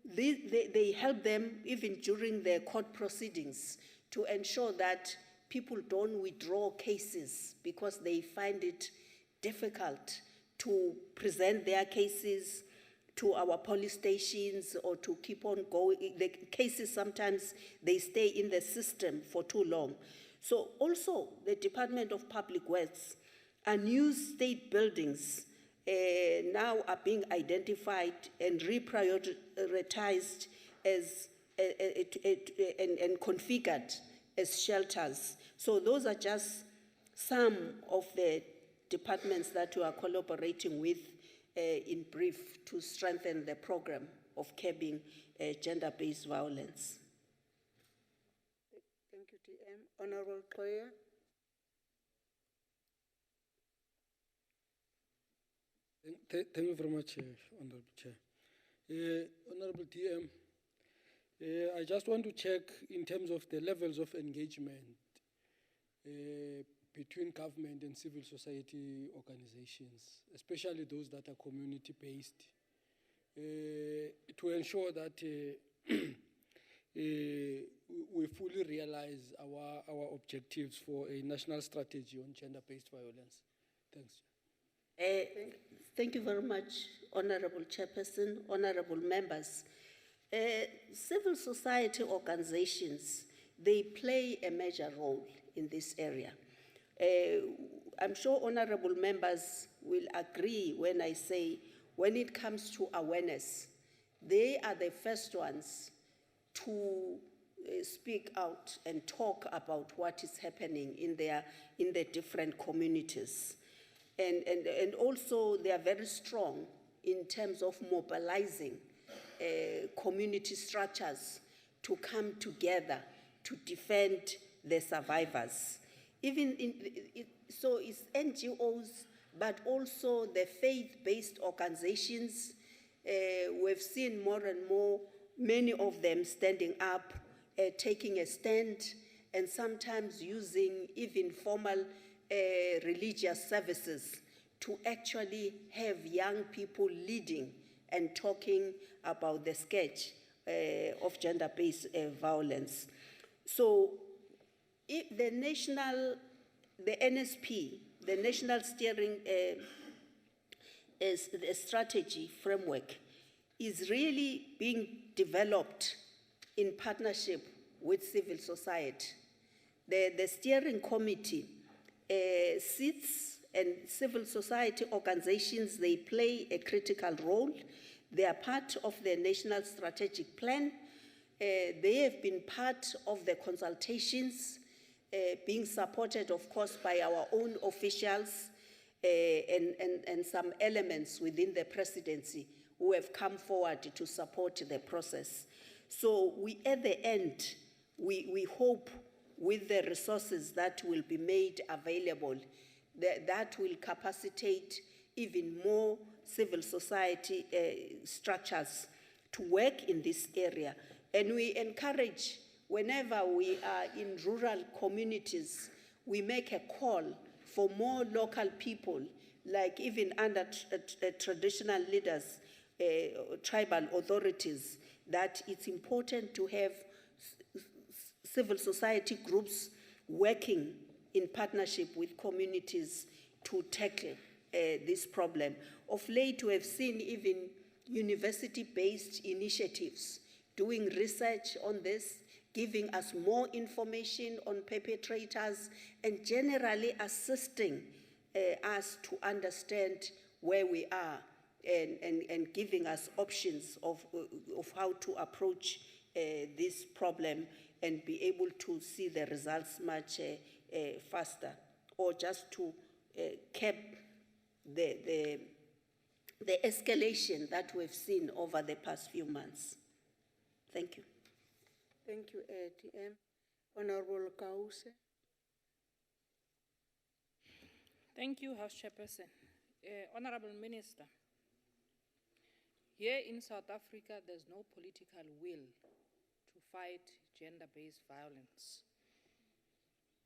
S16: they help them even during their court proceedings to ensure that people don't withdraw cases because they find it difficult to present their cases to our police stations or to keep on going. The cases, sometimes they stay in the system for too long. So also the Department of Public Works and new state buildings now are being identified and reprioritized as and configured as shelters. So those are just some of the departments that we are collaborating with in brief to strengthen the program of curbing gender-based violence.
S14: Thank you, TM. Honorable Koya.
S20: Thank you very much, Honorable Chair. Honorable DM, I just want to check in terms of the levels of engagement between government and civil society organizations, especially those that are community-based, to ensure that we fully realize our objectives for a national strategy on gender-based violence. Thanks.
S16: Thank you very much, Honorable Chairperson, honorable members. Civil society organizations, they play a major role in this area. I'm sure honorable members will agree when I say, when it comes to awareness, they are the first ones to speak out and talk about what is happening in the different communities. And also they are very strong in terms of mobilizing community structures to come together to defend the survivors. So it's NGOs, but also the faith-based organizations. We've seen more and more, many of them standing up, taking a stand, and sometimes using even formal religious services to actually have young people leading and talking about the scourge of gender-based violence. So the NSP, the National Steering Strategy Framework, is really being developed in partnership with civil society. The steering committee sits, and civil society organizations, they play a critical role. They are part of the National Strategic Plan. They have been part of the consultations, being supported, of course, by our own officials and some elements within the presidency who have come forward to support the process. So at the end, we hope with the resources that will be made available, that will capacitate even more civil society structures to work in this area. And we encourage, whenever we are in rural communities, we make a call for more local people, like even under traditional leaders, tribal authorities, that it's important to have civil society groups working in partnership with communities to tackle this problem. Of late, we have seen even university-based initiatives doing research on this, giving us more information on perpetrators, and generally assisting us to understand where we are and giving us options of how to approach this problem and be able to see the results much faster, or just to cap the escalation that we've seen over the past few months. Thank you.
S14: Thank you, TM. Honorable Kause.
S9: Thank you, House Chairperson. Honorable Minister, here in South Africa, there's no political will to fight gender-based violence.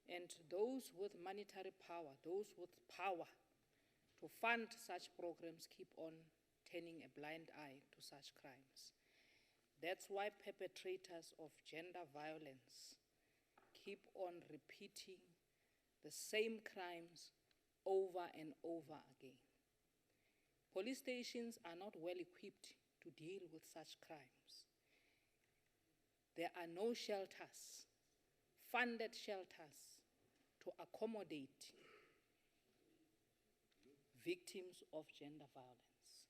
S9: And those with monetary power, those with power to fund such programs, keep on turning a blind eye to such crimes. That's why perpetrators of gender violence keep on repeating the same crimes over and over again. Police stations are not well equipped to deal with such crimes. There are no shelters, funded shelters, to accommodate victims of gender violence.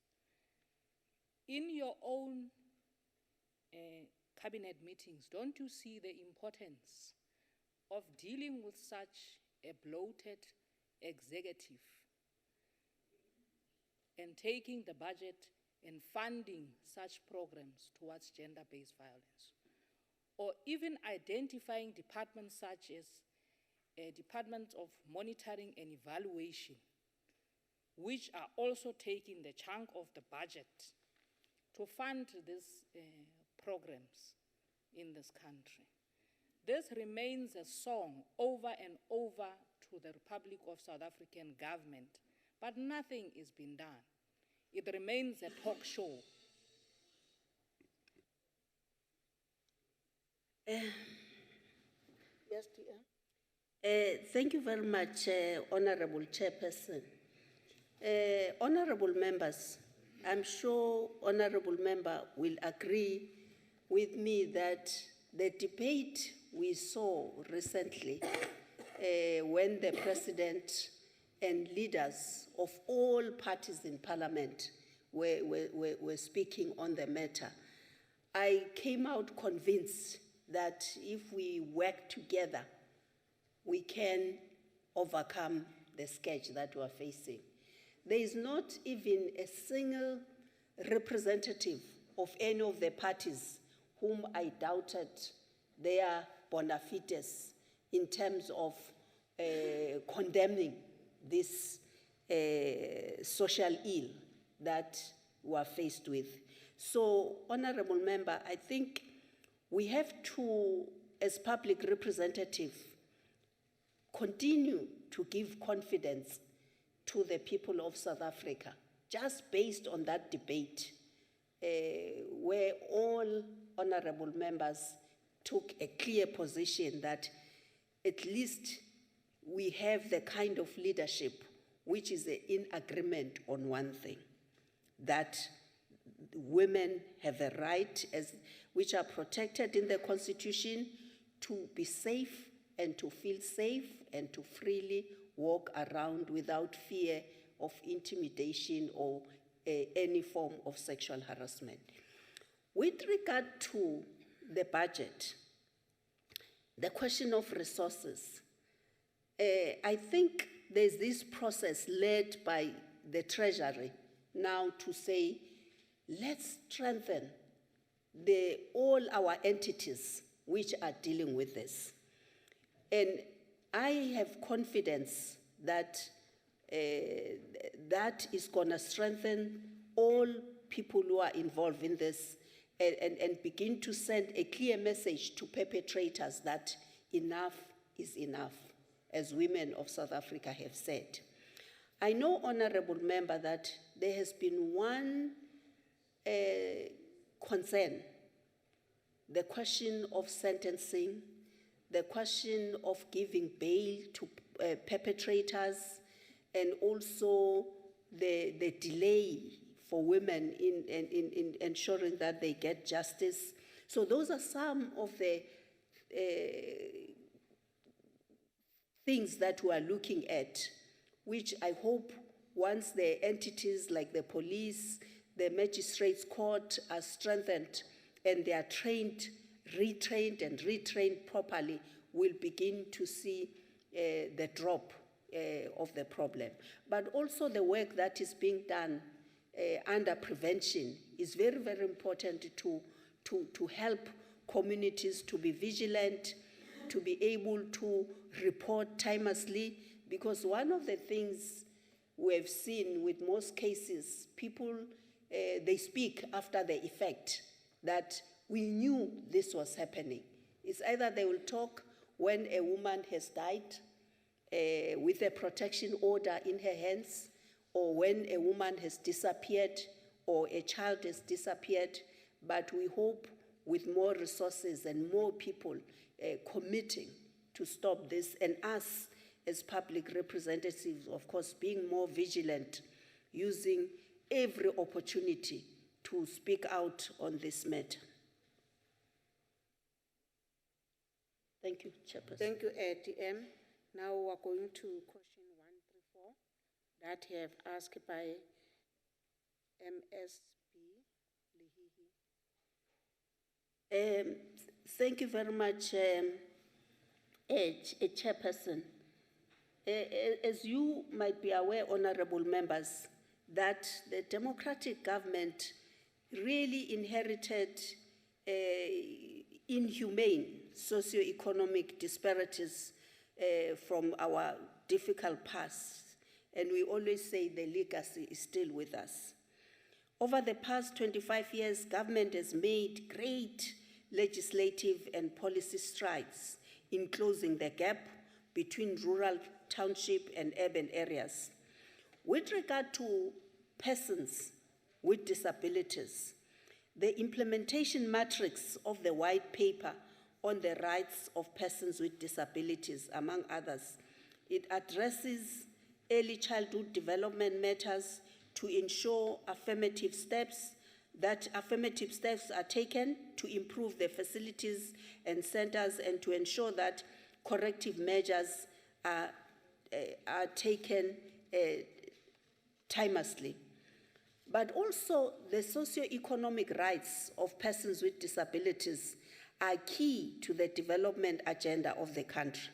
S9: In your own cabinet meetings, don't you see the importance of dealing with such a bloated executive and taking the budget and funding such programs towards gender-based violence? Or even identifying departments such as Department of Monitoring and Evaluation, which are also taking the chunk of the budget to fund these programs in this country. This remains a song over and over to the Republic of South African government, but nothing is being done. It remains a talk show.
S14: Yes, TM.
S16: Thank you very much, Honorable Chairperson. Honorable members, I'm sure Honorable Member will agree with me that the debate we saw recently when the President and leaders of all parties in parliament were speaking on the matter. I came out convinced that if we work together, we can overcome the scourge that we are facing. There is not even a single representative of any of the parties whom I doubted their bona fides in terms of condemning this social ill that we are faced with. So, Honorable Member, I think we have to, as public representative, continue to give confidence to the people of South Africa, just based on that debate, where all honorable members took a clear position that at least we have the kind of leadership which is in agreement on one thing, that women have a right, which are protected in the Constitution, to be safe and to feel safe and to freely walk around without fear of intimidation or any form of sexual harassment. With regard to the budget, the question of resources, I think there's this process led by the Treasury now to say, let's strengthen all our entities which are dealing with this. And I have confidence that that is going to strengthen all people who are involved in this and begin to send a clear message to perpetrators that enough is enough, as women of South Africa have said. I know, Honorable Member, that there has been one concern, the question of sentencing, the question of giving bail to perpetrators, and also the delay for women in ensuring that they get justice. So those are some of the things that we are looking at, which I hope once the entities like the police, the magistrates court are strengthened and they are trained, retrained and retrained properly, we'll begin to see the drop of the problem. But also the work that is being done under prevention is very, very important to help communities to be vigilant, to be able to report timelessly, because one of the things we have seen with most cases, people, they speak after the effect, that we knew this was happening. It's either they will talk when a woman has died with a protection order in her hands, or when a woman has disappeared or a child has disappeared, but we hope with more resources and more people committing to stop this, and us as public representatives, of course, being more vigilant, using every opportunity to speak out on this matter. Thank you, Chairperson.
S14: Thank you, ATM. Now we are going to question 134 that have asked by MSB Lihihi.
S16: Thank you very much, Chairperson. As you might be aware, honorable members, that the democratic government really inherited inhumane socio-economic disparities from our difficult past, and we always say the legacy is still with us. Over the past 25 years, government has made great legislative and policy strides in closing the gap between rural, township, and urban areas. With regard to persons with disabilities, the implementation matrix of the white paper on the rights of persons with disabilities, among others, it addresses early childhood development matters to ensure affirmative steps are taken to improve the facilities and centers and to ensure that corrective measures are are taken timelessly. But also the socio-economic rights of persons with disabilities are key to the development agenda of the country.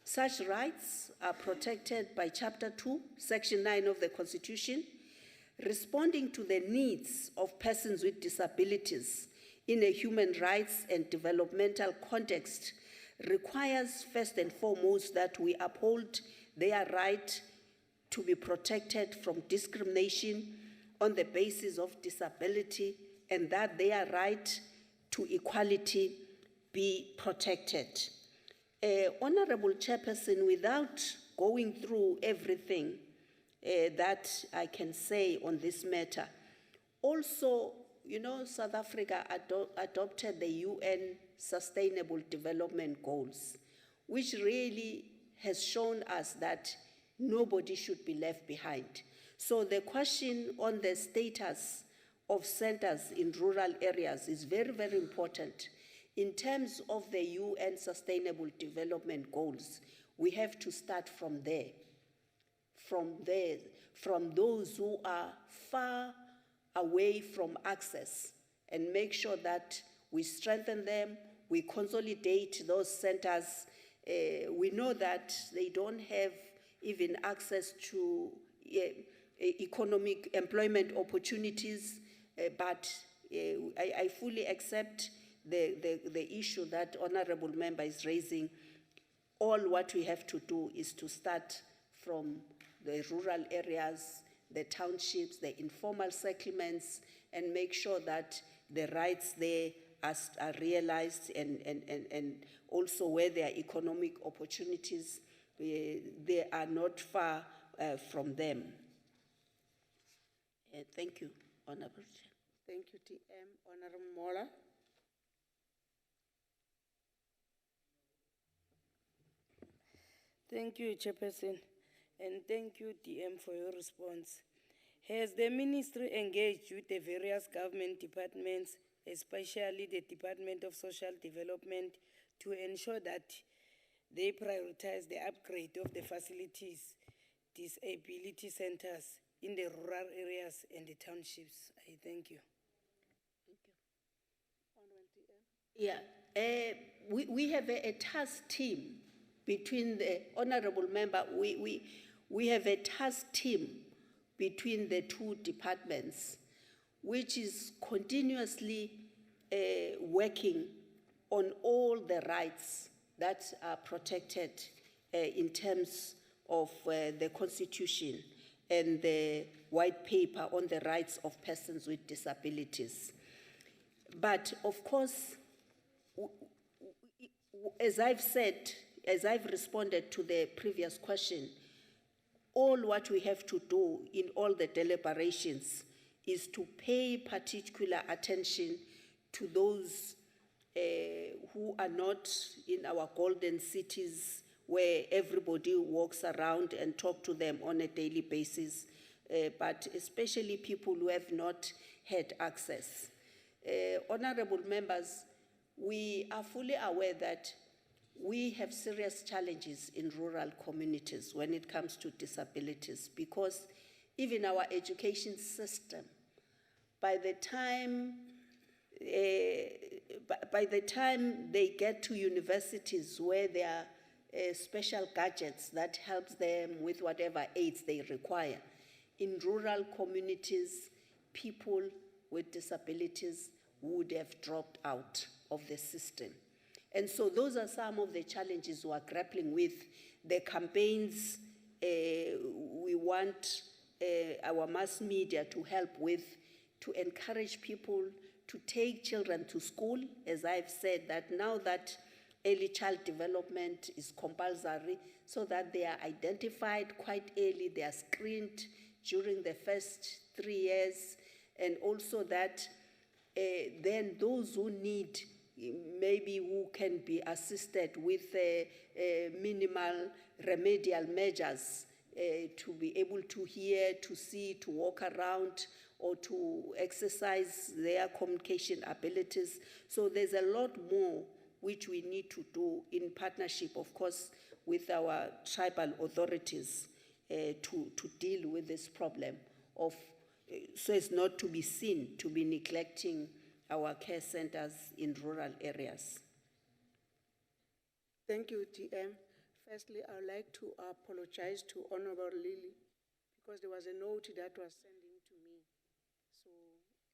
S16: Such rights are protected by Chapter 2, Section 9 of the Constitution. Responding to the needs of persons with disabilities in a human rights and developmental context requires first and foremost that we uphold their right to be protected from discrimination on the basis of disability, and that their right to equality be protected. Honorable Chairperson, without going through everything that I can say on this matter, also, you know, South Africa adopted the UN Sustainable Development Goals, which really has shown us that nobody should be left behind. So the question on the status of centers in rural areas is very, very important. In terms of the UN Sustainable Development Goals, we have to start from there, from those who are far away from access, and make sure that we strengthen them, we consolidate those centers. We know that they don't have even access to economic employment opportunities, but I fully accept the issue that Honorable Member is raising. All what we have to do is to start from the rural areas, the townships, the informal settlements, and make sure that the rights there are realized, and also where there are economic opportunities, they are not far from them. Thank you, Honorable Chair.
S14: Thank you, TM. Honorable Mola.
S6: Thank you, Chairperson, and thank you, DM, for your response. Has the ministry engaged with the various government departments, especially the Department of Social Development, to ensure that they prioritize the upgrade of the facilities, disability centers in the rural areas and the townships? I thank you.
S16: Yeah, we have a task team between the Honorable Member. We have a task team between the two departments, which is continuously working on all the rights that are protected in terms of the Constitution and the white paper on the rights of persons with disabilities. But of course, as I've said, as I've responded to the previous question, all what we have to do in all the deliberations is to pay particular attention to those who are not in our golden cities, where everybody walks around and talk to them on a daily basis, but especially people who have not had access. Honorable members, we are fully aware that we have serious challenges in rural communities when it comes to disabilities, because even our education system, by the time they get to universities where there are special gadgets that helps them with whatever aids they require, in rural communities, people with disabilities would have dropped out of the system. And so those are some of the challenges we are grappling with. The campaigns we want our mass media to help with, to encourage people to take children to school. As I've said, that now that early child development is compulsory, so that they are identified quite early, they are screened during the first 3 years, and also that then those who need, maybe who can be assisted with minimal remedial measures to be able to hear, to see, to walk around, or to exercise their communication abilities. So there's a lot more which we need to do in partnership, of course, with our tribal authorities to deal with this problem of, so as not to be seen to be neglecting our care centers in rural areas.
S14: Thank you, TM. Firstly, I would like to apologize to Honorable Lily because there was a note that was sending to me. So,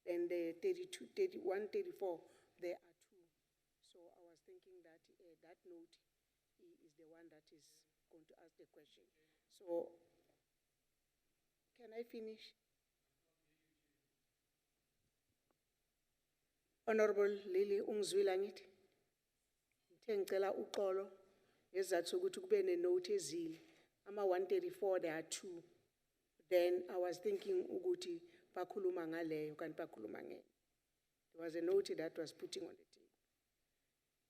S14: and the 32, 31, 34, there are two. So I was thinking that that note is the one that is going to ask the question. So, can I finish? Honorable Lily Ungzwilangithi. Ngicela uxolo ngesizathu sokuthi kube nenote ezile ama 134 there are two, then I was thinking ukuthi bakhuluma ngaleyo kanti bakhuluma ngenye. There was a note that was putting on the table.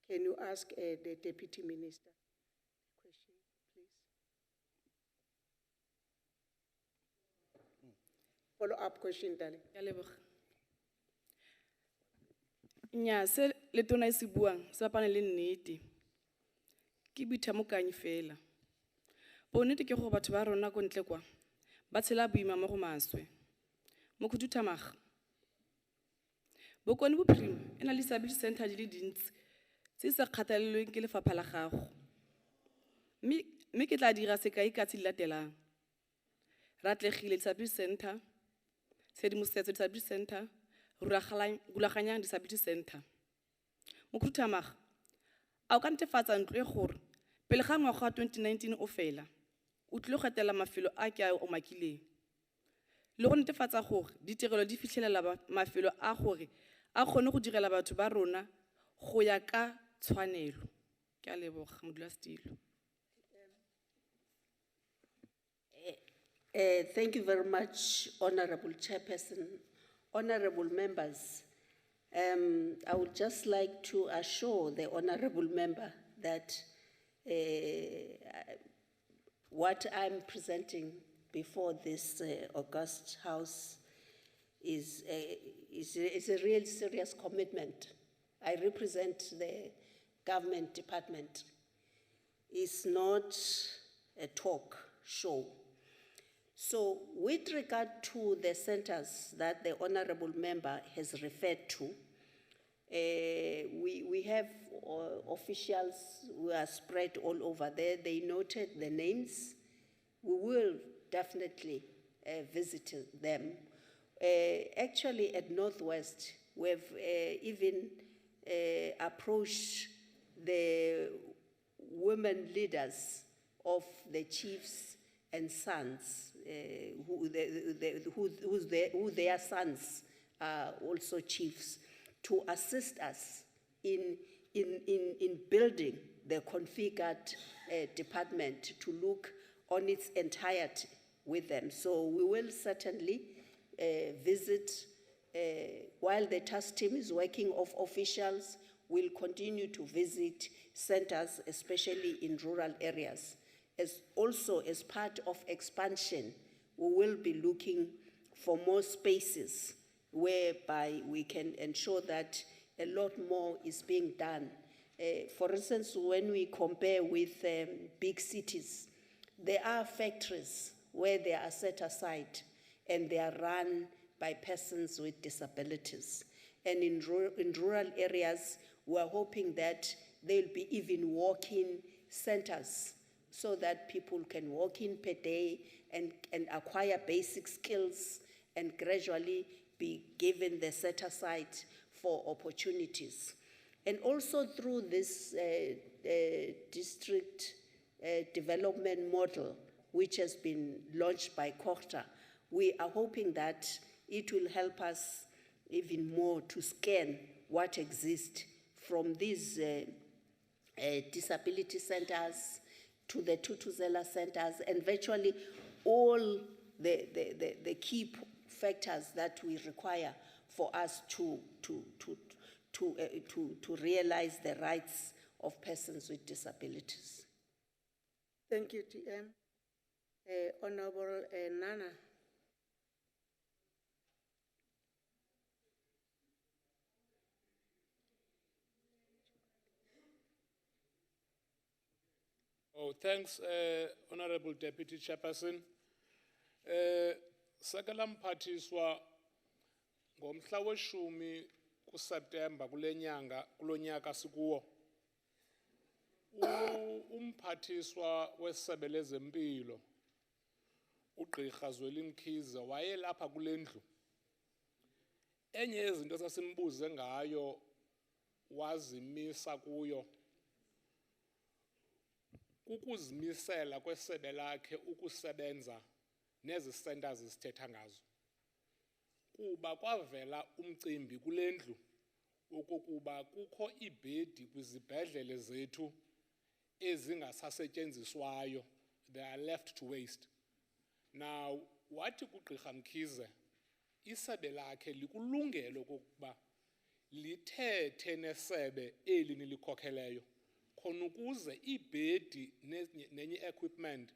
S14: Can you ask the Deputy Minister a question, please? Follow-up question, darling.
S19: Nya se le tona e se buang se bapane le nnete ke boithamokanyi fela bo nnete ke go batho ba rona ko ntle kwa ba tshela boima mo go maswe mo khuduthamaga bokone bophirima e na le disability center di le dintsi se se kgathalelweng ke lefapha la gago mme ke tla dira sekai ka tse di latelang Ratlegile Disability Center, Sedimosetso Disability Center, Rulaganyang Disability Center. Mokhuduthamaga a o ka netefatsa ntlo e gore pele ga ngwaga wa 2019 o fela o tlile go etela mafelo a ke a o makileng le go netefatsa gore ditirelo di fitlhelela mafelo a gore a kgone go direla batho ba rona go ya ka tshwanelo. Ke a leboga modulasetilo.
S16: Thank you very much, Honorable Chairperson, honorable members. I would just like to assure the honorable member that what I'm presenting before this august House is a real serious commitment. I represent the government department. It's not a talk show. So with regard to the centers that the honorable member has referred to, we have officials who are spread all over there. They noted the names. We will definitely visit them. Actually, at Northwest, we've even approached the women leaders of the chiefs and sons, who their sons are also chiefs, to assist us in building the configured department to look on its entirety with them. So we will certainly visit, while the task team is working of officials, we'll continue to visit centers, especially in rural areas. Also, as part of expansion, we will be looking for more spaces whereby we can ensure that a lot more is being done. For instance, when we compare with big cities, there are factories where they are set aside and they are run by persons with disabilities. And in rural areas, we're hoping that there'll be even walk-in centers so that people can walk in per day and acquire basic skills and gradually be given the set aside for opportunities. And also through this district development model, which has been launched by COGTA, we are hoping that it will help us even more to scan what exists from these disability centers to the Tutuzela centers, and virtually all the key factors that we require for us to realize the rights of persons with disabilities.
S14: Thank you, TM. Honorable Nana.
S3: Oh, thanks, Honorable Deputy Chairperson. Sekela mphathiswa ngomhla weshumi kuSeptemba kulo nyaka sikuwo. Umphathiswa wesebe lezempilo uGqirha Zweli Mkhize wayelapha kule ndlu. Enye yezinto sasimbuze ngayo wazimisa kuyo kukuzimisela kwesebe lakhe ukusebenza nezi centers sithetha ngazo. Kuba kwavela umcimbi kule ndlu ukuba kukho ibhedi kwizibhedlele zethu ezingasasetyenziswayo, they are left to waste. Now wathi kuGqirha Mkhize isebe lakhe likulungelo kokuba lithethe nesebe eli nilikhokheleyo khona ukuze ibhedi nenye equipment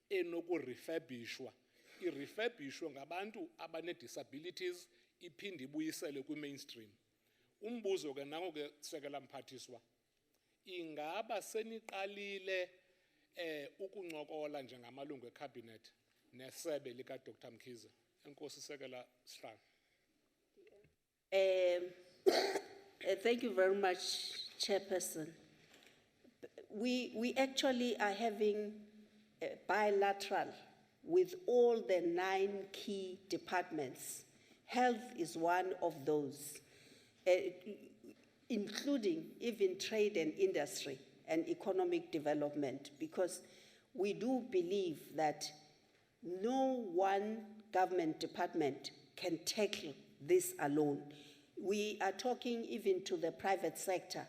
S3: enokurefurbishwa irefurbishwe ngabantu abane-disabilities iphinde ibuyisele kwi-mainstream. Umbuzo ke nango ke Sekela Mphathiswa, ingaba seniqalile ukuncokola njengamalungu ecabinet nesebe lika Dr. Mkhize? Enkosi Sekela Sihlalo.
S16: Thank you very much, Chairperson. We actually are having bilateral with all the 9 key departments. Health is one of those, including even trade and industry and economic development, because we do believe that no one government department can tackle this alone. We are talking even to the private sector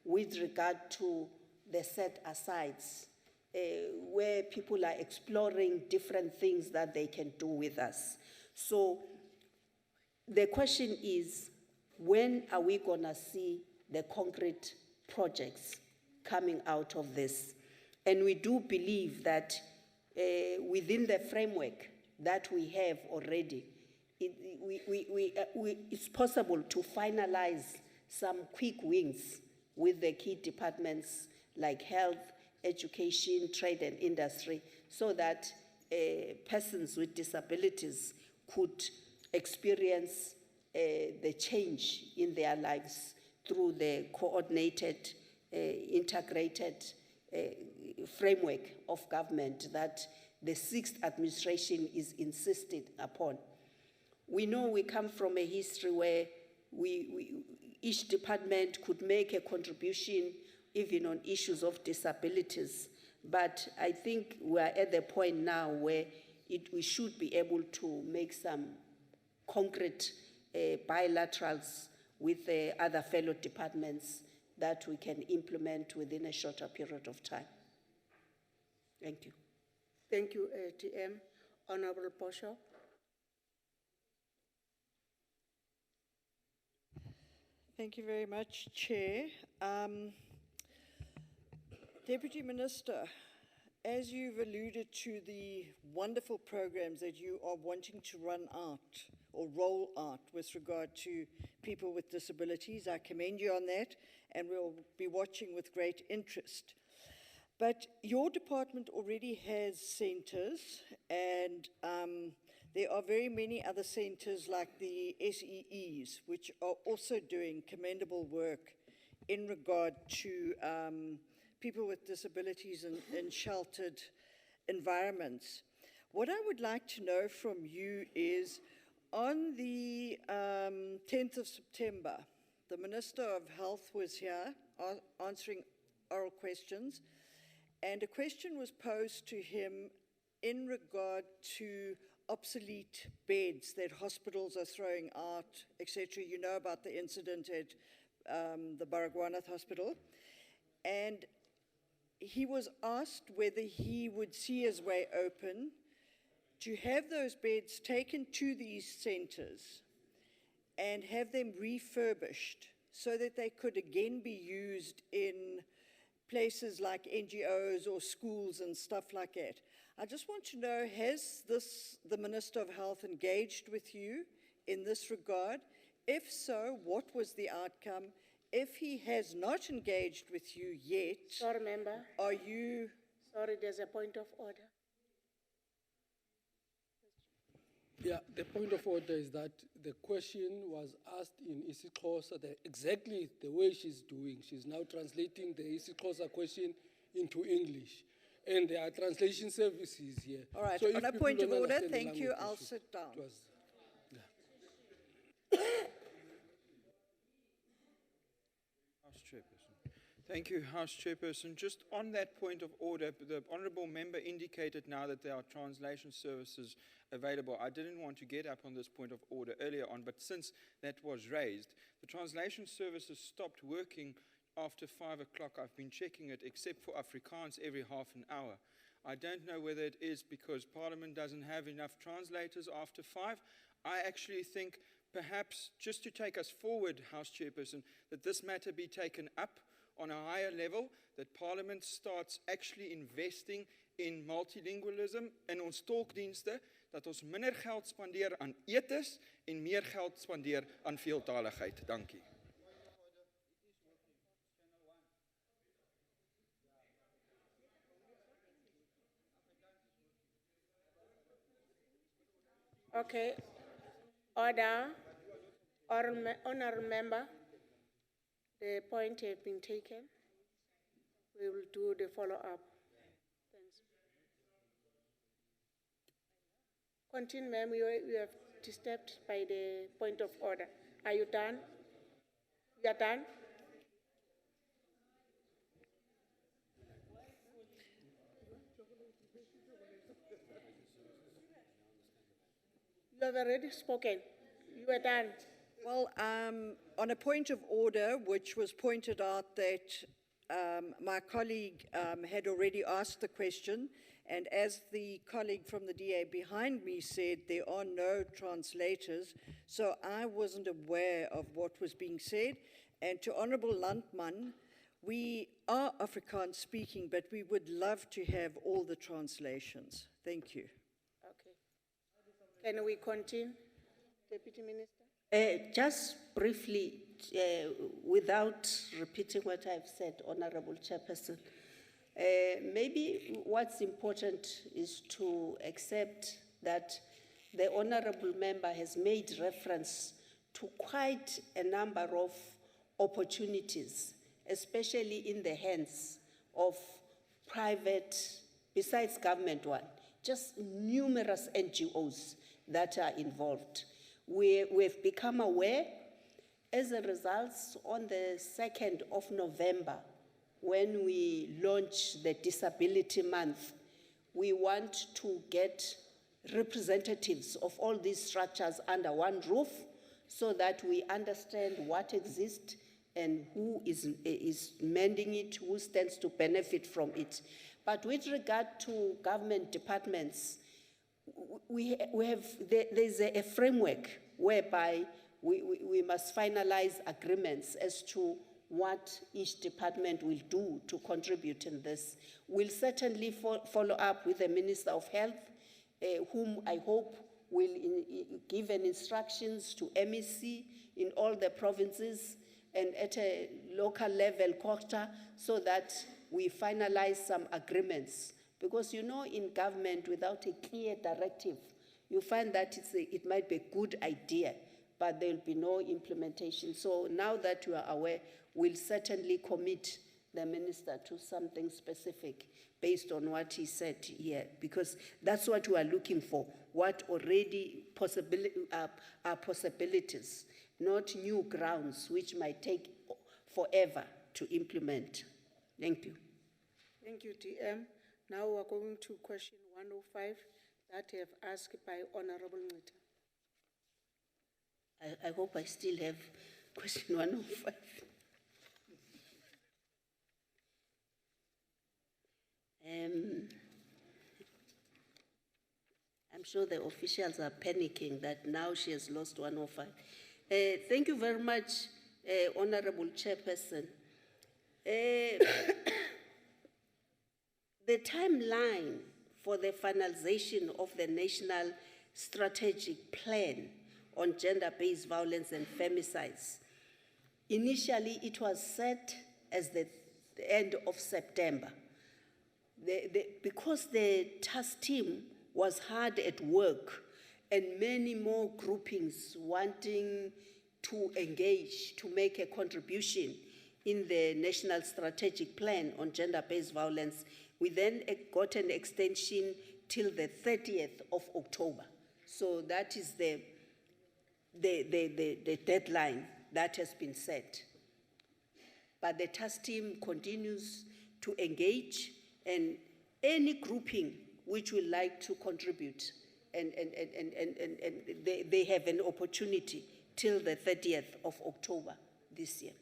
S16: with regard to the set-asides, where people are exploring different things that they can do with us. So the question is, when are we gonna see the concrete projects coming out of this? And we do believe that within the framework that we have already, it's possible to finalize some quick wins with the key departments like health, education, trade and industry, so that persons with disabilities could experience the change in their lives through the coordinated, integrated framework of government that the 6th administration is insisted upon. We know we come from a history where each department could make a contribution even on issues of disabilities. But I think we're at the point now where we should be able to make some concrete bilaterals with other fellow departments that we can implement within a shorter period of time. Thank you.
S14: Thank you, TM. Honorable Posho.
S10: Thank you very much, Chair. Deputy Minister, as you've alluded to the wonderful programs that you are wanting to run out or roll out with regard to people with disabilities, I commend you on that, and we'll be watching with great interest. But your department already has centers, and there are very many other centers like the SEEs, which are also doing commendable work in regard to people with disabilities in sheltered environments. What I would like to know from you is, on the 10th of September, the Minister of Health was here answering oral questions, and a question was posed to him in regard to obsolete beds that hospitals are throwing out, etc. You know about the incident at the Baragwanath Hospital. And he was asked whether he would see his way open to have those beds taken to these centers and have them refurbished so that they could again be used in places like NGOs or schools and stuff like that. I just want to know, has the Minister of Health engaged with you in this regard? If so, what was the outcome? If he has not engaged with you yet,
S14: Sorry, member.
S10: are you...
S16: Sorry, there's a point of order.
S20: Yeah, the point of order is that the question was asked in isiXhosa exactly the way she's doing. She's now translating the isiXhosa question into English. And there are translation services here.
S10: All right,
S20: So if
S10: on a
S20: people
S10: point of
S20: don't
S10: order,
S20: understand the
S10: thank you,
S20: language, they
S10: I'll
S20: should-
S10: sit down.
S20: it was-
S7: House Chairperson. Thank you, House Chairperson. Just on that point of order, the Honourable Member indicated now that there are translation services available. I didn't want to get up on this point of order earlier on, but since that was raised, the translation services stopped working after 5 o'clock. I've been checking it, except for Afrikaans every half an hour. I don't know whether it is because Parliament doesn't have enough translators after 5. I actually think perhaps just to take us forward, House Chairperson, that this matter be taken up on a higher level, that Parliament starts actually investing in multilingualism in ons tolkdienste, dat ons minder geld spandeer aan etes en meer geld spandeer aan veeltaligheid. Dankie.
S16: Okay. Order. Honourable member, the point has been taken. We will do the follow-up. Thanks. Continue, ma'am. You have disturbed by the point of order. Are you done? You are done? You have already spoken. You are done.
S10: Well, on a point of order, which was pointed out that my colleague had already asked the question, and as the colleague from the DA behind me said, there are no translators, so I wasn't aware of what was being said. And to Honourable Landman, we are Afrikaans speaking, but we would love to have all the translations. Thank you.
S16: Okay. Can we continue, Deputy Minister? Just briefly, without repeating what I've said, Honorable Chairperson, maybe what's important is to accept that the Honorable Member has made reference to quite a number of opportunities, especially in the hands of private, besides government one, just numerous NGOs that are involved. We've become aware as a result on the 2nd of November, when we launch the Disability Month, we want to get representatives of all these structures under one roof so that we understand what exists and who is mending it, who stands to benefit from it. But with regard to government departments, there's a framework whereby we must finalize agreements as to what each department will do to contribute in this. We'll certainly follow up with the Minister of Health, whom I hope will give instructions to MEC in all the provinces and at a local level, COCTA, so that we finalize some agreements. Because you know, in government, without a clear directive, you find that it might be a good idea, but there will be no implementation. So now that you are aware, we'll certainly commit the minister to something specific based on what he said here, because that's what we are looking for, what already are possibilities, not new grounds which might take forever to implement. Thank you.
S2: Thank you, TM. Now we're going to question 105 that have asked by Honorable Nita.
S16: I hope I still have question 105. I'm sure the officials are panicking that now she has lost 105. Thank you very much, Honorable Chairperson. The timeline for the finalization of the National Strategic Plan on Gender-Based Violence and Femicides, initially it was set as the end of September. because the task team was hard at work and many more groupings wanting to engage, to make a contribution in the National Strategic Plan on Gender-Based Violence, we then got an extension till the 30th of October. So that is the deadline that has been set. But the task team continues to engage, and any grouping which would like to contribute, and they have an opportunity till the 30th of October this year.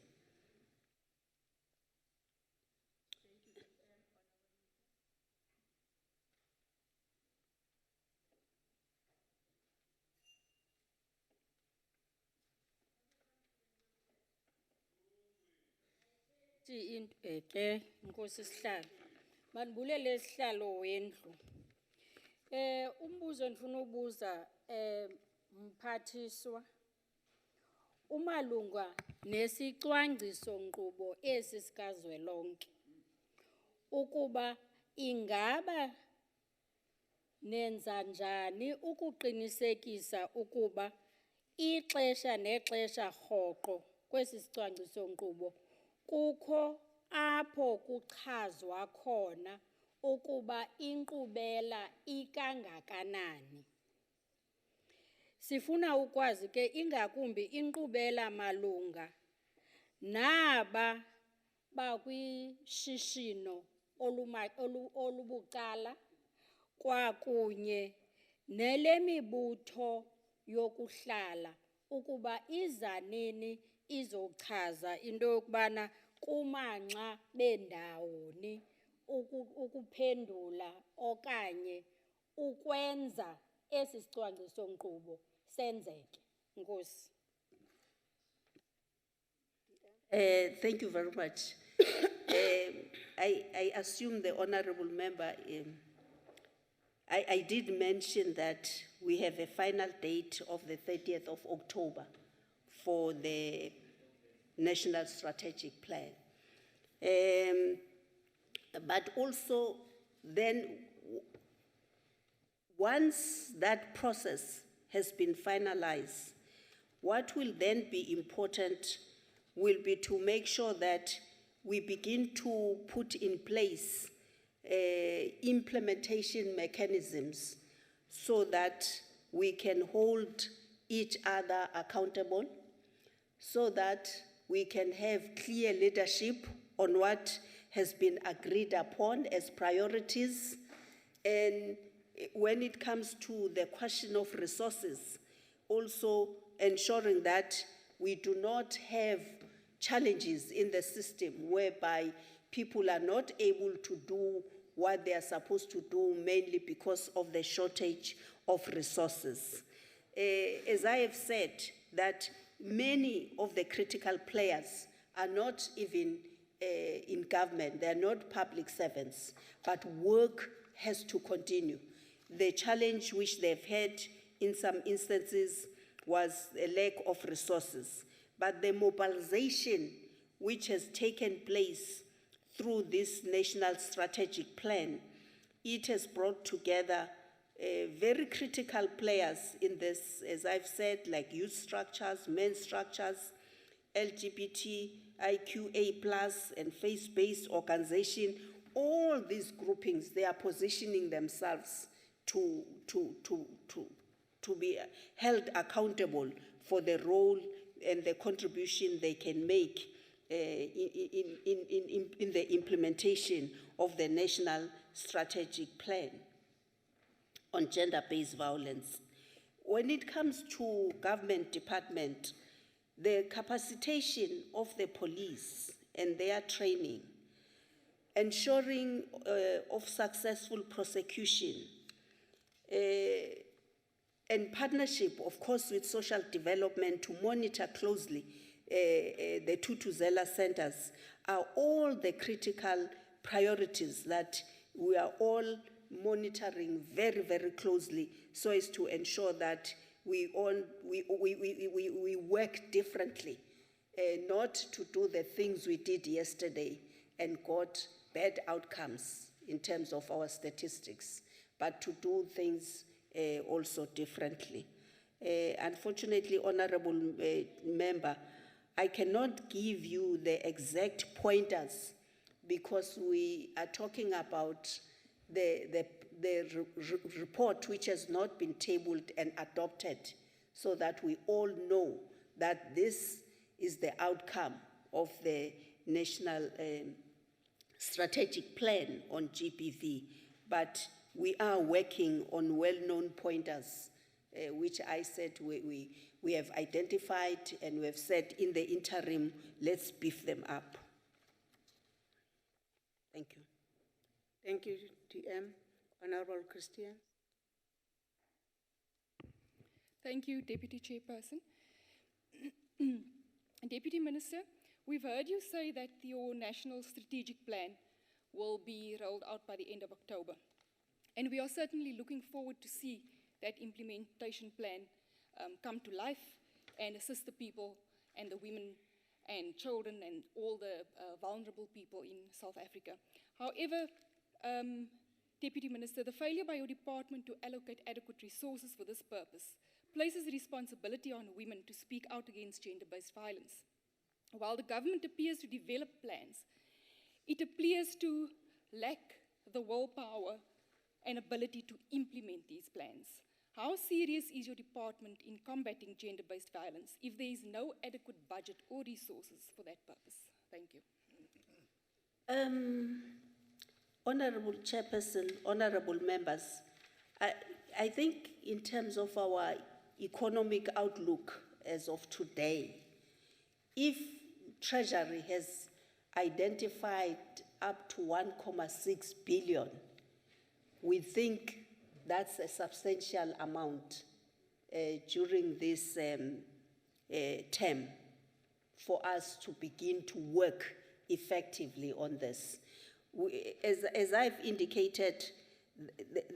S5: Nkosi sihlalo. Manibulele sihlalo wendlu. Umbuzo ndifuna ubuza mphathiswa. Umalunga nesicwangciso nkqubo esi sikazwelonke. Ukuba ingaba nenza njani ukuqinisekisa ukuba ixesha nexesha rhoqo kwesi sicwangciso nkqubo kukho apho kuchazwa khona ukuba inkqubela ikangakanani. Sifuna ukwazi ke ingakumbi inkqubela malunga naba bakwishishino olubucala kwakunye nele mibutho yokuhlala ukuba iza nini izochaza into yokubana kumanxa bendawoni ukuphendula okanye ukwenza esi sicwangciso nkqubo senzeke. Nkosi.
S16: Thank you very much. I assume the honorable member, I did mention that we have a final date of the 30th of October for the National Strategic Plan. But also then, once that process has been finalized, what will then be important will be to make sure that we begin to put in place implementation mechanisms so that we can hold each other accountable, so that we can have clear leadership on what has been agreed upon as priorities. And when it comes to the question of resources, also ensuring that we do not have challenges in the system whereby people are not able to do what they are supposed to do, mainly because of the shortage of resources. As I have said, that many of the critical players are not even in government, they are not public servants, but work has to continue. The challenge which they've had in some instances was a lack of resources, but the mobilization which has taken place through this National Strategic Plan, it has brought together very critical players in this, as I've said, like youth structures, men's structures, LGBTIQA+, and faith-based organization. All these groupings, they are positioning themselves to be held accountable for the role and the contribution they can make in the implementation of the National Strategic Plan on gender-based violence. When it comes to government department, the capacitation of the police and their training, ensuring of successful prosecution, and partnership, of course, with social development to monitor closely the Tutuzela centers are all the critical priorities that we are all monitoring very, very closely so as to ensure that we work differently, not to do the things we did yesterday and got bad outcomes in terms of our statistics, but to do things also differently. Unfortunately, Honorable Member, I cannot give you the exact pointers because we are talking about the report which has not been tabled and adopted, so that we all know that this is the outcome of the National Strategic Plan on GBV. But we are working on well-known pointers, which I said we have identified, and we have said in the interim, let's beef them up. Thank you.
S14: Thank you, DM. Honorable Christian.
S4: Thank you, Deputy Chairperson. Deputy Minister, we've heard you say that your National Strategic Plan will be rolled out by the end of October. And we are certainly looking forward to see that implementation plan come to life and assist the people and the women and children and all the vulnerable people in South Africa. However, Deputy Minister, the failure by your department to allocate adequate resources for this purpose places responsibility on women to speak out against gender-based violence. While the government appears to develop plans, it appears to lack the willpower and ability to implement these plans. How serious is your department in combating gender-based violence if there is no adequate budget or resources for that purpose? Thank you.
S16: Honorable Chairperson, honorable members, I think in terms of our economic outlook as of today, if Treasury has identified up to 1.6 billion, we think that's a substantial amount during this term for us to begin to work effectively on this. As I've indicated,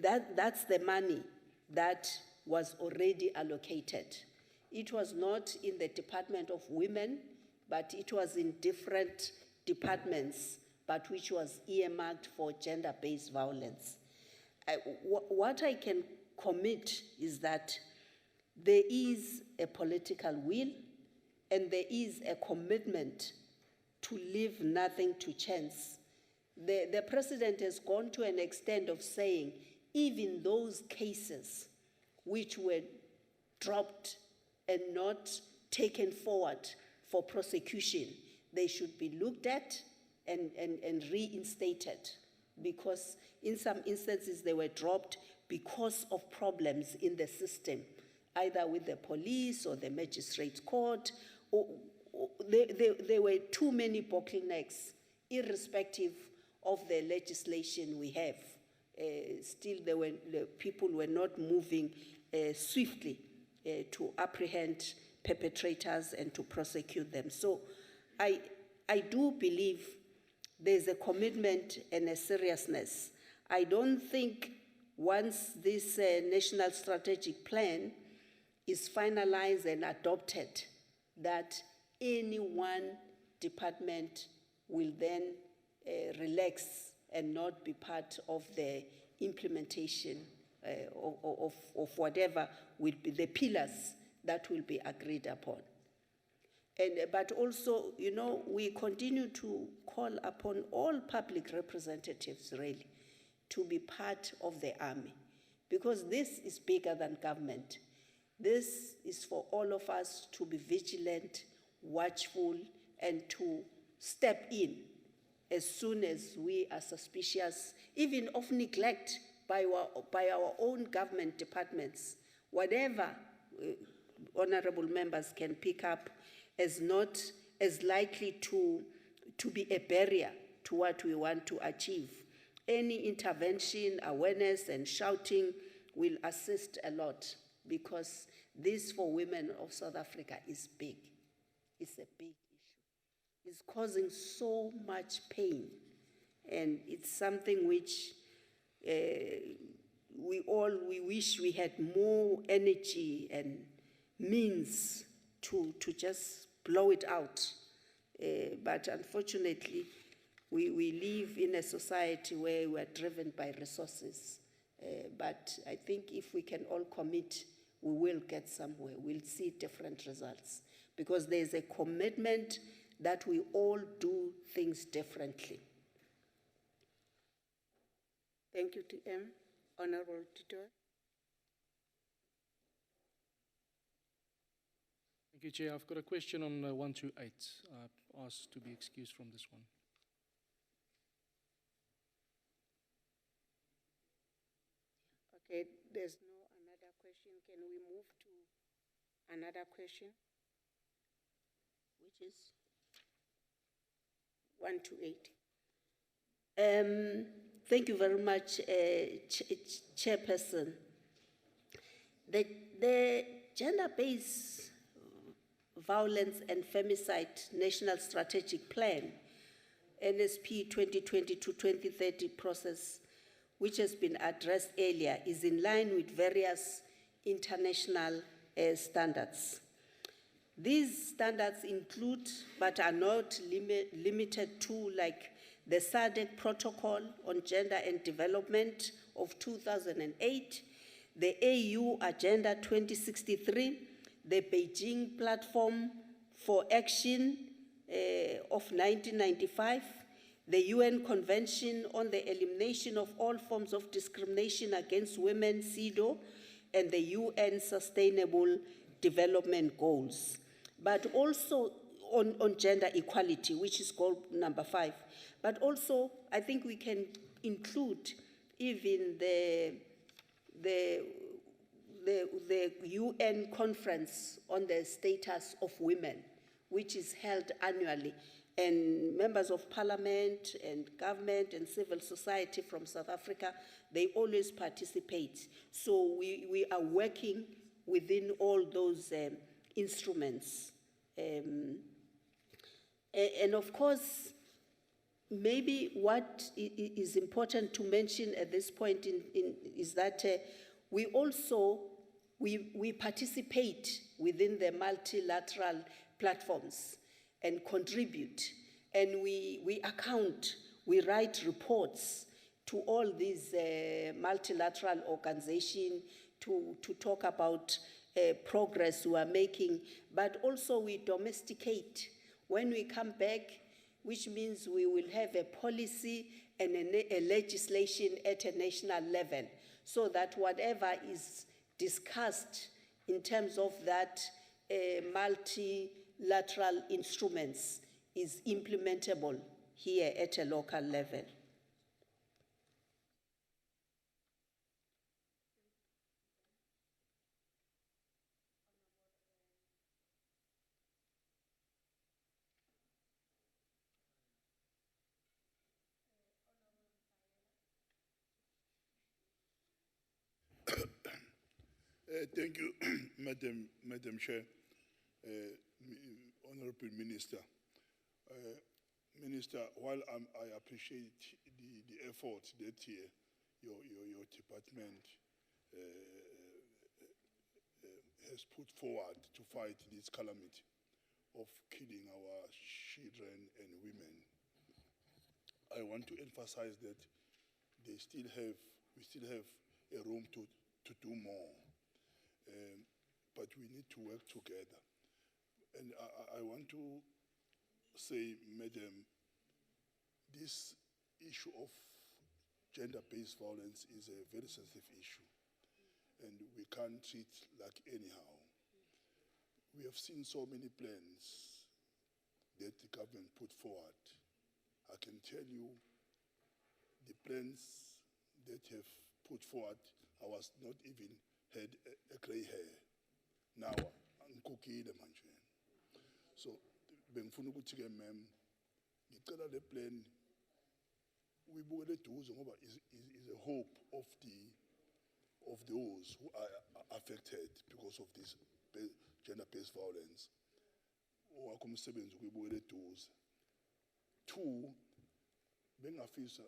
S16: that's the money that was already allocated. It was not in the Department of Women, but it was in different departments, but which was earmarked for gender-based violence. What I can commit is that there is a political will and there is a commitment to leave nothing to chance. The President has gone to an extent of saying even those cases which were dropped and not taken forward for prosecution, they should be looked at and reinstated, because in some instances they were dropped because of problems in the system, either with the police or the magistrate court. There were too many bottlenecks, irrespective of the legislation we have. Still, the people were not moving swiftly to apprehend perpetrators and to prosecute them. So I do believe there's a commitment and a seriousness. I don't think once this National Strategic Plan is finalized and adopted, that any one department will then relax and not be part of the implementation of whatever will be the pillars that will be agreed upon. But also, you know, we continue to call upon all public representatives, really, to be part of the army, because this is bigger than government. This is for all of us to be vigilant, watchful, and to step in as soon as we are suspicious, even of neglect by our own government departments. Whatever honorable members can pick up as not as likely to be a barrier to what we want to achieve. Any intervention, awareness, and shouting will assist a lot, because this for women of South Africa is big. It's a big issue. It's causing so much pain, and it's something which we wish we had more energy and means to just blow it out. But unfortunately, we live in a society where we are driven by resources. But I think if we can all commit, we will get somewhere. We'll see different results because there's a commitment that we all do things differently.
S14: Thank you, TM. Honorable Tito.
S11: Thank you, Chair. I've got a question on 128. I've asked to be excused from this one.
S14: Okay, there's no another question. Can we move to another question?
S16: Which is?
S14: 128.
S16: Thank you very much, Chairperson. The Gender-Based Violence and Femicide National Strategic Plan, NSP 2020-2030 process, which has been addressed earlier, is in line with various international standards. These standards include, but are not limited to, like the SADC Protocol on Gender and Development of 2008, the AU Agenda 2063, the Beijing Platform for Action of 1995, the UN Convention on the Elimination of All Forms of Discrimination Against Women, CEDAW, and the UN Sustainable Development Goals. But also on gender equality, which is goal number 5. But also, I think we can include even the UN Conference on the Status of Women, which is held annually. And members of parliament and government and civil society from South Africa, they always participate. So we are working within all those instruments. And of course, maybe what is important to mention at this point is that we also participate within the multilateral platforms and contribute, and we account, we write reports to all these multilateral organizations to talk about progress we are making, but also we domesticate. When we come back, which means we will have a policy and a legislation at a national level, so that whatever is discussed in terms of that multilateral instruments is implementable here at a local level.
S21: Thank you, Madam Chair, Honorable Minister. Minister, while I appreciate the effort that your department has put forward to fight this calamity of killing our children and women, I want to emphasize that we still have a room to do more. But we need to work together. And I want to say, Madam, this issue of gender-based violence is a very sensitive issue, and we can't treat like anyhow. We have seen so many plans that the government put forward. I can tell you the plans that have put forward, I was not even had a gray hair. Now, ngikukile manje. So, bengifuna ukuthi-ke ma'am, ngicela le plan uyibukele eduze ngoba is a hope of those who are affected because of this gender-based violence. Owakho umsebenzi ukuyibukela eduze. 2, bengafisa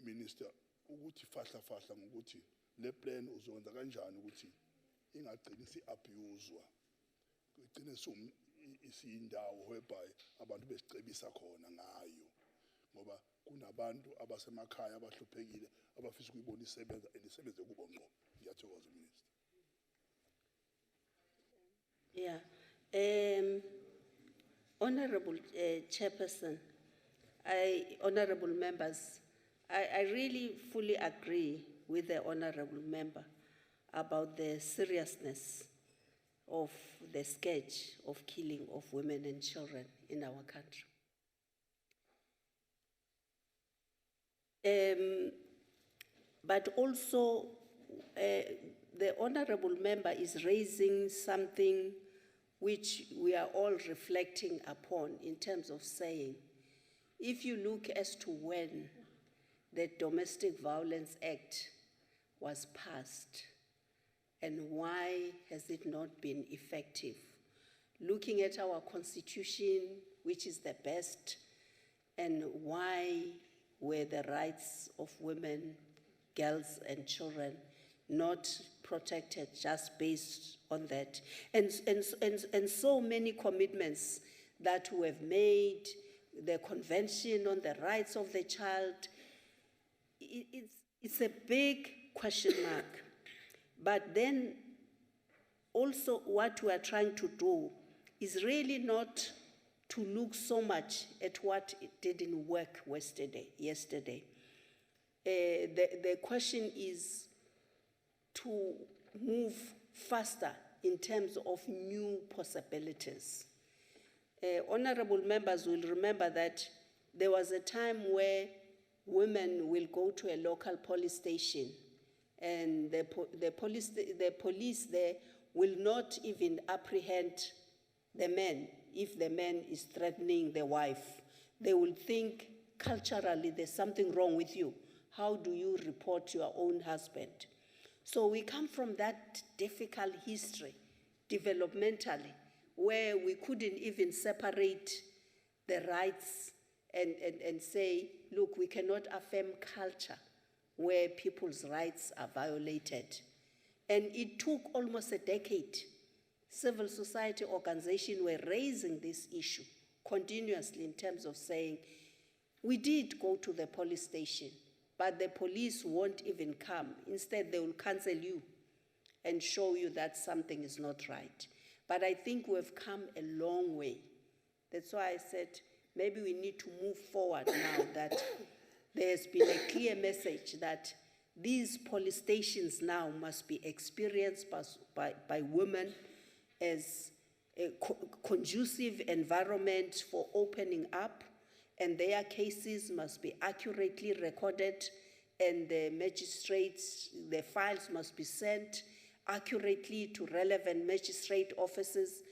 S21: Minister ukuthi fahla ngokuthi le plan uzokwenza kanjani ukuthi ingagcini isi-abuswa, igcine isiyindawo whereby abantu besicebisa khona ngayo, ngoba kunabantu abasemakhaya abahluphekile abafisa ukuyibona isebenza and isebenze kubo ngqo. Ngiyathokoza Minister.
S16: Yeah. Honorable Chairperson, honorable members, I really fully agree with the honorable member about the seriousness of the scourge of killing of women and children in our country. But also, the honorable member is raising something which we are all reflecting upon in terms of saying, if you look as to when the Domestic Violence Act was passed and why has it not been effective, looking at our constitution, which is the best, and why were the rights of women, girls, and children not protected just based on that. And so many commitments that we have made, the Convention on the Rights of the Child, it's a big question mark. But then also what we are trying to do is really not to look so much at what it didn't work yesterday. The question is to move faster in terms of new possibilities. Honorable members will remember that there was a time where women will go to a local police station and the police there will not even apprehend the man if the man is threatening the wife. They will think culturally there's something wrong with you. How do you report your own husband? So we come from that difficult history, developmentally, where we couldn't even separate the rights and say, look, we cannot affirm culture where people's rights are violated. And it took almost a decade. Civil society organizations were raising this issue continuously in terms of saying, we did go to the police station, but the police won't even come. Instead, they will cancel you and show you that something is not right. But I think we've come a long way. That's why I said maybe we need to move forward now that there's been a clear message that these police stations now must be experienced by women as a conducive environment for opening up, and their cases must be accurately recorded, and the magistrates, the files must be sent accurately to relevant magistrate offices,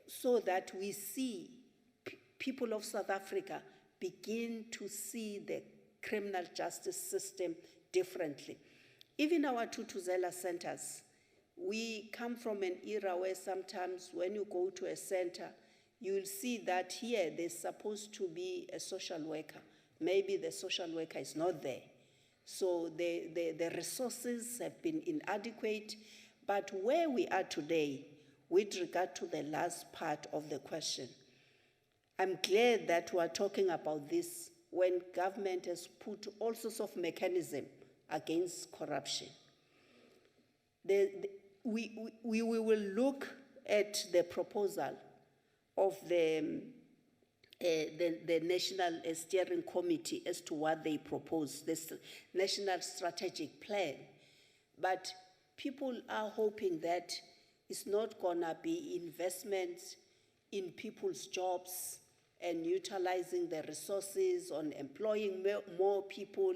S16: so that we see people of South Africa begin to see the criminal justice system differently. Even our Tutuzela centers, we come from an era where sometimes when you go to a center, you will see that here there's supposed to be a social worker. Maybe the social worker is not there. So the resources have been inadequate. But where we are today, with regard to the last part of the question, I'm glad that we are talking about this when government has put all sorts of mechanisms against corruption. We will look at the proposal of the National Steering Committee as to what they propose, this National Strategic Plan. But people are hoping that it's not gonna be investments in people's jobs and utilizing the resources on employing more people.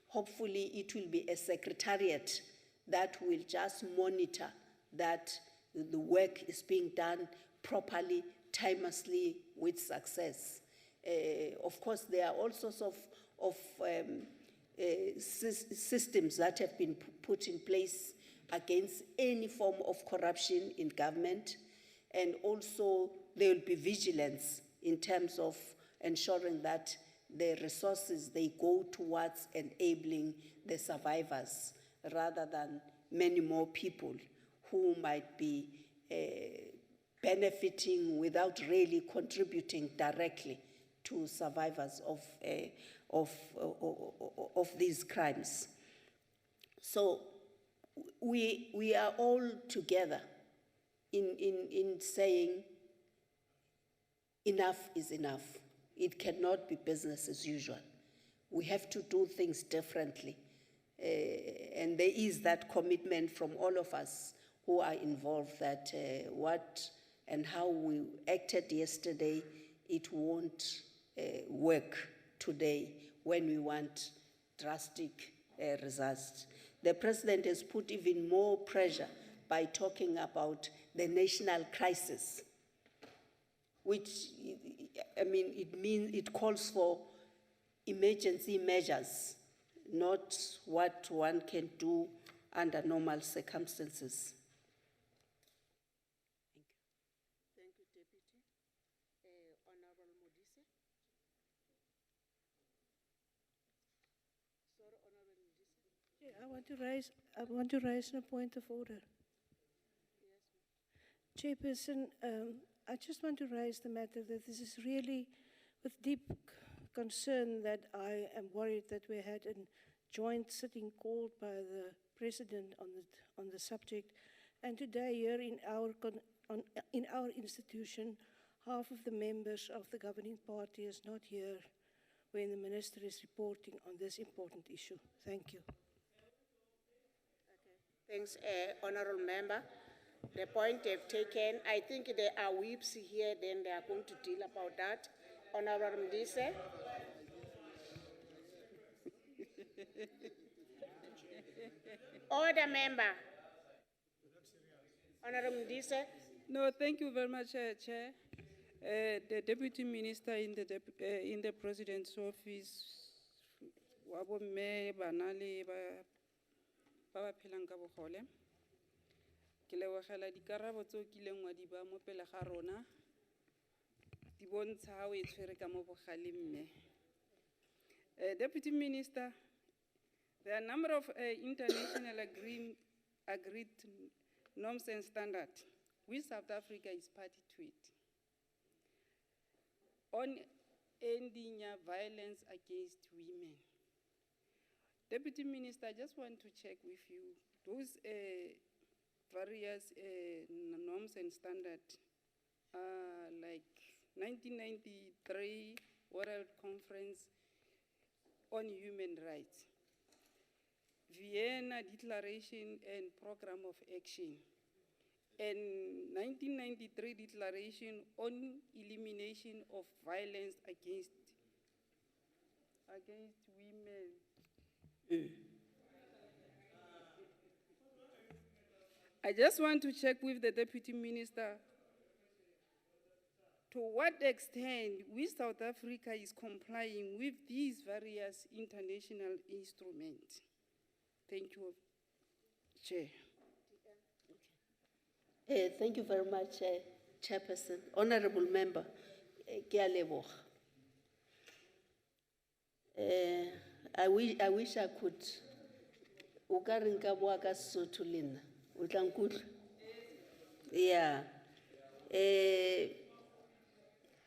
S16: Hopefully it will be a secretariat that will just monitor that the work is being done properly, timelessly, with success. Of course, there are all sorts of systems that have been put in place against any form of corruption in government, and also there will be vigilance in terms of ensuring that the resources, they go towards enabling the survivors rather than many more people who might be benefiting without really contributing directly to survivors of these crimes. So we are all together in saying enough is enough. It cannot be business as usual. We have to do things differently. And there is that commitment from all of us who are involved that what and how we acted yesterday, it won't work today when we want drastic results. The president has put even more pressure by talking about the national crisis, which, I mean, it calls for emergency measures, not what one can do under normal circumstances.
S14: Thank you, Deputy. Honorable Modise. Sorry, Honorable Modise.
S8: Yeah, I want to raise a point of order. Chairperson, I just want to raise the matter that this is really with deep concern that I am worried that we had a joint sitting called by the President on the subject, and today here in our institution, half of the members of the governing party is not here when the Minister is reporting on this important issue. Thank you.
S18: Thanks, Honorable Member. The point they've taken, I think there are whips here, then they are going to deal about that. Honorable Modise. Order, Member. Honorable Modise.
S12: No, thank you very much, Chair. The Deputy Minister in the President's office, wabo me banale ba phelang ka bogole. Ke lebogela dikarabo tseo kileng wa di ba mo pele ga rona di bontsha ha o e tshwere ka mo bogaleng mme. Deputy Minister, there are a number of international agreed norms and standards which South Africa is party to it. On ending violence against women. Deputy Minister, I just want to check with you those various norms and standards, like 1993 World Conference on Human Rights, Vienna Declaration and Program of Action, and 1993 Declaration on Elimination of Violence against women. I just want to check with the Deputy Minister to what extent we South Africa is complying with these various international instruments. Thank you, Chair.
S16: Thank you very much, Chairperson. Honorable Member, ke a leboga. I wish I could. O ka re nka bua ka Sesotho le nna. O tla nkutlwa? Yeah.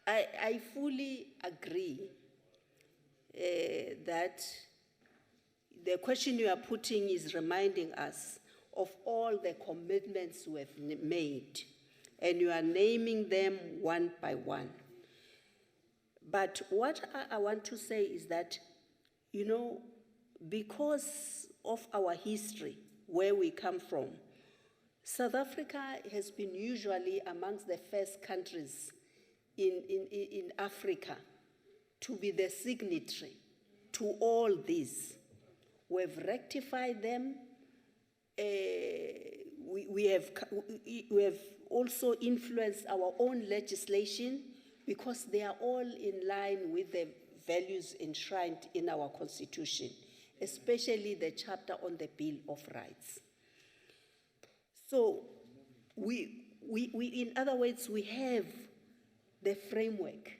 S16: I fully agree that the question you are putting is reminding us of all the commitments we have made, and you are naming them one by one. But what I want to say is that, you know, because of our history, where we come from, South Africa has been usually amongst the first countries in Africa to be the signatory to all these. We've rectified them. We have also influenced our own legislation because they are all in line with the values enshrined in our Constitution, especially the chapter on the Bill of Rights. So in other words, we have the framework.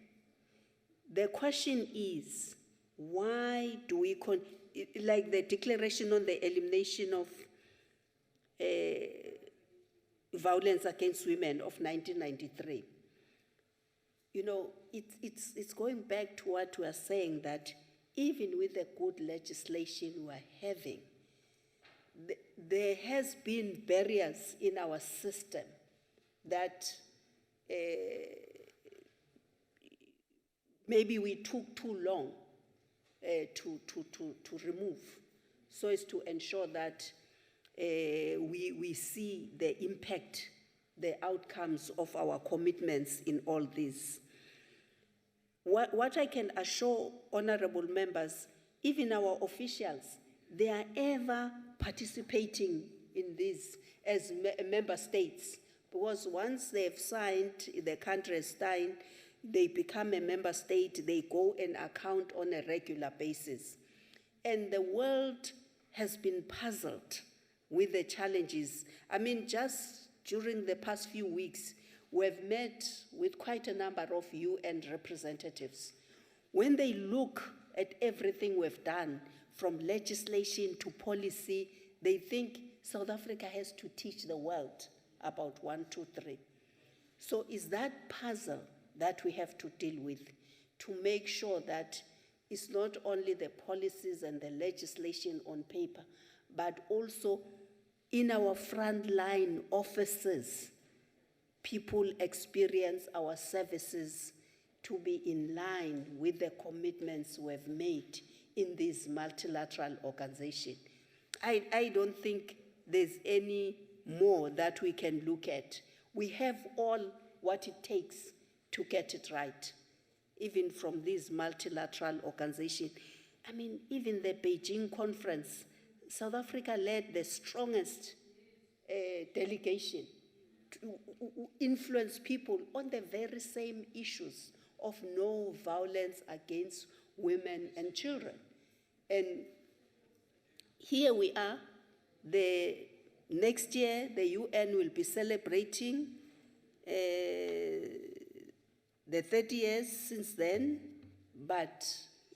S16: The question is, why do we, like the Declaration on the Elimination of Violence Against Women of 1993, you know, it's going back to what we are saying, that even with the good legislation we are having, there has been barriers in our system that maybe we took too long to remove, so as to ensure that we see the impact, the outcomes of our commitments in all this. What I can assure honorable members, even our officials, they are ever participating in this as member states, because once they've signed, the country has signed, they become a member state, they go and account on a regular basis. And the world has been puzzled with the challenges. I mean, just during the past few weeks, we've met with quite a number of UN representatives. When they look at everything we've done, from legislation to policy, they think South Africa has to teach the world about 1, 2, 3. So it's that puzzle that we have to deal with, to make sure that it's not only the policies and the legislation on paper, but also in our frontline offices, people experience our services to be in line with the commitments we've made in this multilateral organization. I don't think there's any more that we can look at. We have all what it takes to get it right, even from this multilateral organization. I mean, even the Beijing conference, South Africa led the strongest delegation to influence people on the very same issues of no violence against women and children. And here we are, next year the UN will be celebrating the 30 years since then, but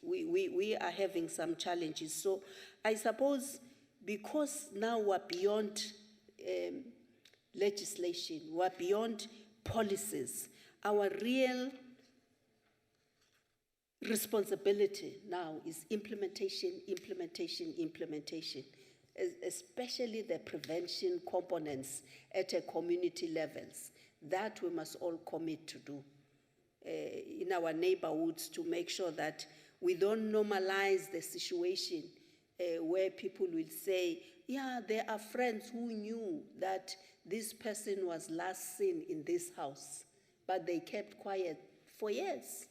S16: we are having some challenges. So I suppose because now we're beyond legislation, we're beyond policies, our real responsibility now is implementation, especially the prevention components at a community levels. That we must all commit to do in our neighborhoods, to make sure that we don't normalize the situation where people will say, yeah, there are friends who knew that this person was last seen in this house, but they kept quiet for years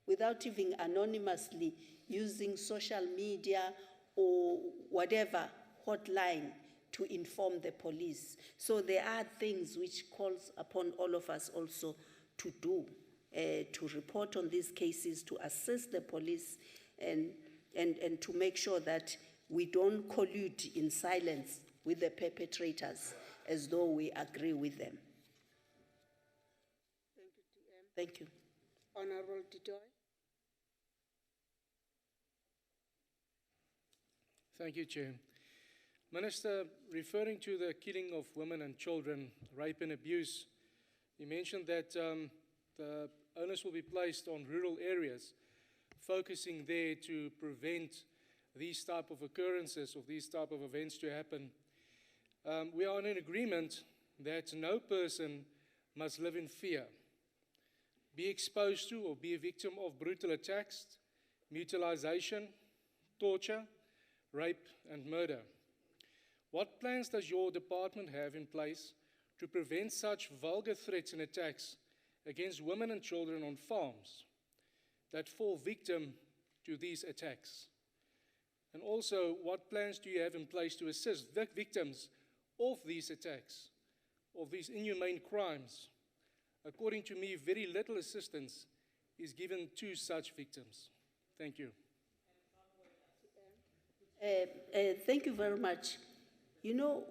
S16: without even anonymously using social media or whatever hotline to inform the police. So there are things which calls upon all of us also to do, to report on these cases, to assist the police, and to make sure that we don't collude in silence with the perpetrators as though we agree with them. Thank you.
S5: Honorable Titoy.
S11: Thank you, Chair. Minister, referring to the killing of women and children, rape and abuse, you mentioned that the onus will be placed on rural areas, focusing there to prevent these type of occurrences or these type of events to happen. We are in agreement that no person must live in fear, be exposed to or be a victim of brutal attacks, mutilation, torture, rape, and murder. What plans does your department have in place to prevent such vulgar threats and attacks against women and children on farms that fall victim to these attacks? And also, what plans do you have in place to assist victims of these attacks, of these inhumane crimes? According to me, very little assistance is given to such victims. Thank you.
S16: Thank you very much. You know,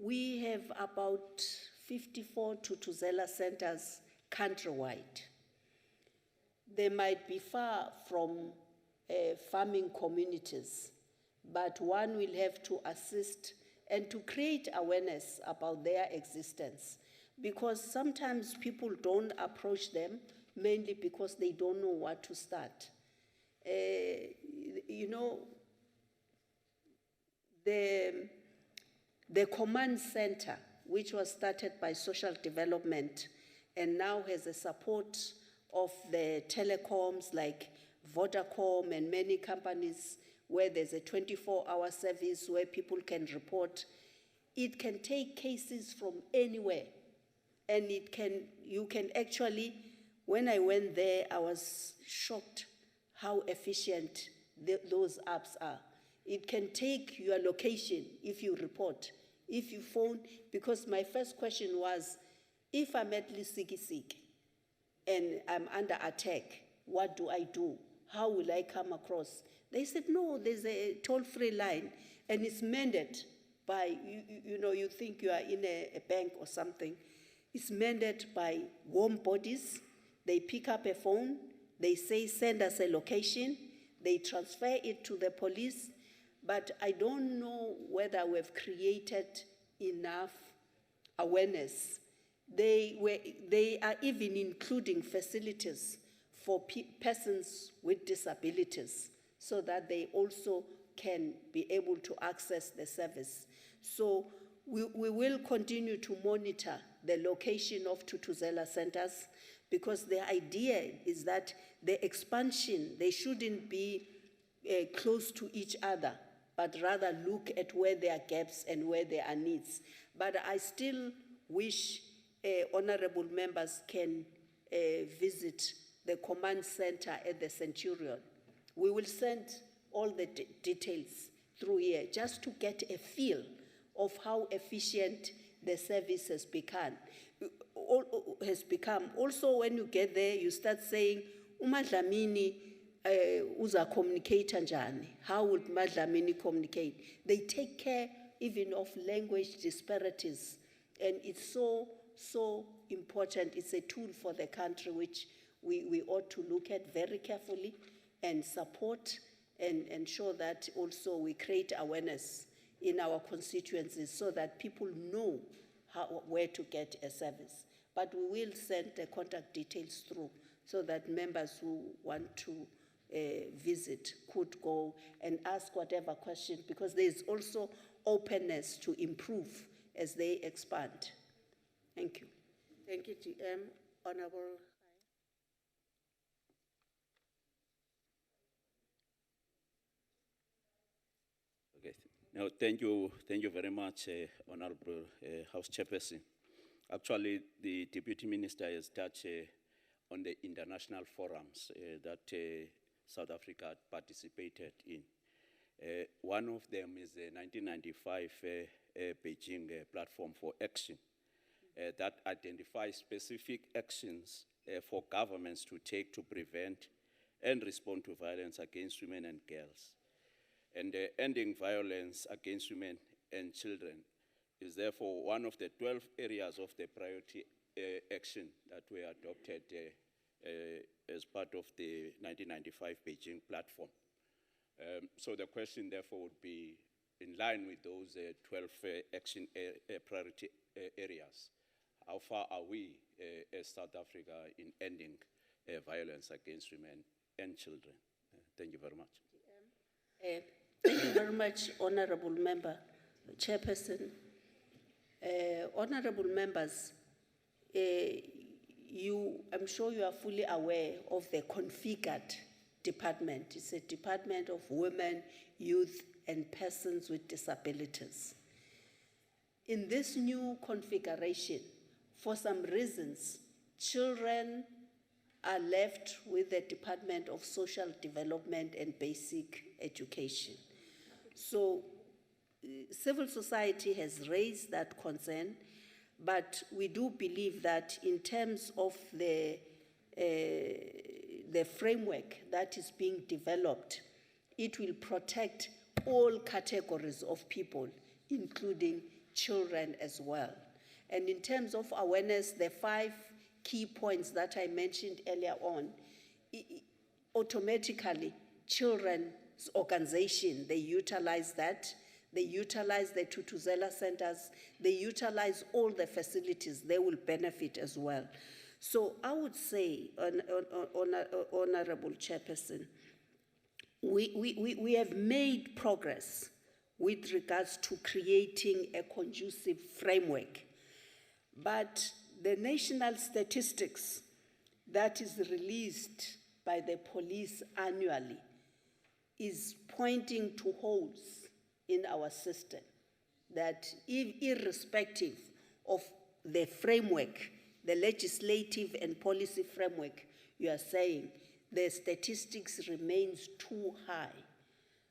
S16: we have about 54 Tutuzela centers countrywide. They might be far from farming communities, but one will have to assist and to create awareness about their existence. because sometimes people don't approach them mainly because they don't know what to start. You know, the command center, which was started by social development and now has the support of the telecoms like Vodacom and many companies where there's a 24-hour service where people can report. It can take cases from anywhere. And you can actually, when I went there, I was shocked how efficient those apps are. It can take your location if you report, if you phone, because my first question was, if I'm at Lisikisiki and I'm under attack, what do I do? How will I come across? They said, no, there's a toll-free line, and it's manned by, you know, you think you are in a bank or something. It's manned by warm bodies. They pick up a phone, they say, send us a location, they transfer it to the police, but I don't know whether we've created enough awareness. They are even including facilities for persons with disabilities so that they also can be able to access the service. So we will continue to monitor the location of Tutuzela centers, because the idea is that the expansion, they shouldn't be close to each other, but rather look at where there are gaps and where there are needs. But I still wish honorable members can visit the command center at the Centurion. We will send all the details through here just to get a feel of how efficient the service has become. Also, when you get there, you start saying, uMadlamini uza communicate njani? How would Madlamini communicate? They take care even of language disparities, and it's so important. It's a tool for the country which we ought to look at very carefully and support and ensure that also we create awareness in our constituencies so that people know where to get a service. But we will send the contact details through so that members who want to visit could go and ask whatever question, because there is also openness to improve as they expand. Thank you.
S6: Thank you, GM. Honorable.
S15: Okay. No, thank you very much, Honorable House Chairperson. Actually, the Deputy Minister has touched on the international forums that South Africa participated in. One of them is the 1995 Beijing Platform for Action that identifies specific actions for governments to take to prevent and respond to violence against women and girls. And ending violence against women and children is therefore one of the 12 areas of the priority action that were adopted as part of the 1995 Beijing Platform. So the question therefore would be, in line with those 12 action priority areas, how far are we as South Africa in ending violence against women and children? Thank you very much.
S16: Thank you very much, Honorable Member, Chairperson. Honorable members, I'm sure you are fully aware of the configured department. It's a department of women, youth, and persons with disabilities. In this new configuration, for some reasons, children are left with the Department of Social Development and Basic Education. So civil society has raised that concern, but we do believe that in terms of the framework that is being developed, it will protect all categories of people, including children as well. And in terms of awareness, the 5 key points that I mentioned earlier on, automatically children's organization, they utilize that. they utilize the Tutuzela centers, they utilize all the facilities, they will benefit as well. So I would say, Honorable Chairperson, we have made progress with regards to creating a conducive framework. But the national statistics that is released by the police annually is pointing to holes in our system, that irrespective of the framework, the legislative and policy framework, you are saying, the statistics remains too high.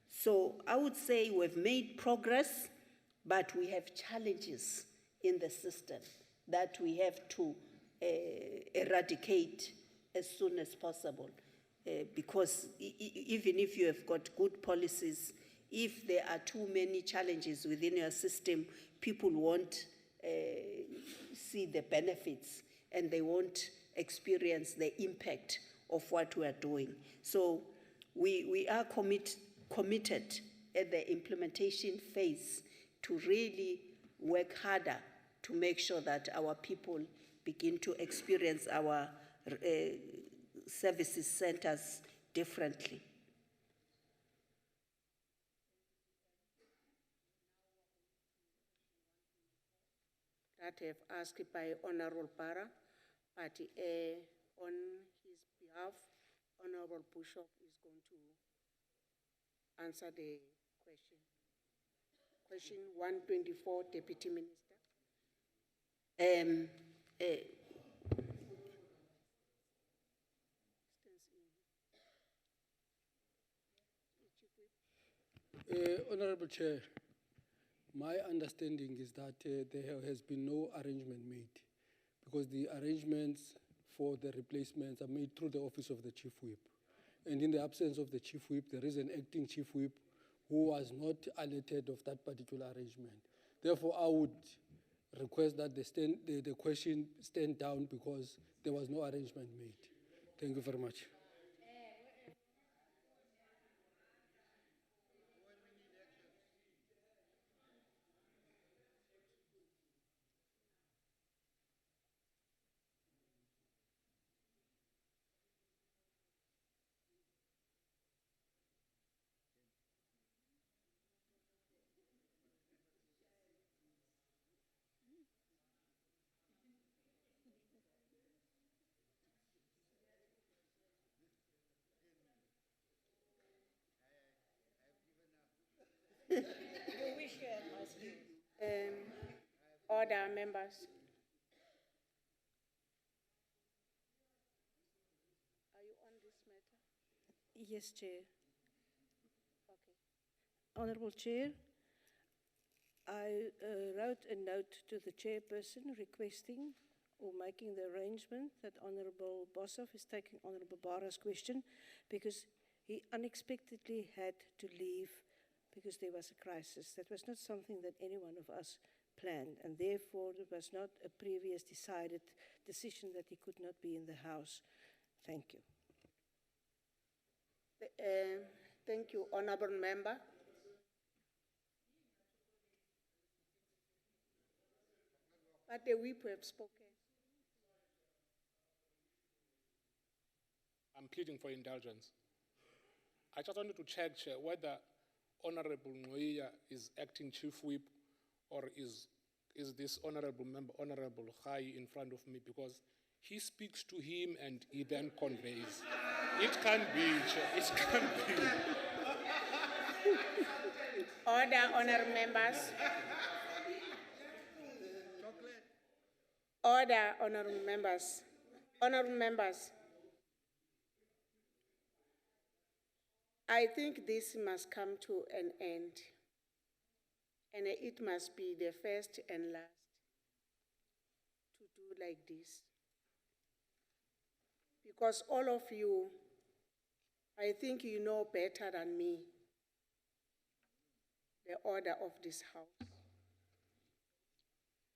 S16: So I would say we've made progress, but we have challenges in the system that we have to eradicate as soon as possible. Because even if you have got good policies, if there are too many challenges within your system, people won't see the benefits and they won't experience the impact of what we are doing. So we are committed at the implementation phase to really work harder to make sure that our people begin to experience our services centers differently.
S14: That have asked by Honorable Para, but on his behalf, Honorable Bishop is going to answer the question. Question 124, Deputy Minister.
S20: Honorable Chair, my understanding is that there has been no arrangement made, because the arrangements for the replacements are made through the office of the Chief Whip. And in the absence of the Chief Whip, there is an acting Chief Whip who was not alerted of that particular arrangement. Therefore, I would request that the question stand down because there was no arrangement made. Thank you very much.
S14: Order, members. Are you on this matter?
S8: Yes, Chair.
S14: Okay.
S8: Honorable Chair, I wrote a note to the chairperson requesting or making the arrangement that Honorable Boshoff is taking Honorable Bara's question because he unexpectedly had to leave because there was a crisis. That was not something that any one of us planned, and therefore it was not a previous decided decision that he could not be in the House. Thank you.
S14: Thank you, Honorable Member. But the whip have spoken.
S11: I'm pleading for indulgence. I just wanted to check whether Honorable Ngoia is acting Chief Whip or is this Honorable Member, Honorable Khai, in front of me, because he speaks to him and he then conveys. It can't be, Chair. It can't be.
S14: Order, honorable members. Order, honorable members. Honorable members. I think this must come to an end, and it must be the first and last to do like this. Because all of you, I think you know better than me the order of this House.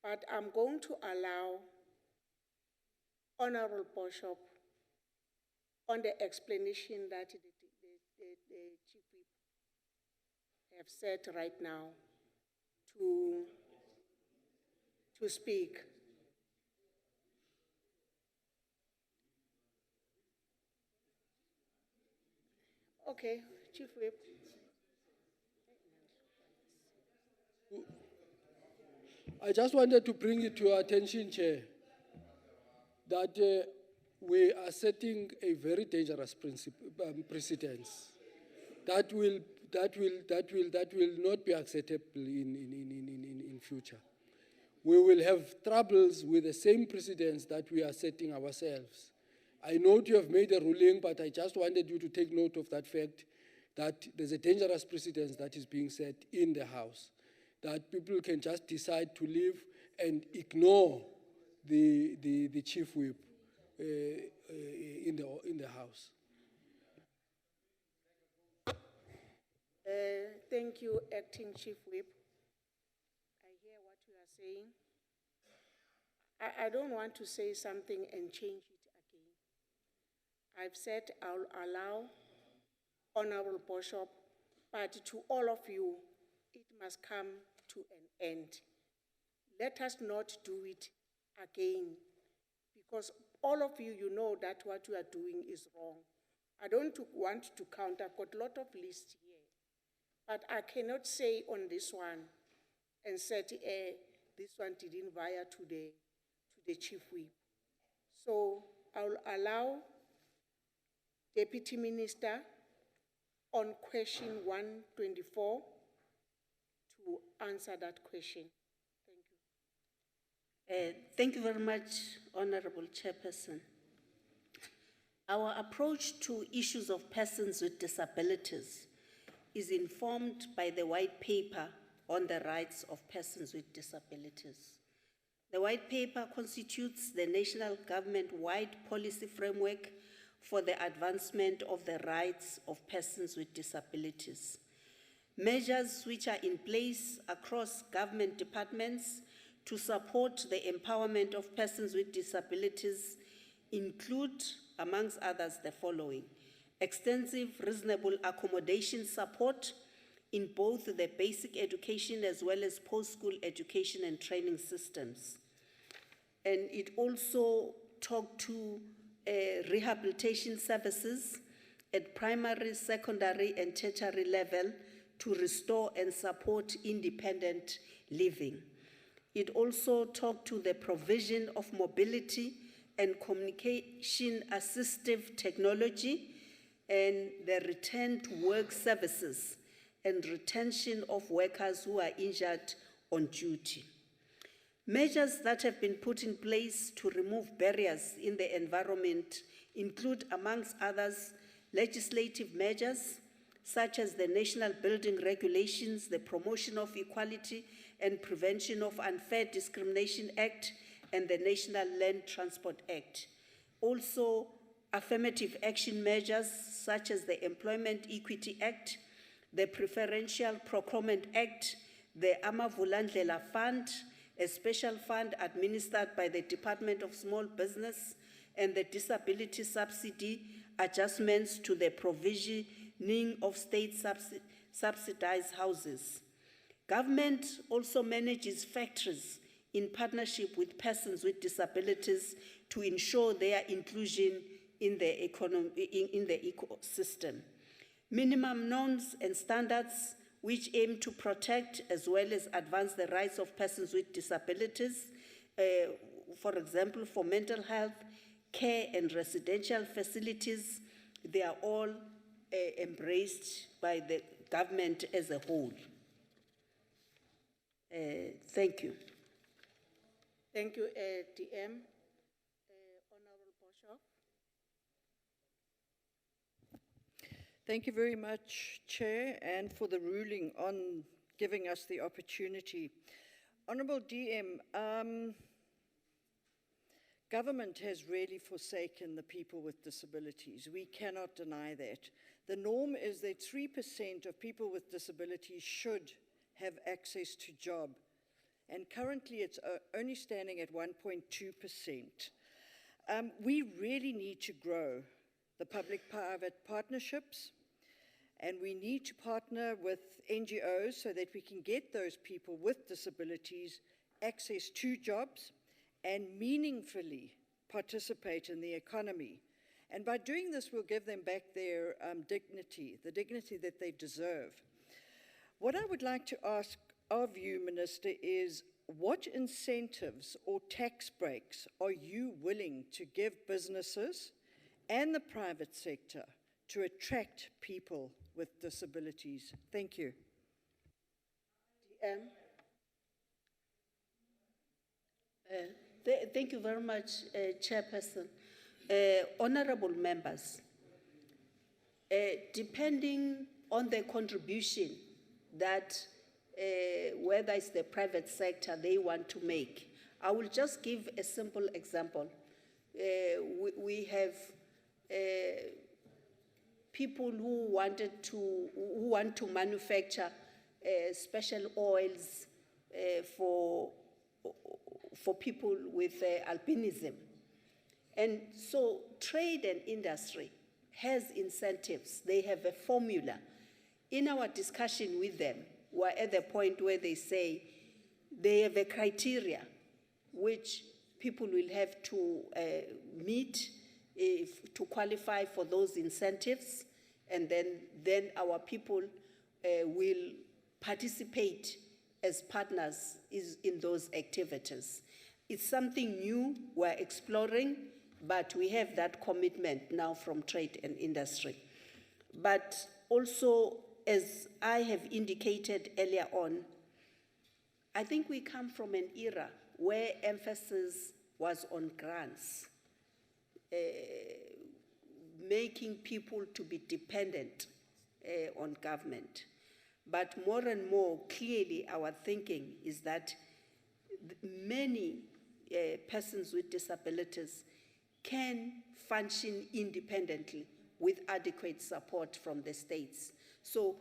S14: But I'm going to allow Honorable Bishop on the explanation that the Chief Whip have said right now to speak? Okay, Chief Whip.
S20: I just wanted to bring it to your attention, Chair, that we are setting a very dangerous precedence that will not be acceptable in future. We will have troubles with the same precedents that we are setting ourselves. I know you have made a ruling, but I just wanted you to take note of that fact that there's a dangerous precedence that is being set in the House, that people can just decide to leave and ignore the Chief Whip in the House.
S14: Thank you, Acting Chief Whip. I hear what you are saying. I don't want to say something and change it again. I've said I'll allow Honorable Bishop, but to all of you, it must come to an end. Let us not do it again, because all of you, you know that what you are doing is wrong. I don't want to count, I've got a lot of lists here, but I cannot say on this one and say, this one didn't via to the Chief Whip. So I'll allow Deputy Minister on question 124 to answer that question. Thank you.
S16: Thank you very much, Honorable Chairperson. Our approach to issues of persons with disabilities is informed by the white paper on the rights of persons with disabilities. The white paper constitutes the national government-wide policy framework for the advancement of the rights of persons with disabilities. Measures which are in place across government departments to support the empowerment of persons with disabilities include, amongst others, the following: extensive reasonable accommodation support in both the basic education as well as post-school education and training systems. And it also talked to rehabilitation services at primary, secondary, and tertiary level to restore and support independent living. It also talked to the provision of mobility and communication assistive technology and the return to work services and retention of workers who are injured on duty. Measures that have been put in place to remove barriers in the environment include, amongst others, legislative measures such as the National Building Regulations, the Promotion of Equality and Prevention of Unfair Discrimination Act, and the National Land Transport Act. Also, affirmative action measures such as the Employment Equity Act, the Preferential Procurement Act, the Amavulandlela Fund, a special fund administered by the Department of Small Business, and the disability subsidy adjustments to the provisioning of state subsidized houses. Government also manages factories in partnership with persons with disabilities to ensure their inclusion in the ecosystem. Minimum norms and standards which aim to protect as well as advance the rights of persons with disabilities, for example, for mental health, care and residential facilities, they are all embraced by the government as a whole. Thank you.
S14: Thank you, DM. Honorable Bishop.
S10: Thank you very much, Chair, and for the ruling on giving us the opportunity. Honorable DM, government has really forsaken the people with disabilities. We cannot deny that. The norm is that 3% of people with disabilities should have access to job, and currently it's only standing at 1.2%. We really need to grow the public-private partnerships And we need to partner with NGOs so that we can get those people with disabilities access to jobs and meaningfully participate in the economy. And by doing this, we'll give them back their dignity, the dignity that they deserve. What I would like to ask of you, Minister, is what incentives or tax breaks are you willing to give businesses and the private sector to attract people with disabilities? Thank you.
S16: Thank you very much, Chairperson. Honorable members, depending on the contribution that whether it's the private sector they want to make, I will just give a simple example. We have people who want to manufacture special oils for people with albinism. And so trade and industry has incentives. They have a formula. In our discussion with them, we're at the point where they say they have a criteria which people will have to meet to qualify for those incentives, and then our people will participate as partners in those activities. It's something new we're exploring, but we have that commitment now from trade and industry. But also, as I have indicated earlier on, I think we come from an era where emphasis was on grants, making people to be dependent on government. But more and more clearly, our thinking is that many persons with disabilities can function independently with adequate support from the states. So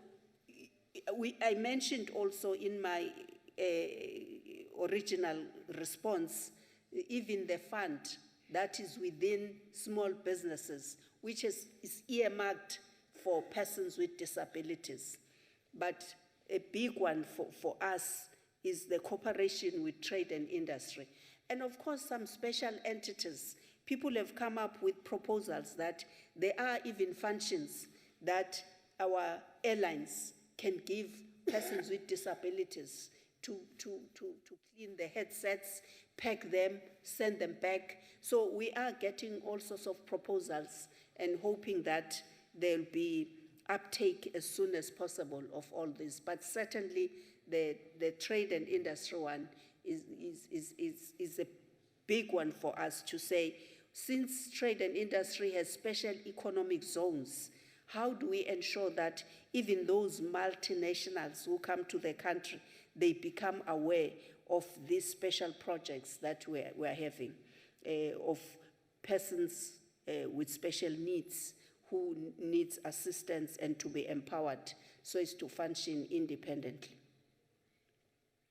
S16: I mentioned also in my original response, even the fund that is within small businesses, which is earmarked for persons with disabilities. But a big one for us is the cooperation with trade and industry. And of course, some special entities. People have come up with proposals that there are even functions that our airlines can give persons with disabilities to clean the headsets, pack them, send them back. So we are getting all sorts of proposals and hoping that there'll be uptake as soon as possible of all this. But certainly the trade and industry one is a big one for us to say, since trade and industry has special economic zones, how do we ensure that even those multinationals who come to the country, they become aware of these special projects that we're having, of persons with special needs who needs assistance and to be empowered so as to function independently.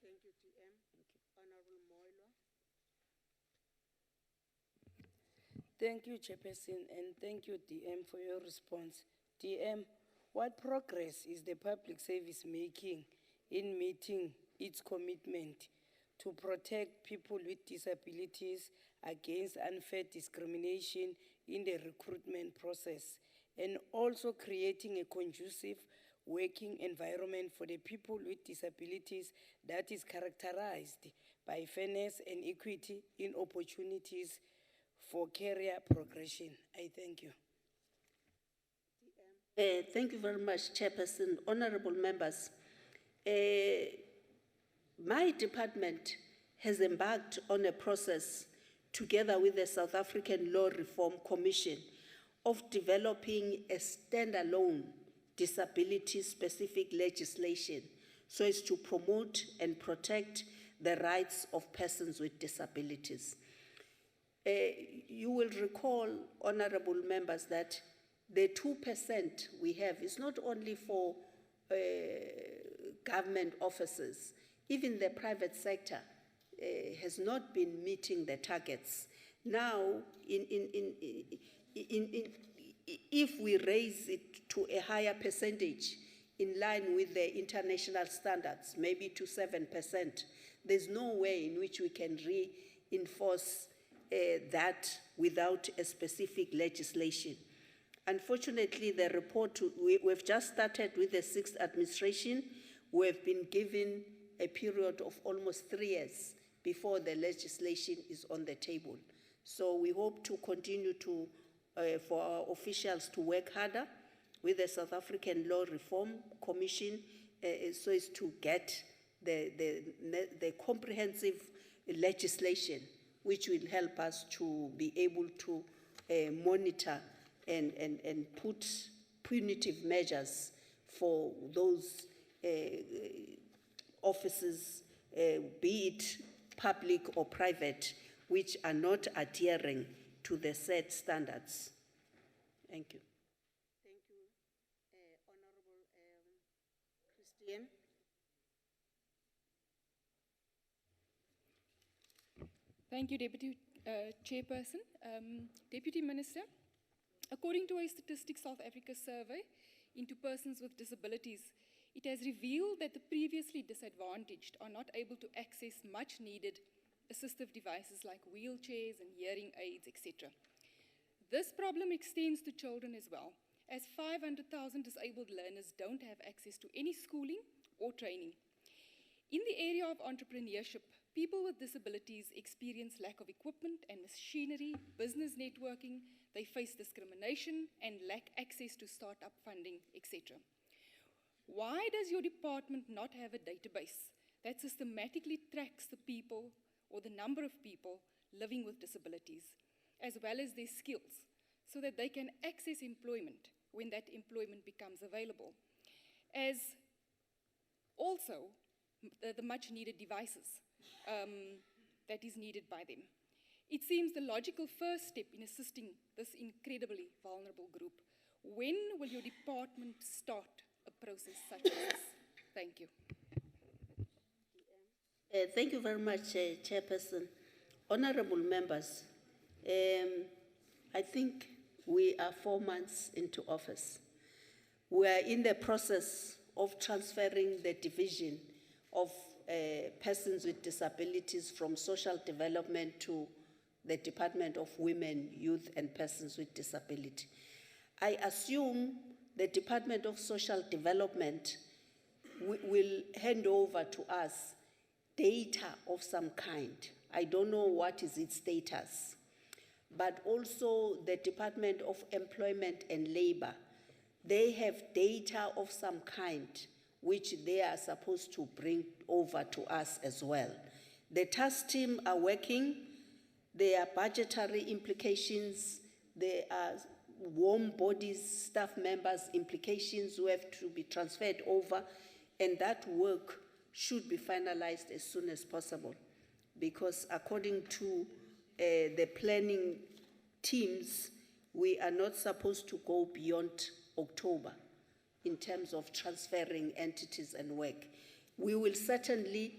S14: Thank you, DM. Honorable Moilo.
S6: Thank you, Chairperson, and thank you, DM, for your response. DM, what progress is the public service making in meeting its commitment to protect people with disabilities against unfair discrimination in the recruitment process, and also creating a conducive working environment for the people with disabilities that is characterized by fairness and equity in opportunities for career progression? I thank you.
S16: Thank you very much, Chairperson. Honorable members, my department has embarked on a process together with the South African Law Reform Commission of developing a standalone disability-specific legislation so as to promote and protect the rights of persons with disabilities. You will recall, honorable members, that the 2% we have is not only for government offices. Even the private sector has not been meeting the targets. Now, if we raise it to a higher percentage in line with the international standards, maybe to 7%. There's no way in which we can reinforce that without a specific legislation. Unfortunately, the report, we've just started with the 6th administration. We've been given a period of almost 3 years before the legislation is on the table. So we hope to continue to, for our officials to work harder with the South African Law Reform Commission so as to get the comprehensive legislation which will help us to be able to monitor and put punitive measures for those offices, be it public or private, which are not adhering to the set standards. Thank you.
S14: Thank you, Honorable Christian.
S4: Thank you, Deputy Chairperson. Deputy Minister, according to a Statistics South Africa survey into persons with disabilities, it has revealed that the previously disadvantaged are not able to access much needed assistive devices like wheelchairs and hearing aids, etc. This problem extends to children as well, as 500,000 disabled learners don't have access to any schooling or training. In the area of entrepreneurship, people with disabilities experience lack of equipment and machinery, business networking, they face discrimination and lack access to startup funding, etc. Why does your department not have a database that systematically tracks the people or the number of people living with disabilities, as well as their skills, so that they can access employment when that employment becomes available, as also the much needed devices that is needed by them? It seems the logical first step in assisting this incredibly vulnerable group. When will your department start a process such as this? Thank you.
S16: Thank you very much, Chairperson. Honorable members, I think we are 4 months into office. We are in the process of transferring the division of persons with disabilities from social development to the Department of Women, Youth and Persons with Disability. I assume the Department of Social Development will hand over to us data of some kind. I don't know what is its status, but also the Department of Employment and Labor, they have data of some kind which they are supposed to bring over to us as well. The task team are working. There are budgetary implications. There are warm bodies, staff members implications who have to be transferred over, and that work should be finalized as soon as possible, because according to the planning teams, we are not supposed to go beyond October in terms of transferring entities and work. We will certainly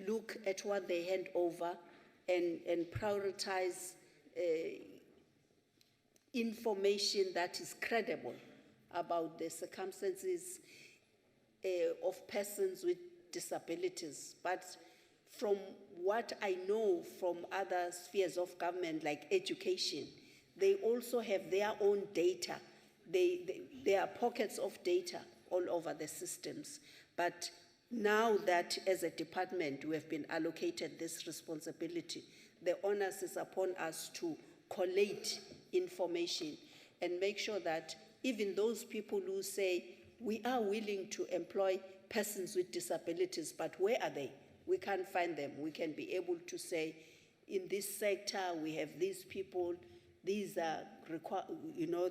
S16: look at what they hand over and prioritize information that is credible about the circumstances of persons with disabilities. But from what I know from other spheres of government, like education, they also have their own data. There are pockets of data all over the systems. But now that as a department we have been allocated this responsibility, the onus is upon us to collate information and make sure that even those people who say, we are willing to employ persons with disabilities, but where are they? We can't find them. We can be able to say, in this sector, we have these people, these are,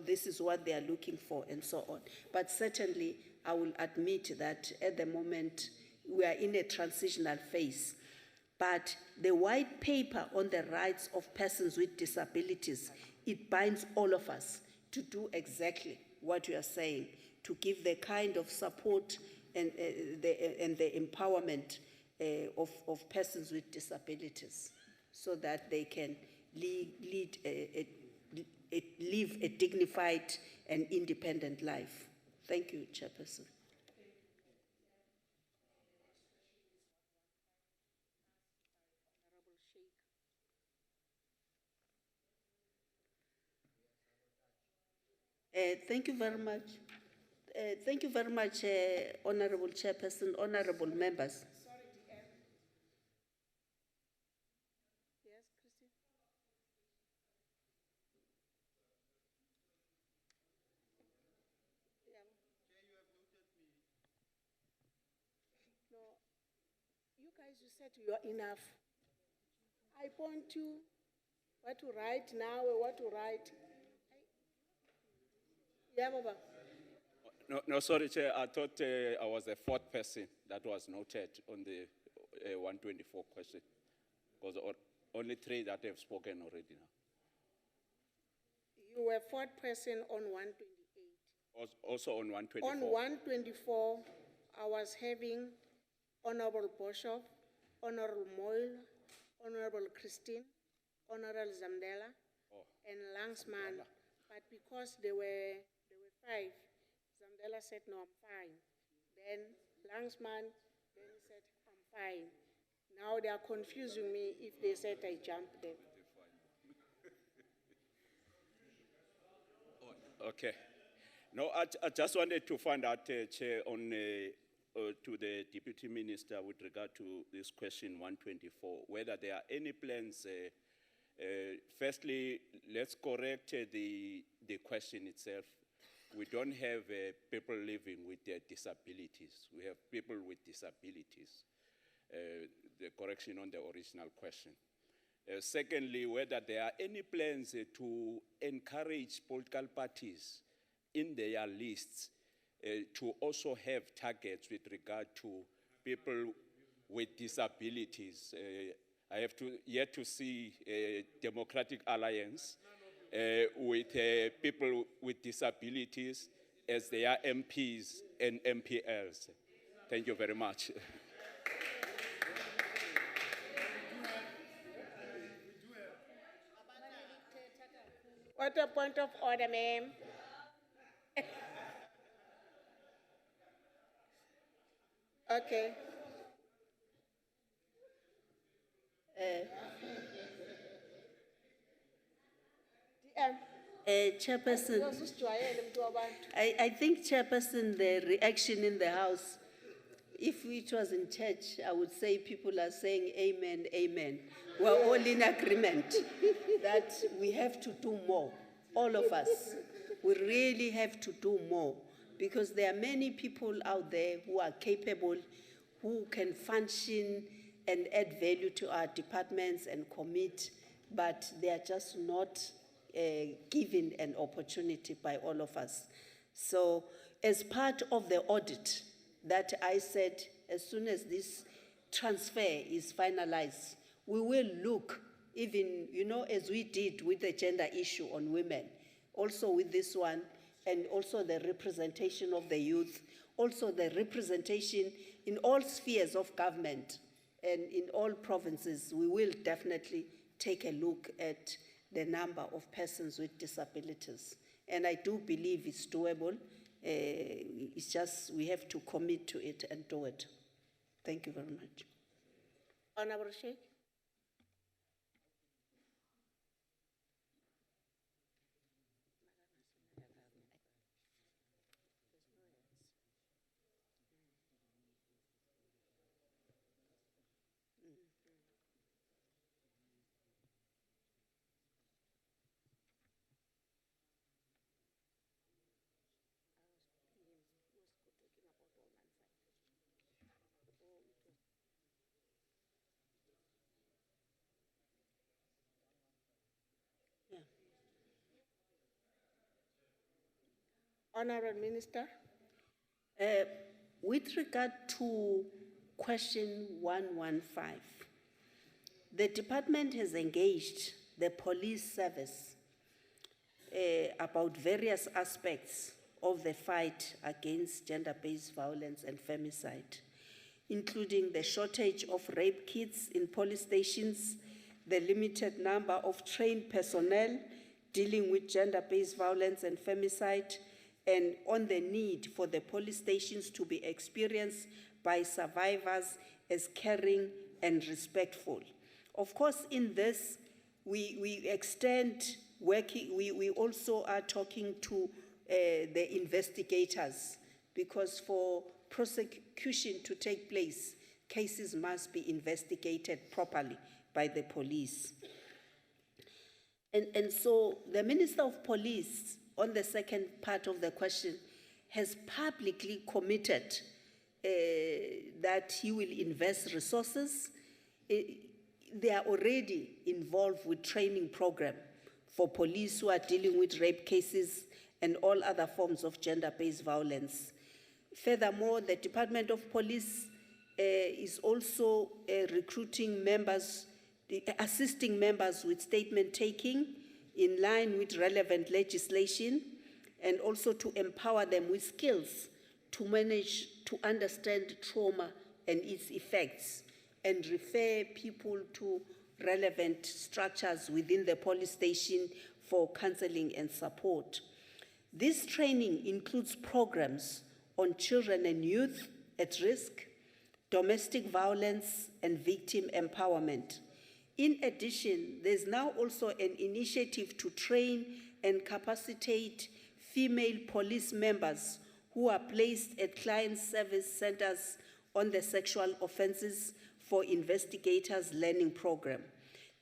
S16: this is what they are looking for, and so on. But certainly, I will admit that at the moment, we are in a transitional phase. But the white paper on the rights of persons with disabilities, it binds all of us to do exactly what you are saying, to give the kind of support and the empowerment of persons with disabilities, so that they can live a dignified and independent life. Thank you, Chairperson. Thank you very much. Thank you very much, Honorable Chairperson, honorable members.
S18: You guys, you said you are enough. I point to what to write now or what to write. Yeah, Baba.
S15: No, sorry, Chair. I thought I was the fourth person that was noted on the 124 question. Because only 3 that have spoken already now.
S18: You were fourth person on 128.
S15: Also on 124.
S18: On 124, I was having Honorable Boshoff, Honorable Moyle, Honorable Christine, Honorable Zamdela, and Langsman. But because there were 5, Zamdela said, no, I'm fine. Then Langsman, then he said, I'm fine. Now they are confusing me if they said I jumped them.
S15: Okay. No, I just wanted to find out, Chair, on to the Deputy Minister with regard to this question 124, whether there are any plans. Firstly, let's correct the question itself. We don't have people living with their disabilities. We have people with disabilities. The correction on the original question. Secondly, whether there are any plans to encourage political parties in their lists to also have targets with regard to people with disabilities. I have yet to see a Democratic Alliance with people with disabilities as their MPs and MPLs. Thank you very much.
S18: What a point of order, ma'am. Okay.
S16: Chairperson, I think, Chairperson, the reaction in the House, if it was in church, I would say people are saying amen, amen. We're all in agreement that we have to do more, all of us. We really have to do more because there are many people out there who are capable, who can function and add value to our departments and commit, but they are just not given an opportunity by all of us. So as part of the audit that I said, as soon as this transfer is finalized, we will look even, as we did with the gender issue on women, also with this one, and also the representation of the youth, also the representation in all spheres of government and in all provinces. We will definitely take a look at the number of persons with disabilities. And I do believe it's doable. It's just we have to commit to it and do it. Thank you very much.
S18: Honorable Sheikh. Honorable Minister.
S16: With regard to question 115, the department has engaged the police service about various aspects of the fight against gender-based violence and femicide, including the shortage of rape kits in police stations, the limited number of trained personnel dealing with gender-based violence and femicide, and on the need for the police stations to be experienced by survivors as caring and respectful. Of course, in this, we extend working, we also are talking to the investigators, because for prosecution to take place, cases must be investigated properly by the police. And so the Minister of Police, on the second part of the question, has publicly committed that he will invest resources. They are already involved with training program for police who are dealing with rape cases and all other forms of gender-based violence. Furthermore, the Department of Police is also recruiting members, assisting members with statement taking in line with relevant legislation, and also to empower them with skills to manage, to understand trauma and its effects, and refer people to relevant structures within the police station for counseling and support. This training includes programs on children and youth at risk, domestic violence, and victim empowerment. In addition, there's now also an initiative to train and capacitate female police members who are placed at client service centers on the sexual offenses for investigators learning program.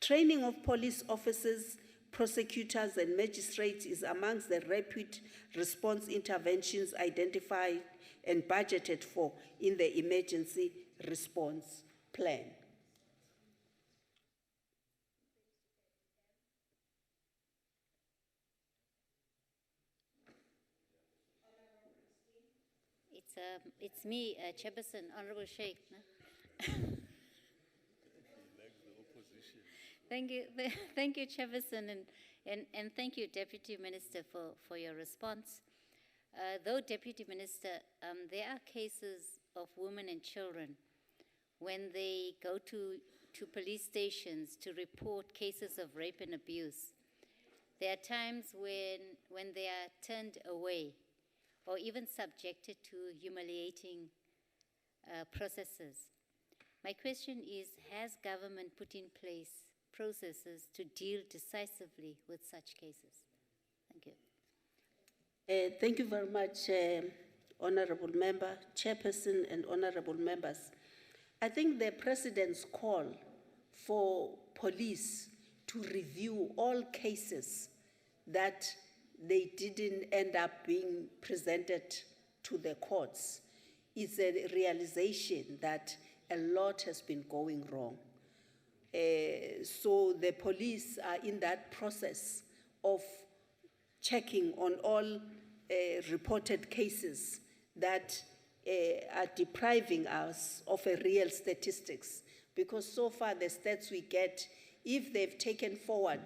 S16: Training of police officers, prosecutors, and magistrates is amongst the rapid response interventions identified and budgeted for in the emergency response plan.
S1: It's me, Chairperson, Honorable Sheikh. Thank you, thank you, Chairperson, and thank you, Deputy Minister, for your response. Though, Deputy Minister, there are cases of women and children when they go to police stations to report cases of rape and abuse. There are times when they are turned away or even subjected to humiliating processes. My question is, has government put in place processes to deal decisively with such cases? Thank you.
S16: Thank you very much, Honorable Member, Chairperson, and Honorable Members. I think the President's call for police to review all cases that they didn't end up being presented to the courts is a realization that a lot has been going wrong. So the police are in that process of checking on all reported cases that are depriving us of a real statistics, because so far the stats we get, if they've taken forward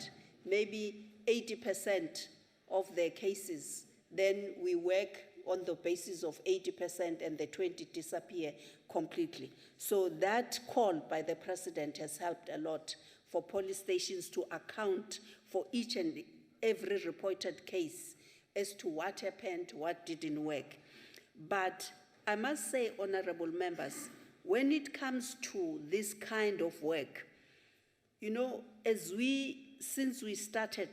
S16: maybe 80% of their cases, then we work on the basis of 80% and the 20 disappear completely. So that call by the President has helped a lot for police stations to account for each and every reported case as to what happened, what didn't work. But I must say, honorable members, when it comes to this kind of work, you know, since we started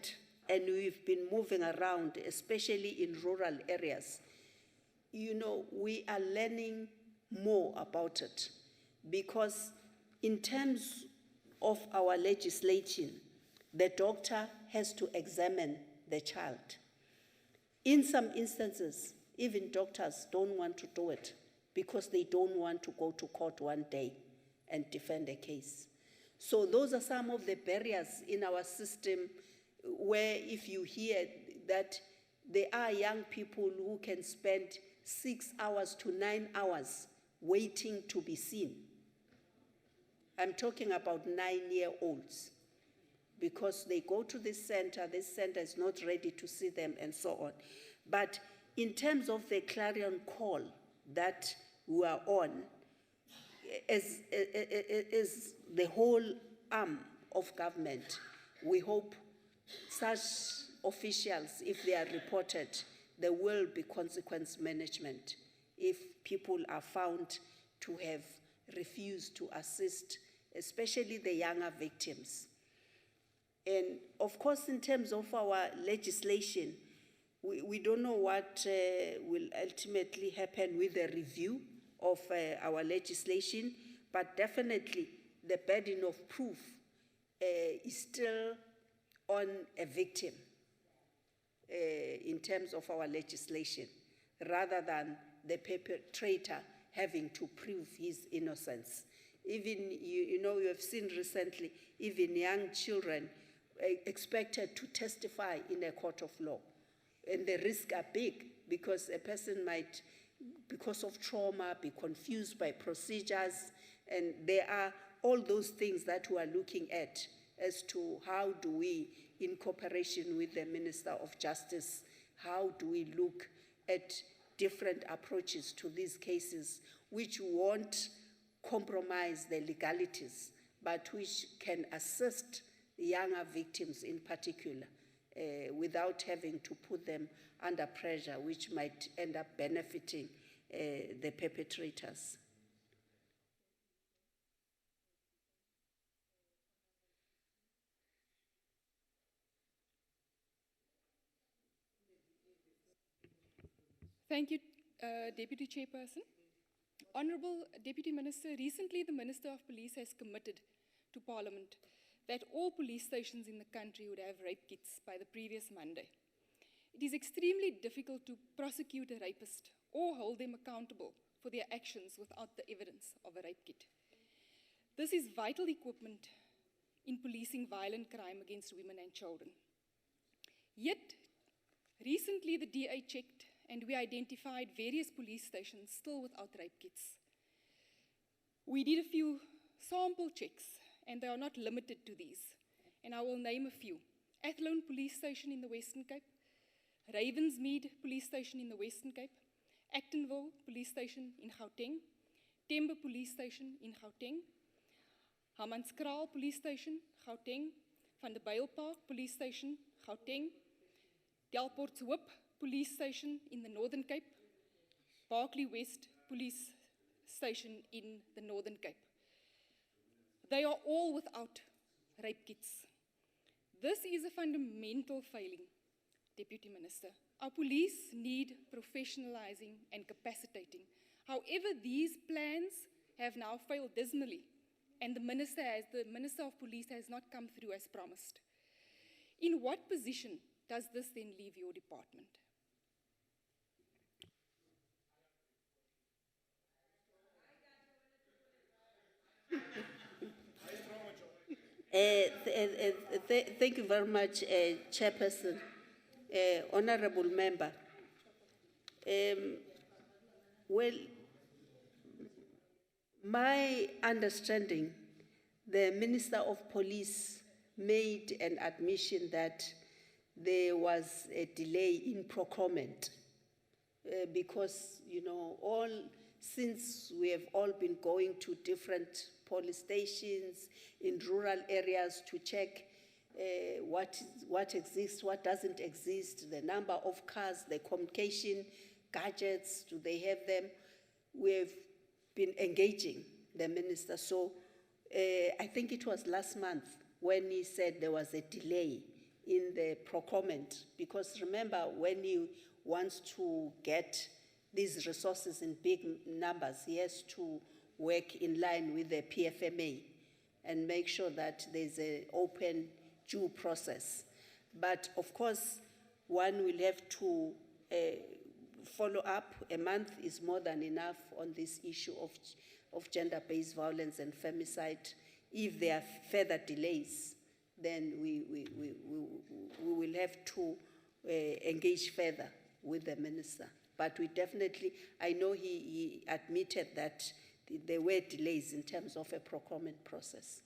S16: and we've been moving around, especially in rural areas, you know, we are learning more about it, because in terms of our legislation, the doctor has to examine the child. In some instances, even doctors don't want to do it because they don't want to go to court one day and defend a case. So those are some of the barriers in our system where if you hear that there are young people who can spend 6 hours to 9 hours waiting to be seen. I'm talking about 9-year-olds, because they go to this center is not ready to see them, and so on. But in terms of the clarion call that we are on, as the whole arm of government, we hope such officials, if they are reported, there will be consequence management if people are found to have refused to assist, especially the younger victims. And of course, in terms of our legislation, we don't know what will ultimately happen with the review of our legislation, but definitely the burden of proof is still on a victim in terms of our legislation, rather than the perpetrator having to prove his innocence. Even, you know, you have seen recently, even young children expected to testify in a court of law. And the risks are big because a person might, because of trauma, be confused by procedures. And there are all those things that we are looking at as to how do we, in cooperation with the Minister of Justice, how do we look at different approaches to these cases which won't compromise the legalities, but which can assist younger victims in particular, without having to put them under pressure, which might end up benefiting the perpetrators.
S4: Thank you, Deputy Chairperson. Honourable Deputy Minister, recently the Minister of Police has committed to Parliament that all police stations in the country would have rape kits by the previous Monday. It is extremely difficult to prosecute a rapist or hold them accountable for their actions without the evidence of a rape kit. This is vital equipment in policing violent crime against women and children. Yet, recently the DA checked and we identified various police stations still without rape kits. We did a few sample checks, and they are not limited to these. And I will name a few. Athlone Police Station in the Western Cape, Ravensmead Police Station in the Western Cape, Actonville Police Station in Gauteng, Tembe Police Station in Gauteng, Hammanskraal Police Station, Gauteng, Van der Byl Park Police Station, Gauteng, Delport's Hoop Police Station in the Northern Cape, Berkeley West Police Station in the Northern Cape. They are all without rape kits. This is a fundamental failing, Deputy Minister. Our police need professionalizing and capacitating. However, these plans have now failed dismally, and the Minister of Police has not come through as promised. In what position does this then leave your department?
S16: Thank you very much, Chairperson, Honourable Member. Well, my understanding, the Minister of Police made an admission that there was a delay in procurement because, you know, since we have all been going to different police stations in rural areas to check what exists, what doesn't exist, the number of cars, the communication gadgets, do they have them? We've been engaging the minister. So I think it was last month when he said there was a delay in the procurement, because remember, when he wants to get these resources in big numbers, he has to work in line with the PFMA and make sure that there's an open due process. But of course, one will have to follow up. A month is more than enough on this issue of gender-based violence and femicide. If there are further delays, then we will have to engage further with the minister. But we definitely, I know he admitted that there were delays in terms of a procurement process.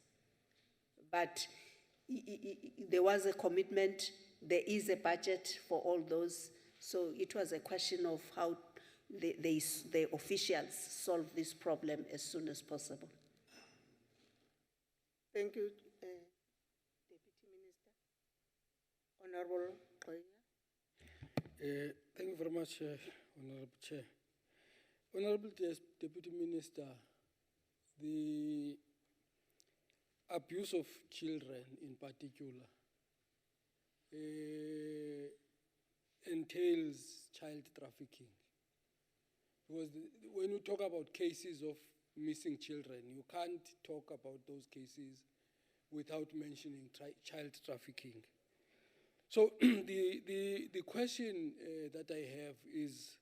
S16: But there was a commitment, there is a budget for all those, so it was a question of how the officials solve this problem as soon as possible.
S14: Thank you, Deputy Minister. Honorable Koya.
S20: Thank you very much, Honorable Chair. Honorable Deputy Minister, the abuse of children in particular entails child trafficking. Because when you talk about cases of missing children, you can't talk about those cases without mentioning child trafficking. So the question that I have is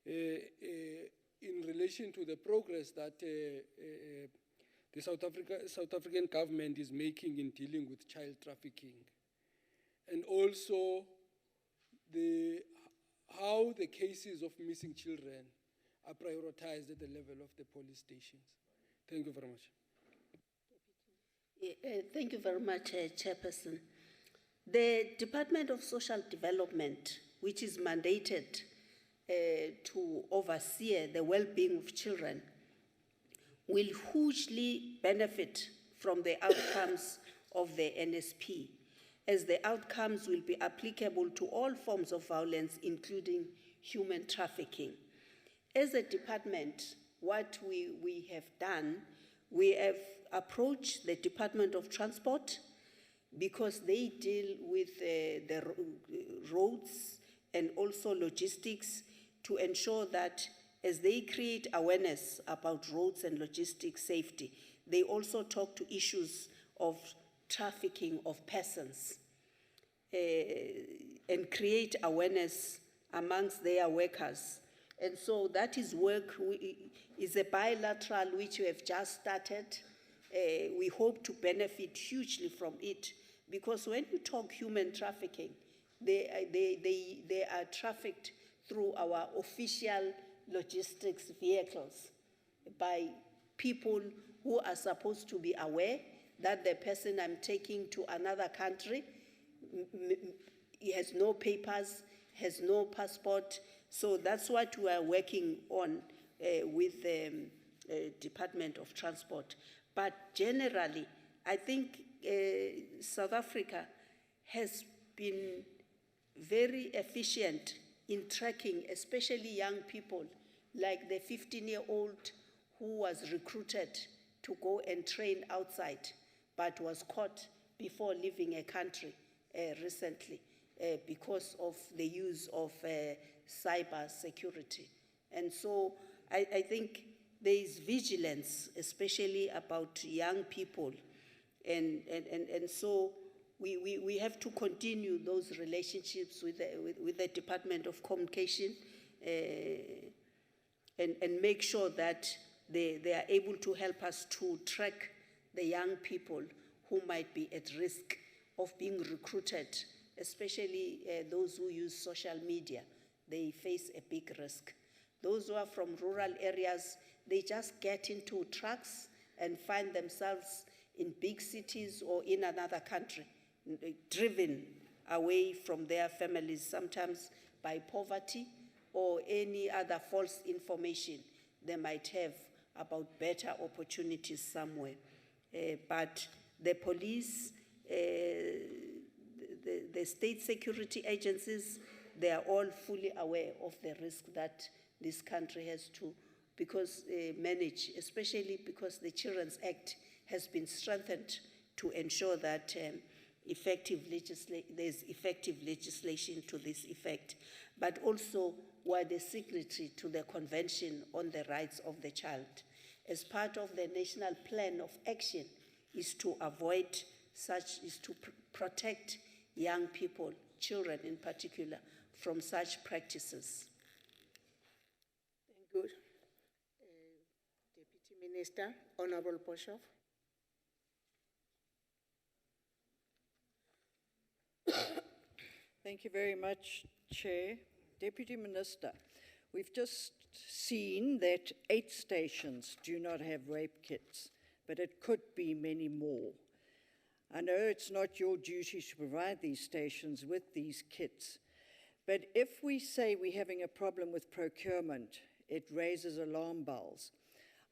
S20: in relation to the progress that the South African government is making in dealing with child trafficking, and also how the cases of missing children are prioritized at the level of the police stations. Thank you very much.
S16: Thank you very much, Chairperson. The Department of Social Development, which is mandated to oversee the well-being of children, will hugely benefit from the outcomes of the NSP, as the outcomes will be applicable to all forms of violence, including human trafficking. As a department, what we have done, we have approached the Department of Transport, because they deal with the roads and also logistics, to ensure that as they create awareness about roads and logistics safety, they also talk to issues of trafficking of persons and create awareness amongst their workers. And so that is work, is a bilateral which we have just started. We hope to benefit hugely from it, because when you talk human trafficking, they are trafficked through our official logistics vehicles by people who are supposed to be aware that the person I'm taking to another country, he has no papers, has no passport. So that's what we are working on with the Department of Transport. But generally, I think South Africa has been very efficient in tracking, especially young people, like the 15-year-old who was recruited to go and train outside, but was caught before leaving a country recently because of the use of cyber security. And so I think there is vigilance, especially about young people. And so we have to continue those relationships with the Department of Communication and make sure that they are able to help us to track the young people who might be at risk of being recruited, especially those who use social media. They face a big risk. Those who are from rural areas, they just get into trucks and find themselves in big cities or in another country, driven away from their families, sometimes by poverty or any other false information they might have about better opportunities somewhere. But the police, the state security agencies, they are all fully aware of the risk that this country has to manage, especially because the Children's Act has been strengthened to ensure that there's effective legislation to this effect. But also, we're the signatory to the Convention on the Rights of the Child. As part of the National Plan of Action is to protect young people, children in particular, from such practices.
S18: Good. Deputy Minister, Honorable Boshoff.
S10: Thank you very much, Chair. Deputy Minister, we've just seen that 8 stations do not have rape kits, but it could be many more. I know it's not your duty to provide these stations with these kits, but if we say we're having a problem with procurement, it raises alarm bells.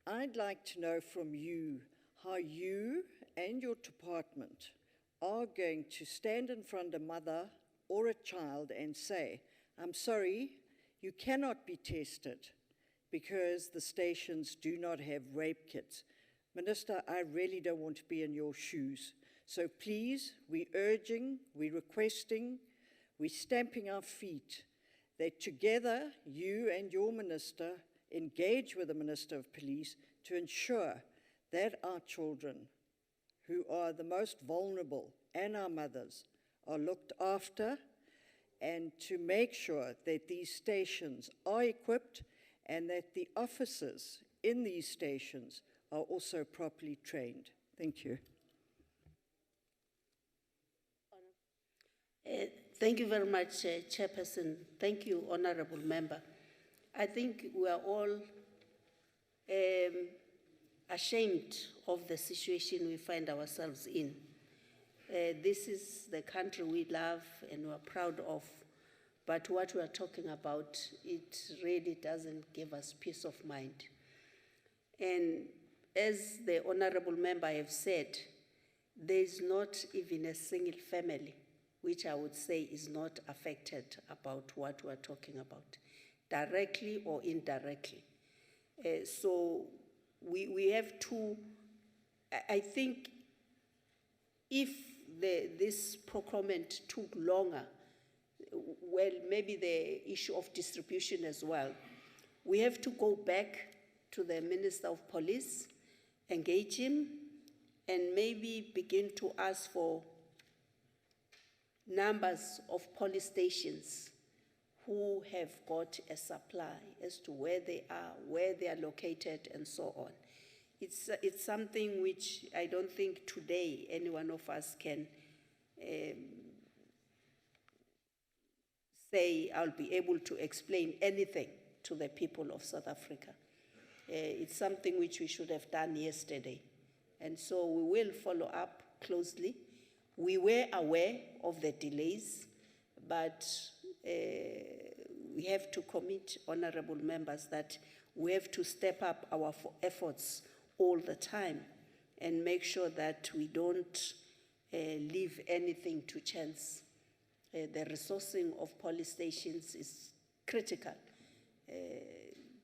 S10: I'd like to know from you how you and your department are going to stand in front of a mother or a child and say, I'm sorry, you cannot be tested because the stations do not have rape kits. Minister, I really don't want to be in your shoes. So please, we're urging, we're requesting, we're stamping our feet that together you and your minister engage with the Minister of Police to ensure that our children, who are the most vulnerable, and our mothers, are looked after, and to make sure that these stations are equipped and that the officers in these stations are also properly trained. Thank you.
S16: Thank you very much, Chairperson. Thank you, Honorable Member. I think we are all ashamed of the situation we find ourselves in. This is the country we love and we're proud of, but what we are talking about, it really doesn't give us peace of mind. And as the Honorable Member have said, there is not even a single family which I would say is not affected about what we're talking about, directly or indirectly. So we have to, I think if this procurement took longer, well, maybe the issue of distribution as well, we have to go back to the Minister of Police, engage him, and maybe begin to ask for numbers of police stations who have got a supply as to where they are located, and so on. It's something which I don't think today any one of us can say I'll be able to explain anything to the people of South Africa. It's something which we should have done yesterday. And so we will follow up closely. We were aware of the delays, but we have to commit, honorable members, that we have to step up our efforts all the time and make sure that we don't leave anything to chance. The resourcing of police stations is critical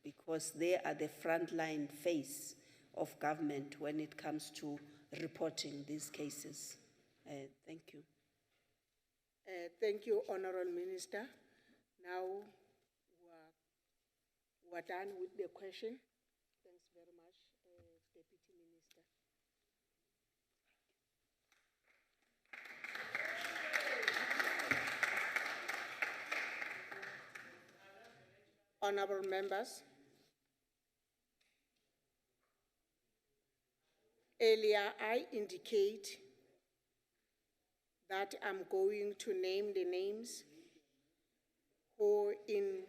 S16: because they are the frontline face of government when it comes to reporting these cases. Thank you.
S18: Thank you, Honorable Minister. Now we're done with the question. Thanks very much, Deputy Minister. Honorable members, earlier I indicate that I'm going to name the names who in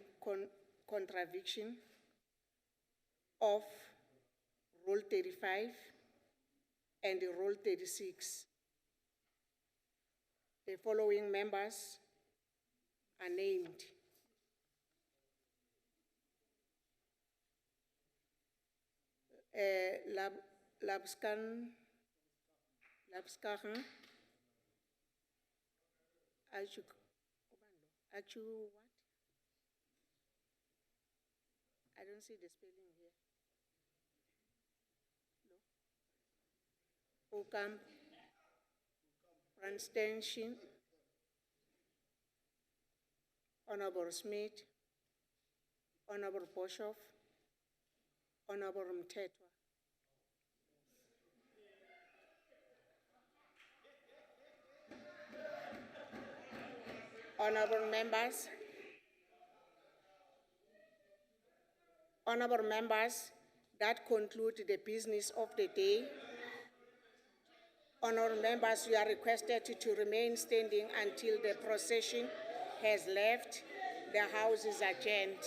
S18: contravention of Rule 35 and Rule 36. The following members are named. Labskachen, Achu what? I don't see the spelling here. No. Ocamp, Franstenschen, Honorable Smith, Honorable Boshoff, Honorable Mtetwa. Honorable members, that concludes the business of the day. Honorable members, you are requested to remain standing until the procession has left. The House is adjourned.